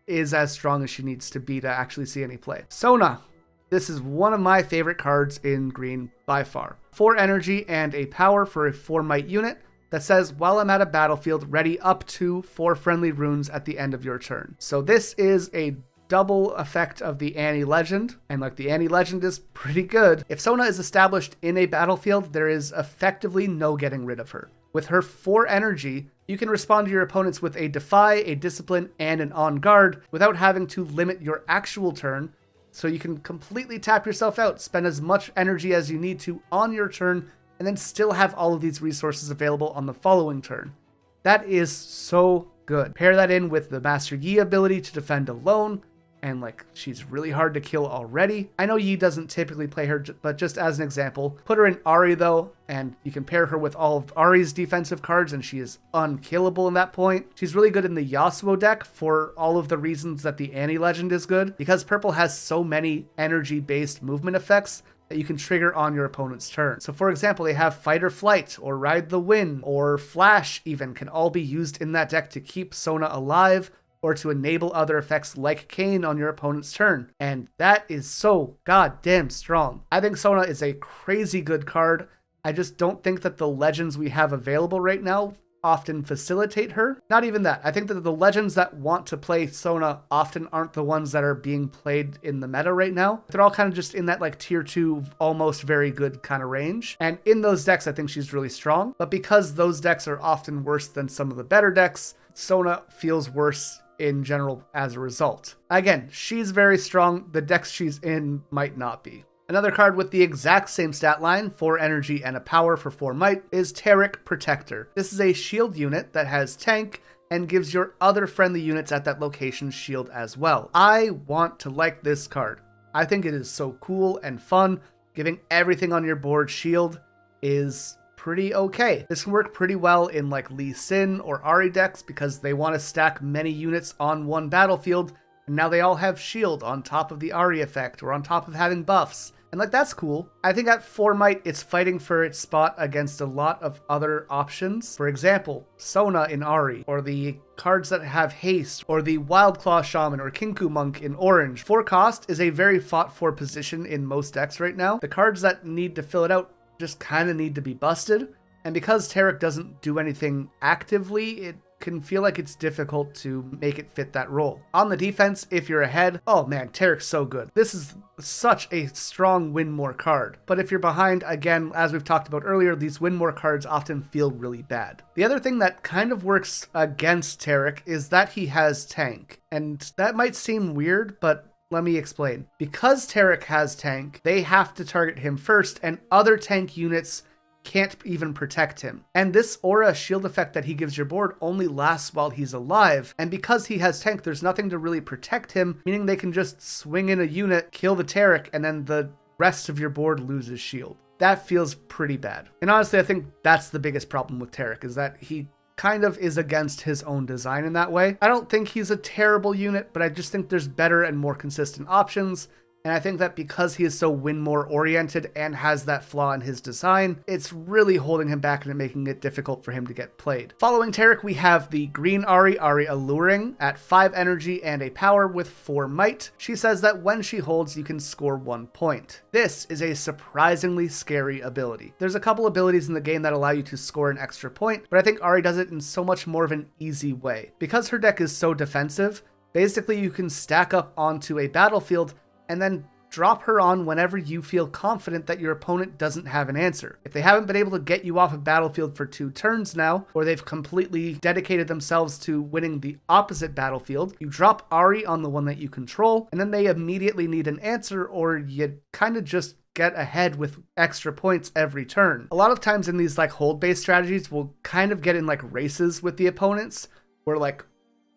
is as strong as she needs to be to actually see any play. Sona. This is one of my favorite cards in green by far. 4 energy and a power for a 4 might unit that says, while I'm at a battlefield, ready up to 4 friendly runes at the end of your turn. So this is a double effect of the Ahri legend, and like the Ahri legend is pretty good. If Sona is established in a battlefield, there is effectively no getting rid of her. With her 4 energy, you can respond to your opponents with a Defy, a Discipline, and an On Guard without having to limit your actual turn, so you can completely tap yourself out, spend as much energy as you need to on your turn, and then still have all of these resources available on the following turn. That is so good. Pair that in with the Master Yi ability to defend alone, and like she's really hard to kill already. I know Yi doesn't typically play her, but just as an example, put her in Ahri though, and you can pair her with all of Ahri's defensive cards, and she is unkillable in that point. She's really good in the Yasuo deck for all of the reasons that the Ahri legend is good, because purple has so many energy-based movement effects that you can trigger on your opponent's turn. So for example, they have Fight or Flight, or Ride the Wind, or Flash even, can all be used in that deck to keep Sona alive, or to enable other effects like Kayn on your opponent's turn. And that is so goddamn strong. I think Sona is a crazy good card. I just don't think that the legends we have available right now often facilitate her. Not even that. I think that the legends that want to play Sona often aren't the ones that are being played in the meta right now. They're all kind of just in that like tier 2, almost very good kind of range. And in those decks, I think she's really strong. But because those decks are often worse than some of the better decks, Sona feels worse in general as a result. Again, she's very strong. The decks she's in might not be. Another card with the exact same stat line, 4 energy and a power for 4 might, is Taric Protector. This is a shield unit that has tank and gives your other friendly units at that location shield as well. I want to like this card. I think it is so cool and fun. Giving everything on your board shield is pretty okay. This can work pretty well in like Lee Sin or Ahri decks because they want to stack many units on one battlefield, and now they all have shield on top of the Ahri effect or on top of having buffs. And like, that's cool. I think at 4 might, it's fighting for its spot against a lot of other options. For example, Sona in Ahri, or the cards that have haste, or the Wildclaw Shaman or Kinku Monk in orange. 4 cost is a very fought for position in most decks right now. The cards that need to fill it out just kind of need to be busted. And because Taric doesn't do anything actively, it can feel like it's difficult to make it fit that role. On the defense, if you're ahead, oh man, Taric's so good. This is such a strong win more card. But if you're behind, again, as we've talked about earlier, these win more cards often feel really bad. The other thing that kind of works against Taric is that he has tank. And that might seem weird, but let me explain. Because Taric has tank, they have to target him first, and other tank units can't even protect him. And this aura shield effect that he gives your board only lasts while he's alive. And because he has tank, there's nothing to really protect him, meaning they can just swing in a unit, kill the Taric, and then the rest of your board loses shield. That feels pretty bad. And honestly, I think that's the biggest problem with Taric, is that he kind of is against his own design in that way. I don't think he's a terrible unit, but I just think there's better and more consistent options. And I think that because he is so win more oriented and has that flaw in his design, it's really holding him back and making it difficult for him to get played. Following Taric, we have the green Ahri, Ahri Alluring, at 5 energy and a power with 4 might. She says that when she holds, you can score 1 point. This is a surprisingly scary ability. There's a couple abilities in the game that allow you to score an extra point, but I think Ahri does it in so much more of an easy way. Because her deck is so defensive, basically you can stack up onto a battlefield and then drop her on whenever you feel confident that your opponent doesn't have an answer. If they haven't been able to get you off a battlefield for 2 turns now, or they've completely dedicated themselves to winning the opposite battlefield, you drop Ahri on the one that you control, and then they immediately need an answer, or you kind of just get ahead with extra points every turn. A lot of times in these like hold-based strategies, we'll kind of get in like races with the opponents, where like,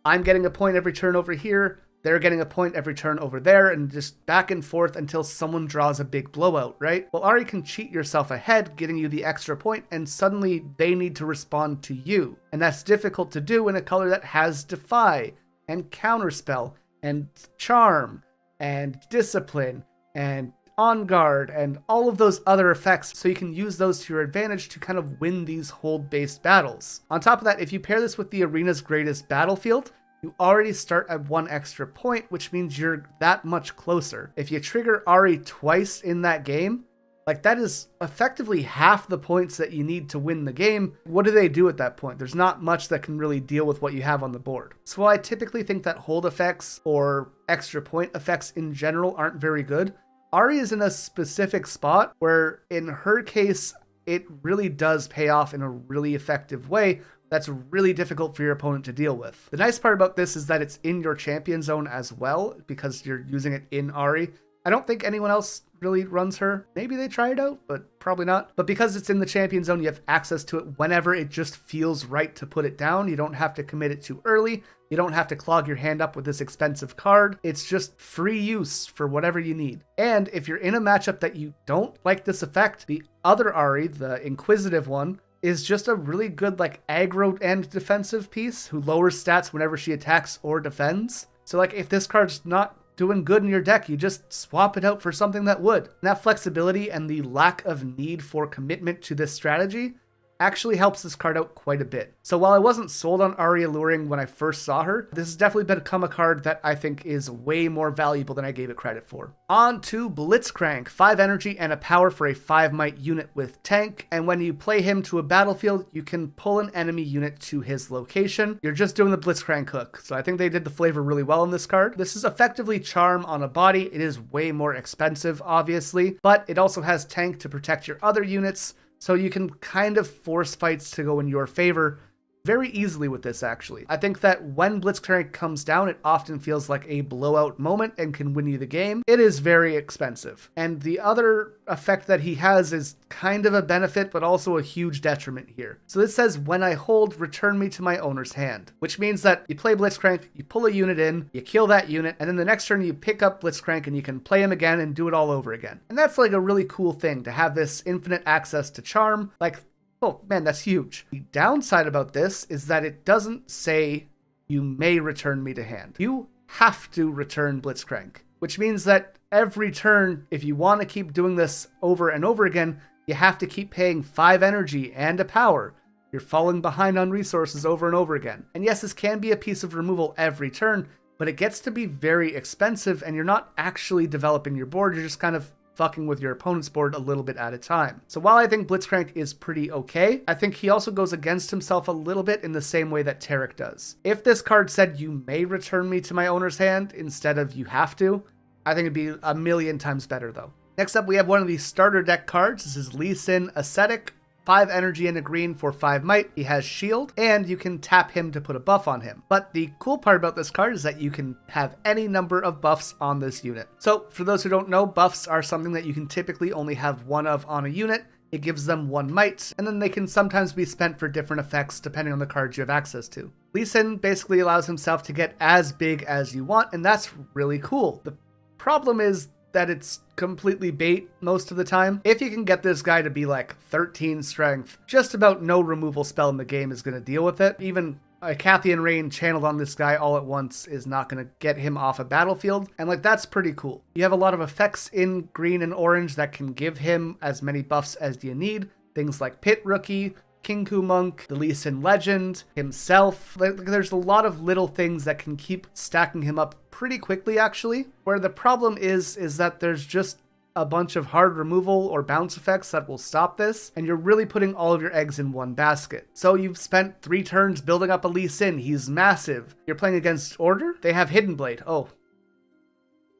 I'm getting a point every turn over here, they're getting a point every turn over there, and just back and forth until someone draws a big blowout, right? Well, Ahri can cheat yourself ahead, getting you the extra point, and suddenly they need to respond to you. And that's difficult to do in a color that has Defy, and Counterspell, and Charm, and Discipline, and On Guard, and all of those other effects, so you can use those to your advantage to kind of win these hold-based battles. On top of that, if you pair this with the arena's greatest battlefield, you already start at 1 extra point, which means you're that much closer. If you trigger Ahri twice in that game, like that is effectively half the points that you need to win the game. What do they do at that point? There's not much that can really deal with what you have on the board. So while I typically think that hold effects or extra point effects in general aren't very good, Ahri is in a specific spot where in her case, it really does pay off in a really effective way that's really difficult for your opponent to deal with. The nice part about this is that it's in your champion zone as well, because you're using it in Ahri. I don't think anyone else really runs her. Maybe they try it out, but probably not. But because it's in the champion zone, you have access to it whenever it just feels right to put it down. You don't have to commit it too early. You don't have to clog your hand up with this expensive card. It's just free use for whatever you need. And if you're in a matchup that you don't like this effect, the other Ahri, the Inquisitive one, is just a really good like aggro and defensive piece who lowers stats whenever she attacks or defends. So like if this card's not doing good in your deck, you just swap it out for something that would. And that flexibility and the lack of need for commitment to this strategy actually helps this card out quite a bit. So while I wasn't sold on Ahri Alluring when I first saw her, this has definitely become a card that I think is way more valuable than I gave it credit for. On to Blitzcrank, 5 energy and a power for a 5 might unit with tank, and when you play him to a battlefield, you can pull an enemy unit to his location. You're just doing the Blitzcrank hook, so I think they did the flavor really well in this card. This is effectively Charm on a body. It is way more expensive, obviously, but it also has tank to protect your other units, so you can kind of force fights to go in your favor very easily with this, actually. I think that when Blitzcrank comes down, it often feels like a blowout moment and can win you the game. It is very expensive. And the other effect that he has is kind of a benefit, but also a huge detriment here. So this says, when I hold, return me to my owner's hand, which means that you play Blitzcrank, you pull a unit in, you kill that unit, and then the next turn you pick up Blitzcrank and you can play him again and do it all over again. And that's like a really cool thing to have this infinite access to Charm. Like, oh man, that's huge. The downside about this is that it doesn't say you may return me to hand. You have to return Blitzcrank, which means that every turn, if you want to keep doing this over and over again, you have to keep paying 5 energy and a power. You're falling behind on resources over and over again. And yes, this can be a piece of removal every turn, but it gets to be very expensive and you're not actually developing your board. You're just kind of fucking with your opponent's board a little bit at a time. So while I think Blitzcrank is pretty okay, I think he also goes against himself a little bit in the same way that Taric does. If this card said you may return me to my owner's hand instead of you have to, I think it'd be a million times better though. Next up, we have one of these starter deck cards. This is Lee Sin Ascetic. 5 energy and a green for 5 might. He has shield, and you can tap him to put a buff on him. But the cool part about this card is that you can have any number of buffs on this unit. So for those who don't know, buffs are something that you can typically only have one of on a unit. It gives them 1 might, and then they can sometimes be spent for different effects depending on the cards you have access to. Lee Sin basically allows himself to get as big as you want, and that's really cool. The problem is that it's completely bait most of the time. If you can get this guy to be like 13 strength, just about no removal spell in the game is going to deal with it. Even a Cathian Rain channeled on this guy all at once is not going to get him off a battlefield, and like that's pretty cool. You have a lot of effects in green and orange that can give him as many buffs as you need. Things like Pit Rookie, Kinku Monk, the Lee Sin Legend, himself. There's a lot of little things that can keep stacking him up pretty quickly, actually. Where the problem is that there's just a bunch of hard removal or bounce effects that will stop this, and you're really putting all of your eggs in one basket. So you've spent 3 turns building up a Lee Sin. He's massive. You're playing against Order? They have Hidden Blade. Oh.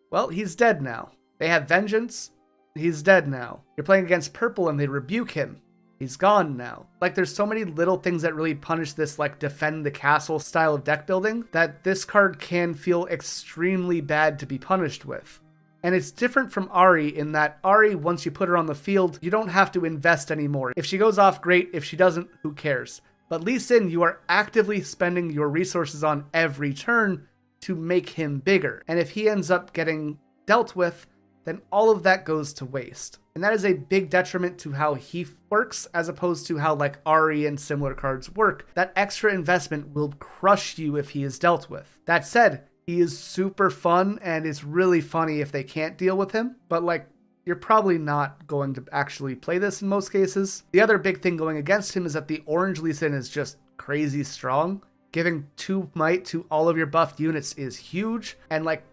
Well, he's dead now. They have Vengeance. He's dead now. You're playing against Purple and they rebuke him. He's gone now. Like, there's so many little things that really punish this, like, defend the castle style of deck building that this card can feel extremely bad to be punished with. And it's different from Ahri in that Ahri, once you put her on the field, you don't have to invest anymore. If she goes off, great. If she doesn't, who cares? But Lee Sin, you are actively spending your resources on every turn to make him bigger. And if he ends up getting dealt with, then all of that goes to waste. And that is a big detriment to how he works, as opposed to how like Ahri and similar cards work. That extra investment will crush you if he is dealt with. That said, he is super fun, and it's really funny if they can't deal with him, but like, you're probably not going to actually play this in most cases. The other big thing going against him is that the orange Lee Sin is just crazy strong. Giving 2 might to all of your buffed units is huge, and like,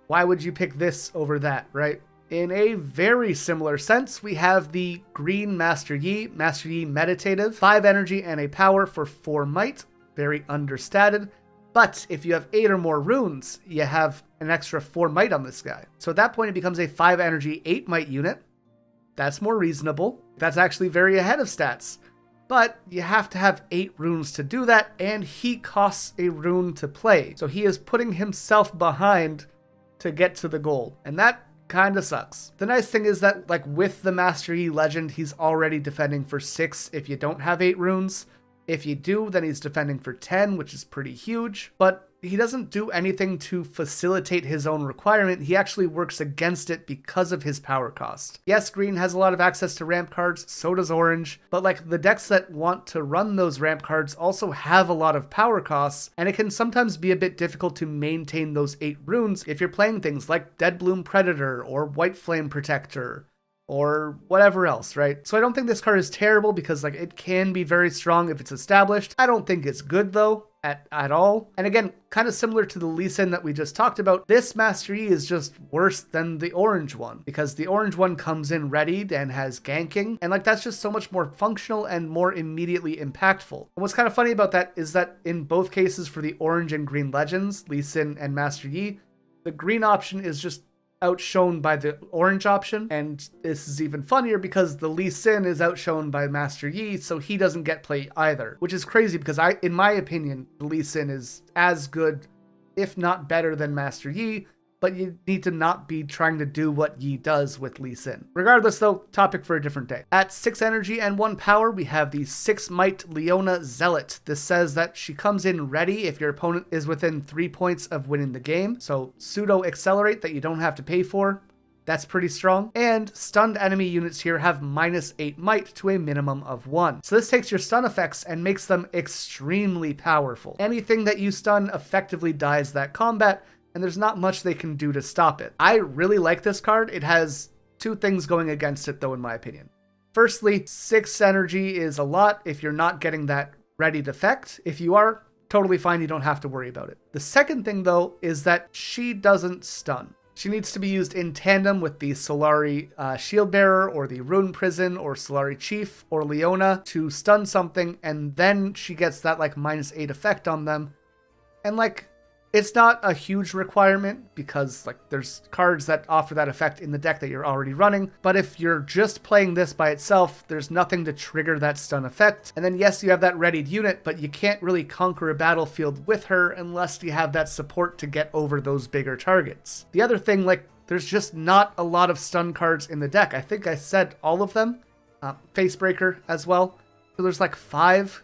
why would you pick this over that, right? In a very similar sense, we have the green Master Yi Meditative, 5 energy and a power for 4 might, very understated. But if you have 8 or more runes, you have an extra 4 might on this guy. So at that point, it becomes a 5 energy, 8 might unit. That's more reasonable. That's actually very ahead of stats. But you have to have 8 runes to do that, and he costs a rune to play. So he is putting himself behind to get to the goal. And that kind of sucks. The nice thing is that, like, with the Master Yi Legend, he's already defending for 6 if you don't have 8 runes. If you do, then he's defending for 10, which is pretty huge. But he doesn't do anything to facilitate his own requirement. He actually works against it because of his power cost. Yes, green has a lot of access to ramp cards, so does orange, but like the decks that want to run those ramp cards also have a lot of power costs, and it can sometimes be a bit difficult to maintain those 8 runes if you're playing things like Deadbloom Predator or White Flame Protector or whatever else, right? So I don't think this card is terrible because like it can be very strong if it's established. I don't think it's good though at all. And again, kind of similar to the Lee Sin that we just talked about, this Master Yi is just worse than the orange one because the orange one comes in readied and has ganking, and like that's just so much more functional and more immediately impactful. And what's kind of funny about that is that in both cases for the orange and green legends, Lee Sin and Master Yi, the green option is just outshone by the orange option, and this is even funnier because the Lee Sin is outshone by Master Yi, so he doesn't get play either, which is crazy because in my opinion, the Lee Sin is as good, if not better than Master Yi, but you need to not be trying to do what Yi does with Lee Sin. Regardless though, topic for a different day. At 6 energy and 1 power, we have the 6 might Leona Zealot. This says that she comes in ready if your opponent is within 3 points of winning the game. So pseudo accelerate that you don't have to pay for. That's pretty strong. And stunned enemy units here have -8 might to a minimum of 1. So this takes your stun effects and makes them extremely powerful. Anything that you stun effectively dies that combat, and there's not much they can do to stop it. I really like this card. It has 2 things going against it though, in my opinion. Firstly, 6 energy is a lot if you're not getting that readied effect. If you are, totally fine, you don't have to worry about it. The second thing though is that she doesn't stun. She needs to be used in tandem with the Solari Shield Bearer or the Rune Prison or Solari Chief or Leona to stun something, and then she gets that like -8 effect on them. And like, it's not a huge requirement because like there's cards that offer that effect in the deck that you're already running. But if you're just playing this by itself, there's nothing to trigger that stun effect. And then yes, you have that readied unit, but you can't really conquer a battlefield with her unless you have that support to get over those bigger targets. The other thing, like there's just not a lot of stun cards in the deck. I think I said all of them. Facebreaker as well. So there's like 5,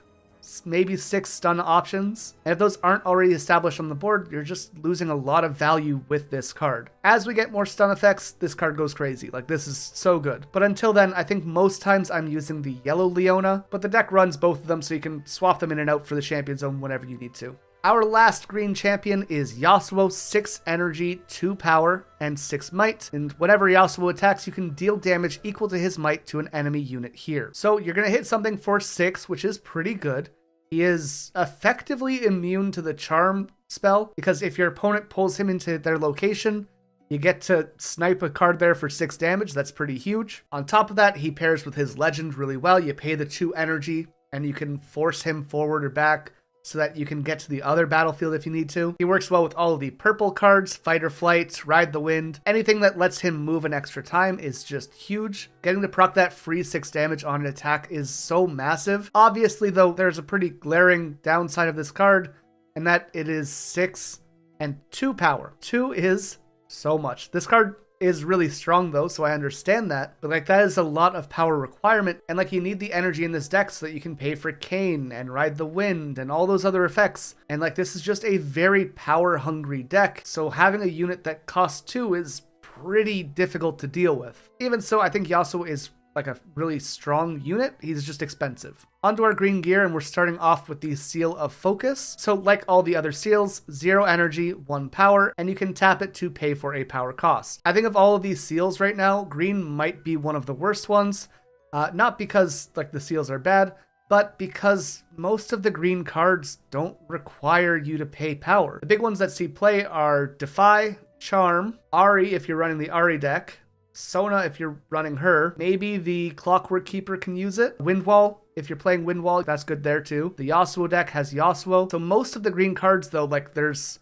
maybe 6 stun options. And if those aren't already established on the board, you're just losing a lot of value with this card. As we get more stun effects, this card goes crazy. Like, this is so good. But until then, I think most times I'm using the yellow Leona, but the deck runs both of them, so you can swap them in and out for the champion zone whenever you need to. Our last green champion is Yasuo, 6 energy, 2 power, and 6 might. And whenever Yasuo attacks, you can deal damage equal to his might to an enemy unit here. So you're going to hit something for 6, which is pretty good. He is effectively immune to the charm spell, because if your opponent pulls him into their location, you get to snipe a card there for 6 damage. That's pretty huge. On top of that, he pairs with his legend really well. You pay the 2 energy, and you can force him forward or back, so that you can get to the other battlefield if you need to. He works well with all of the purple cards, Fight or Flight, Ride the Wind. Anything that lets him move an extra time is just huge. Getting to proc that free 6 damage on an attack is so massive. Obviously, though, there's a pretty glaring downside of this card, and that it is 6 and 2 power. 2 is so much. This card is really strong though, so I understand that. But like, that is a lot of power requirement, and like, you need the energy in this deck so that you can pay for Arcane and Ride the Wind and all those other effects. And like, this is just a very power hungry deck, so having a unit that costs 2 is pretty difficult to deal with. Even so, I think Yasuo is like a really strong unit. He's just expensive. Onto our green gear, and we're starting off with the Seal of Focus. So like all the other seals, 0 energy, 1 power, and you can tap it to pay for a power cost. I think of all of these seals right now, green might be one of the worst ones. Not because like the seals are bad, but because most of the green cards don't require you to pay power. The big ones that see play are Defy, Charm, Ahri if you're running the Ahri deck, Sona if you're running her, maybe the Clockwork Keeper can use it, Windwall if you're playing Windwall, that's good there too. The Yasuo deck has Yasuo. So most of the green cards though, like there's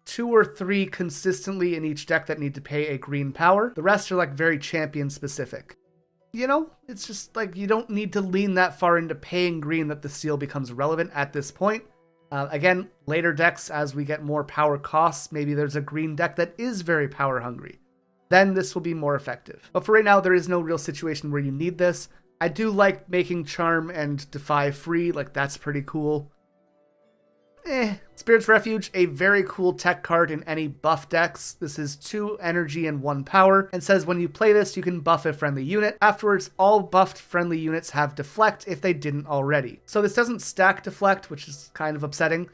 2 or 3 consistently in each deck that need to pay a green power. The rest are like very champion specific. You know, it's just like you don't need to lean that far into paying green that the seal becomes relevant at this point. Again, later decks, as we get more power costs, maybe there's a green deck that is very power hungry. Then this will be more effective. But for right now, there is no real situation where you need this. I do like making Charm and Defy free, like that's pretty cool. Spirit's Refuge, a very cool tech card in any buff decks. This is 2 energy and 1 power, and says when you play this, you can buff a friendly unit. Afterwards, all buffed friendly units have Deflect if they didn't already. So this doesn't stack Deflect, which is kind of upsetting,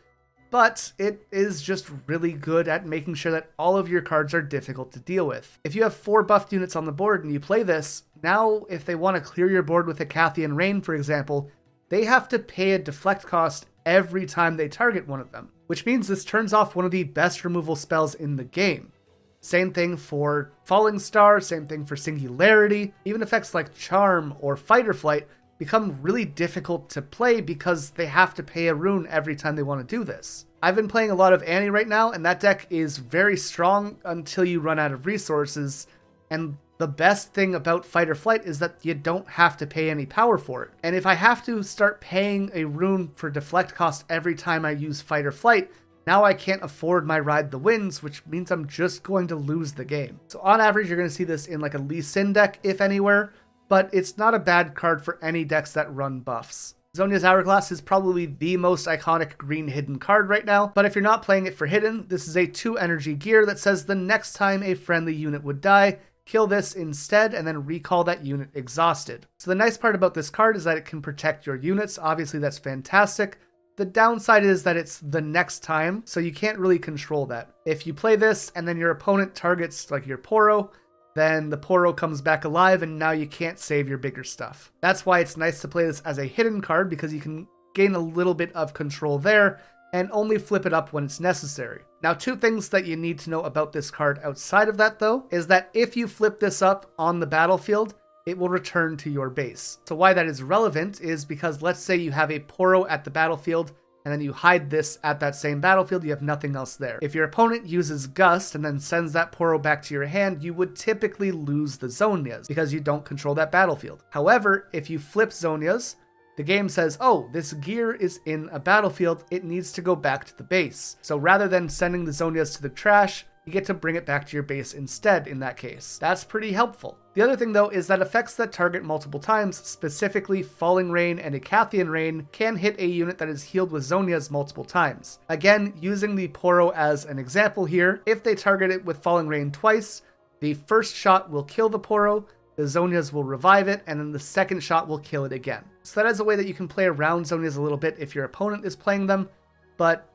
but it is just really good at making sure that all of your cards are difficult to deal with. If you have 4 buffed units on the board and you play this, now if they want to clear your board with a Cathian Rain, for example, they have to pay a deflect cost every time they target one of them, which means this turns off one of the best removal spells in the game. Same thing for Falling Star, same thing for Singularity. Even effects like Charm or Fight or Flight become really difficult to play because they have to pay a rune every time they want to do this. I've been playing a lot of Ahri right now, and that deck is very strong until you run out of resources, and the best thing about Fight or Flight is that you don't have to pay any power for it. And if I have to start paying a rune for deflect cost every time I use Fight or Flight, now I can't afford my Ride the Winds, which means I'm just going to lose the game. So on average, you're going to see this in like a Lee Sin deck, if anywhere, but it's not a bad card for any decks that run buffs. Zhonya's Hourglass is probably the most iconic green hidden card right now, but if you're not playing it for hidden, this is a 2 energy gear that says the next time a friendly unit would die, kill this instead and then recall that unit exhausted. So the nice part about this card is that it can protect your units. Obviously that's fantastic. The downside is that it's the next time, so you can't really control that. If you play this and then your opponent targets like your Poro, then the Poro comes back alive and now you can't save your bigger stuff. That's why it's nice to play this as a hidden card, because you can gain a little bit of control there and only flip it up when it's necessary. Now, 2 things that you need to know about this card outside of that though, is that if you flip this up on the battlefield, it will return to your base. So why that is relevant is because let's say you have a Poro at the battlefield and then you hide this at that same battlefield, you have nothing else there. If your opponent uses Gust and then sends that Poro back to your hand, you would typically lose the Zhonyas because you don't control that battlefield. However, if you flip Zhonyas, the game says, oh, this gear is in a battlefield, it needs to go back to the base. So rather than sending the Zhonyas to the trash, you get to bring it back to your base instead in that case. That's pretty helpful. The other thing though is that effects that target multiple times, specifically Falling Rain and a Cathian Rain, can hit a unit that is healed with Zhonyas multiple times. Again, using the Poro as an example here, if they target it with Falling Rain twice, the first shot will kill the Poro, the Zhonyas will revive it, and then the second shot will kill it again. So that is a way that you can play around Zhonyas a little bit if your opponent is playing them, but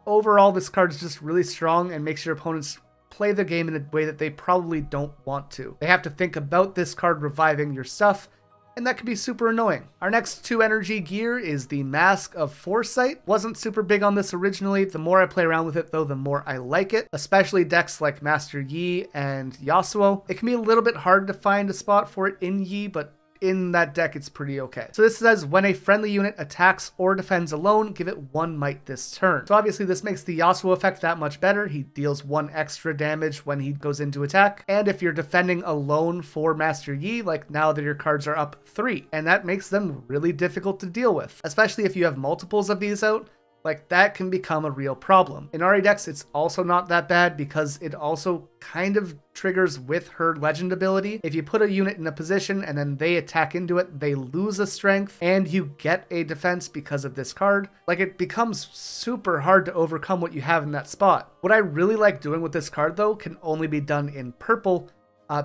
overall this card is just really strong and makes your opponents play the game in a way that they probably don't want to. They have to think about this card reviving your stuff, and that can be super annoying. Our next 2 energy gear is the Mask of Foresight. Wasn't super big on this originally. The more I play around with it though, the more I like it, especially decks like Master Yi and Yasuo. It can be a little bit hard to find a spot for it in Yi, but in that deck it's pretty okay. So this says when a friendly unit attacks or defends alone, give it 1 might this turn. So obviously this makes the Yasuo effect that much better. He deals 1 extra damage when he goes into attack. And if you're defending alone for Master Yi, like now that your cards are up 3, and that makes them really difficult to deal with, especially if you have multiples of these out. like that can become a real problem. In Ahri decks, it's also not that bad because it also kind of triggers with her legend ability. If you put a unit in a position and then they attack into it, they lose a strength and you get a defense because of this card. Like, it becomes super hard to overcome what you have in that spot. What I really like doing with this card though can only be done in purple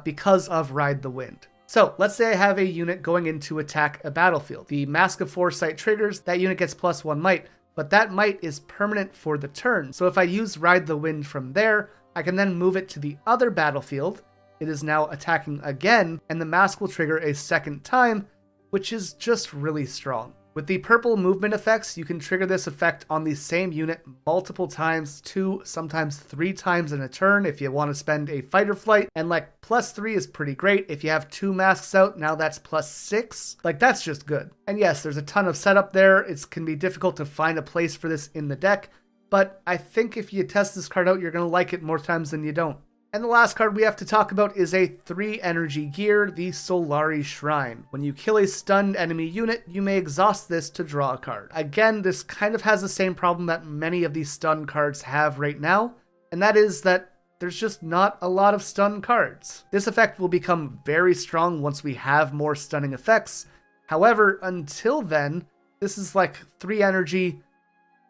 because of Ride the Wind. So let's say I have a unit going in to attack a battlefield. The Mask of Foresight triggers, that unit gets +1 might, but that might is permanent for the turn. So if I use Ride the Wind from there, I can then move it to the other battlefield. It is now attacking again, and the mask will trigger a second time, which is just really strong. With the purple movement effects, you can trigger this effect on the same unit multiple times, 2, sometimes 3 times in a turn if you want to spend a fight or flight. And like +3 is pretty great. If you have 2 masks out, now that's +6. Like, that's just good. And yes, there's a ton of setup there. It can be difficult to find a place for this in the deck, but I think if you test this card out, you're going to like it more times than you don't. And the last card we have to talk about is a 3 energy gear, the Solari Shrine. When you kill a stunned enemy unit, you may exhaust this to draw a card. Again, this kind of has the same problem that many of these stun cards have right now, and that is that there's just not a lot of stun cards. This effect will become very strong once we have more stunning effects. However, until then, this is like 3 energy,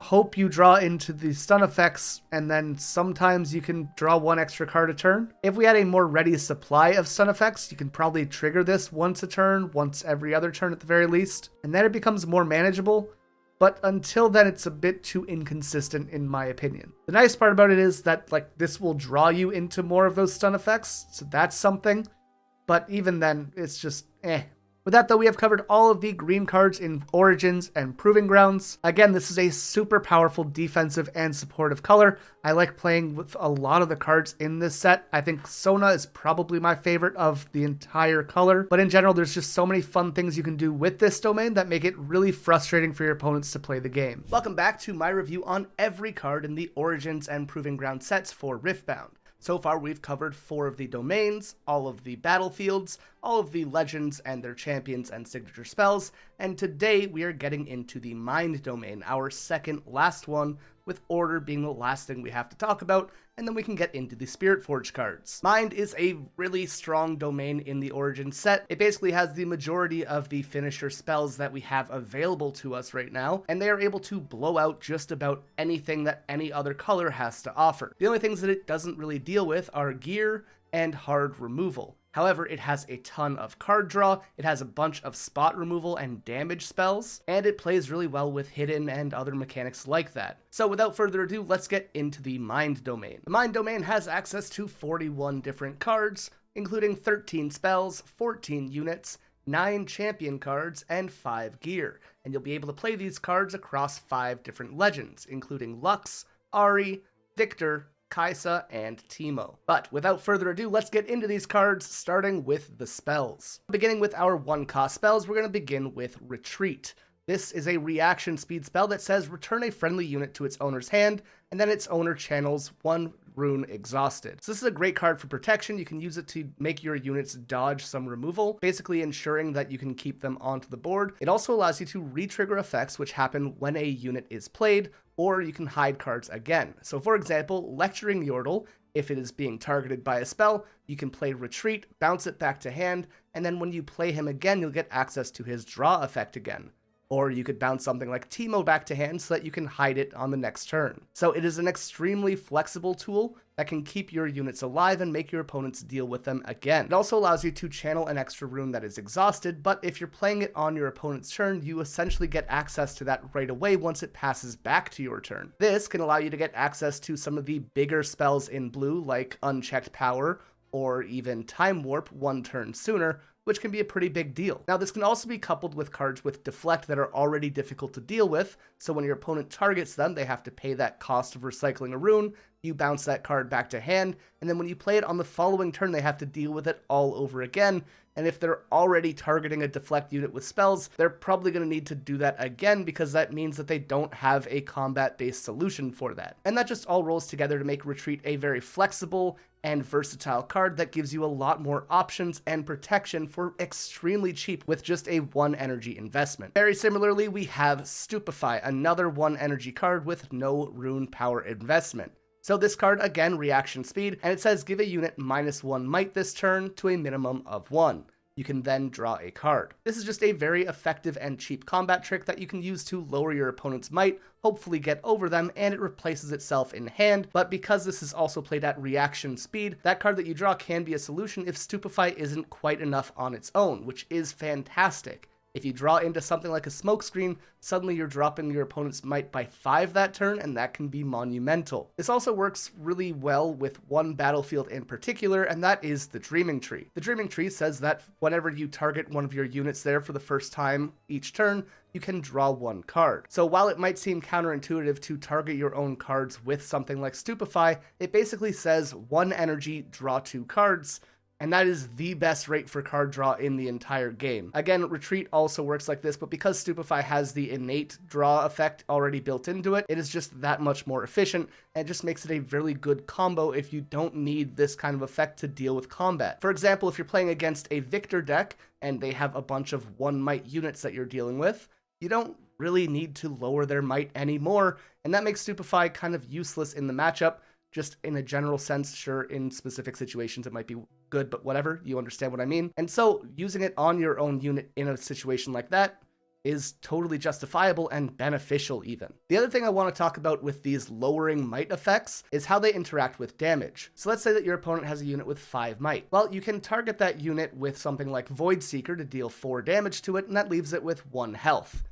hope you draw into the stun effects, and then sometimes you can draw 1 extra card a turn. If we had a more ready supply of stun effects, you can probably trigger this once a turn, once every other turn at the very least, and then it becomes more manageable. But until then, it's a bit too inconsistent in my opinion. The nice part about it is that like this will draw you into more of those stun effects, so that's something. But even then, it's just eh. With that though, we have covered all of the green cards in Origins and Proving Grounds. Again, this is a super powerful defensive and supportive color. I like playing with a lot of the cards in this set. I think Sona is probably my favorite of the entire color, but in general, there's just so many fun things you can do with this domain that make it really frustrating for your opponents to play the game. Welcome back to my review on every card in the Origins and Proving Ground sets for Riftbound. So far, we've covered 4 of the domains, all of the battlefields, all of the legends and their champions and signature spells, and today we are getting into the Mind domain, our second last one, with Order being the last thing we have to talk about, and then we can get into the Spirit Forge cards. Mind is a really strong domain in the Origin set. It basically has the majority of the finisher spells that we have available to us right now, and they are able to blow out just about anything that any other color has to offer. The only things that it doesn't really deal with are gear and hard removal. However, it has a ton of card draw, it has a bunch of spot removal and damage spells, and it plays really well with hidden and other mechanics like that. So without further ado, let's get into the Mind domain. The Mind domain has access to 41 different cards, including 13 spells, 14 units, 9 champion cards, and 5 gear. And you'll be able to play these cards across 5 different legends, including Lux, Ahri, Viktor, Kai'Sa, and Teemo. But without further ado, let's get into these cards, starting with the spells. Beginning with our 1-cost spells, we're going to begin with Retreat. This is a reaction speed spell that says return a friendly unit to its owner's hand, and then its owner channels 1 rune exhausted. So this is a great card for protection. You can use it to make your units dodge some removal, basically ensuring that you can keep them onto the board. It also allows you to re-trigger effects which happen when a unit is played, or you can hide cards again. So for example, Lecturing Yordle, if it is being targeted by a spell, you can play Retreat, bounce it back to hand, and then when you play him again, you'll get access to his draw effect again. Or you could bounce something like Teemo back to hand so that you can hide it on the next turn. So it is an extremely flexible tool that can keep your units alive and make your opponents deal with them again. It also allows you to channel an extra rune that is exhausted, but if you're playing it on your opponent's turn, you essentially get access to that right away once it passes back to your turn. This can allow you to get access to some of the bigger spells in blue, like Unchecked Power, or even Time Warp 1 turn sooner, which can be a pretty big deal. Now, this can also be coupled with cards with Deflect that are already difficult to deal with, so when your opponent targets them, they have to pay that cost of recycling a rune, you bounce that card back to hand, and then when you play it on the following turn, they have to deal with it all over again, and if they're already targeting a Deflect unit with spells, they're probably going to need to do that again because that means that they don't have a combat-based solution for that. And that just all rolls together to make Retreat a very flexible and versatile card that gives you a lot more options and protection for extremely cheap with just a 1 energy investment. Very similarly, we have Stupefy, another 1 energy card with no rune power investment. So this card, again, reaction speed, and it says give a unit -1 might this turn to a minimum of 1. You can then draw a card. This is just a very effective and cheap combat trick that you can use to lower your opponent's might, hopefully get over them, and it replaces itself in hand. But because this is also played at reaction speed, that card that you draw can be a solution if Stupefy isn't quite enough on its own, which is fantastic. If you draw into something like a smokescreen, suddenly you're dropping your opponent's might by 5 that turn, and that can be monumental. This also works really well with one battlefield in particular, and that is the Dreaming Tree. The Dreaming Tree says that whenever you target one of your units there for the first time each turn, you can draw 1 card. So while it might seem counterintuitive to target your own cards with something like Stupefy, it basically says 1 energy, draw 2 cards, and that is the best rate for card draw in the entire game. Again, Retreat also works like this, but because Stupefy has the innate draw effect already built into it, it is just that much more efficient, and it just makes it a really good combo if you don't need this kind of effect to deal with combat. For example, if you're playing against a Viktor deck, and they have a bunch of 1 might units that you're dealing with, you don't really need to lower their might anymore, and that makes Stupefy kind of useless in the matchup. Just in a general sense, sure, in specific situations it might be good, but whatever, you understand what I mean. And so using it on your own unit in a situation like that is totally justifiable and beneficial even. The other thing I want to talk about with these lowering might effects is how they interact with damage. So let's say that your opponent has a unit with 5 might. Well, you can target that unit with something like Void Seeker to deal 4 damage to it, and that leaves it with 1 health.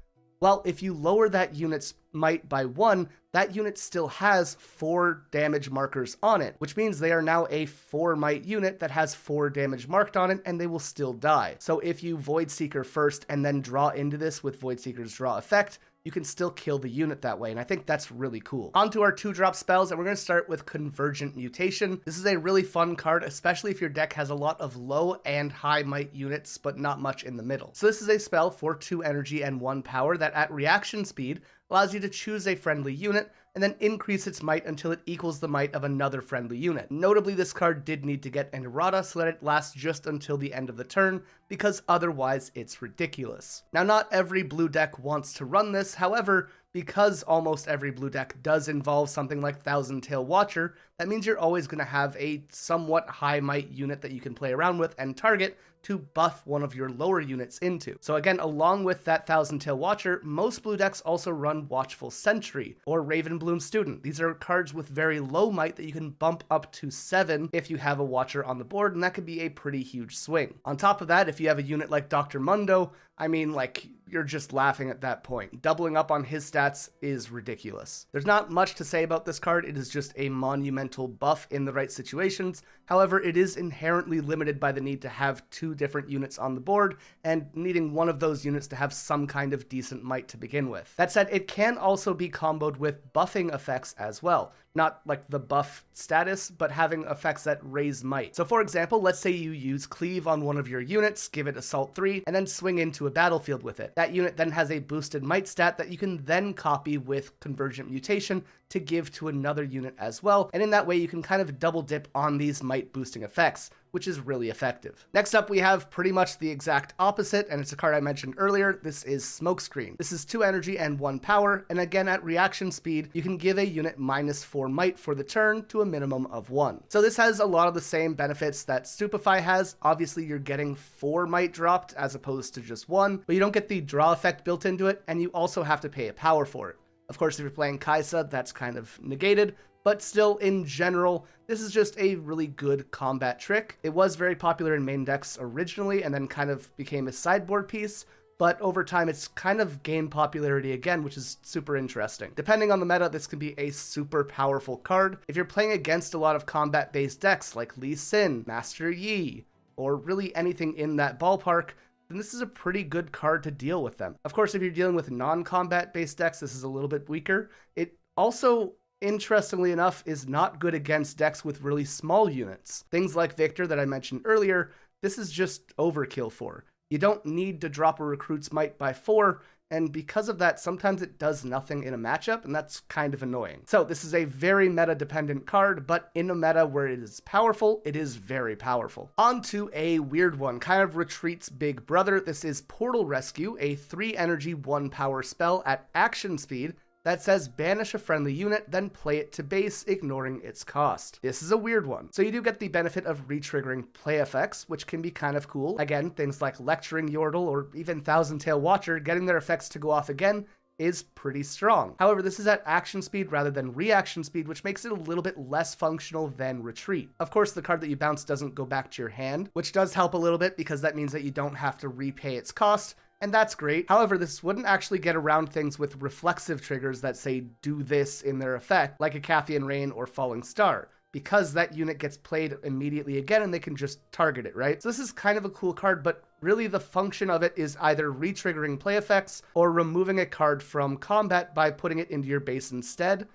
Well, if you lower that unit's might by 1, that unit still has 4 damage markers on it, which means they are now a 4 might unit that has 4 damage marked on it, and they will still die. So if you Void Seeker first and then draw into this with Void Seeker's draw effect, you can still kill the unit that way, and I think that's really cool. On to our 2-drop spells, and we're going to start with Convergent Mutation. This is a really fun card, especially if your deck has a lot of low and high might units, but not much in the middle. So this is a spell for 2 energy and 1 power that at reaction speed allows you to choose a friendly unit and then increase its might until it equals the might of another friendly unit. Notably, this card did need to get an errata so that it lasts just until the end of the turn, because otherwise it's ridiculous. Now, not every blue deck wants to run this, however, because almost every blue deck does involve something like Thousand Tail Watcher, that means you're always going to have a somewhat high might unit that you can play around with and target to buff one of your lower units into. So again, along with that Thousand Tail Watcher, most blue decks also run Watchful Sentry or Ravenbloom Student. These are cards with very low might that you can bump up to 7 if you have a Watcher on the board, and that could be a pretty huge swing. On top of that, if you have a unit like Dr. Mundo, I mean, like, you're just laughing at that point. Doubling up on his stats is ridiculous. There's not much to say about this card. It is just a monumental buff in the right situations. However, it is inherently limited by the need to have 2 different units on the board and needing one of those units to have some kind of decent might to begin with. That said, it can also be comboed with buffing effects as well. Not like the buff status, but having effects that raise might. So for example, let's say you use Cleave on one of your units, give it Assault 3, and then swing into a battlefield with it. That unit then has a boosted might stat that you can then copy with Convergent Mutation to give to another unit as well, and in that way you can kind of double dip on these might boosting effects, which is really effective. Next up, we have pretty much the exact opposite, and it's a card I mentioned earlier. This is Smokescreen. This is 2 energy and 1 power, and again at reaction speed, you can give a unit -4 might for the turn to a minimum of 1. So this has a lot of the same benefits that Stupefy has. Obviously, you're getting 4 might dropped as opposed to just 1, but you don't get the draw effect built into it, and you also have to pay a power for it. Of course, if you're playing Kaisa, that's kind of negated, but still, in general, this is just a really good combat trick. It was very popular in main decks originally, and then kind of became a sideboard piece, but over time it's kind of gained popularity again, which is super interesting. Depending on the meta, this can be a super powerful card. If you're playing against a lot of combat-based decks like Lee Sin, Master Yi, or really anything in that ballpark, then this is a pretty good card to deal with them. Of course, if you're dealing with non-combat based decks, this is a little bit weaker. It also, interestingly enough, is not good against decks with really small units. Things like Viktor that I mentioned earlier, this is just overkill for. You don't need to drop a recruit's might by 4, and because of that, sometimes it does nothing in a matchup, and that's kind of annoying. So this is a very meta-dependent card, but in a meta where it is powerful, it is very powerful. On to a weird one, kind of Retreat's big brother. This is Portal Rescue, a 3 energy 1 power spell at action speed that says banish a friendly unit, then play it to base, ignoring its cost. This is a weird one. So you do get the benefit of re-triggering play effects, which can be kind of cool. Again, things like Lecturing Yordle or even Thousand Tail Watcher, getting their effects to go off again is pretty strong. However, this is at action speed rather than reaction speed, which makes it a little bit less functional than Retreat. Of course, the card that you bounce doesn't go back to your hand, which does help a little bit because that means that you don't have to repay its cost, and that's great. However, this wouldn't actually get around things with reflexive triggers that say do this in their effect, like a Cathian Rain or Falling Star, because that unit gets played immediately again and they can just target it, right? So this is kind of a cool card, but really the function of it is either re-triggering play effects or removing a card from combat by putting it into your base instead.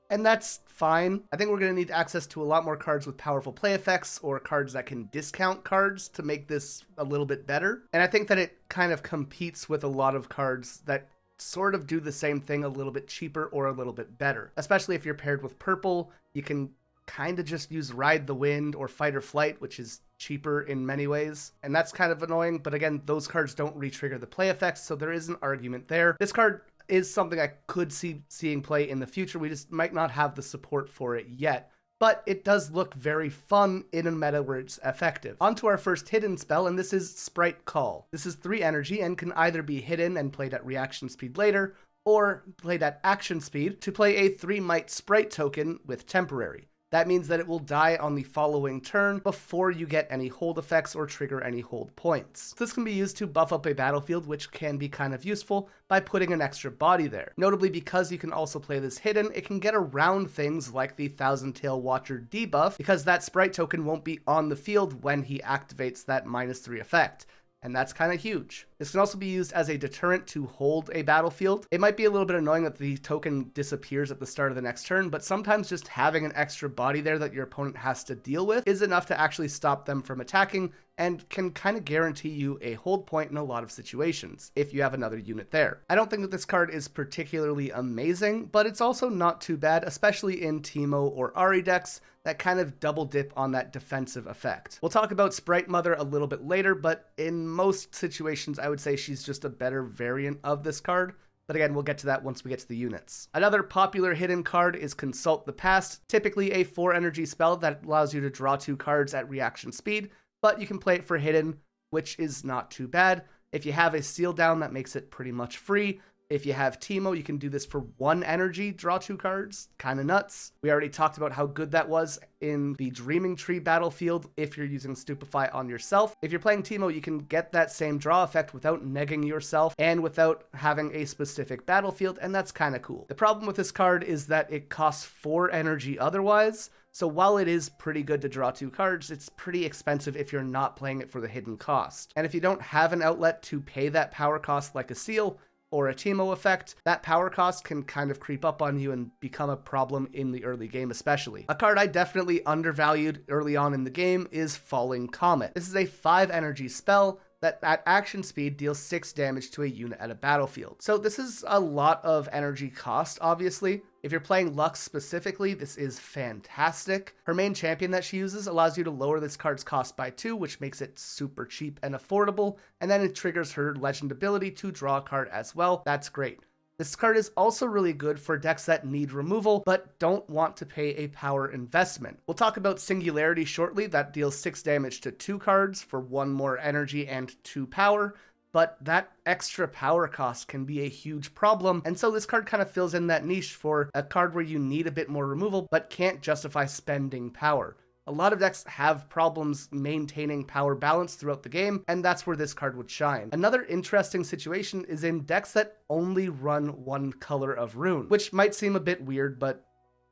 And that's fine. I think we're going to need access to a lot more cards with powerful play effects or cards that can discount cards to make this a little bit better. And I think that it kind of competes with a lot of cards that sort of do the same thing a little bit cheaper or a little bit better. Especially if you're paired with purple, you can kind of just use Ride the Wind or Fight or Flight, which is cheaper in many ways. And that's kind of annoying. But again, those cards don't re-trigger the play effects, so there is an argument there. This card is something I could see seeing play in the future. We just might not have the support for it yet, but it does look very fun in a meta where it's effective. On to our first hidden spell, and this is Sprite Call. This is 3 energy and can either be hidden and played at reaction speed later, or played at action speed to play a 3 might sprite token with temporary. That means that it will die on the following turn before you get any hold effects or trigger any hold points. This can be used to buff up a battlefield, which can be kind of useful by putting an extra body there. Notably, because you can also play this hidden, it can get around things like the Thousand Tail Watcher debuff, because that sprite token won't be on the field when he activates that -3 effect. And that's kind of huge. This can also be used as a deterrent to hold a battlefield. It might be a little bit annoying that the token disappears at the start of the next turn, but sometimes just having an extra body there that your opponent has to deal with is enough to actually stop them from attacking and can kind of guarantee you a hold point in a lot of situations if you have another unit there. I don't think that this card is particularly amazing, but it's also not too bad, especially in Teemo or Ahri decks that kind of double dip on that defensive effect. We'll talk about Sprite Mother a little bit later, but in most situations, I would say she's just a better variant of this card. But again, we'll get to that once we get to the units. Another popular hidden card is Consult the Past, typically a 4 energy spell that allows you to draw 2 cards at reaction speed, but you can play it for hidden, which is not too bad. If you have a seal down, that makes it pretty much free. If you have Teemo, you can do this for 1 energy, draw 2 cards. Kind of nuts. We already talked about how good that was in the Dreaming Tree battlefield if you're using Stupefy on yourself. If you're playing Teemo, you can get that same draw effect without negging yourself and without having a specific battlefield, and that's kind of cool. The problem with this card is that it costs 4 energy otherwise, so while it is pretty good to draw 2 cards, it's pretty expensive if you're not playing it for the hidden cost. And if you don't have an outlet to pay that power cost like a seal or a Teemo effect, that power cost can kind of creep up on you and become a problem in the early game especially. A card I definitely undervalued early on in the game is Falling Comet. This is a 5 energy spell that at action speed deals 6 damage to a unit at a battlefield. So this is a lot of energy cost, obviously. If you're playing Lux specifically, this is fantastic. Her main champion that she uses allows you to lower this card's cost by 2, which makes it super cheap and affordable, and then it triggers her legend ability to draw a card as well. That's great. This card is also really good for decks that need removal, but don't want to pay a power investment. We'll talk about Singularity shortly, that deals 6 damage to 2 cards for 1 more energy and 2 power, but that extra power cost can be a huge problem, and so this card kind of fills in that niche for a card where you need a bit more removal, but can't justify spending power. A lot of decks have problems maintaining power balance throughout the game, and that's where this card would shine. Another interesting situation is in decks that only run 1 color of rune, which might seem a bit weird, but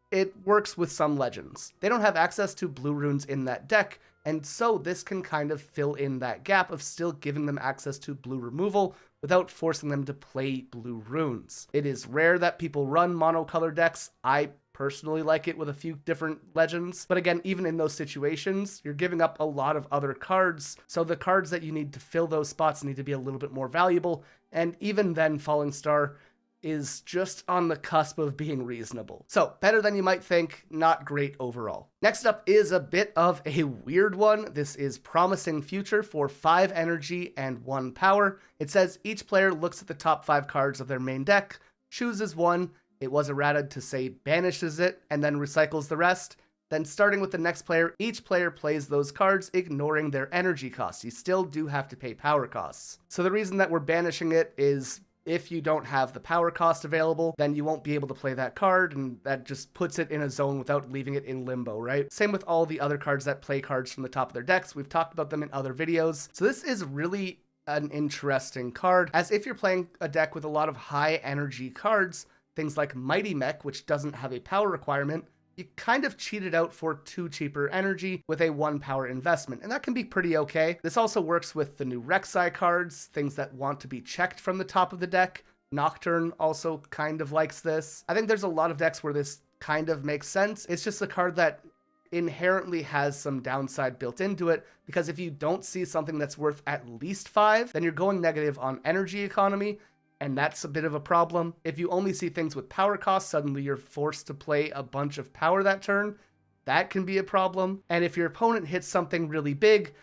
it works with some legends. They don't have access to blue runes in that deck, and so this can kind of fill in that gap of still giving them access to blue removal without forcing them to play blue runes. It is rare that people run monocolor decks. I personally like it with a few different legends. But again, even in those situations, you're giving up a lot of other cards. So the cards that you need to fill those spots need to be a little bit more valuable. And even then, Falling Star is just on the cusp of being reasonable. So better than you might think, not great overall. Next up is a bit of a weird one. This is Promising Future for 5 energy and 1 power. It says each player looks at the top 5 cards of their main deck, chooses one. It was errated to say banishes it and then recycles the rest. Then starting with the next player, each player plays those cards, ignoring their energy costs. You still do have to pay power costs. So the reason that we're banishing it is if you don't have the power cost available, then you won't be able to play that card, and that just puts it in a zone without leaving it in limbo, right? Same with all the other cards that play cards from the top of their decks. We've talked about them in other videos. So this is really an interesting card, as if you're playing a deck with a lot of high energy cards, things like Mighty Mech, which doesn't have a power requirement, you kind of cheated out for 2 cheaper energy with a 1 power investment, and that can be pretty okay. This also works with the new Rek'Sai cards, things that want to be checked from the top of the deck. Nocturne also kind of likes this. I think there's a lot of decks where this kind of makes sense. It's just a card that inherently has some downside built into it, because if you don't see something that's worth at least 5, then you're going negative on energy economy, and that's a bit of a problem. If you only see things with power costs, suddenly you're forced to play a bunch of power that turn. That can be a problem. And if your opponent hits something really big,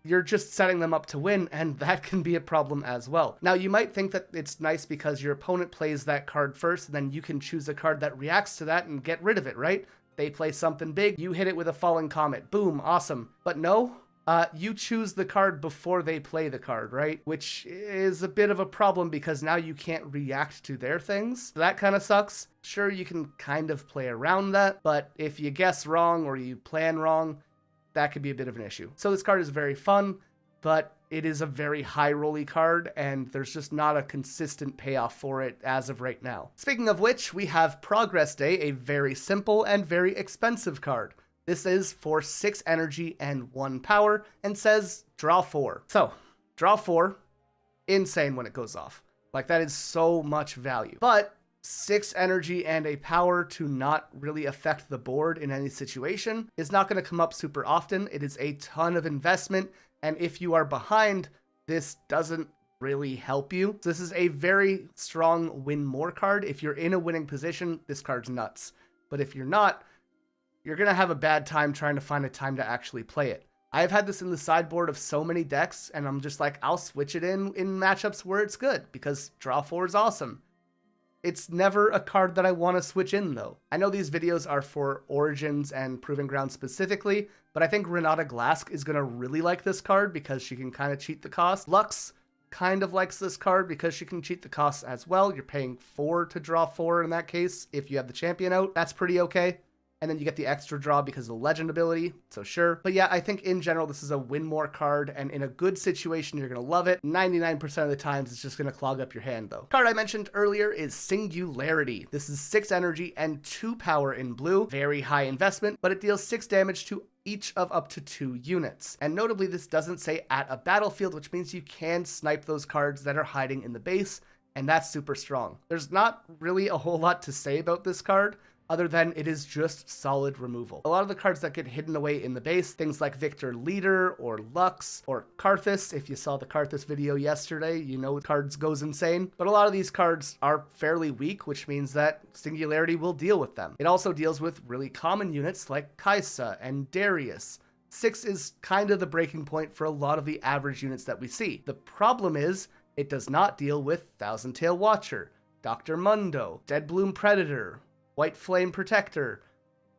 you're just setting them up to win, and that can be a problem as well. Now, you might think that it's nice because your opponent plays that card first, and then you can choose a card that reacts to that and get rid of it, right? They play something big, you hit it with a Falling Comet. Boom, awesome. But no, you choose the card before they play the card, right? Which is a bit of a problem because now you can't react to their things. That kind of sucks. Sure, you can kind of play around that, but if you guess wrong or you plan wrong, that could be a bit of an issue. So this card is very fun, but it is a very high rolly card, and there's just not a consistent payoff for it as of right now. Speaking of which, we have Progress Day, a very simple and very expensive card. This is for 6 energy and 1 power, and says draw 4. So, draw 4, insane when it goes off. Like, that is so much value. But 6 energy and a power to not really affect the board in any situation is not going to come up super often. It is a ton of investment, and if you are behind, this doesn't really help you. This is a very strong win more card. If you're in a winning position, this card's nuts. But if you're not, you're going to have a bad time trying to find a time to actually play it. I've had this in the sideboard of so many decks, and I'm just like, I'll switch it in matchups where it's good, because draw 4 is awesome. It's never a card that I want to switch in, though. I know these videos are for Origins and Proving Ground specifically, but I think Renata Glask is going to really like this card because she can kind of cheat the cost. Lux kind of likes this card because she can cheat the cost as well. You're paying 4 to draw 4 in that case if you have the champion out. That's pretty okay. And then you get the extra draw because of the legend ability, so sure. But yeah, I think in general, this is a win more card, and in a good situation, you're gonna love it. 99% of the times, it's just gonna clog up your hand though. Card I mentioned earlier is Singularity. This is 6 energy and 2 power in blue. Very high investment, but it deals 6 damage to each of up to 2 units. And notably, this doesn't say at a battlefield, which means you can snipe those cards that are hiding in the base, and that's super strong. There's not really a whole lot to say about this card, other than it is just solid removal. A lot of the cards that get hidden away in the base, things like Viktor Leader or Lux or Karthus, if you saw the Karthus video yesterday, you know cards goes insane. But a lot of these cards are fairly weak, which means that Singularity will deal with them. It also deals with really common units like Kaisa and Darius. 6 is kind of the breaking point for a lot of the average units that we see. The problem is, it does not deal with Thousand Tail Watcher, Dr. Mundo, Dead Bloom Predator, White Flame Protector,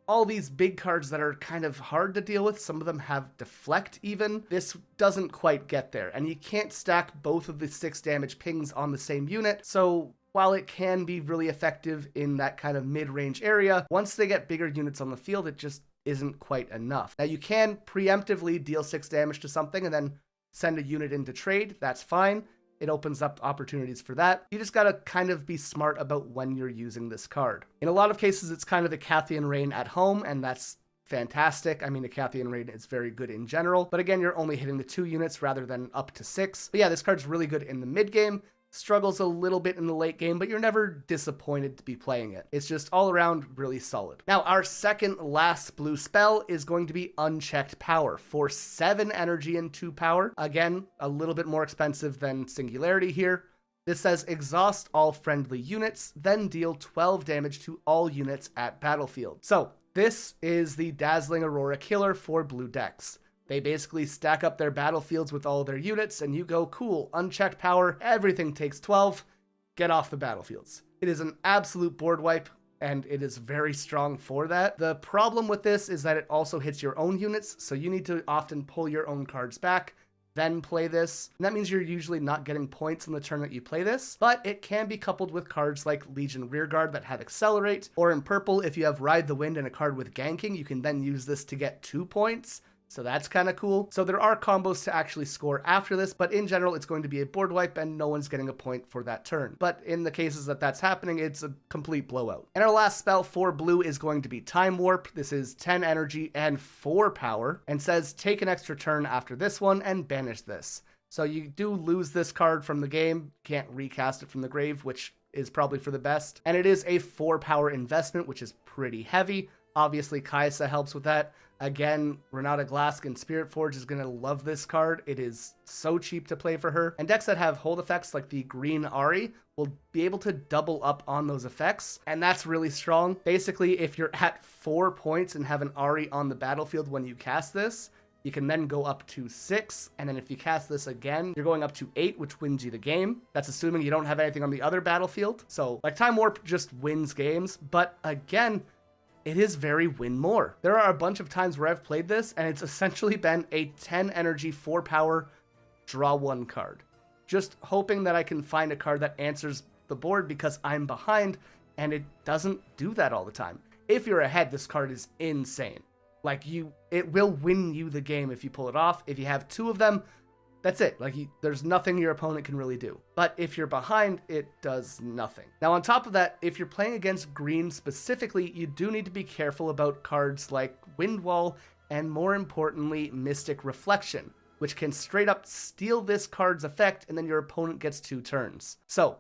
all these big cards that are kind of hard to deal with. Some of them have Deflect even. This doesn't quite get there, and you can't stack both of the 6 damage pings on the same unit, so while it can be really effective in that kind of mid-range area, once they get bigger units on the field, it just isn't quite enough. Now, you can preemptively deal 6 damage to something and then send a unit into trade. That's fine. It opens up opportunities for that. You just gotta kind of be smart about when you're using this card. In a lot of cases, it's kind of the Cathian Rain at home, and that's fantastic. I mean, the Cathian Rain is very good in general, but again, you're only hitting the 2 units rather than up to 6. But yeah, this card's really good in the mid game. struggles a little bit in the late game, but you're never disappointed to be playing it. It's just all around really solid. Now, our second last blue spell is going to be Unchecked Power for 7 energy and 2 power. Again, a little bit more expensive than Singularity here. This says exhaust all friendly units, then deal 12 damage to all units at battlefield. So this is the Dazzling Aurora killer for blue decks. They basically stack up their battlefields with all their units, and you go, cool, unchecked power, everything takes 12, get off the battlefields. It is an absolute board wipe, and it is very strong for that. The problem with this is that it also hits your own units, so you need to often pull your own cards back, then play this. And that means you're usually not getting points in the turn that you play this, but it can be coupled with cards like Legion Rearguard that have Accelerate, or in purple, if you have Ride the Wind and a card with ganking, you can then use this to get 2 points. So that's kind of cool. So there are combos to actually score after this, but in general, it's going to be a board wipe and no one's getting a point for that turn. But in the cases that that's happening, it's a complete blowout. And our last spell for blue is going to be Time Warp. This is 10 energy and 4 power and says take an extra turn after this one and banish this. So you do lose this card from the game, can't recast it from the grave, which is probably for the best. And it is a 4 power investment, which is pretty heavy. Obviously, Kai'Sa helps with that. Again, Renata Glaskin Spirit Forge is going to love this card. It is so cheap to play for her. And decks that have hold effects like the green Ahri will be able to double up on those effects. And that's really strong. Basically, if you're at 4 points and have an Ahri on the battlefield when you cast this, you can then go up to 6. And then if you cast this again, you're going up to 8, which wins you the game. That's assuming you don't have anything on the other battlefield. So like Time Warp just wins games. But again, it is very win more. There are a bunch of times where I've played this and it's essentially been a 10 energy, 4 power, draw 1 card. Just hoping that I can find a card that answers the board because I'm behind, and it doesn't do that all the time. If you're ahead, this card is insane. Like it will win you the game if you pull it off. If you have 2 of them, that's it. Like there's nothing your opponent can really do. But if you're behind, it does nothing. Now, on top of that, if you're playing against green specifically, you do need to be careful about cards like Windwall and, more importantly, Mystic Reflection, which can straight up steal this card's effect and then your opponent gets 2 turns. So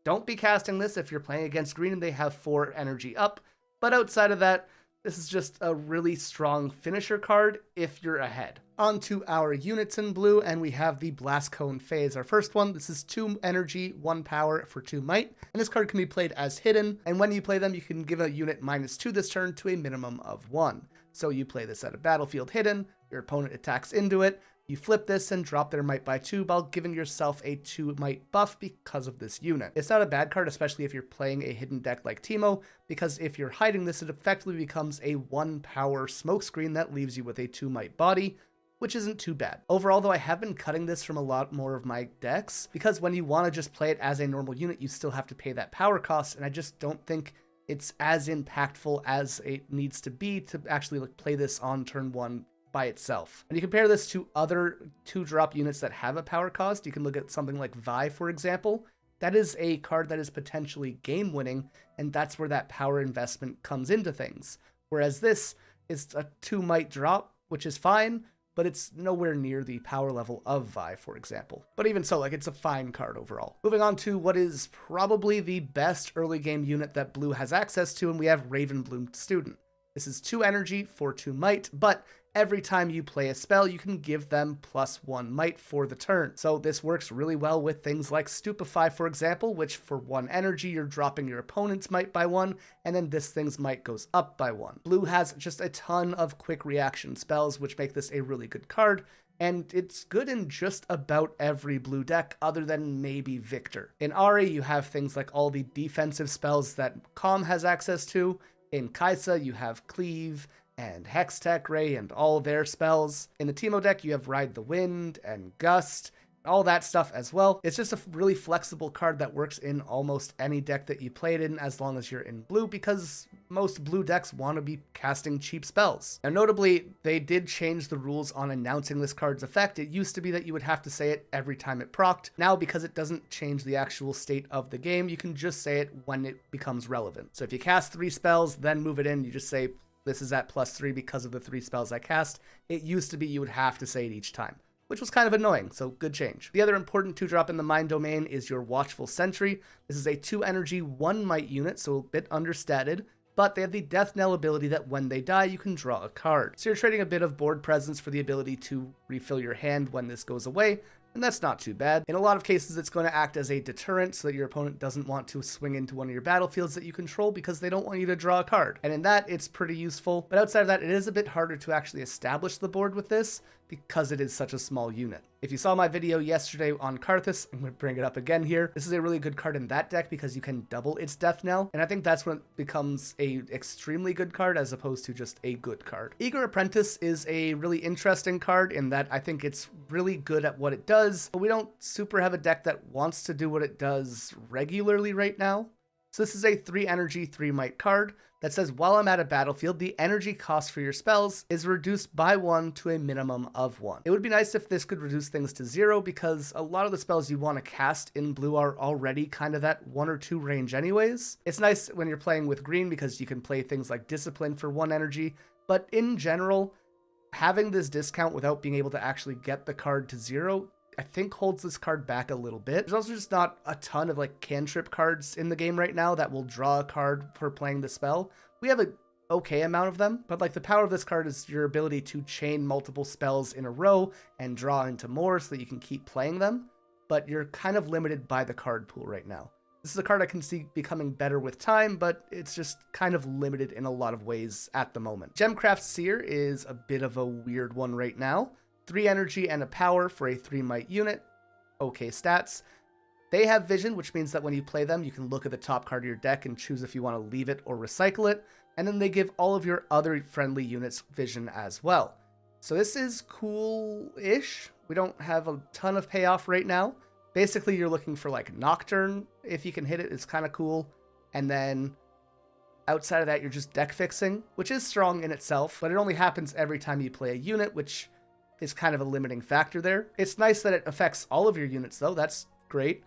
don't be casting this if you're playing against green and they have 4 energy up. But outside of that, this is just a really strong finisher card if you're ahead. On to our units in blue, and we have the Blast Cone Phase. Our first one, this is 2 energy, 1 power for 2 might, and this card can be played as hidden, and when you play them, you can give a unit -2 this turn to a minimum of 1. So you play this at a battlefield hidden, your opponent attacks into it, you flip this and drop their might by 2 while giving yourself a 2 might buff because of this unit. It's not a bad card, especially if you're playing a hidden deck like Teemo, because if you're hiding this, it effectively becomes a 1 power smokescreen that leaves you with a 2 might body, which isn't too bad. Overall, though, I have been cutting this from a lot more of my decks, because when you want to just play it as a normal unit, you still have to pay that power cost, and I just don't think it's as impactful as it needs to be to actually play this on turn 1 by itself. And you compare this to other 2-drop units that have a power cost. You can look at something like Vi, for example. That is a card that is potentially game-winning, and that's where that power investment comes into things. Whereas this is a 2 might drop, which is fine, but it's nowhere near the power level of Vi, for example. But even so, it's a fine card overall. Moving on to what is probably the best early game unit that blue has access to, and we have Ravenbloom Student. This is 2 energy for 2 might, but every time you play a spell, you can give them +1 might for the turn. So this works really well with things like Stupefy, for example, which for 1 energy, you're dropping your opponent's might by 1, and then this thing's might goes up by 1. Blue has just a ton of quick reaction spells, which make this a really good card, and it's good in just about every blue deck other than maybe Viktor. In Ahri, you have things like all the defensive spells that Calm has access to. In Kai'Sa, you have Cleave and Hextech Ray and all their spells. In the Teemo deck, you have Ride the Wind and Gust, all that stuff as well. It's just a really flexible card that works in almost any deck that you play it in as long as you're in blue, because most blue decks want to be casting cheap spells. Now, notably, they did change the rules on announcing this card's effect. It used to be that you would have to say it every time it procced. Now, because it doesn't change the actual state of the game, you can just say it when it becomes relevant. So if you cast 3 spells, then move it in, you just say, this is at +3 because of the 3 spells I cast. It used to be you would have to say it each time. which was kind of annoying, so good change. The other important 2-drop in the Mind Domain is your Watchful Sentry. This is a 2 energy, 1 might unit, so a bit understated, but they have the Death Knell ability that when they die, you can draw a card. So you're trading a bit of board presence for the ability to refill your hand when this goes away, and that's not too bad. In a lot of cases, it's going to act as a deterrent so that your opponent doesn't want to swing into one of your battlefields that you control because they don't want you to draw a card. And in that, it's pretty useful. But outside of that, it is a bit harder to actually establish the board with this because it is such a small unit. If you saw my video yesterday on Karthus, I'm going to bring it up again here. This is a really good card in that deck because you can double its Death Knell, and I think that's when it becomes a extremely good card as opposed to just a good card. Eager Apprentice is a really interesting card in that I think it's really good at what it does, but we don't super have a deck that wants to do what it does regularly right now. So this is a 3 energy, 3 might card that says while I'm at a battlefield, the energy cost for your spells is reduced by 1 to a minimum of 1. It would be nice if this could reduce things to 0 because a lot of the spells you want to cast in blue are already kind of that 1 or 2 range anyways. It's nice when you're playing with green because you can play things like Discipline for 1 energy, but in general, having this discount without being able to actually get the card to 0 I think holds this card back a little bit. There's also just not a ton of like cantrip cards in the game right now that will draw a card for playing the spell. We have an okay amount of them, but like the power of this card is your ability to chain multiple spells in a row and draw into more so that you can keep playing them, but you're kind of limited by the card pool right now. This is a card I can see becoming better with time, but it's just kind of limited in a lot of ways at the moment. Gemcraft Seer is a bit of a weird one right now. 3 energy and a power for a 3 might unit. Okay stats. They have vision, which means that when you play them, you can look at the top card of your deck and choose if you want to leave it or recycle it. And then they give all of your other friendly units vision as well. So this is cool-ish. We don't have a ton of payoff right now. Basically, you're looking for like Nocturne. If you can hit it, it's kind of cool. And then outside of that, you're just deck fixing, which is strong in itself, but it only happens every time you play a unit, which is kind of a limiting factor there. It's nice that it affects all of your units though, that's great.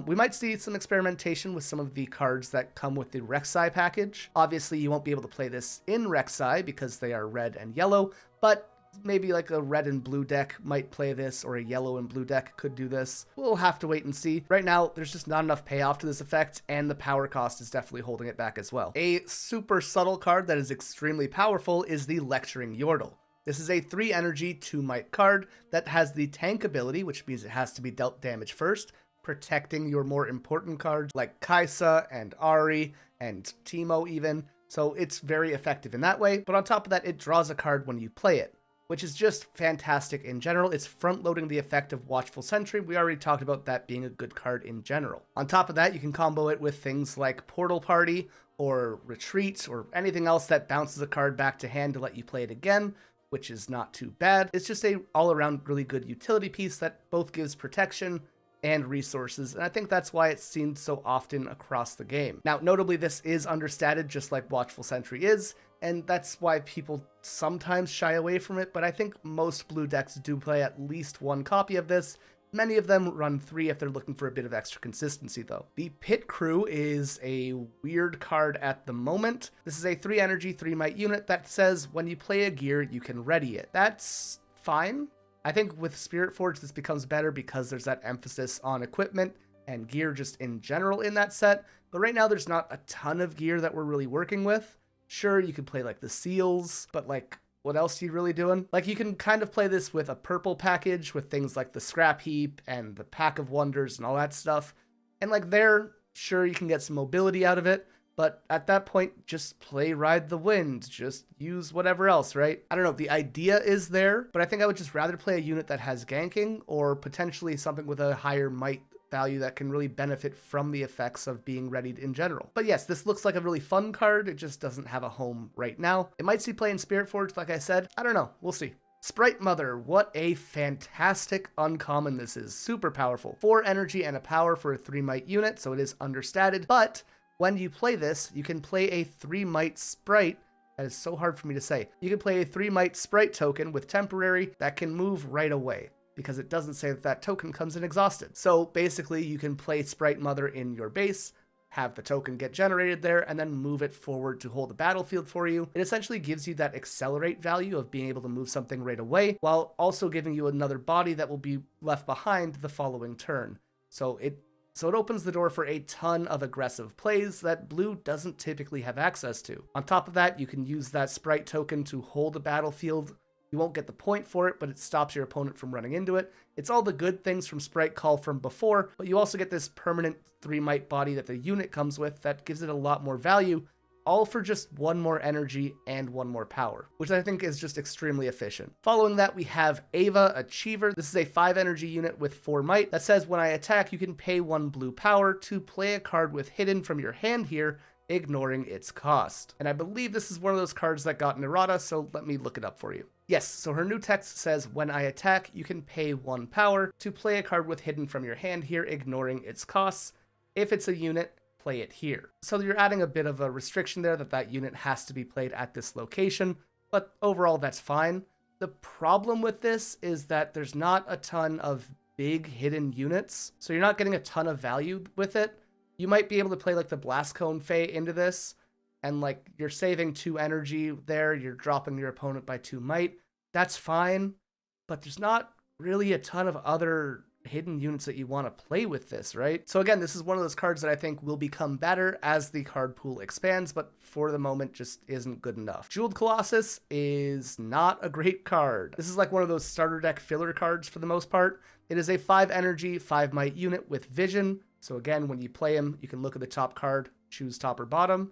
We might see some experimentation with some of the cards that come with the Rek'Sai package. Obviously you won't be able to play this in Rek'Sai because they are red and yellow, but maybe like a red and blue deck might play this, or a yellow and blue deck could do this. We'll have to wait and see. Right now, there's just not enough payoff to this effect, and the power cost is definitely holding it back as well. A super subtle card that is extremely powerful is the Lecturing Yordle. This is a 3 energy, 2 might card that has the tank ability, which means it has to be dealt damage first, protecting your more important cards like Kai'Sa and Ahri and Teemo even. So it's very effective in that way. But on top of that, it draws a card when you play it, which is just fantastic in general. It's front-loading the effect of Watchful Sentry. We already talked about that being a good card in general. On top of that, you can combo it with things like Portal Party or Retreat or anything else that bounces a card back to hand to let you play it again, which is not too bad. It's just a all-around really good utility piece that both gives protection and resources, and I think that's why it's seen so often across the game. Now, notably, this is understated just like Watchful Sentry is, and that's why people sometimes shy away from it, but I think most blue decks do play at least 1 copy of this. Many of them run 3 if they're looking for a bit of extra consistency though. The Pit Crew is a weird card at the moment. This is a 3 energy, 3 might unit that says when you play a gear, you can ready it. That's fine. I think with Spirit Forge, this becomes better because there's that emphasis on equipment and gear just in general in that set. But right now, there's not a ton of gear that we're really working with. Sure, you could play like the seals, but like, what else are you really doing? Like, you can kind of play this with a purple package with things like the Scrap Heap and the Pack of Wonders and all that stuff. And like there, sure, you can get some mobility out of it, but at that point, just play Ride the Wind. Just use whatever else, right? I don't know, the idea is there, but I think I would just rather play a unit that has ganking or potentially something with a higher might value that can really benefit from the effects of being readied in general. But yes, this looks like a really fun card. It just doesn't have a home right now. It might see play in Spirit Forge, like I said. I don't know. We'll see. Sprite Mother, what a fantastic uncommon this is. Super powerful. 4 energy and a power for a 3 might unit, so it is understated. But when you play this, you can play a 3 might sprite. That is so hard for me to say. You can play a 3 might sprite token with temporary that can move right away, because it doesn't say that that token comes in exhausted. So basically you can play Sprite Mother in your base, have the token get generated there, and then move it forward to hold the battlefield for you. It essentially gives you that accelerate value of being able to move something right away, while also giving you another body that will be left behind the following turn. So it opens the door for a ton of aggressive plays that blue doesn't typically have access to. On top of that, you can use that sprite token to hold the battlefield. You won't get the point for it, but it stops your opponent from running into it. It's all the good things from Sprite Call from before, but you also get this permanent 3 might body that the unit comes with that gives it a lot more value, all for just 1 more energy and 1 more power, which I think is just extremely efficient. Following that, we have Ava Achiever. This is a 5 energy unit with 4 might that says when I attack, you can pay 1 blue power to play a card with hidden from your hand here, ignoring its cost. And I believe this is one of those cards that got an errata, so let me look it up for you. Yes, so her new text says, when I attack, you can pay 1 power to play a card with hidden from your hand here, ignoring its costs. If it's a unit, play it here. So you're adding a bit of a restriction there that unit has to be played at this location, but overall that's fine. The problem with this is that there's not a ton of big hidden units, so you're not getting a ton of value with it. You might be able to play like the Blast Cone Fae into this, and like you're saving 2 energy there, you're dropping your opponent by 2 might. That's fine, but there's not really a ton of other hidden units that you want to play with this, right? So again, this is one of those cards that I think will become better as the card pool expands, but for the moment just isn't good enough. Jeweled Colossus is not a great card. This is like one of those starter deck filler cards for the most part. It is a 5 energy, 5 might unit with vision. So again, when you play him, you can look at the top card, choose top or bottom.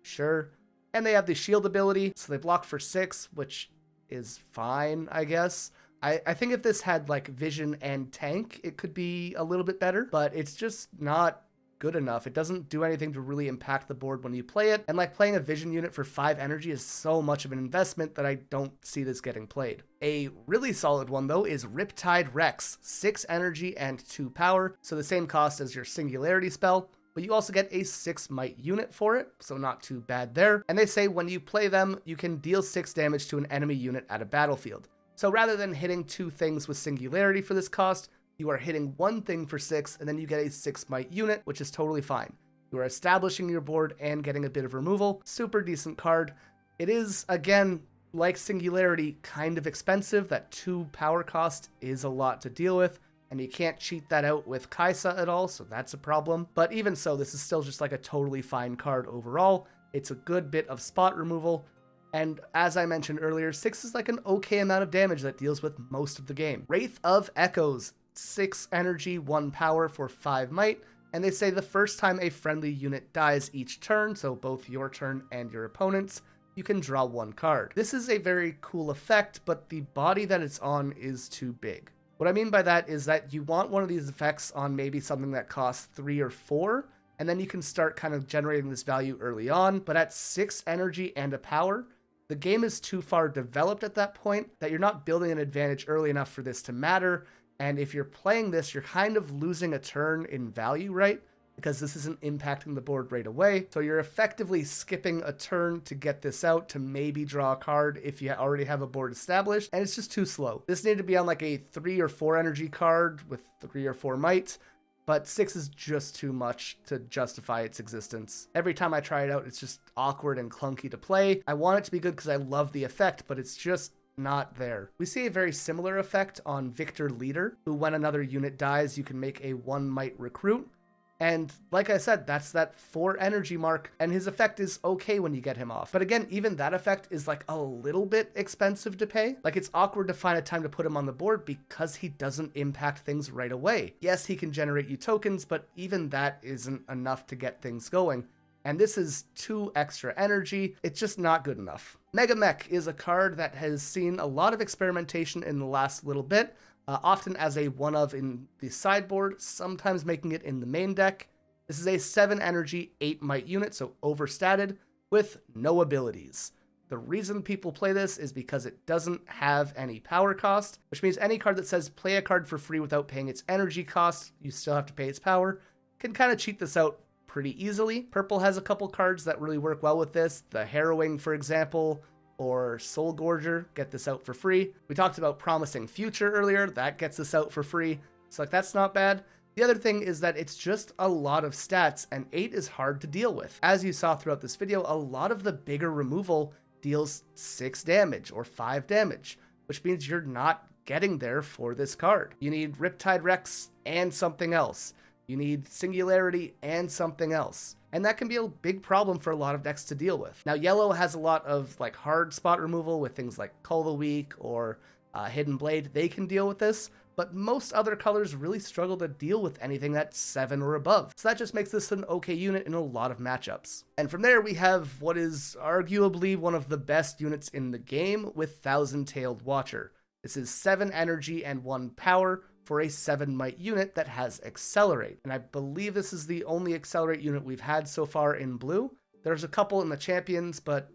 Sure. And they have the shield ability, so they block for 6, which is fine, I guess. I think if this had like vision and tank, it could be a little bit better, but it's just not good enough. It doesn't do anything to really impact the board when you play it. And like playing a vision unit for 5 energy is so much of an investment that I don't see this getting played. A really solid one though is Riptide Rex, 6 energy and 2 power. So the same cost as your singularity spell, but you also get a 6 might unit for it, so not too bad there. And they say when you play them, you can deal 6 damage to an enemy unit at a battlefield. So rather than hitting 2 things with singularity for this cost, you are hitting 1 thing for 6, and then you get a 6 might unit, which is totally fine. You are establishing your board and getting a bit of removal. Super decent card. It is, again, like singularity, kind of expensive. That 2 power cost is a lot to deal with, and you can't cheat that out with Kaisa at all, so that's a problem. But even so, this is still just like a totally fine card overall. It's a good bit of spot removal. And as I mentioned earlier, 6 is like an okay amount of damage that deals with most of the game. Wraith of Echoes, 6 energy, 1 power for 5 might. And they say the first time a friendly unit dies each turn, so both your turn and your opponent's, you can draw 1 card. This is a very cool effect, but the body that it's on is too big. What I mean by that is that you want one of these effects on maybe something that costs 3 or 4, and then you can start kind of generating this value early on. But at 6 energy and a power, the game is too far developed at that point that you're not building an advantage early enough for this to matter. And if you're playing this, you're kind of losing a turn in value, right? Because this isn't impacting the board right away. So you're effectively skipping a turn to get this out to maybe draw a card if you already have a board established. And it's just too slow. This needed to be on like a 3 or 4 energy card with 3 or 4 might. But 6 is just too much to justify its existence. Every time I try it out, it's just awkward and clunky to play. I want it to be good because I love the effect, but it's just not there. We see a very similar effect on Viktor Leader, who when another unit dies, you can make a 1 might recruit. And like I said, that's that 4 energy mark, and his effect is okay when you get him off. But again, even that effect is like a little bit expensive to pay. Like it's awkward to find a time to put him on the board because he doesn't impact things right away. Yes, he can generate you tokens, but even that isn't enough to get things going. And this is 2 extra energy. It's just not good enough. Mega Mech is a card that has seen a lot of experimentation in the last little bit. Often as a one-of in the sideboard, sometimes making it in the main deck. This is a 7 energy, 8 might unit, so overstated, with no abilities. The reason people play this is because it doesn't have any power cost, which means any card that says play a card for free without paying its energy cost, you still have to pay its power, can kind of cheat this out pretty easily. Purple has a couple cards that really work well with this. The Harrowing, for example, or Soul Gorger, get this out for free. We talked about Promising Future earlier, that gets this out for free. So like that's not bad. The other thing is that it's just a lot of stats, and 8 is hard to deal with. As you saw throughout this video, a lot of the bigger removal deals 6 damage or 5 damage, which means you're not getting there for this card. You need Riptide Rex and something else. You need Singularity and something else. And that can be a big problem for a lot of decks to deal with. Now, yellow has a lot of like hard spot removal with things like Cull the Weak or Hidden Blade. They can deal with this, but most other colors really struggle to deal with anything that's 7 or above. So that just makes this an okay unit in a lot of matchups. And from there, we have what is arguably one of the best units in the game with Thousand-Tailed Watcher. This is 7 energy and 1 power for a 7 might unit that has Accelerate. And I believe this is the only Accelerate unit we've had so far in blue. There's a couple in the champions, but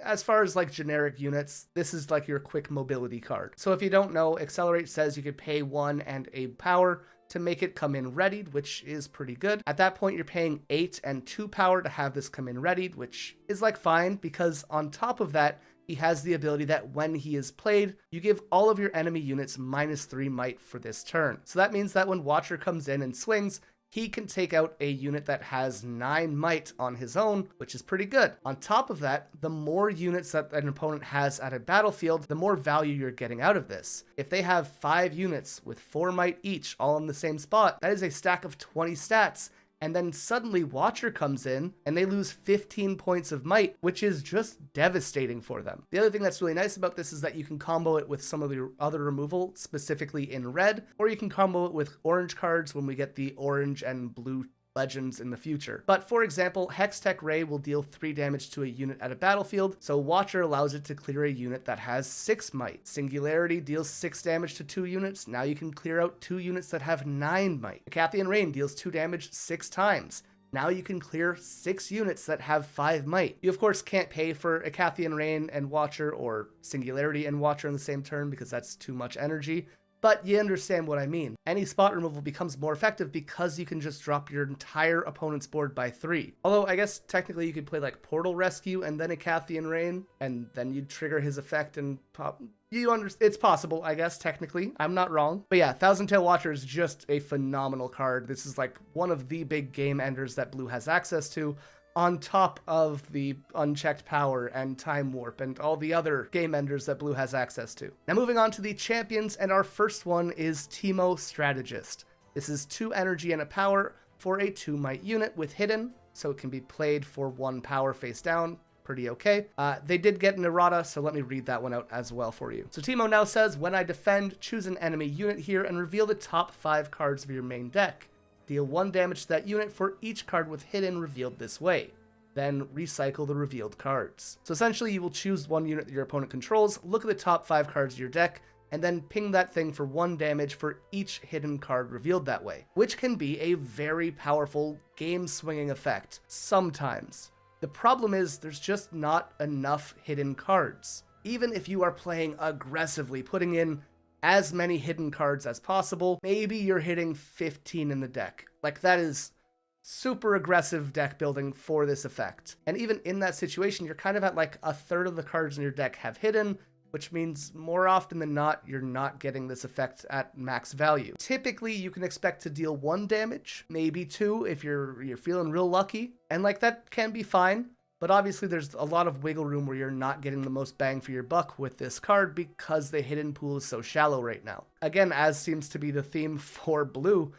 as far as like generic units, this is like your quick mobility card. So if you don't know, Accelerate says you could pay 1 and a power to make it come in readied, which is pretty good. At that point, you're paying 8 and 2 power to have this come in readied, which is like fine, because on top of that, he has the ability that when he is played, you give all of your enemy units -3 might for this turn. So that means that when Watcher comes in and swings, he can take out a unit that has 9 might on his own, which is pretty good. On top of that, the more units that an opponent has at a battlefield, the more value you're getting out of this. If they have 5 units with 4 might each, all in the same spot, that is a stack of 20 stats. And then suddenly Watcher comes in and they lose 15 points of might, which is just devastating for them. The other thing that's really nice about this is that you can combo it with some of the other removal, specifically in red, or you can combo it with orange cards when we get the orange and blue legends in the future. But for example, Hextech Ray will deal 3 damage to a unit at a battlefield, so Watcher allows it to clear a unit that has 6 might. Singularity deals 6 damage to 2 units, now you can clear out 2 units that have 9 might. Icathian Rain deals 2 damage 6 times. Now you can clear 6 units that have 5 might. You of course can't pay for Icathian Rain and Watcher or Singularity and Watcher in the same turn because that's too much energy. But you understand what I mean. Any spot removal becomes more effective because you can just drop your entire opponent's board by 3. Although I guess technically you could play like Portal Rescue and then Icathian Rain, and then you'd trigger his effect and pop. It's possible, I guess, technically. I'm not wrong. But yeah, Thousand-Tailed Watcher is just a phenomenal card. This is like one of the big game enders that blue has access to, on top of the Unchecked Power and Time Warp and all the other game enders that blue has access to. Now moving on to the champions, and our first one is Teemo Strategist. This is 2 energy and a power for a 2 might unit with hidden, so it can be played for 1 power face down. Pretty okay. They did get an errata, so let me read that one out as well for you. So Teemo now says, when I defend, choose an enemy unit here and reveal the top 5 cards of your main deck. Deal 1 damage to that unit for each card with hidden revealed this way. Then recycle the revealed cards. So essentially you will choose 1 unit that your opponent controls, look at the top 5 cards of your deck, and then ping that thing for 1 damage for each hidden card revealed that way, which can be a very powerful game-swinging effect, sometimes. The problem is there's just not enough hidden cards. Even if you are playing aggressively, putting in as many hidden cards as possible, maybe you're hitting 15 in the deck. Like, that is super aggressive deck building for this effect. And even in that situation, you're kind of at like a third of the cards in your deck have hidden, which means more often than not, you're not getting this effect at max value. Typically, you can expect to deal 1 damage, maybe 2 if you're feeling real lucky, and like that can be fine. But obviously there's a lot of wiggle room where you're not getting the most bang for your buck with this card because the hidden pool is so shallow right now. Again, as seems to be the theme for blue,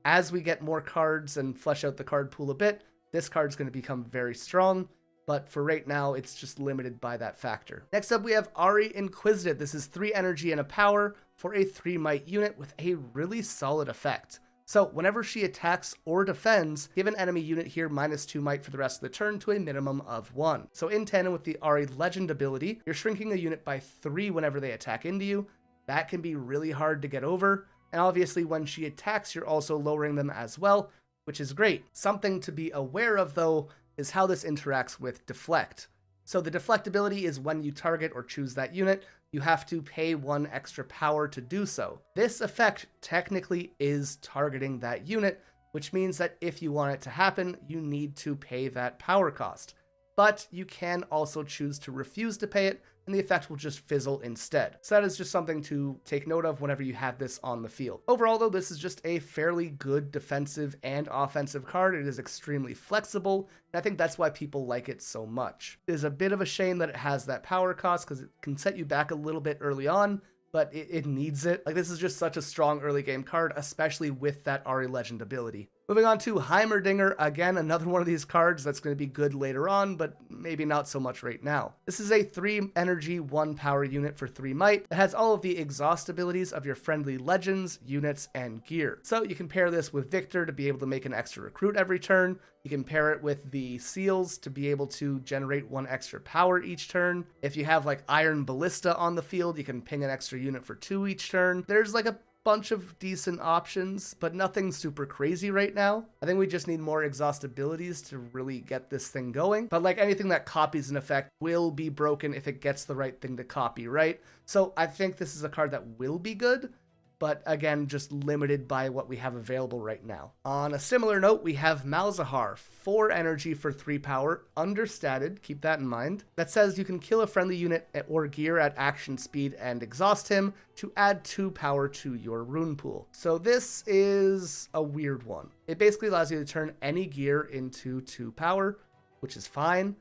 as we get more cards and flesh out the card pool a bit, this card's going to become very strong, but for right now, it's just limited by that factor. Next up, we have Ahri Inquisitive. This is 3 energy and a power for a 3 might unit with a really solid effect. So whenever she attacks or defends, give an enemy unit here -2 might for the rest of the turn to a minimum of 1. So in tandem with the Ahri Legend ability, you're shrinking a unit by 3 whenever they attack into you. That can be really hard to get over. And obviously when she attacks, you're also lowering them as well, which is great. Something to be aware of though is how this interacts with Deflect. So the Deflect ability is when you target or choose that unit, you have to pay 1 extra power to do so. This effect technically is targeting that unit, which means that if you want it to happen, you need to pay that power cost. But you can also choose to refuse to pay it and the effect will just fizzle instead. So that is just something to take note of whenever you have this on the field. Overall though, this is just a fairly good defensive and offensive card. It is extremely flexible, and I think that's why people like it so much. It is a bit of a shame that it has that power cost because it can set you back a little bit early on, but it needs it. Like, this is just such a strong early game card, especially with that Ahri Legend ability. Moving on to Heimerdinger, again, another one of these cards that's going to be good later on, but maybe not so much right now. This is a 3 energy, 1 power unit for 3 might that has all of the exhaust abilities of your friendly legends, units, and gear. So you can pair this with Viktor to be able to make an extra recruit every turn. You can pair it with the seals to be able to generate 1 extra power each turn. If you have like Iron Ballista on the field, you can ping an extra unit for 2 each turn. There's like a bunch of decent options, but nothing super crazy right now. I think we just need more exhaust abilities to really get this thing going. But like anything that copies an effect will be broken if it gets the right thing to copy, right? So I think this is a card that will be good, but again, just limited by what we have available right now. On a similar note, we have Malzahar, 4 energy for 3 power, understated, keep that in mind. That says you can kill a friendly unit or gear at action speed and exhaust him to add 2 power to your rune pool. So this is a weird one. It basically allows you to turn any gear into 2 power, which is fine.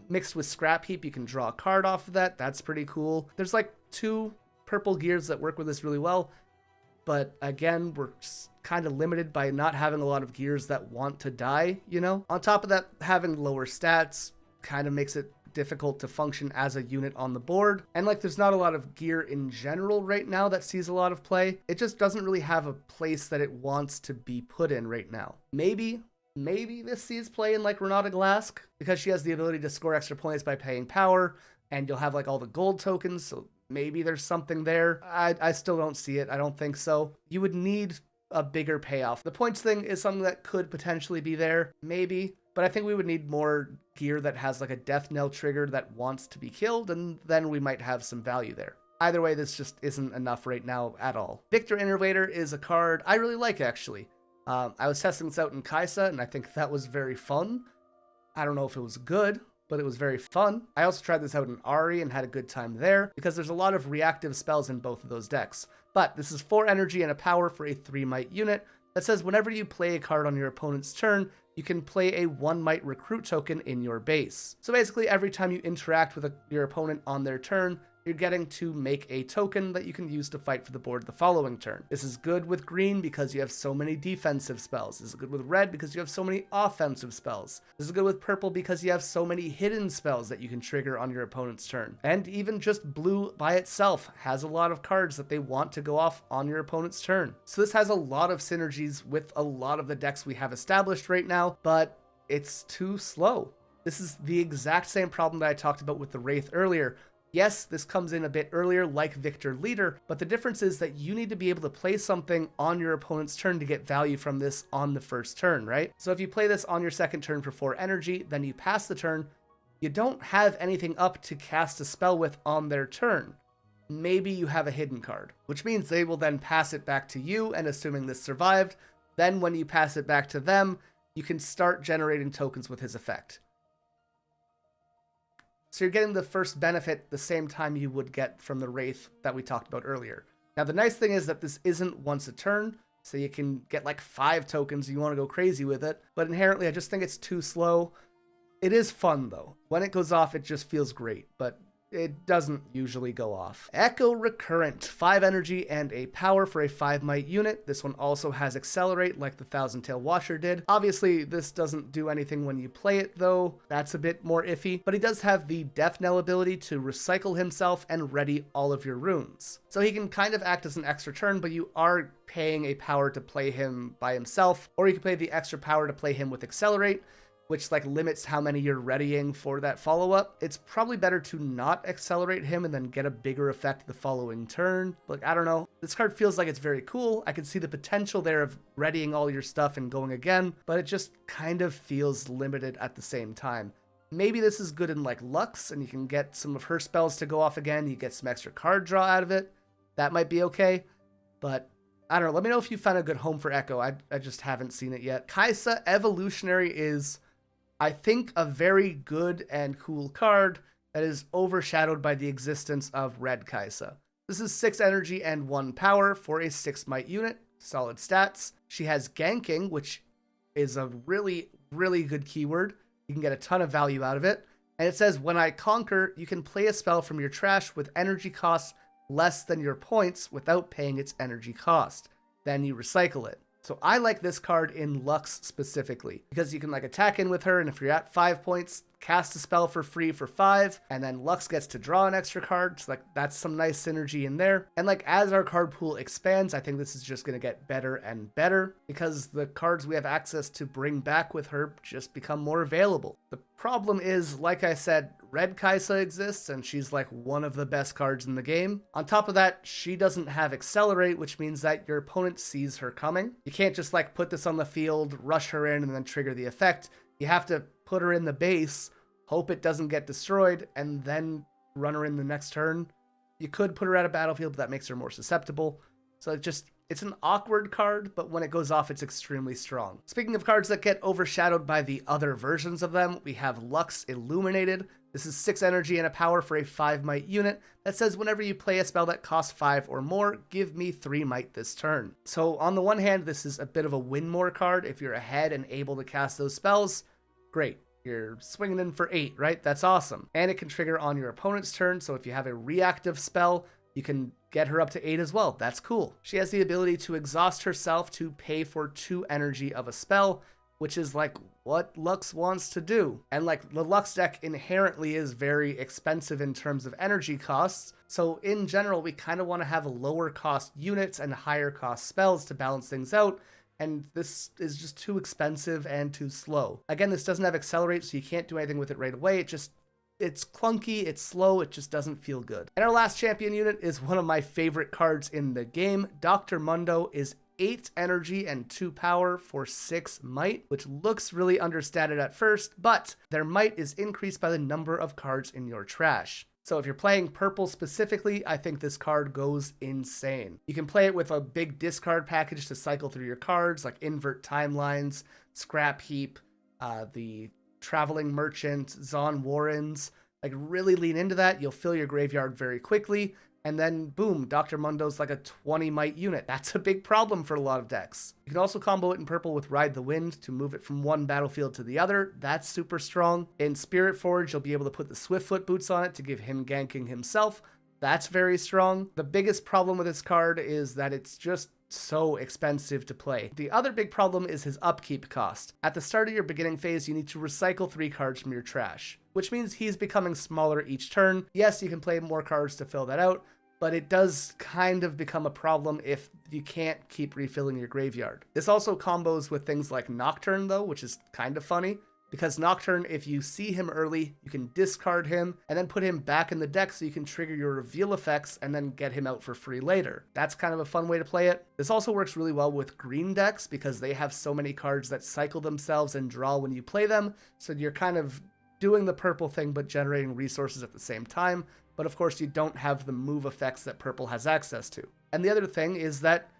Mixed with Scrap Heap, you can draw a card off of that. That's pretty cool. There's like 2 purple gears that work with this really well. But again, we're kind of limited by not having a lot of gears that want to die, you know? On top of that, having lower stats kind of makes it difficult to function as a unit on the board. And like, there's not a lot of gear in general right now that sees a lot of play. It just doesn't really have a place that it wants to be put in right now. Maybe this sees play in like Renata Glask, because she has the ability to score extra points by paying power, and you'll have like all the gold tokens, so maybe there's something there. I still don't see it. I don't think so. You would need a bigger payoff. The points thing is something that could potentially be there, maybe, but I think we would need more gear that has like a death knell trigger that wants to be killed, and then we might have some value there. Either way, this just isn't enough right now at all. Viktor Innovator is a card I really like, actually. I was testing this out in Kaisa, and I think that was very fun. I don't know if it was good, but it was very fun. I also tried this out in Ahri and had a good time there, because there's a lot of reactive spells in both of those decks. But this is 4 energy and a power for a 3 might unit that says whenever you play a card on your opponent's turn, you can play a 1 might recruit token in your base. So basically, every time you interact with your opponent on their turn, you're getting to make a token that you can use to fight for the board the following turn. This is good with green because you have so many defensive spells. This is good with red because you have so many offensive spells. This is good with purple because you have so many hidden spells that you can trigger on your opponent's turn. And even just blue by itself has a lot of cards that they want to go off on your opponent's turn. So this has a lot of synergies with a lot of the decks we have established right now, but it's too slow. This is the exact same problem that I talked about with the Wraith earlier. Yes, this comes in a bit earlier like Viktor Leader, but the difference is that you need to be able to play something on your opponent's turn to get value from this on the first turn, right? So if you play this on your second turn for 4 energy, then you pass the turn, you don't have anything up to cast a spell with on their turn. Maybe you have a hidden card, which means they will then pass it back to you, and assuming this survived, then when you pass it back to them, you can start generating tokens with his effect. So you're getting the first benefit the same time you would get from the Wraith that we talked about earlier. Now, the nice thing is that this isn't once a turn, so you can get like 5 tokens if you want to go crazy with it. But inherently, I just think it's too slow. It is fun, though. When it goes off, it just feels great, but it doesn't usually go off. Echo Recurrent, 5 energy and a power for a 5 might unit. This one also has Accelerate like the Thousand Tail Washer did. Obviously, this doesn't do anything when you play it though. That's a bit more iffy, but he does have the Death Knell ability to recycle himself and ready all of your runes. So he can kind of act as an extra turn, but you are paying a power to play him by himself, or you can pay the extra power to play him with Accelerate, which like limits how many you're readying for that follow-up. It's probably better to not accelerate him and then get a bigger effect the following turn. Like, I don't know. This card feels like it's very cool. I can see the potential there of readying all your stuff and going again, but it just kind of feels limited at the same time. Maybe this is good in like Lux, and you can get some of her spells to go off again. You get some extra card draw out of it. That might be okay, but I don't know. Let me know if you found a good home for Echo. I just haven't seen it yet. Kaisa Evolutionary is, I think, a very good and cool card that is overshadowed by the existence of Red Kai'Sa. This is 6 energy and 1 power for a 6 might unit, solid stats. She has ganking, which is a really, really good keyword. You can get a ton of value out of it. And it says, when I conquer, you can play a spell from your trash with energy costs less than your points without paying its energy cost. Then you recycle it. So I like this card in Lux specifically, because you can like attack in with her, and if you're at 5 points, cast a spell for free for 5, and then Lux gets to draw an extra card. So like that's some nice synergy in there. And like as our card pool expands, I think this is just going to get better and better because the cards we have access to bring back with her just become more available. The problem is, like I said, Red Kai'Sa exists, and she's like one of the best cards in the game. On top of that, she doesn't have Accelerate, which means that your opponent sees her coming. You can't just like put this on the field, rush her in, and then trigger the effect. You have to put her in the base, hope it doesn't get destroyed, and then run her in the next turn. You could put her at a battlefield, but that makes her more susceptible. So it's an awkward card, but when it goes off, it's extremely strong. Speaking of cards that get overshadowed by the other versions of them, we have Lux Illuminated. This is 6 energy and a power for a 5 might unit that says whenever you play a spell that costs 5 or more, give me 3 might this turn. So on the one hand, this is a bit of a win more card. If you're ahead and able to cast those spells, great. You're swinging in for 8, right? That's awesome. And it can trigger on your opponent's turn, so if you have a reactive spell, you can get her up to 8 as well. That's cool. She has the ability to exhaust herself to pay for 2 energy of a spell, which is like what Lux wants to do. And like the Lux deck inherently is very expensive in terms of energy costs. So in general, we kind of want to have lower cost units and higher cost spells to balance things out. And this is just too expensive and too slow. Again, this doesn't have Accelerate, so you can't do anything with it right away. It's clunky, it's slow, it just doesn't feel good. And our last champion unit is one of my favorite cards in the game. Dr. Mundo is 8 energy and 2 power for 6 might, which looks really understated at first, but their might is increased by the number of cards in your trash. So if you're playing purple specifically, I think this card goes insane. You can play it with a big discard package to cycle through your cards, like Invert Timelines, Scrap Heap, the Traveling Merchant, Zon Warrens. Like really lean into that. You'll fill your graveyard very quickly. And then boom, Dr. Mundo's like a 20 might unit. That's a big problem for a lot of decks. You can also combo it in purple with Ride the Wind to move it from one battlefield to the other. That's super strong. In Spirit Forge, you'll be able to put the Swiftfoot boots on it to give him ganking himself. That's very strong. The biggest problem with this card is that it's just so expensive to play. The other big problem is his upkeep cost. At the start of your beginning phase, you need to recycle 3 cards from your trash, which means he's becoming smaller each turn. Yes, you can play more cards to fill that out, but it does kind of become a problem if you can't keep refilling your graveyard. This also combos with things like Nocturne though, which is kind of funny. Because Nocturne, if you see him early, you can discard him and then put him back in the deck so you can trigger your reveal effects and then get him out for free later. That's kind of a fun way to play it. This also works really well with green decks because they have so many cards that cycle themselves and draw when you play them. So you're kind of doing the purple thing but generating resources at the same time. But of course you don't have the move effects that purple has access to. And the other thing is that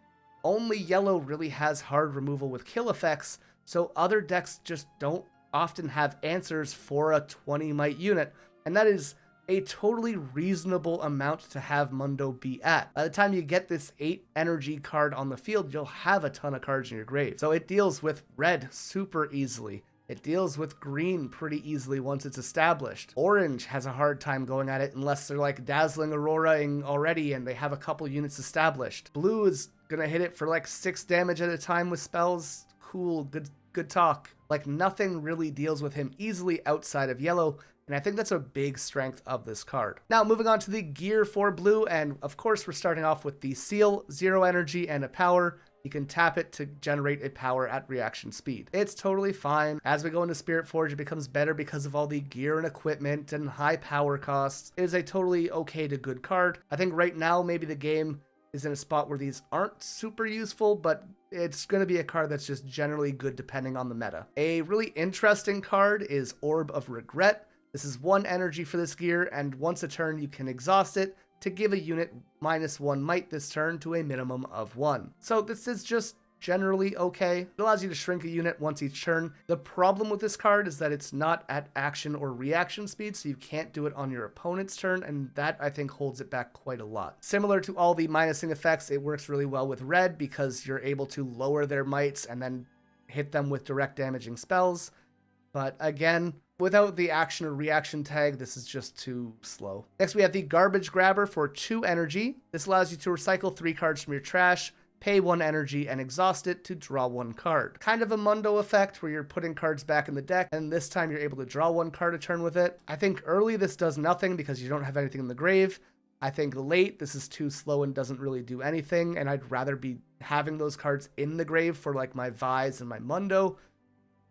only yellow really has hard removal with kill effects, so other decks just don't often have answers for a 20 might unit, and that is a totally reasonable amount to have Mundo be at. By the time you get this 8 energy card on the field, you'll have a ton of cards in your grave. So it deals with red super easily. It deals with green pretty easily once it's established. Orange has a hard time going at it unless they're like Dazzling Aurora-ing already and they have a couple units established. Blue is gonna hit it for like 6 damage at a time with spells. Cool, good talk. Like nothing really deals with him easily outside of yellow, and I think that's a big strength of this card. Now moving on to the gear for blue, and of course we're starting off with the seal, 0 energy and a power. You can tap it to generate a power at reaction speed. It's totally fine. As we go into Spirit Forge, it becomes better because of all the gear and equipment and high power costs. It is a totally okay to good card. I think right now maybe the game is in a spot where these aren't super useful, but it's going to be a card that's just generally good depending on the meta. A really interesting card is Orb of Regret. This is 1 energy for this gear, and once a turn you can exhaust it to give a unit -1 might this turn to a minimum of 1. So this is just generally okay. It allows you to shrink a unit once each turn. The problem with this card is that it's not at action or reaction speed, so you can't do it on your opponent's turn, and that I think holds it back quite a lot. Similar to all the minusing effects, it works really well with red because you're able to lower their mites and then hit them with direct damaging spells. But again, without the action or reaction tag, this is just too slow. Next, we have the Garbage Grabber for 2 energy. This allows you to recycle 3 cards from your trash, pay 1 energy, and exhaust it to draw 1 card. Kind of a Mundo effect where you're putting cards back in the deck, and this time you're able to draw 1 card a turn with it. I think early this does nothing because you don't have anything in the grave. I think late this is too slow and doesn't really do anything, and I'd rather be having those cards in the grave for like my Vise and my Mundo.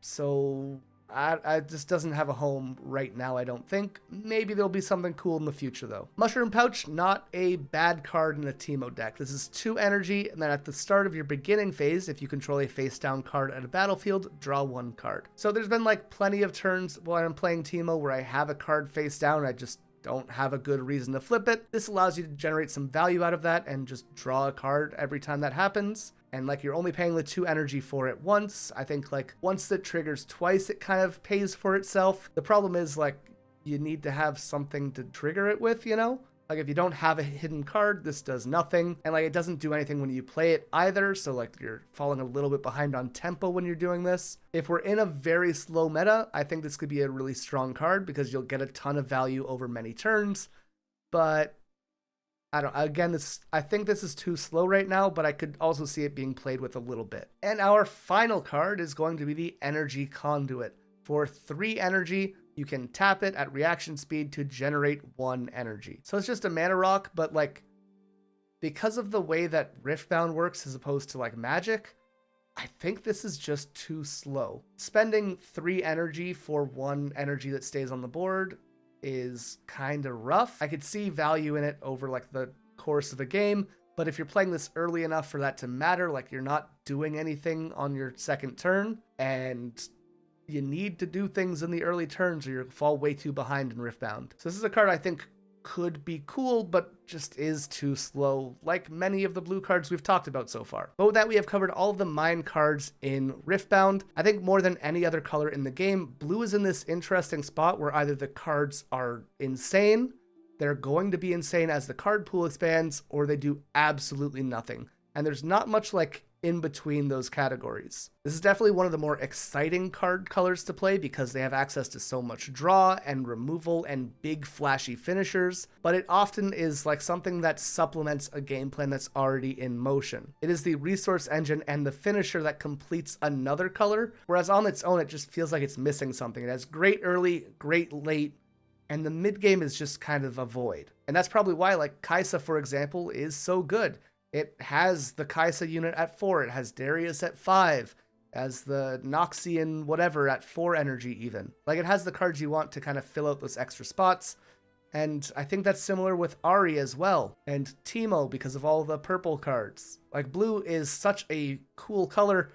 So I just doesn't have a home right now, I don't think. Maybe there'll be something cool in the future, though. Mushroom Pouch, not a bad card in a Teemo deck. This is 2 energy, and then at the start of your beginning phase, if you control a face-down card at a battlefield, draw 1 card. So there's been like plenty of turns while I'm playing Teemo where I have a card face down, I just don't have a good reason to flip it. This allows you to generate some value out of that and just draw a card every time that happens. And like you're only paying the 2 energy for it once. I think like once it triggers twice, it kind of pays for itself. The problem is like you need to have something to trigger it with, you know? Like if you don't have a hidden card, this does nothing. And like it doesn't do anything when you play it either. So like you're falling a little bit behind on tempo when you're doing this. If we're in a very slow meta, I think this could be a really strong card because you'll get a ton of value over many turns. But I think this is too slow right now, but I could also see it being played with a little bit. And our final card is going to be the Energy Conduit. For 3 energy, you can tap it at reaction speed to generate 1 energy. So it's just a mana rock, but like, because of the way that Riftbound works as opposed to like Magic, I think this is just too slow. Spending 3 energy for 1 energy that stays on the board is kind of rough. I could see value in it over like the course of a game, but if you're playing this early enough for that to matter, like you're not doing anything on your second turn and you need to do things in the early turns or you'll fall way too behind in Riftbound. So this is a card I think could be cool, but just is too slow, like many of the blue cards we've talked about so far. But with that, we have covered all of the mine cards in Riftbound. I think more than any other color in the game, blue is in this interesting spot where either the cards are insane, they're going to be insane as the card pool expands, or they do absolutely nothing. And there's not much like in between those categories. This is definitely one of the more exciting card colors to play because they have access to so much draw and removal and big flashy finishers, but it often is like something that supplements a game plan that's already in motion. It is the resource engine and the finisher that completes another color, whereas on its own it just feels like it's missing something. It has great early, great late, and the mid game is just kind of a void. And that's probably why like Kai'Sa, for example, is so good. It has the Kai'Sa unit at 4, it has Darius at 5, as the Noxian whatever at 4 energy even. Like it has the cards you want to kind of fill out those extra spots. And I think that's similar with Ahri as well, and Teemo because of all the purple cards. Like blue is such a cool color,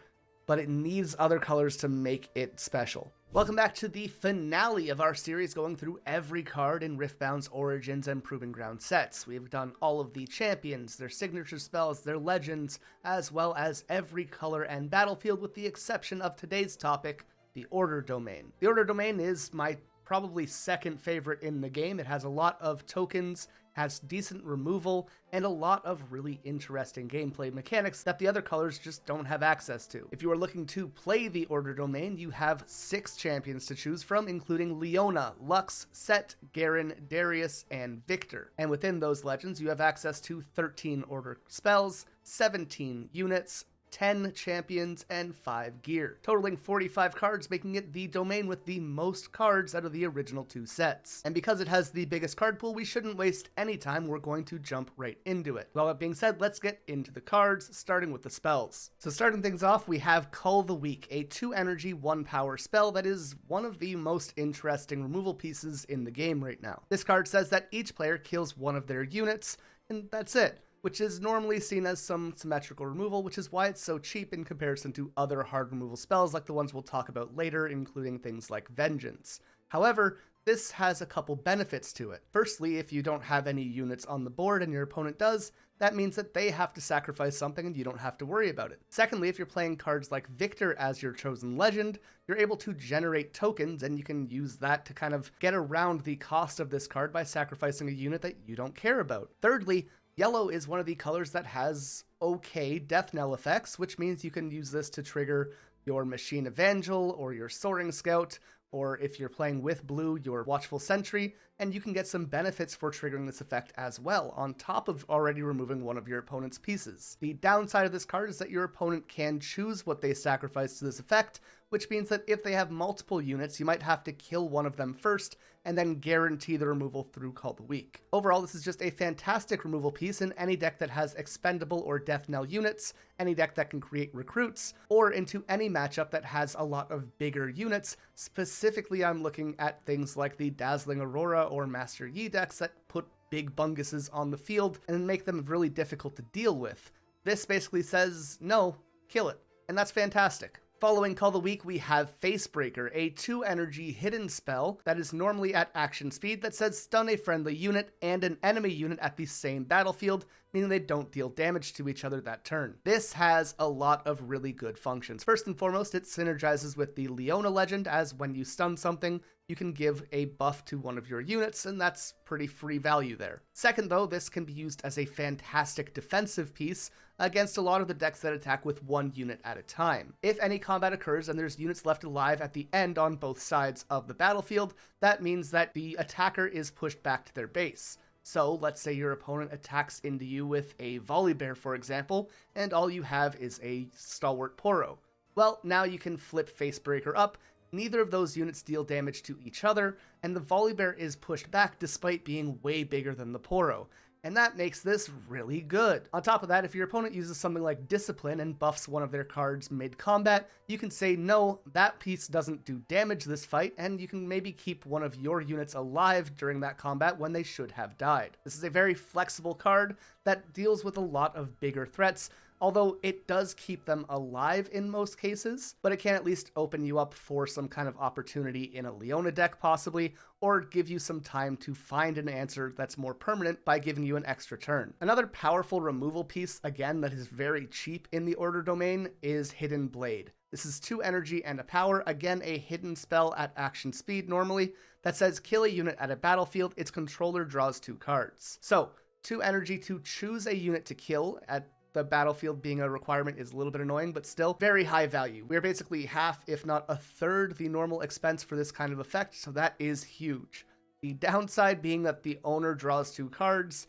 but it needs other colors to make it special. Welcome back to the finale of our series going through every card in Riftbound's Origins and Proving Ground sets. We've done all of the champions, their signature spells, their legends, as well as every color and battlefield with the exception of today's topic, the Order Domain. The Order Domain is my probably second favorite in the game. It has a lot of tokens, has decent removal, and a lot of really interesting gameplay mechanics that the other colors just don't have access to. If you are looking to play the Order Domain, you have 6 champions to choose from, including Leona, Lux, Sett, Garen, Darius, and Viktor. And within those legends, you have access to 13 Order spells, 17 units, 10 champions, and 5 gear, totaling 45 cards, making it the domain with the most cards out of the original 2 sets. And because it has the biggest card pool, we shouldn't waste any time, we're going to jump right into it. With all that being said, let's get into the cards, starting with the spells. So starting things off, we have Cull the Weak, a 2 energy, 1 power spell that is one of the most interesting removal pieces in the game right now. This card says that each player kills one of their units, and that's it, which is normally seen as some symmetrical removal, which is why it's so cheap in comparison to other hard removal spells like the ones we'll talk about later, including things like Vengeance. However, this has a couple benefits to it. Firstly, if you don't have any units on the board and your opponent does, that means that they have to sacrifice something and you don't have to worry about it. Secondly, if you're playing cards like Viktor as your chosen legend, you're able to generate tokens, and you can use that to kind of get around the cost of this card by sacrificing a unit that you don't care about. Thirdly, yellow is one of the colors that has okay death knell effects, which means you can use this to trigger your Machine Evangel or your Soaring Scout, or if you're playing with blue, your Watchful Sentry, and you can get some benefits for triggering this effect as well, on top of already removing one of your opponent's pieces. The downside of this card is that your opponent can choose what they sacrifice to this effect, which means that if they have multiple units, you might have to kill one of them first, and then guarantee the removal through Call the Weak. Overall, this is just a fantastic removal piece in any deck that has expendable or death knell units, any deck that can create recruits, or into any matchup that has a lot of bigger units. Specifically, I'm looking at things like the Dazzling Aurora or Master Yi decks that put big bunguses on the field and make them really difficult to deal with. This basically says, no, kill it. And that's fantastic. Following Call the Weak, we have Facebreaker, a 2-energy hidden spell that is normally at action speed that says stun a friendly unit and an enemy unit at the same battlefield, meaning they don't deal damage to each other that turn. This has a lot of really good functions. First and foremost, it synergizes with the Leona legend, as when you stun something, you can give a buff to one of your units, and that's pretty free value there. Second though, this can be used as a fantastic defensive piece against a lot of the decks that attack with one unit at a time. If any combat occurs and there's units left alive at the end on both sides of the battlefield, that means that the attacker is pushed back to their base. So let's say your opponent attacks into you with a Volibear, for example, and all you have is a Stalwart Poro. Well, now you can flip Facebreaker up. Neither of those units deal damage to each other, and the Volibear is pushed back despite being way bigger than the Poro. And that makes this really good. On top of that, if your opponent uses something like Discipline and buffs one of their cards mid-combat, you can say, no, that piece doesn't do damage this fight, and you can maybe keep one of your units alive during that combat when they should have died. This is a very flexible card that deals with a lot of bigger threats, although it does keep them alive in most cases, but it can at least open you up for some kind of opportunity in a Leona deck possibly, or give you some time to find an answer that's more permanent by giving you an extra turn. Another powerful removal piece, again, that is very cheap in the order domain is Hidden Blade. This is 2 energy and a power, again a hidden spell at action speed normally, that says kill a unit at a battlefield, its controller draws 2 cards. So, 2 energy to choose a unit to kill at the battlefield being a requirement is a little bit annoying, but still very high value. We're basically half, if not a third, the normal expense for this kind of effect, so that is huge. The downside being that the owner draws 2 cards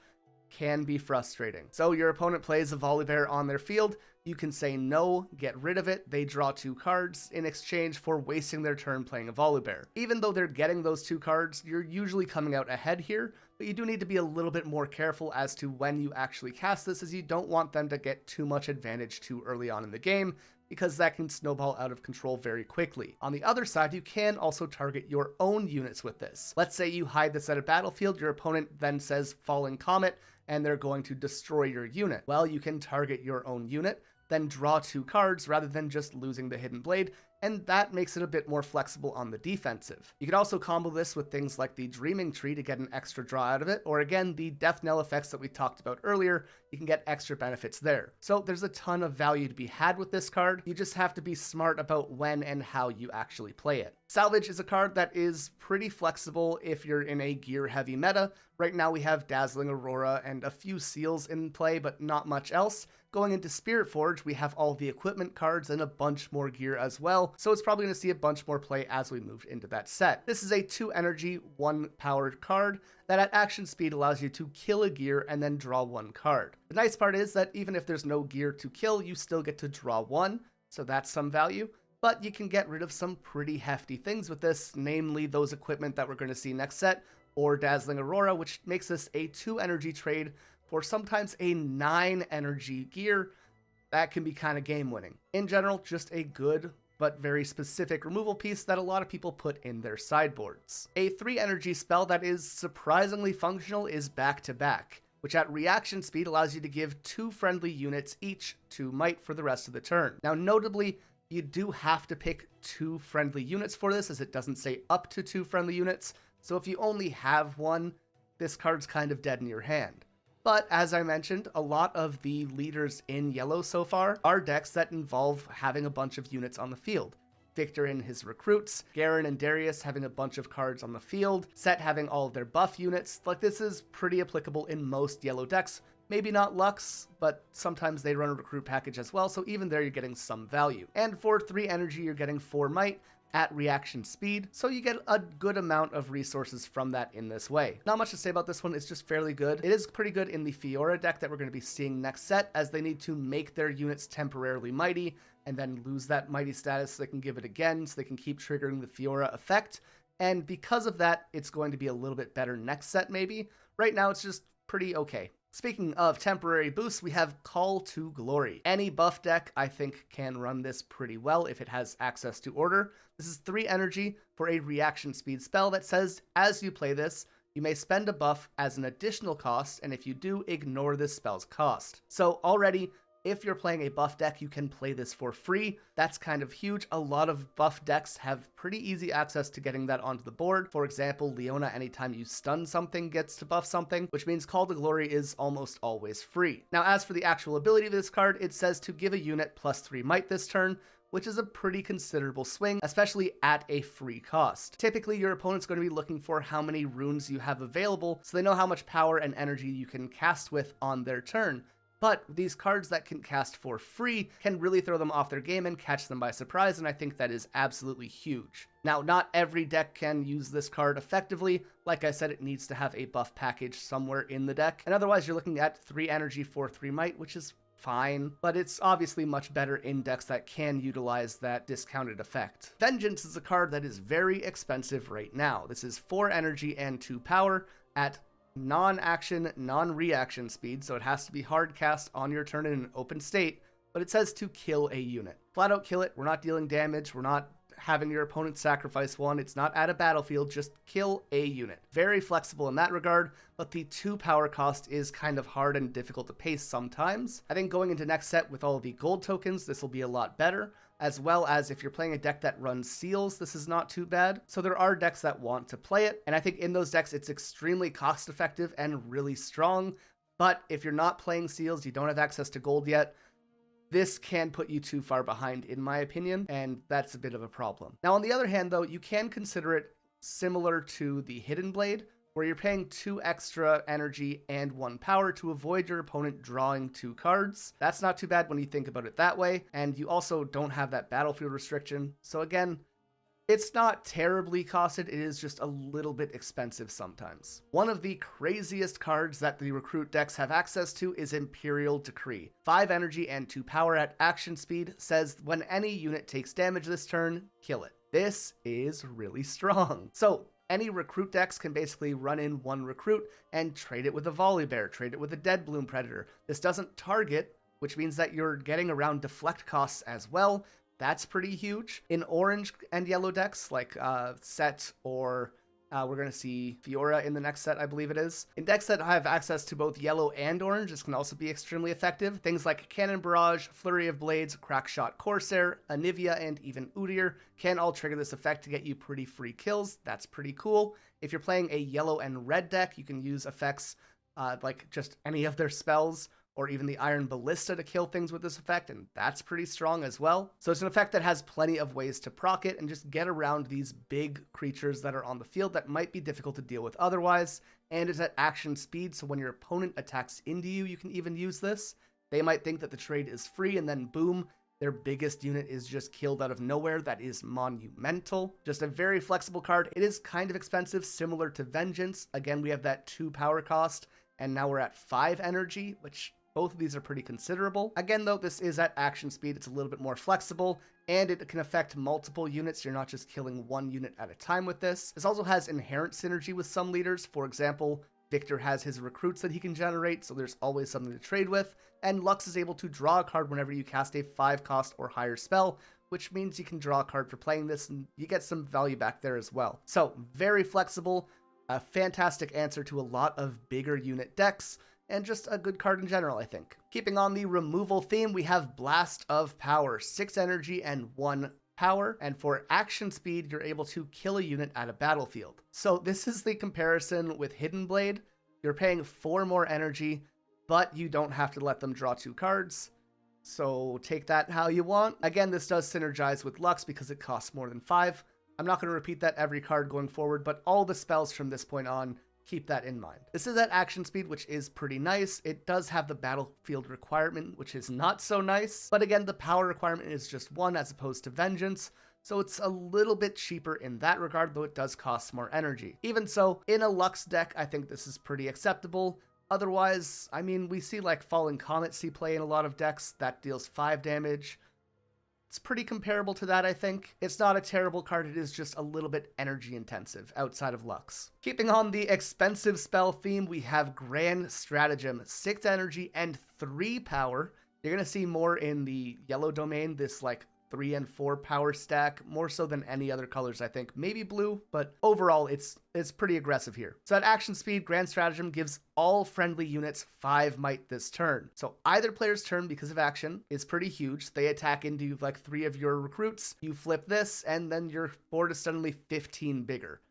can be frustrating. So your opponent plays a Volibear on their field, you can say no, get rid of it, they draw 2 cards in exchange for wasting their turn playing a Volibear. Even though they're getting those 2 cards, you're usually coming out ahead here, but you do need to be a little bit more careful as to when you actually cast this, as you don't want them to get too much advantage too early on in the game, because that can snowball out of control very quickly. On the other side, you can also target your own units with this. Let's say you hide this at a battlefield, your opponent then says Falling Comet, and they're going to destroy your unit. Well, you can target your own unit, then draw 2 cards rather than just losing the Hidden Blade, and that makes it a bit more flexible on the defensive. You could also combo this with things like the Dreaming Tree to get an extra draw out of it, or again, the Death Knell effects that we talked about earlier, you can get extra benefits there. So there's a ton of value to be had with this card, you just have to be smart about when and how you actually play it. Salvage is a card that is pretty flexible if you're in a gear-heavy meta. Right now we have Dazzling Aurora and a few seals in play, but not much else. Going into Spirit Forge, we have all the equipment cards and a bunch more gear as well, so it's probably going to see a bunch more play as we move into that set. This is a 2 energy, 1 powered card that at action speed allows you to kill a gear and then draw 1 card. The nice part is that even if there's no gear to kill, you still get to draw 1, so that's some value. But you can get rid of some pretty hefty things with this, namely those equipment that we're going to see next set, or Dazzling Aurora, which makes this a 2 energy trade for sometimes a 9 energy gear. That can be kind of game winning. In general, just a good but very specific removal piece that a lot of people put in their sideboards. A 3 energy spell that is surprisingly functional is Back to Back, which at reaction speed allows you to give 2 friendly units each 2 might for the rest of the turn. Now notably, you do have to pick 2 friendly units for this, as it doesn't say up to 2 friendly units, so if you only have 1, this card's kind of dead in your hand. But as I mentioned, a lot of the leaders in yellow so far are decks that involve having a bunch of units on the field. Viktor and his recruits, Garen and Darius having a bunch of cards on the field, Sett having all of their buff units. Like, this is pretty applicable in most yellow decks. Maybe not Lux, but sometimes they run a recruit package as well, so even there you're getting some value. And for 3 energy, you're getting 4 might at reaction speed, so you get a good amount of resources from that in this way. Not much to say about this one, it's just fairly good. It is pretty good in the Fiora deck that we're going to be seeing next set, as they need to make their units temporarily mighty, and then lose that mighty status so they can give it again, so they can keep triggering the Fiora effect. And because of that, it's going to be a little bit better next set maybe. Right now it's just pretty okay. Speaking of temporary boosts, we have Call to Glory. Any buff deck, I think, can run this pretty well if it has access to order. This is 3 energy for a reaction speed spell that says, as you play this, you may spend a buff as an additional cost, and if you do, ignore this spell's cost. So already, if you're playing a buff deck, you can play this for free. That's kind of huge. A lot of buff decks have pretty easy access to getting that onto the board. For example, Leona, anytime you stun something, gets to buff something, which means Call to Glory is almost always free. Now, as for the actual ability of this card, it says to give a unit +3 might this turn, which is a pretty considerable swing, especially at a free cost. Typically, your opponent's going to be looking for how many runes you have available, so they know how much power and energy you can cast with on their turn. But these cards that can cast for free can really throw them off their game and catch them by surprise, and I think that is absolutely huge. Now, not every deck can use this card effectively. Like I said, it needs to have a buff package somewhere in the deck, and otherwise you're looking at 3 energy for 3 might, which is fine, but it's obviously much better in decks that can utilize that discounted effect. Vengeance is a card that is very expensive right now. This is 4 energy and 2 power at non-action, non-reaction speed, so it has to be hard cast on your turn in an open state, but it says to kill a unit. Flat out kill it. We're not dealing damage. We're not having your opponent sacrifice one. It's not at a battlefield. Just kill a unit. Very flexible in that regard, but the 2 power cost is kind of hard and difficult to pace sometimes. I think going into next set with all the gold tokens, this will be a lot better, as well as if you're playing a deck that runs seals, this is not too bad. So there are decks that want to play it, and I think in those decks it's extremely cost effective and really strong, but if you're not playing seals, you don't have access to gold yet, this can put you too far behind, in my opinion, and that's a bit of a problem. Now, on the other hand, though, you can consider it similar to the Hidden Blade, where you're paying 2 extra energy and 1 power to avoid your opponent drawing 2 cards. That's not too bad when you think about it that way, and you also don't have that battlefield restriction. So again, it's not terribly costed, it is just a little bit expensive sometimes. One of the craziest cards that the recruit decks have access to is Imperial Decree. 5 energy and 2 power at action speed says when any unit takes damage this turn, kill it. This is really strong. So any recruit decks can basically run in 1 recruit and trade it with a Volibear, trade it with a Dead Bloom Predator. This doesn't target, which means that you're getting around deflect costs as well. That's pretty huge. In orange and yellow decks, like Sett or we're going to see Fiora in the next set, I believe it is. In decks that have access to both yellow and orange, this can also be extremely effective. Things like Cannon Barrage, Flurry of Blades, Crackshot Corsair, Anivia, and even Udyr can all trigger this effect to get you pretty free kills. That's pretty cool. If you're playing a yellow and red deck, you can use effects like just any of their spells, or even the Iron Ballista to kill things with this effect, and that's pretty strong as well. So it's an effect that has plenty of ways to proc it and just get around these big creatures that are on the field that might be difficult to deal with otherwise, and it's at action speed, so when your opponent attacks into you, you can even use this. They might think that the trade is free, and then boom, their biggest unit is just killed out of nowhere. That is monumental. Just a very flexible card. It is kind of expensive, similar to Vengeance. Again, we have that 2 power cost, and now we're at 5 energy, which both of these are pretty considerable. Again, though, this is at action speed. It's a little bit more flexible, and it can affect multiple units. You're not just killing 1 unit at a time with this. This also has inherent synergy with some leaders. For example, Viktor has his recruits that he can generate, so there's always something to trade with, and Lux is able to draw a card whenever you cast a 5 cost or higher spell, which means you can draw a card for playing this, and you get some value back there as well. So, very flexible, a fantastic answer to a lot of bigger unit decks, and just a good card in general, I think. Keeping on the removal theme, we have Blast of Power, 6 energy and 1 power, and for action speed, you're able to kill a unit at a battlefield. So this is the comparison with Hidden Blade. You're paying 4 more energy but you don't have to let them draw 2 cards. So take that how you want. Again, this does synergize with Lux because it costs more than 5. I'm not going to repeat that every card going forward, but all the spells from this point on, keep that in mind. This is at action speed, which is pretty nice. It does have the battlefield requirement, which is not so nice. But again, the power requirement is just 1 as opposed to vengeance. So it's a little bit cheaper in that regard, though it does cost more energy. Even so, in a Lux deck, I think this is pretty acceptable. Otherwise, I mean, we see like Fallen Comet see play in a lot of decks that deals 5 damage. It's pretty comparable to that, I think. It's not a terrible card, it is just a little bit energy intensive outside of Lux. Keeping on the expensive spell theme, we have Grand Stratagem, 6 energy and 3 power. You're gonna see more in the yellow domain, this like 3 and 4 power stack, more so than any other colors, I think. Maybe blue, but overall, it's pretty aggressive here. So at action speed, Grand Stratagem gives all friendly units 5 might this turn. So either player's turn, because of action, is pretty huge. They attack into like 3 of your recruits, you flip this, and then your board is suddenly 15 bigger.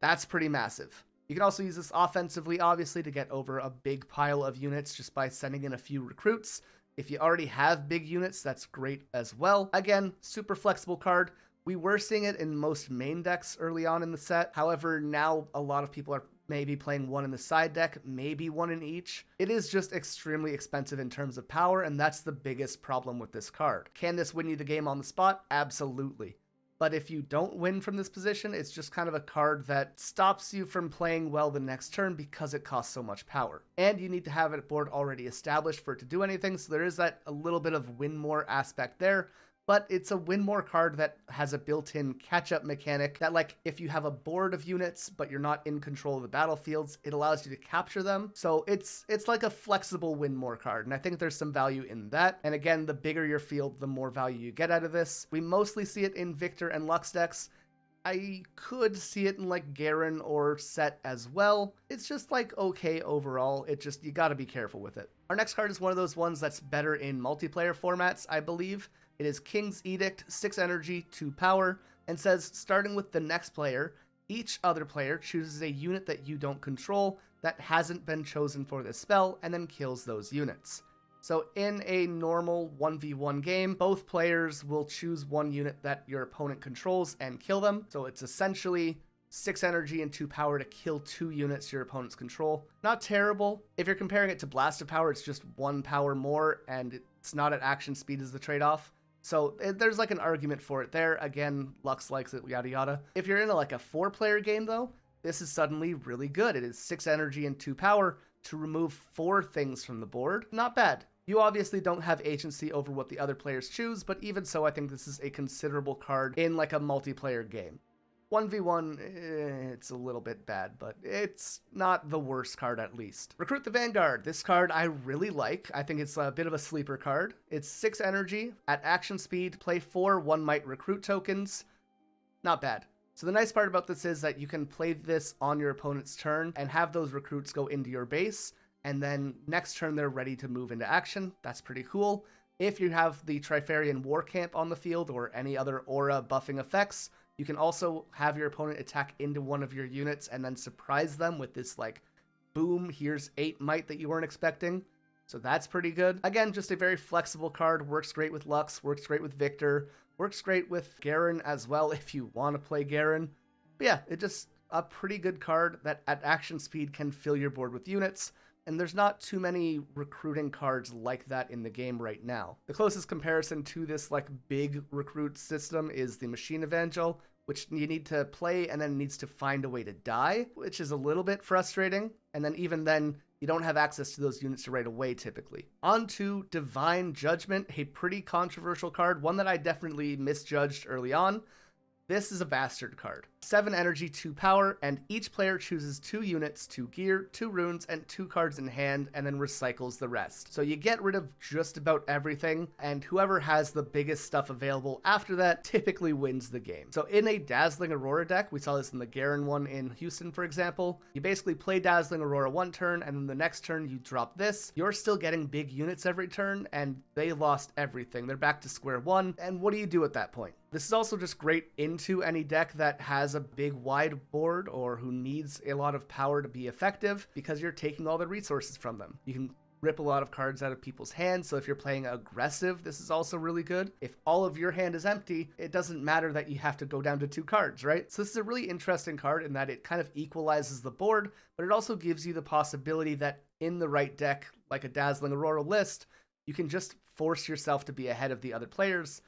That's pretty massive. You can also use this offensively, obviously, to get over a big pile of units just by sending in a few recruits. If you already have big units, that's great as well. Again, super flexible card. We were seeing it in most main decks early on in the set. However, now a lot of people are maybe playing 1 in the side deck, maybe 1 in each. It is just extremely expensive in terms of power, and that's the biggest problem with this card. Can this win you the game on the spot? Absolutely. But if you don't win from this position, it's just kind of a card that stops you from playing well the next turn because it costs so much power. And you need to have a board already established for it to do anything, so there is that a little bit of win more aspect there. But it's a win more card that has a built-in catch-up mechanic that, like, if you have a board of units but you're not in control of the battlefields, it allows you to capture them. So it's like a flexible win more card, and I think there's some value in that. And again, the bigger your field, the more value you get out of this. We mostly see it in Viktor and Lux decks. I could see it in like Garen or Sett as well. It's just like okay overall. It just, you gotta be careful with it. Our next card is one of those ones that's better in multiplayer formats, I believe. It is King's Edict, 6 energy, 2 power, and says, starting with the next player, each other player chooses a unit that you don't control that hasn't been chosen for this spell, and then kills those units. So in a normal 1v1 game, both players will choose 1 unit that your opponent controls and kill them. So it's essentially 6 energy and 2 power to kill 2 units your opponents control. Not terrible. If you're comparing it to Blast of Power, it's just 1 power more, and it's not at action speed as the trade-off. So there's like an argument for it there. Again, Lux likes it, yada yada. If you're in like a 4-player game though, this is suddenly really good. It is 6 energy and 2 power to remove 4 things from the board. Not bad. You obviously don't have agency over what the other players choose, but even so, I think this is a considerable card in like a multiplayer game. 1v1, it's a little bit bad, but it's not the worst card at least. Recruit the Vanguard. This card I really like. I think it's a bit of a sleeper card. It's 6 energy. At action speed, play 4 1 might recruit tokens. Not bad. So the nice part about this is that you can play this on your opponent's turn and have those recruits go into your base, and then next turn they're ready to move into action. That's pretty cool. If you have the Trifarian War Camp on the field or any other aura buffing effects, you can also have your opponent attack into one of your units and then surprise them with this like, boom, here's 8 might that you weren't expecting. So that's pretty good. Again, just a very flexible card, works great with Lux, works great with Viktor, works great with Garen as well if you want to play Garen. But yeah, it's just a pretty good card that at action speed can fill your board with units, and there's not too many recruiting cards like that in the game right now. The closest comparison to this like big recruit system is the Machine Evangel, which you need to play and then needs to find a way to die, which is a little bit frustrating. And then even then, you don't have access to those units right away typically. On to Divine Judgment, a pretty controversial card, one that I definitely misjudged early on. This is a bastard card. 7 energy, 2 power, and each player chooses 2 units, 2 gear, 2 runes, and 2 cards in hand, and then recycles the rest. So you get rid of just about everything, and whoever has the biggest stuff available after that typically wins the game. So in a Dazzling Aurora deck, we saw this in the Garen one in Houston, for example, you basically play Dazzling Aurora one turn, and then the next turn you drop this. You're still getting big units every turn, and they lost everything. They're back to square one, and what do you do at that point? This is also just great into any deck that has a big wide board or who needs a lot of power to be effective, because you're taking all the resources from them. You can rip a lot of cards out of people's hands, so if you're playing aggressive, this is also really good. If all of your hand is empty, it doesn't matter that you have to go down to 2 cards, right? So this is a really interesting card in that it kind of equalizes the board, but it also gives you the possibility that in the right deck, like a Dazzling Aurora list, you can just force yourself to be ahead of the other players,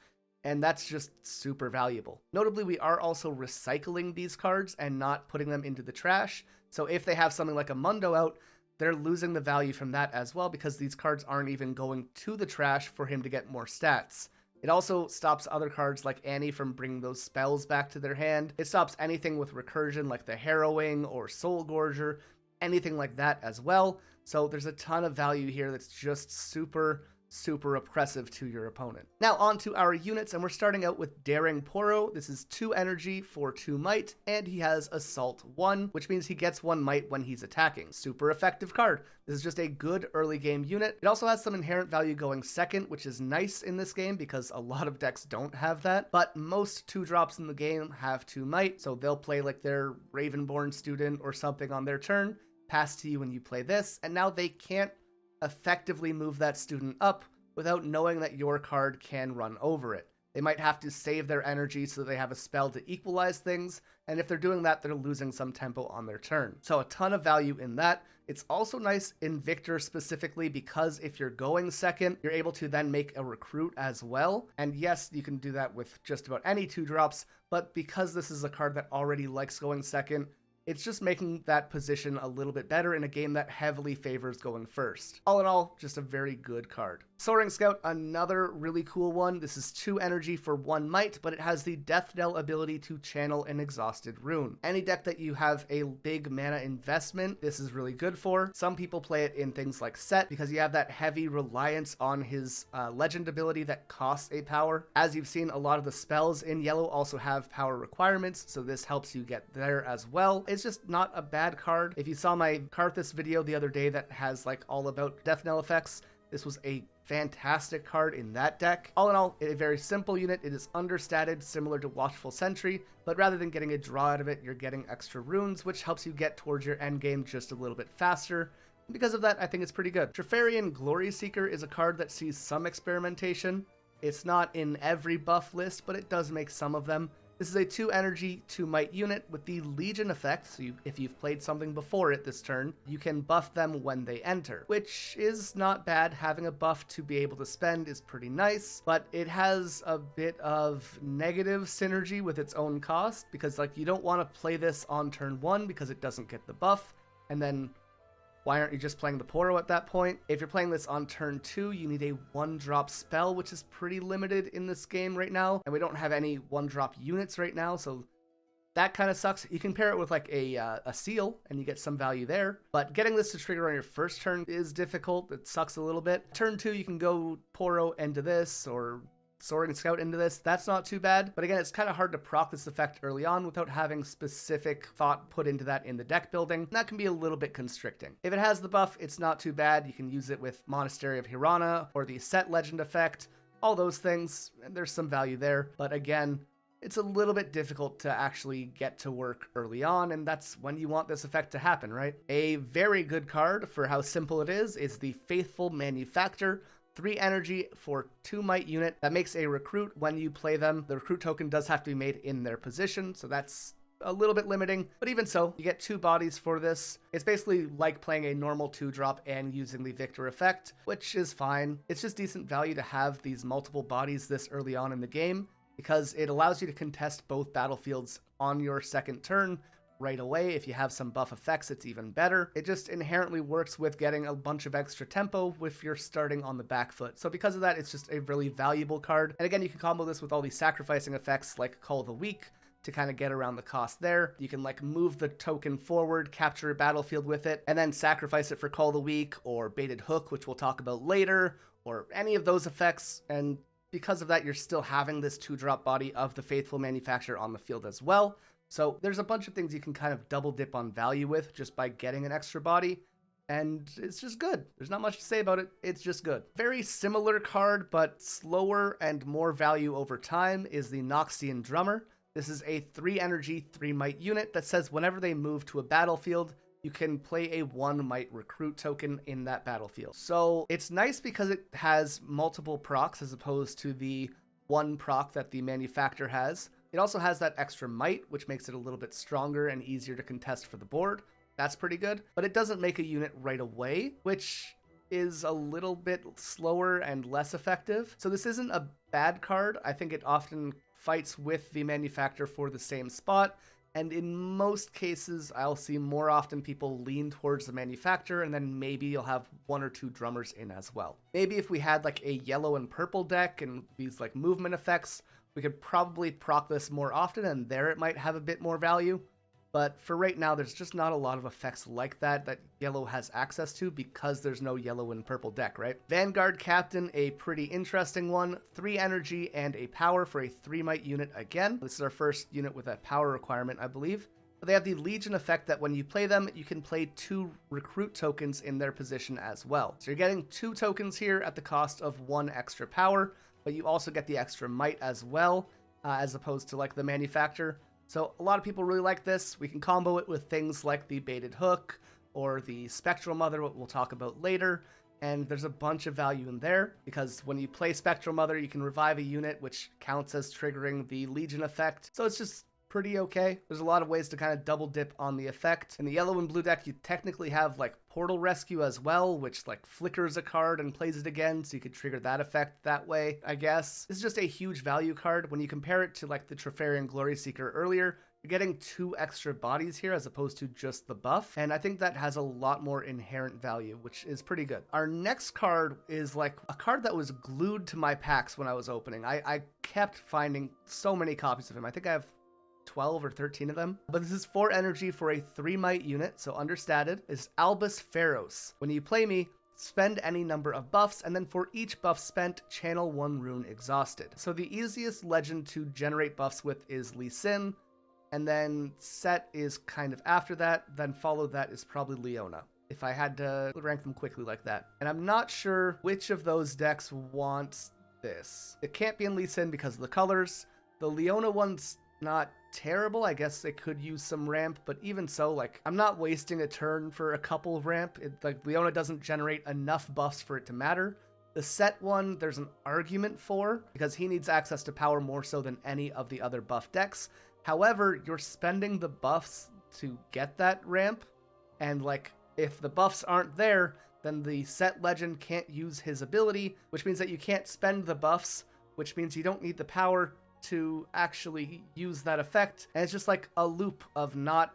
and that's just super valuable. Notably, we are also recycling these cards and not putting them into the trash, so if they have something like a Mundo out, they're losing the value from that as well, because these cards aren't even going to the trash for him to get more stats. It also stops other cards like Annie from bringing those spells back to their hand. It stops anything with recursion like the Harrowing or Soul Gorger, anything like that as well. So there's a ton of value here that's just super oppressive to your opponent. Now on to our units, and we're starting out with Daring Poro. This is 2 energy for 2 might, and he has Assault 1, which means he gets 1 might when he's attacking. Super effective card. This is just a good early game unit. It also has some inherent value going second, which is nice in this game because a lot of decks don't have that, but most 2-drops in the game have 2 might, so they'll play like their Ravenborn student or something on their turn, pass to you when you play this, and now they can't effectively move that student up without knowing that your card can run over it. They might have to save their energy so they have a spell to equalize things, and if they're doing that, they're losing some tempo on their turn. So a ton of value in that. It's also nice in Viktor specifically because if you're going second, you're able to then make a recruit as well. And yes, you can do that with just about any 2-drops, but because this is a card that already likes going second, it's just making that position a little bit better in a game that heavily favors going first. All in all, just a very good card. Soaring Scout, another really cool one. This is 2 energy for 1 might, but it has the Death Knell ability to channel an exhausted rune. Any deck that you have a big mana investment, this is really good for. Some people play it in things like Sett because you have that heavy reliance on his legend ability that costs a power. As you've seen, a lot of the spells in yellow also have power requirements, so this helps you get there as well. It's just not a bad card. If you saw my Karthus video the other day that has like all about Death Knell effects, this was a fantastic card in that deck. All in all, a very simple unit. It is understated, similar to Watchful Sentry, but rather than getting a draw out of it, you're getting extra runes, which helps you get towards your endgame just a little bit faster. And because of that, I think it's pretty good. Trifarian Glory Seeker is a card that sees some experimentation. It's not in every buff list, but it does make some of them. This is a 2 energy, 2 might unit with the Legion effect, so if you've played something before it this turn, you can buff them when they enter, which is not bad. Having a buff to be able to spend is pretty nice, but it has a bit of negative synergy with its own cost, because like you don't want to play this on turn 1 because it doesn't get the buff, and then why aren't you just playing the Poro at that point? If you're playing this on turn 2, you need a 1-drop spell, which is pretty limited in this game right now. And we don't have any 1-drop units right now, so that kind of sucks. You can pair it with like a seal, and you get some value there. But getting this to trigger on your first turn is difficult. It sucks a little bit. Turn 2, you can go Poro into this, or Soaring Scout into this. That's not too bad, but again, it's kind of hard to proc this effect early on without having specific thought put into that in the deck building. That can be a little bit constricting. If it has the buff, it's not too bad. You can use it with Monastery of Hirana or the Sett Legend effect, all those things, and there's some value there, but again, it's a little bit difficult to actually get to work early on, and that's when you want this effect to happen, right? A very good card for how simple it is the Faithful Manufactor. 3 energy for 2 might unit that makes a recruit when you play them. The recruit token does have to be made in their position, so that's a little bit limiting, but even so, you get 2 bodies for this. It's basically like playing a normal 2-drop and using the Viktor effect, which is fine. It's just decent value to have these multiple bodies this early on in the game, because it allows you to contest both battlefields on your second turn right away. If you have some buff effects, it's even better. It just inherently works with getting a bunch of extra tempo if you're starting on the back foot. So because of that, it's just a really valuable card. And again, you can combo this with all these sacrificing effects like Call of the Weak to kind of get around the cost there. You can like move the token forward, capture a battlefield with it, and then sacrifice it for Call of the Weak or Baited Hook, which we'll talk about later, or any of those effects. And because of that, you're still having this 2-drop body of the Faithful Manufacturer on the field as well. So there's a bunch of things you can kind of double dip on value with just by getting an extra body. and it's just good. There's not much to say about it. It's just good. Very similar card, but slower and more value over time is the Noxian Drummer. This is a 3 energy, 3 might unit that says whenever they move to a battlefield, you can play a 1 might recruit token in that battlefield. So it's nice because it has multiple procs as opposed to the 1 proc that the manufacturer has. It also has that extra might, which makes it a little bit stronger and easier to contest for the board. That's pretty good, but it doesn't make a unit right away, which is a little bit slower and less effective. So this isn't a bad card. I think it often fights with the manufacturer for the same spot, and in most cases, I'll see more often people lean towards the manufacturer, and then maybe you'll have 1 or 2 drummers in as well. Maybe if we had like a yellow and purple deck and these like movement effects, we could probably proc this more often, and there it might have a bit more value. But for right now, there's just not a lot of effects like that yellow has access to because there's no yellow and purple deck, right? Vanguard Captain, a pretty interesting one. 3 energy and a power for a 3 might unit again. This is our first unit with a power requirement, I believe. But they have the Legion effect that when you play them, you can play 2 recruit tokens in their position as well. So you're getting 2 tokens here at the cost of 1 extra power, but you also get the extra might as well, as opposed to like the manufacturer. So a lot of people really like this. We can combo it with things like the Baited Hook or the Spectral Mother, what we'll talk about later. And there's a bunch of value in there because when you play Spectral Mother, you can revive a unit, which counts as triggering the Legion effect. So it's just pretty okay. There's a lot of ways to kind of double dip on the effect. In the yellow and blue deck, you technically have like Portal Rescue as well, which like flickers a card and plays it again, so you could trigger that effect that way, I guess. This is just a huge value card. When you compare it to like the Treferian Glory Seeker earlier, you're getting 2 extra bodies here as opposed to just the buff, and I think that has a lot more inherent value, which is pretty good. Our next card is like a card that was glued to my packs when I was opening. I kept finding so many copies of him. I think I have 12 or 13 of them. But this is 4 energy for a 3 might unit, so understated, is Albus Pharos. When you play me, spend any number of buffs, and then for each buff spent, channel 1 rune exhausted. So the easiest legend to generate buffs with is Lee Sin, and then Sett is kind of after that, then follow that is probably Leona, if I had to rank them quickly like that. And I'm not sure which of those decks wants this. It can't be in Lee Sin because of the colors. The Leona one's not terrible. I guess it could use some ramp, but even so, like, I'm not wasting a turn for a couple of ramp. Like, Leona doesn't generate enough buffs for it to matter. The Sett one, there's an argument for, because he needs access to power more so than any of the other buff decks. However, you're spending the buffs to get that ramp, and like, if the buffs aren't there, then the Sett legend can't use his ability, which means that you can't spend the buffs, which means you don't need the power to actually use that effect, and it's just like a loop of not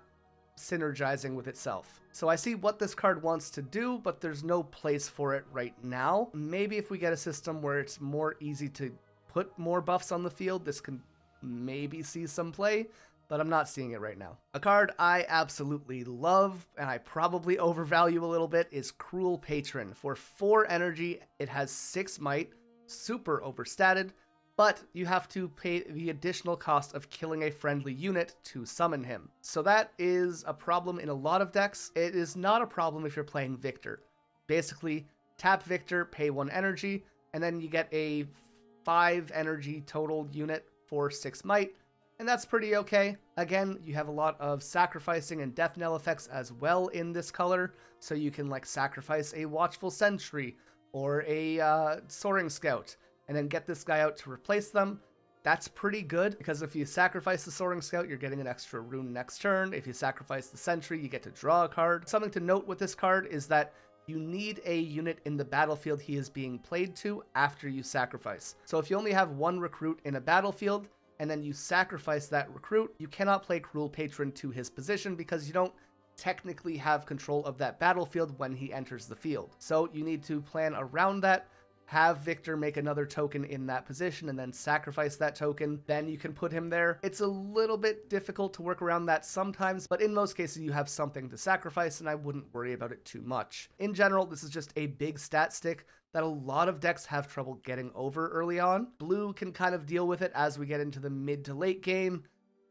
synergizing with itself. So I see what this card wants to do, but there's no place for it right now. Maybe if we get a system where it's more easy to put more buffs on the field, this can maybe see some play, but I'm not seeing it right now. A card I absolutely love, and I probably overvalue a little bit, is Cruel Patron. For 4 energy, it has 6 might, super overstated, but you have to pay the additional cost of killing a friendly unit to summon him. So that is a problem in a lot of decks. It is not a problem if you're playing Viktor. Basically, tap Viktor, pay 1 energy, and then you get a 5 energy total unit for 6 might, and that's pretty okay. Again, you have a lot of sacrificing and death knell effects as well in this color, so you can like sacrifice a Watchful Sentry or a Soaring Scout, and then get this guy out to replace them. That's pretty good, because if you sacrifice the Soaring Scout, you're getting an extra rune next turn. If you sacrifice the Sentry, you get to draw a card. Something to note with this card is that you need a unit in the battlefield he is being played to after you sacrifice. So if you only have 1 recruit in a battlefield, and then you sacrifice that recruit, you cannot play Cruel Patron to his position because you don't technically have control of that battlefield when he enters the field. So you need to plan around that, have Viktor make another token in that position, and then sacrifice that token. Then you can put him there. It's a little bit difficult to work around that sometimes, but in most cases you have something to sacrifice, and I wouldn't worry about it too much. In general, this is just a big stat stick that a lot of decks have trouble getting over early on. Blue can kind of deal with it as we get into the mid to late game.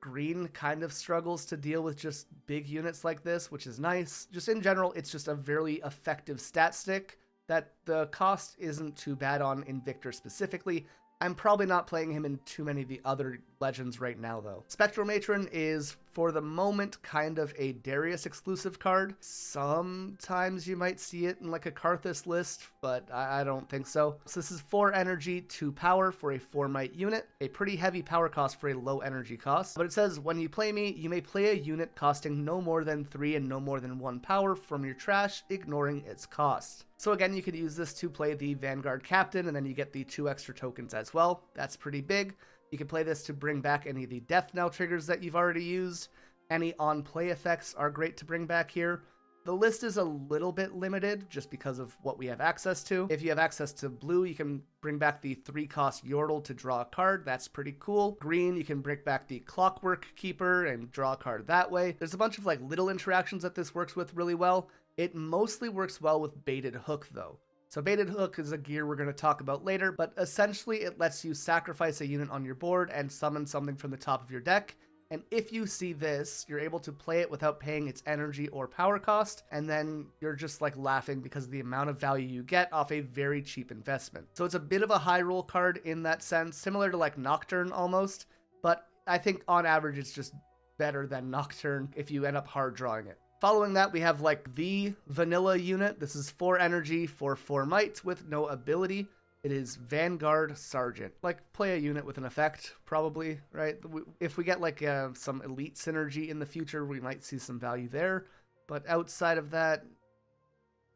green kind of struggles to deal with just big units like this, which is nice. Just in general, it's just a very effective stat stick that the cost isn't too bad on in Viktor specifically. I'm probably not playing him in too many of the other legends right now, though. Spectral Matron is, for the moment, kind of a Darius exclusive card. Sometimes you might see it in like a Karthus list, but I don't think so. So this is 4 energy, 2 power for a 4 might unit, a pretty heavy power cost for a low energy cost. But it says, when you play me, you may play a unit costing no more than 3 and no more than 1 power from your trash, ignoring its cost. So again, you could use this to play the Vanguard Captain, and then you get the 2 extra tokens as well. That's pretty big. You can play this to bring back any of the Death Knell triggers that you've already used. Any on-play effects are great to bring back here. The list is a little bit limited just because of what we have access to. If you have access to blue, you can bring back the 3-cost Yordle to draw a card. That's pretty cool. Green, you can bring back the Clockwork Keeper and draw a card that way. There's a bunch of like little interactions that this works with really well. It mostly works well with Baited Hook though. So Baited Hook is a gear we're going to talk about later, but essentially it lets you sacrifice a unit on your board and summon something from the top of your deck. And if you see this, you're able to play it without paying its energy or power cost, and then you're just like laughing because of the amount of value you get off a very cheap investment. So it's a bit of a high roll card in that sense, similar to like Nocturne almost, but I think on average it's just better than Nocturne if you end up hard drawing it. Following that, we have like the vanilla unit. This is 4 energy for 4 might with no ability. It is Vanguard Sergeant. Like, play a unit with an effect, probably, right? If we get like some elite synergy in the future, we might see some value there. But outside of that,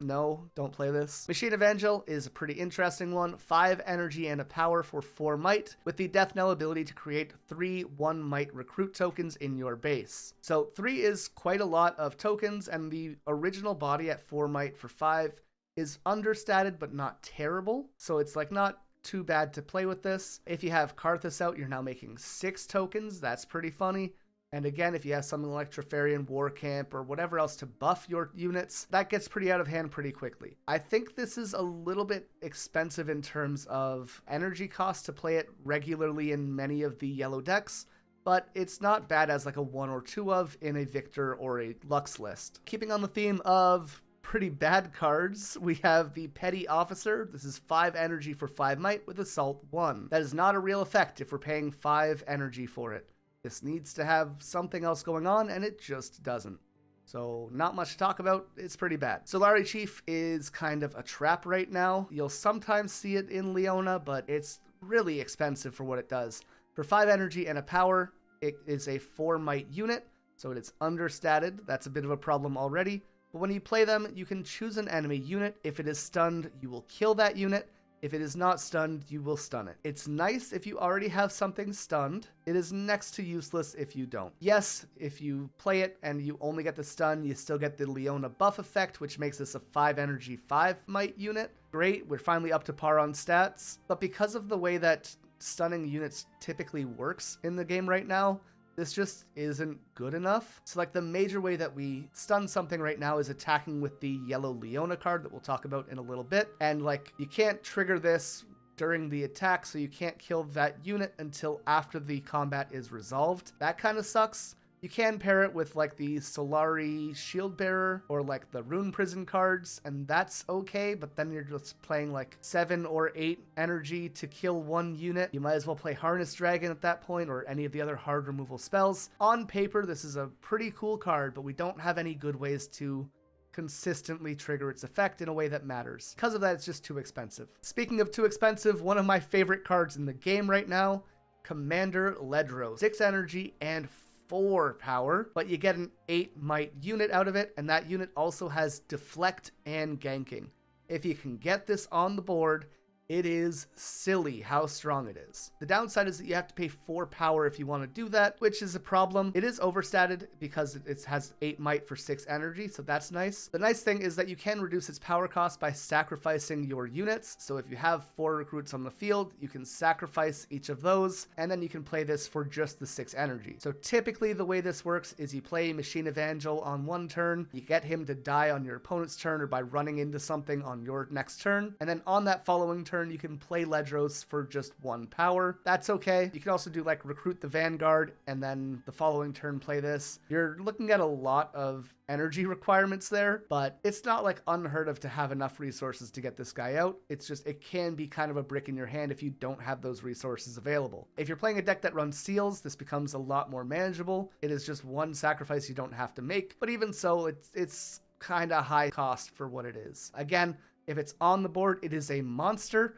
no, don't play this. Machine Evangel is a pretty interesting one. 5 energy and a power for 4 might, with the Death Knell ability to create 3 1 might recruit tokens in your base. So 3 is quite a lot of tokens, and the original body at 4 might for 5 is understated but not terrible. So it's like not too bad to play with this. If you have Karthus out, you're now making 6 tokens. That's pretty funny. And again, if you have something like Treferian War Camp or whatever else to buff your units, that gets pretty out of hand pretty quickly. I think this is a little bit expensive in terms of energy cost to play it regularly in many of the yellow decks, but it's not bad as like a 1 or 2 of in a Viktor or a Lux list. Keeping on the theme of pretty bad cards, we have the Petty Officer. This is 5 energy for 5 might with Assault 1. That is not a real effect if we're paying 5 energy for it. This needs to have something else going on, and it just doesn't. So not much to talk about. It's pretty bad. Solari Chief is kind of a trap right now. You'll sometimes see it in Leona, but it's really expensive for what it does. For 5 energy and a power, it is a 4 might unit, so it is understated. That's a bit of a problem already. But when you play them, you can choose an enemy unit. If it is stunned, you will kill that unit. If it is not stunned, you will stun it. It's nice if you already have something stunned. It is next to useless if you don't. Yes, if you play it and you only get the stun, you still get the Leona buff effect, which makes this a 5 energy, 5 might unit. Great, we're finally up to par on stats. But because of the way that stunning units typically works in the game right now, this just isn't good enough. So like the major way that we stun something right now is attacking with the yellow Leona card that we'll talk about in a little bit. And like you can't trigger this during the attack, so you can't kill that unit until after the combat is resolved. That kind of sucks. You can pair it with like the Solari Shield Bearer or like the Rune Prison cards, and that's okay, but then you're just playing like 7 or 8 energy to kill 1 unit. You might as well play Harness Dragon at that point or any of the other hard removal spells. On paper, this is a pretty cool card, but we don't have any good ways to consistently trigger its effect in a way that matters. Because of that, it's just too expensive. Speaking of too expensive, one of my favorite cards in the game right now, Commander Ledro. 6 energy and 4 power, but you get an 8 might unit out of it, and that unit also has deflect and ganking. If you can get this on the board, it is silly how strong it is. The downside is that you have to pay 4 power if you want to do that, which is a problem. It is overstated because it has 8 might for 6 energy, so that's nice. The nice thing is that you can reduce its power cost by sacrificing your units. So if you have 4 recruits on the field, you can sacrifice each of those, and then you can play this for just the 6 energy. So typically the way this works is you play Machine Evangel on one turn, you get him to die on your opponent's turn or by running into something on your next turn, and then on that following turn, turn, you can play Ledros for just 1 power. That's okay. You can also do like recruit the Vanguard and then the following turn play this. You're looking at a lot of energy requirements there, but it's not like unheard of to have enough resources to get this guy out. It's just, it can be kind of a brick in your hand if you don't have those resources available. If you're playing a deck that runs seals, this becomes a lot more manageable. It is just 1 sacrifice you don't have to make, but even so, it's kind of high cost for what it is. Again, if it's on the board, it is a monster.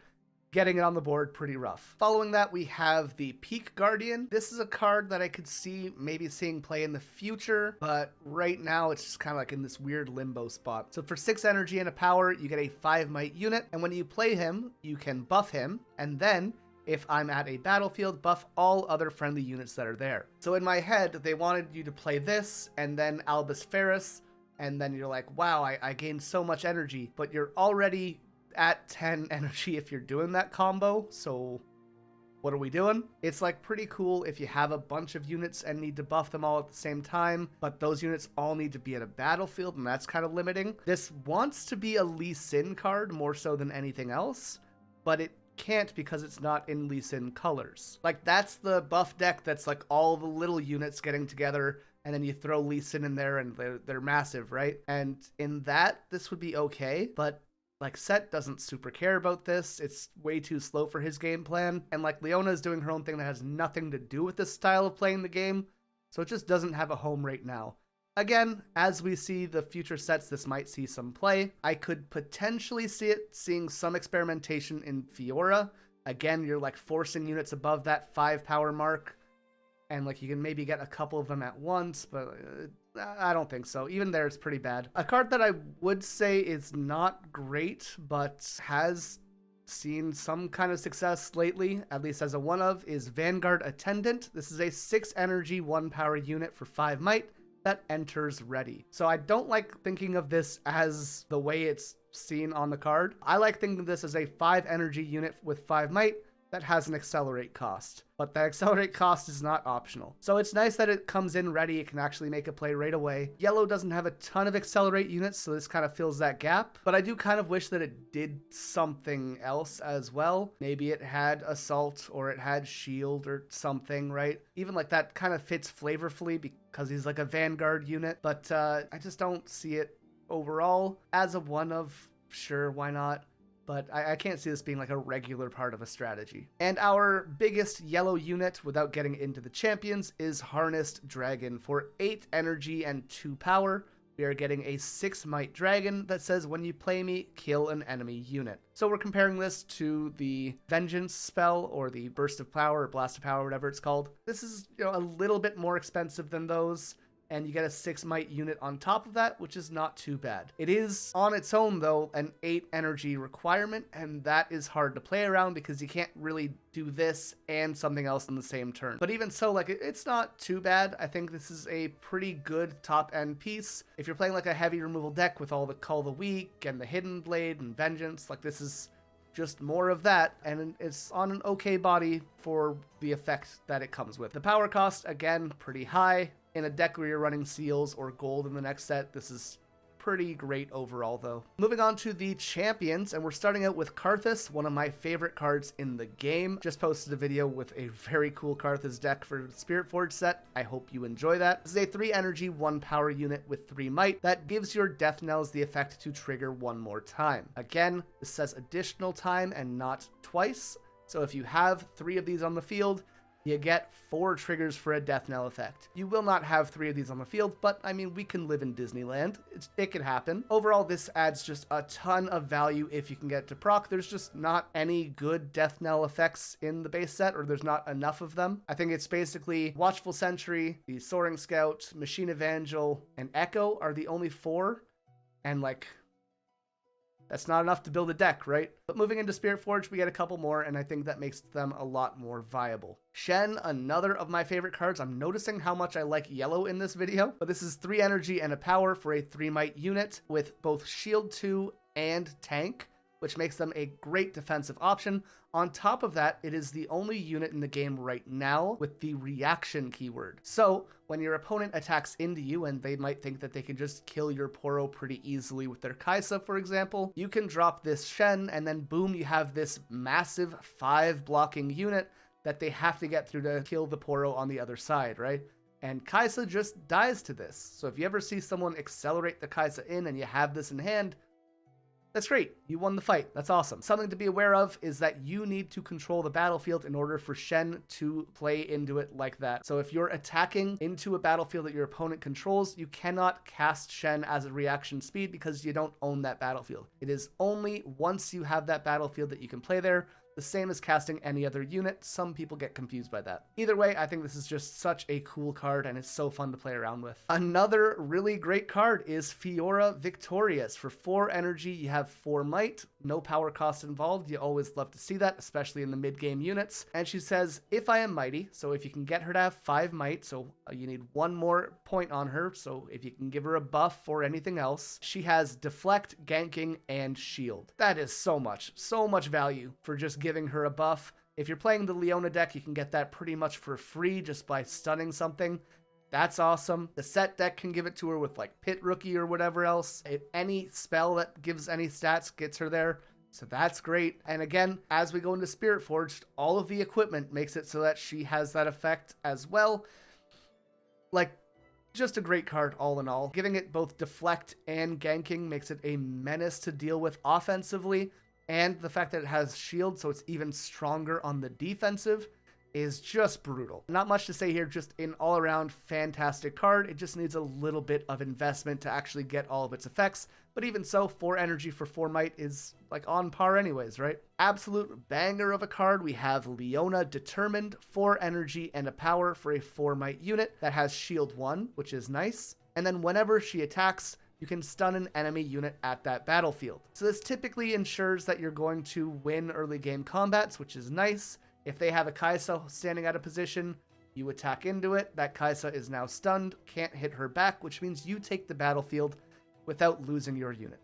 Getting it on the board, pretty rough. Following that, we have the Peak Guardian. This is a card that I could see maybe seeing play in the future, but right now it's just kind of like in this weird limbo spot. So for 6 energy and a power, you get a 5 might unit, and when you play him, you can buff him, and then if I'm at a battlefield, buff all other friendly units that are there. So in my head, they wanted you to play this, and then Albus Ferris, and then you're like, wow, I gained so much energy, but you're already at 10 energy if you're doing that combo, so what are we doing? It's like pretty cool if you have a bunch of units and need to buff them all at the same time, but those units all need to be at a battlefield, and that's kind of limiting. This wants to be a Lee Sin card more so than anything else, but it can't because it's not in Lee Sin colors. Like, that's the buff deck that's like all the little units getting together, and then you throw Lee Sin in there and they're massive, right? And in that, this would be okay, but like, Sett doesn't super care about this. It's way too slow for his game plan. And like, Leona is doing her own thing that has nothing to do with this style of playing the game. So it just doesn't have a home right now. Again, as we see the future sets, this might see some play. I could potentially see it seeing some experimentation in Fiora. Again, you're like forcing units above that 5 power mark. And like, you can maybe get a couple of them at once, but I don't think so. Even there, it's pretty bad. A card that I would say is not great, but has seen some kind of success lately, at least as a one of, is Vanguard Attendant. This is a 6 energy, 1 power unit for 5 might that enters ready. So I don't like thinking of this as the way it's seen on the card. I like thinking of this as a 5 energy unit with 5 might that has an accelerate cost, but the accelerate cost is not optional. So it's nice that it comes in ready. It can actually make a play right away. Yellow doesn't have a ton of accelerate units, so this kind of fills that gap, but I do kind of wish that it did something else as well. Maybe it had assault or it had shield or something, right? Even like that kind of fits flavorfully because he's like a Vanguard unit, but I just don't see it overall. As a one of, sure, why not? But I can't see this being like a regular part of a strategy. And our biggest yellow unit, without getting into the champions, is Harnessed Dragon. For 8 energy and 2 power, we are getting a 6 might dragon that says, when you play me, kill an enemy unit. So we're comparing this to the Vengeance spell, or the Burst of Power, or Blast of Power, whatever it's called. This is, you know, a little bit more expensive than those, and you get a 6 might unit on top of that, which is not too bad. It is, on its own though, an 8 energy requirement, and that is hard to play around because you can't really do this and something else in the same turn. But even so, like, it's not too bad. I think this is a pretty good top-end piece. If you're playing like a heavy removal deck with all the Cull the Weak and the Hidden Blade and Vengeance, like, this is just more of that, and it's on an okay body for the effect that it comes with. The power cost, again, pretty high. In a deck where you're running seals or gold in the next set, this is pretty great overall though. Moving on to the champions, and we're starting out with Karthus, one of my favorite cards in the game. Just posted a video with a very cool Karthus deck for the Spirit Forge set. I hope you enjoy that. This is a 3 energy, 1 power unit with 3 might that gives your Death Knells the effect to trigger 1 more time. Again, this says additional time and not twice. So if you have 3 of these on the field, you get 4 triggers for a Death Knell effect. You will not have 3 of these on the field, but I mean, we can live in Disneyland. It can happen. Overall, this adds just a ton of value if you can get to proc. There's just not any good Death Knell effects in the base set, or there's not enough of them. I think it's basically Watchful Sentry, the Soaring Scout, Machine Evangel, and Echo are the only 4, and like, that's not enough to build a deck, right? But moving into Spirit Forge, we get a couple more, and I think that makes them a lot more viable. Shen, another of my favorite cards. I'm noticing how much I like yellow in this video, but this is 3 energy and a power for a 3 might unit with both Shield 2 and Tank. which makes them a great defensive option. On top of that, it is the only unit in the game right now with the reaction keyword. So when your opponent attacks into you and they might think that they can just kill your Poro pretty easily with their Kai'Sa, for example, you can drop this Shen and then boom, you have this massive 5 blocking unit that they have to get through to kill the Poro on the other side, right? And Kai'Sa just dies to this. So if you ever see someone accelerate the Kai'Sa in and you have this in hand, that's great. You won the fight. That's awesome. Something to be aware of is that you need to control the battlefield in order for Shen to play into it like that. So if you're attacking into a battlefield that your opponent controls, you cannot cast Shen as a reaction speed because you don't own that battlefield. It is only once you have that battlefield that you can play there. The same as casting any other unit. Some people get confused by that. Either way, I think this is just such a cool card and it's so fun to play around with. Another really great card is Fiora Victorious. For 4 energy, you have 4 might. No power cost involved. You always love to see that, especially in the mid-game units. And she says, if I am mighty, so if you can get her to have 5 might, so you need 1 more point on her, so if you can give her a buff or anything else, she has deflect, ganking, and shield. That is so much value for just giving her a buff. If you're playing the Leona deck, you can get that pretty much for free just by stunning something. That's awesome. The Sett deck can give it to her with like Pit Rookie or whatever else. If any spell that gives any stats gets her there. So that's great. And again, as we go into Spirit Forged, all of the equipment makes it so that she has that effect as well. Like, just a great card all in all. Giving it both deflect and ganking makes it a menace to deal with offensively. And the fact that it has shield, so it's even stronger on the defensive, is just brutal. Not much to say here, just an all-around fantastic card. It just needs a little bit of investment to actually get all of its effects, but even so, 4 energy for 4 might is like on par anyways, right? Absolute banger of a card. We have Leona Determined, 4 energy and a power for a 4 might unit that has shield 1, which is nice. And then whenever she attacks, you can stun an enemy unit at that battlefield. So this typically ensures that you're going to win early game combats, which is nice. If they have a Kai'Sa standing at a position, you attack into it. That Kai'Sa is now stunned, can't hit her back, which means you take the battlefield without losing your unit.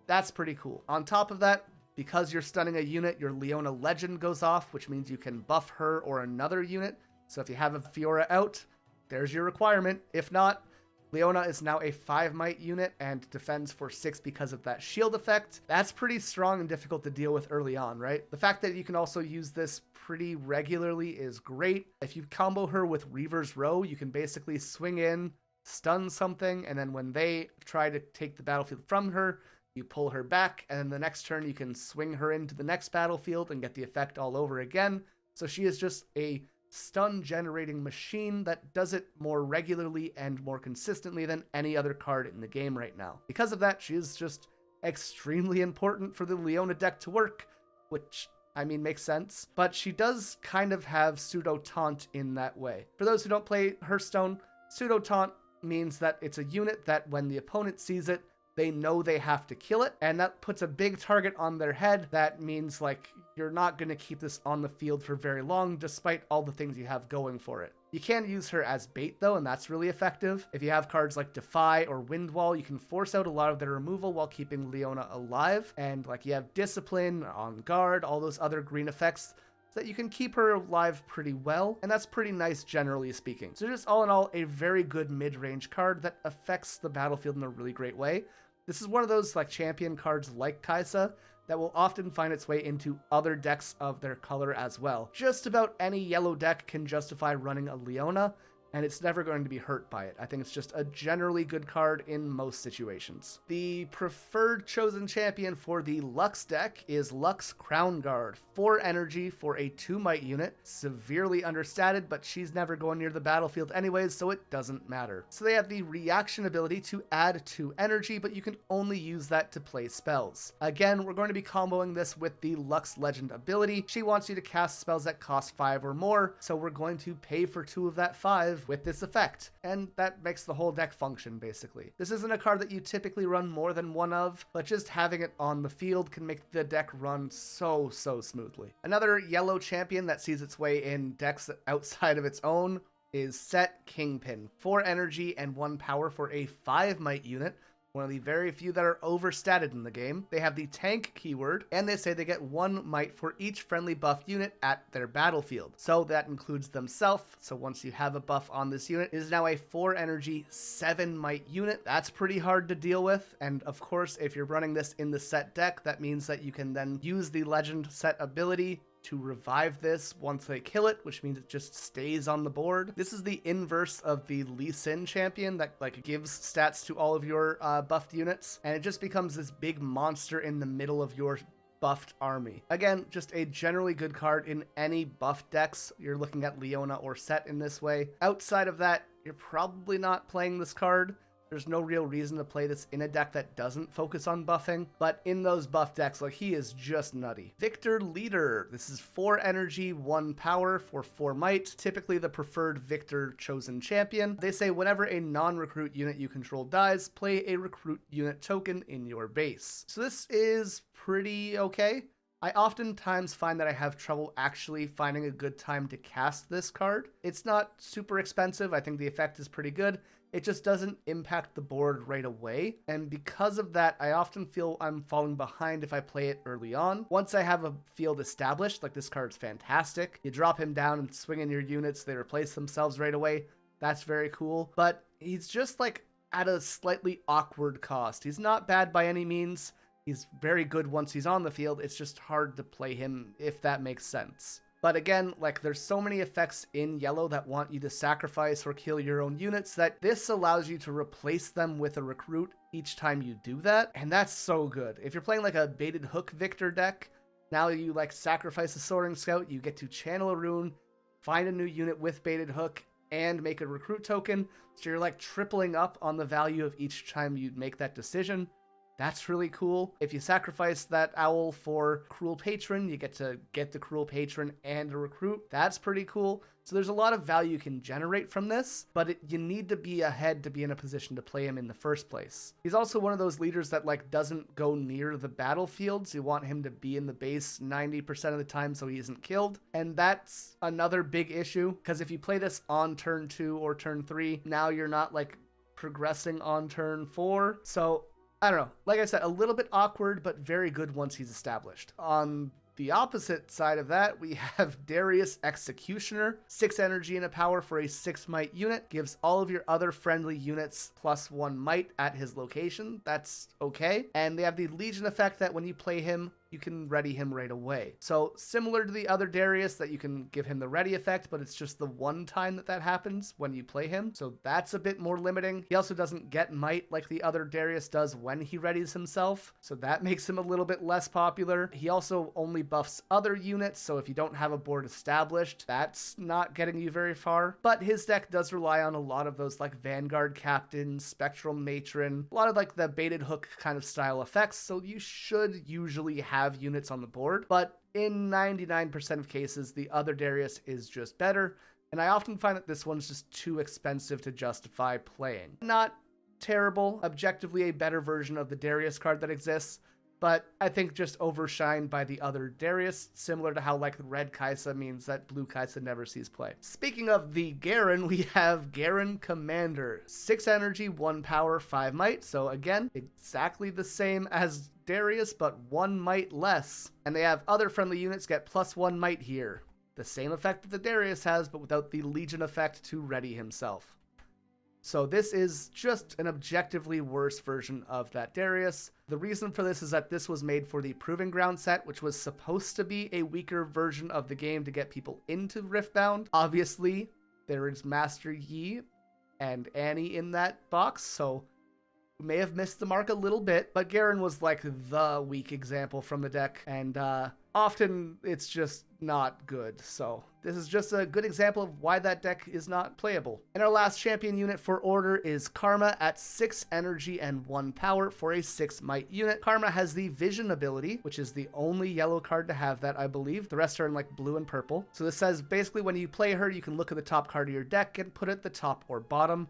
That's pretty cool. On top of that, because you're stunning a unit, your Leona Legend goes off, which means you can buff her or another unit. So if you have a Fiora out, there's your requirement. If not, Leona is now a 5 might unit and defends for 6 because of that shield effect. That's pretty strong and difficult to deal with early on, right? The fact that you can also use this pretty regularly is great. If you combo her with Reaver's Row, you can basically swing in, stun something, and then when they try to take the battlefield from her, you pull her back, and then the next turn you can swing her into the next battlefield and get the effect all over again. So she is just a stun generating machine that does it more regularly and more consistently than any other card in the game right now. Because of that, she is just extremely important for the Leona deck to work, which, I mean, makes sense. But she does kind of have pseudo taunt in that way. For those who don't play Hearthstone, pseudo taunt means that it's a unit that when the opponent sees it, they know they have to kill it, and that puts a big target on their head. That means, like, you're not going to keep this on the field for very long, despite all the things you have going for it. You can use her as bait, though, and that's really effective. If you have cards like Defy or Windwall, you can force out a lot of their removal while keeping Leona alive, and, like, you have Discipline, On Guard, all those other green effects, so that you can keep her alive pretty well, and that's pretty nice generally speaking. So just all in all, a very good mid-range card that affects the battlefield in a really great way. This is one of those like champion cards like Kai'Sa that will often find its way into other decks of their color as well. Just about any yellow deck can justify running a Leona, and it's never going to be hurt by it. I think it's just a generally good card in most situations. The preferred chosen champion for the Lux deck is Lux Crown Guard. 4 energy for a 2 might unit. Severely understated, but she's never going near the battlefield anyways, so it doesn't matter. So they have the reaction ability to add 2 energy, but you can only use that to play spells. Again, we're going to be comboing this with the Lux Legend ability. She wants you to cast spells that cost 5 or more, so we're going to pay for 2 of that 5 with this effect, and that makes the whole deck function basically. This isn't a card that you typically run more than one of, but just having it on the field can make the deck run so smoothly. Another yellow champion that sees its way in decks outside of its own is Sett Kingpin. 4 energy and 1 power for a 5 might unit one of the very few that are overstated in the game. They have the tank keyword, and they say they get 1 might for each friendly buffed unit at their battlefield. So that includes themselves. So once you have a buff on this unit, it is now a 4 energy, 7 might unit. That's pretty hard to deal with. And of course, if you're running this in the Sett deck, that means that you can then use the Legend Sett ability to revive this once they kill it, which means it just stays on the board. This is the inverse of the Lee Sin champion that like gives stats to all of your buffed units, and it just becomes this big monster in the middle of your buffed army. Again, just a generally good card in any buff decks. You're looking at Leona or Sett in this way. Outside of that, you're probably not playing this card. There's no real reason to play this in a deck that doesn't focus on buffing, but in those buff decks, like, he is just nutty. Viktor Leader. This is 4 energy, 1 power for 4 might, typically the preferred Viktor chosen champion. They say whenever a non-recruit unit you control dies, play a recruit unit token in your base. So this is pretty okay. I oftentimes find that I have trouble actually finding a good time to cast this card. It's not super expensive. I think the effect is pretty good. It just doesn't impact the board right away. And because of that, I often feel I'm falling behind if I play it early on. Once I have a field established, like this card's fantastic. You drop him down and swing in your units. They replace themselves right away. That's very cool. But he's just like at a slightly awkward cost. He's not bad by any means. He's very good once he's on the field. It's just hard to play him, if that makes sense. But again, like, there's so many effects in yellow that want you to sacrifice or kill your own units that this allows you to replace them with a recruit each time you do that. And that's so good. If you're playing like a baited hook Viktor deck, now you like sacrifice a Soaring Scout, you get to channel a rune, find a new unit with baited hook, and make a recruit token. So you're like tripling up on the value of each time you make that decision. That's really cool. If you sacrifice that owl for Cruel Patron, you get to get the Cruel Patron and a recruit. That's pretty cool. So there's a lot of value you can generate from this, but you need to be ahead to be in a position to play him in the first place. He's also one of those leaders that like doesn't go near the battlefields. You want him to be in the base 90% of the time so he isn't killed. And that's another big issue, because if you play this on turn 2 or turn 3, now you're not like progressing on turn 4. So I don't know. Like I said, a little bit awkward, but very good once he's established. On the opposite side of that, we have Darius Executioner. 6 energy and a power for a 6 might unit. Gives all of your other friendly units +1 might at his location. That's okay. And they have the Legion effect that when you play him, you can ready him right away. So similar to the other Darius that you can give him the ready effect, but it's just the one time that happens when you play him. So that's a bit more limiting. He also doesn't get might like the other Darius does when he readies himself. So that makes him a little bit less popular. He also only buffs other units. So if you don't have a board established, that's not getting you very far. But his deck does rely on a lot of those like Vanguard Captain, Spectral Matron, a lot of like the baited hook kind of style effects. So you should usually have units on the board, but in 99% of cases, the other Darius is just better, and I often find that this one's just too expensive to justify playing. Not terrible, objectively a better version of the Darius card that exists, but I think just overshined by the other Darius, similar to how like red Kaisa means that blue Kaisa never sees play. Speaking of the Garen, we have Garen Commander. 6 energy, 1 power, 5 might, so again, exactly the same as Darius, but 1 might less. And they have other friendly units get +1 might here. The same effect that the Darius has, but without the Legion effect to ready himself. So this is just an objectively worse version of that Darius. The reason for this is that this was made for the Proving Ground set, which was supposed to be a weaker version of the game to get people into Riftbound. Obviously, there is Master Yi and Annie in that box, so we may have missed the mark a little bit, but Garen was like the weak example from the deck, and often it's just not good. So this is just a good example of why that deck is not playable. And our last champion unit for order is Karma at 6 energy and 1 power for a 6 might unit. Karma has the Vision ability, which is the only yellow card to have that, I believe. The rest are in like blue and purple. So this says basically when you play her, you can look at the top card of your deck and put it at the top or bottom.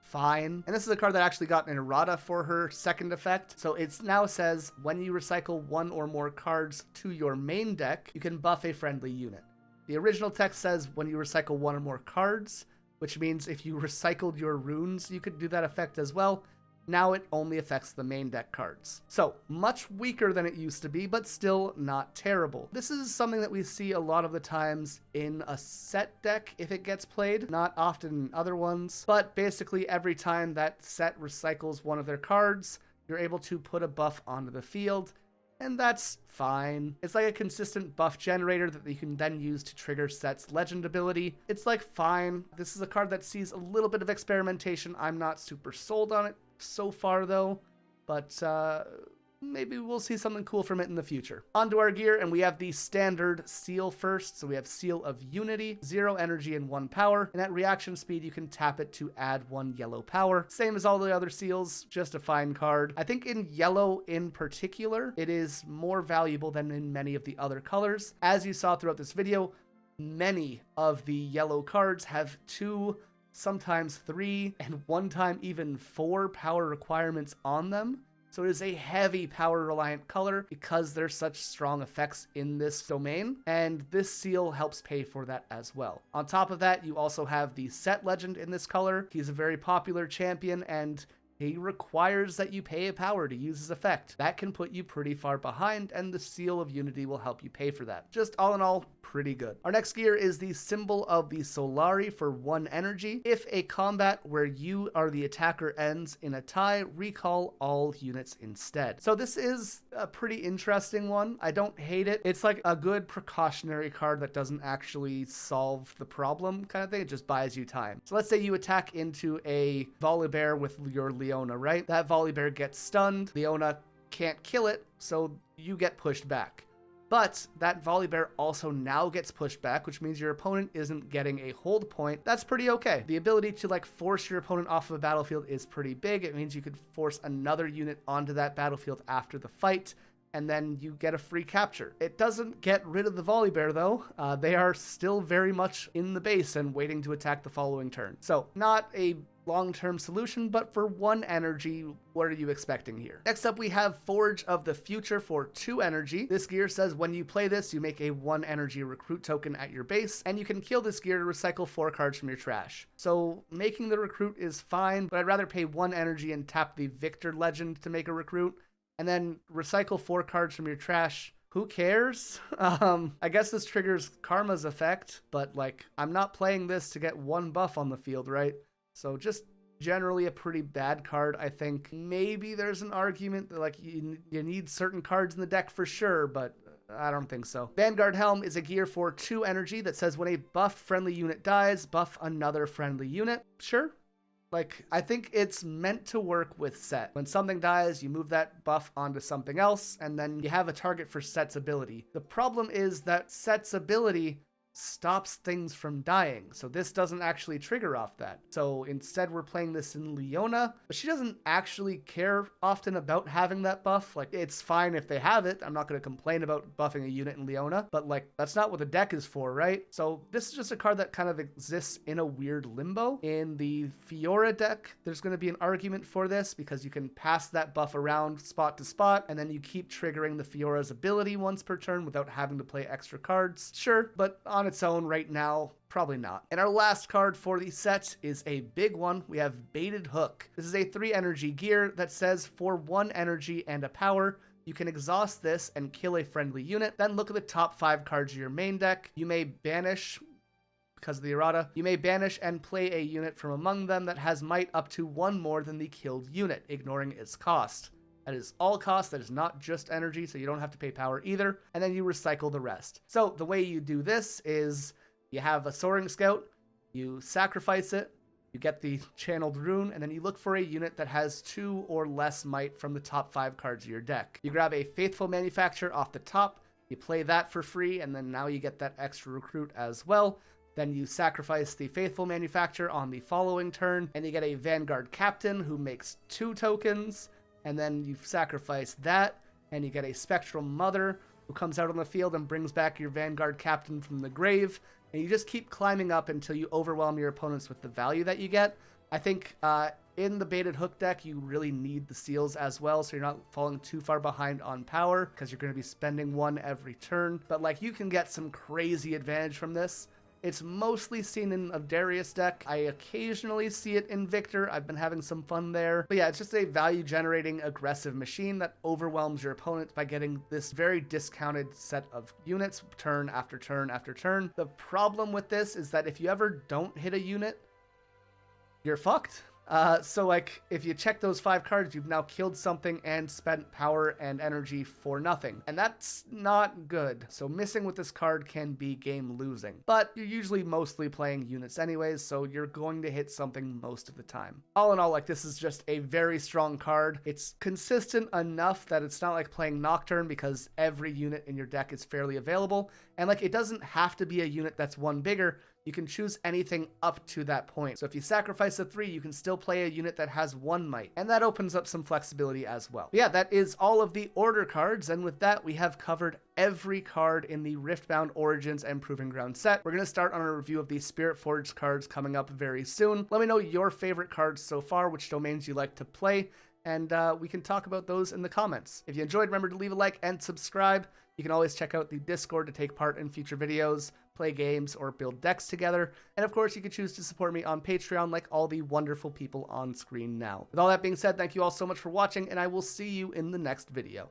Fine. And this is a card that actually got an errata for her second effect. So it now says when you recycle 1 or more cards to your main deck, you can buff a friendly unit. The original text says when you recycle 1 or more cards, which means if you recycled your runes, you could do that effect as well. Now it only affects the main deck cards. So, much weaker than it used to be, but still not terrible. This is something that we see a lot of the times in a Sett deck if it gets played, not often in other ones, but basically every time that Sett recycles one of their cards, you're able to put a buff onto the field, and that's fine. It's like a consistent buff generator that you can then use to trigger Sett's legend ability. It's like fine. This is a card that sees a little bit of experimentation. I'm not super sold on it so far though, but maybe we'll see something cool from it in the future. On to our gear, and we have the standard seal first. So we have Seal of Unity, 0 energy and 1 power, and at reaction speed you can tap it to add 1 yellow power. Same as all the other seals, just a fine card. I think in yellow in particular, it is more valuable than in many of the other colors. As you saw throughout this video, many of the yellow cards have 2, sometimes 3, and one time even 4 power requirements on them. So it is a heavy power reliant color because there's such strong effects in this domain, and this seal helps pay for that as well. On top of that, you also have the Sett legend in this color. He's a very popular champion, and he requires that you pay a power to use his effect. That can put you pretty far behind, and the Seal of Unity will help you pay for that. Just all in all, pretty good. Our next gear is the Symbol of the Solari for 1 energy. If a combat where you are the attacker ends in a tie, recall all units instead. So this is a pretty interesting one. I don't hate it. It's like a good precautionary card that doesn't actually solve the problem kind of thing. It just buys you time. So let's say you attack into a Volibear with your Leona, right? That Volibear gets stunned. Leona can't kill it, so you get pushed back. But that Volibear also now gets pushed back, which means your opponent isn't getting a hold point. That's pretty okay. The ability to like force your opponent off of a battlefield is pretty big. It means you could force another unit onto that battlefield after the fight, and then you get a free capture. It doesn't get rid of the Volibear though. They are still very much in the base and waiting to attack the following turn. So not a long-term solution, but for 1 energy, what are you expecting here? Next up, we have Forge of the Future for 2 energy. This gear says when you play this, you make a 1 energy recruit token at your base, and you can kill this gear to recycle 4 cards from your trash. So making the recruit is fine, but I'd rather pay 1 energy and tap the Viktor legend to make a recruit, and then recycle 4 cards from your trash. Who cares? I guess this triggers Karma's effect, but like, I'm not playing this to get 1 buff on the field, right? So just generally a pretty bad card, I think. Maybe there's an argument that like you need certain cards in the deck for sure, but I don't think so. Vanguard Helm is a gear for 2 energy that says when a buffed friendly unit dies, buff another friendly unit. Sure. Like, I think it's meant to work with Sett. When something dies, you move that buff onto something else, and then you have a target for Sett's ability. The problem is that Sett's ability stops things from dying, so this doesn't actually trigger off that. So instead we're playing this in Leona, but she doesn't actually care often about having that buff. Like, it's fine if they have it. I'm not going to complain about buffing a unit in Leona, but like, that's not what the deck is for, right? So this is just a card that kind of exists in a weird limbo. In the Fiora deck, there's going to be an argument for this because you can pass that buff around spot to spot, and then you keep triggering the Fiora's ability once per turn without having to play extra cards. Sure, but on its own right now, probably not. And our last card for the set is a big one. We have Baited Hook. This is a 3 energy gear that says for 1 energy and a power, you can exhaust this and kill a friendly unit. Then look at the top 5 cards of your main deck. You may banish, because of the errata, you may banish and play a unit from among them that has might up to 1 more than the killed unit, ignoring its cost. That is all cost, that is not just energy, so you don't have to pay power either, and then you recycle the rest. So the way you do this is you have a Soaring Scout, you sacrifice it, you get the channeled rune, and then you look for a unit that has 2 or less might from the top 5 cards of your deck. You grab a Faithful Manufacturer off the top, you play that for free, and then now you get that extra recruit as well. Then you sacrifice the Faithful Manufacturer on the following turn, and you get a Vanguard Captain who makes 2 tokens, and then you sacrifice that, and you get a Spectral Mother who comes out on the field and brings back your Vanguard Captain from the grave, and you just keep climbing up until you overwhelm your opponents with the value that you get. I think in the Baited Hook deck, you really need the seals as well, so you're not falling too far behind on power, because you're going to be spending 1 every turn. But like, you can get some crazy advantage from this. It's mostly seen in a Darius deck. I occasionally see it in Viktor. I've been having some fun there. But yeah, it's just a value-generating aggressive machine that overwhelms your opponent by getting this very discounted set of units turn after turn after turn. The problem with this is that if you ever don't hit a unit, you're fucked. So like, if you check those 5 cards, you've now killed something and spent power and energy for nothing. And that's not good. So missing with this card can be game losing. But you're usually mostly playing units anyways, so you're going to hit something most of the time. All in all, like, this is just a very strong card. It's consistent enough that it's not like playing Nocturne because every unit in your deck is fairly available. And like, it doesn't have to be a unit that's one bigger. You can choose anything up to that point. So if you sacrifice a 3, you can still play a unit that has 1 might, and that opens up some flexibility as well. But yeah, that is all of the order cards, and with that, we have covered every card in the Riftbound Origins and Proving Ground set. We're going to start on a review of the Spirit Forged cards coming up very soon. Let me know your favorite cards so far, which domains you like to play, and we can talk about those in the comments. If you enjoyed, remember to leave a like and subscribe. You can always check out the Discord to take part in future videos, play games, or build decks together. And of course, you can choose to support me on Patreon like all the wonderful people on screen now. With all that being said, thank you all so much for watching, and I will see you in the next video.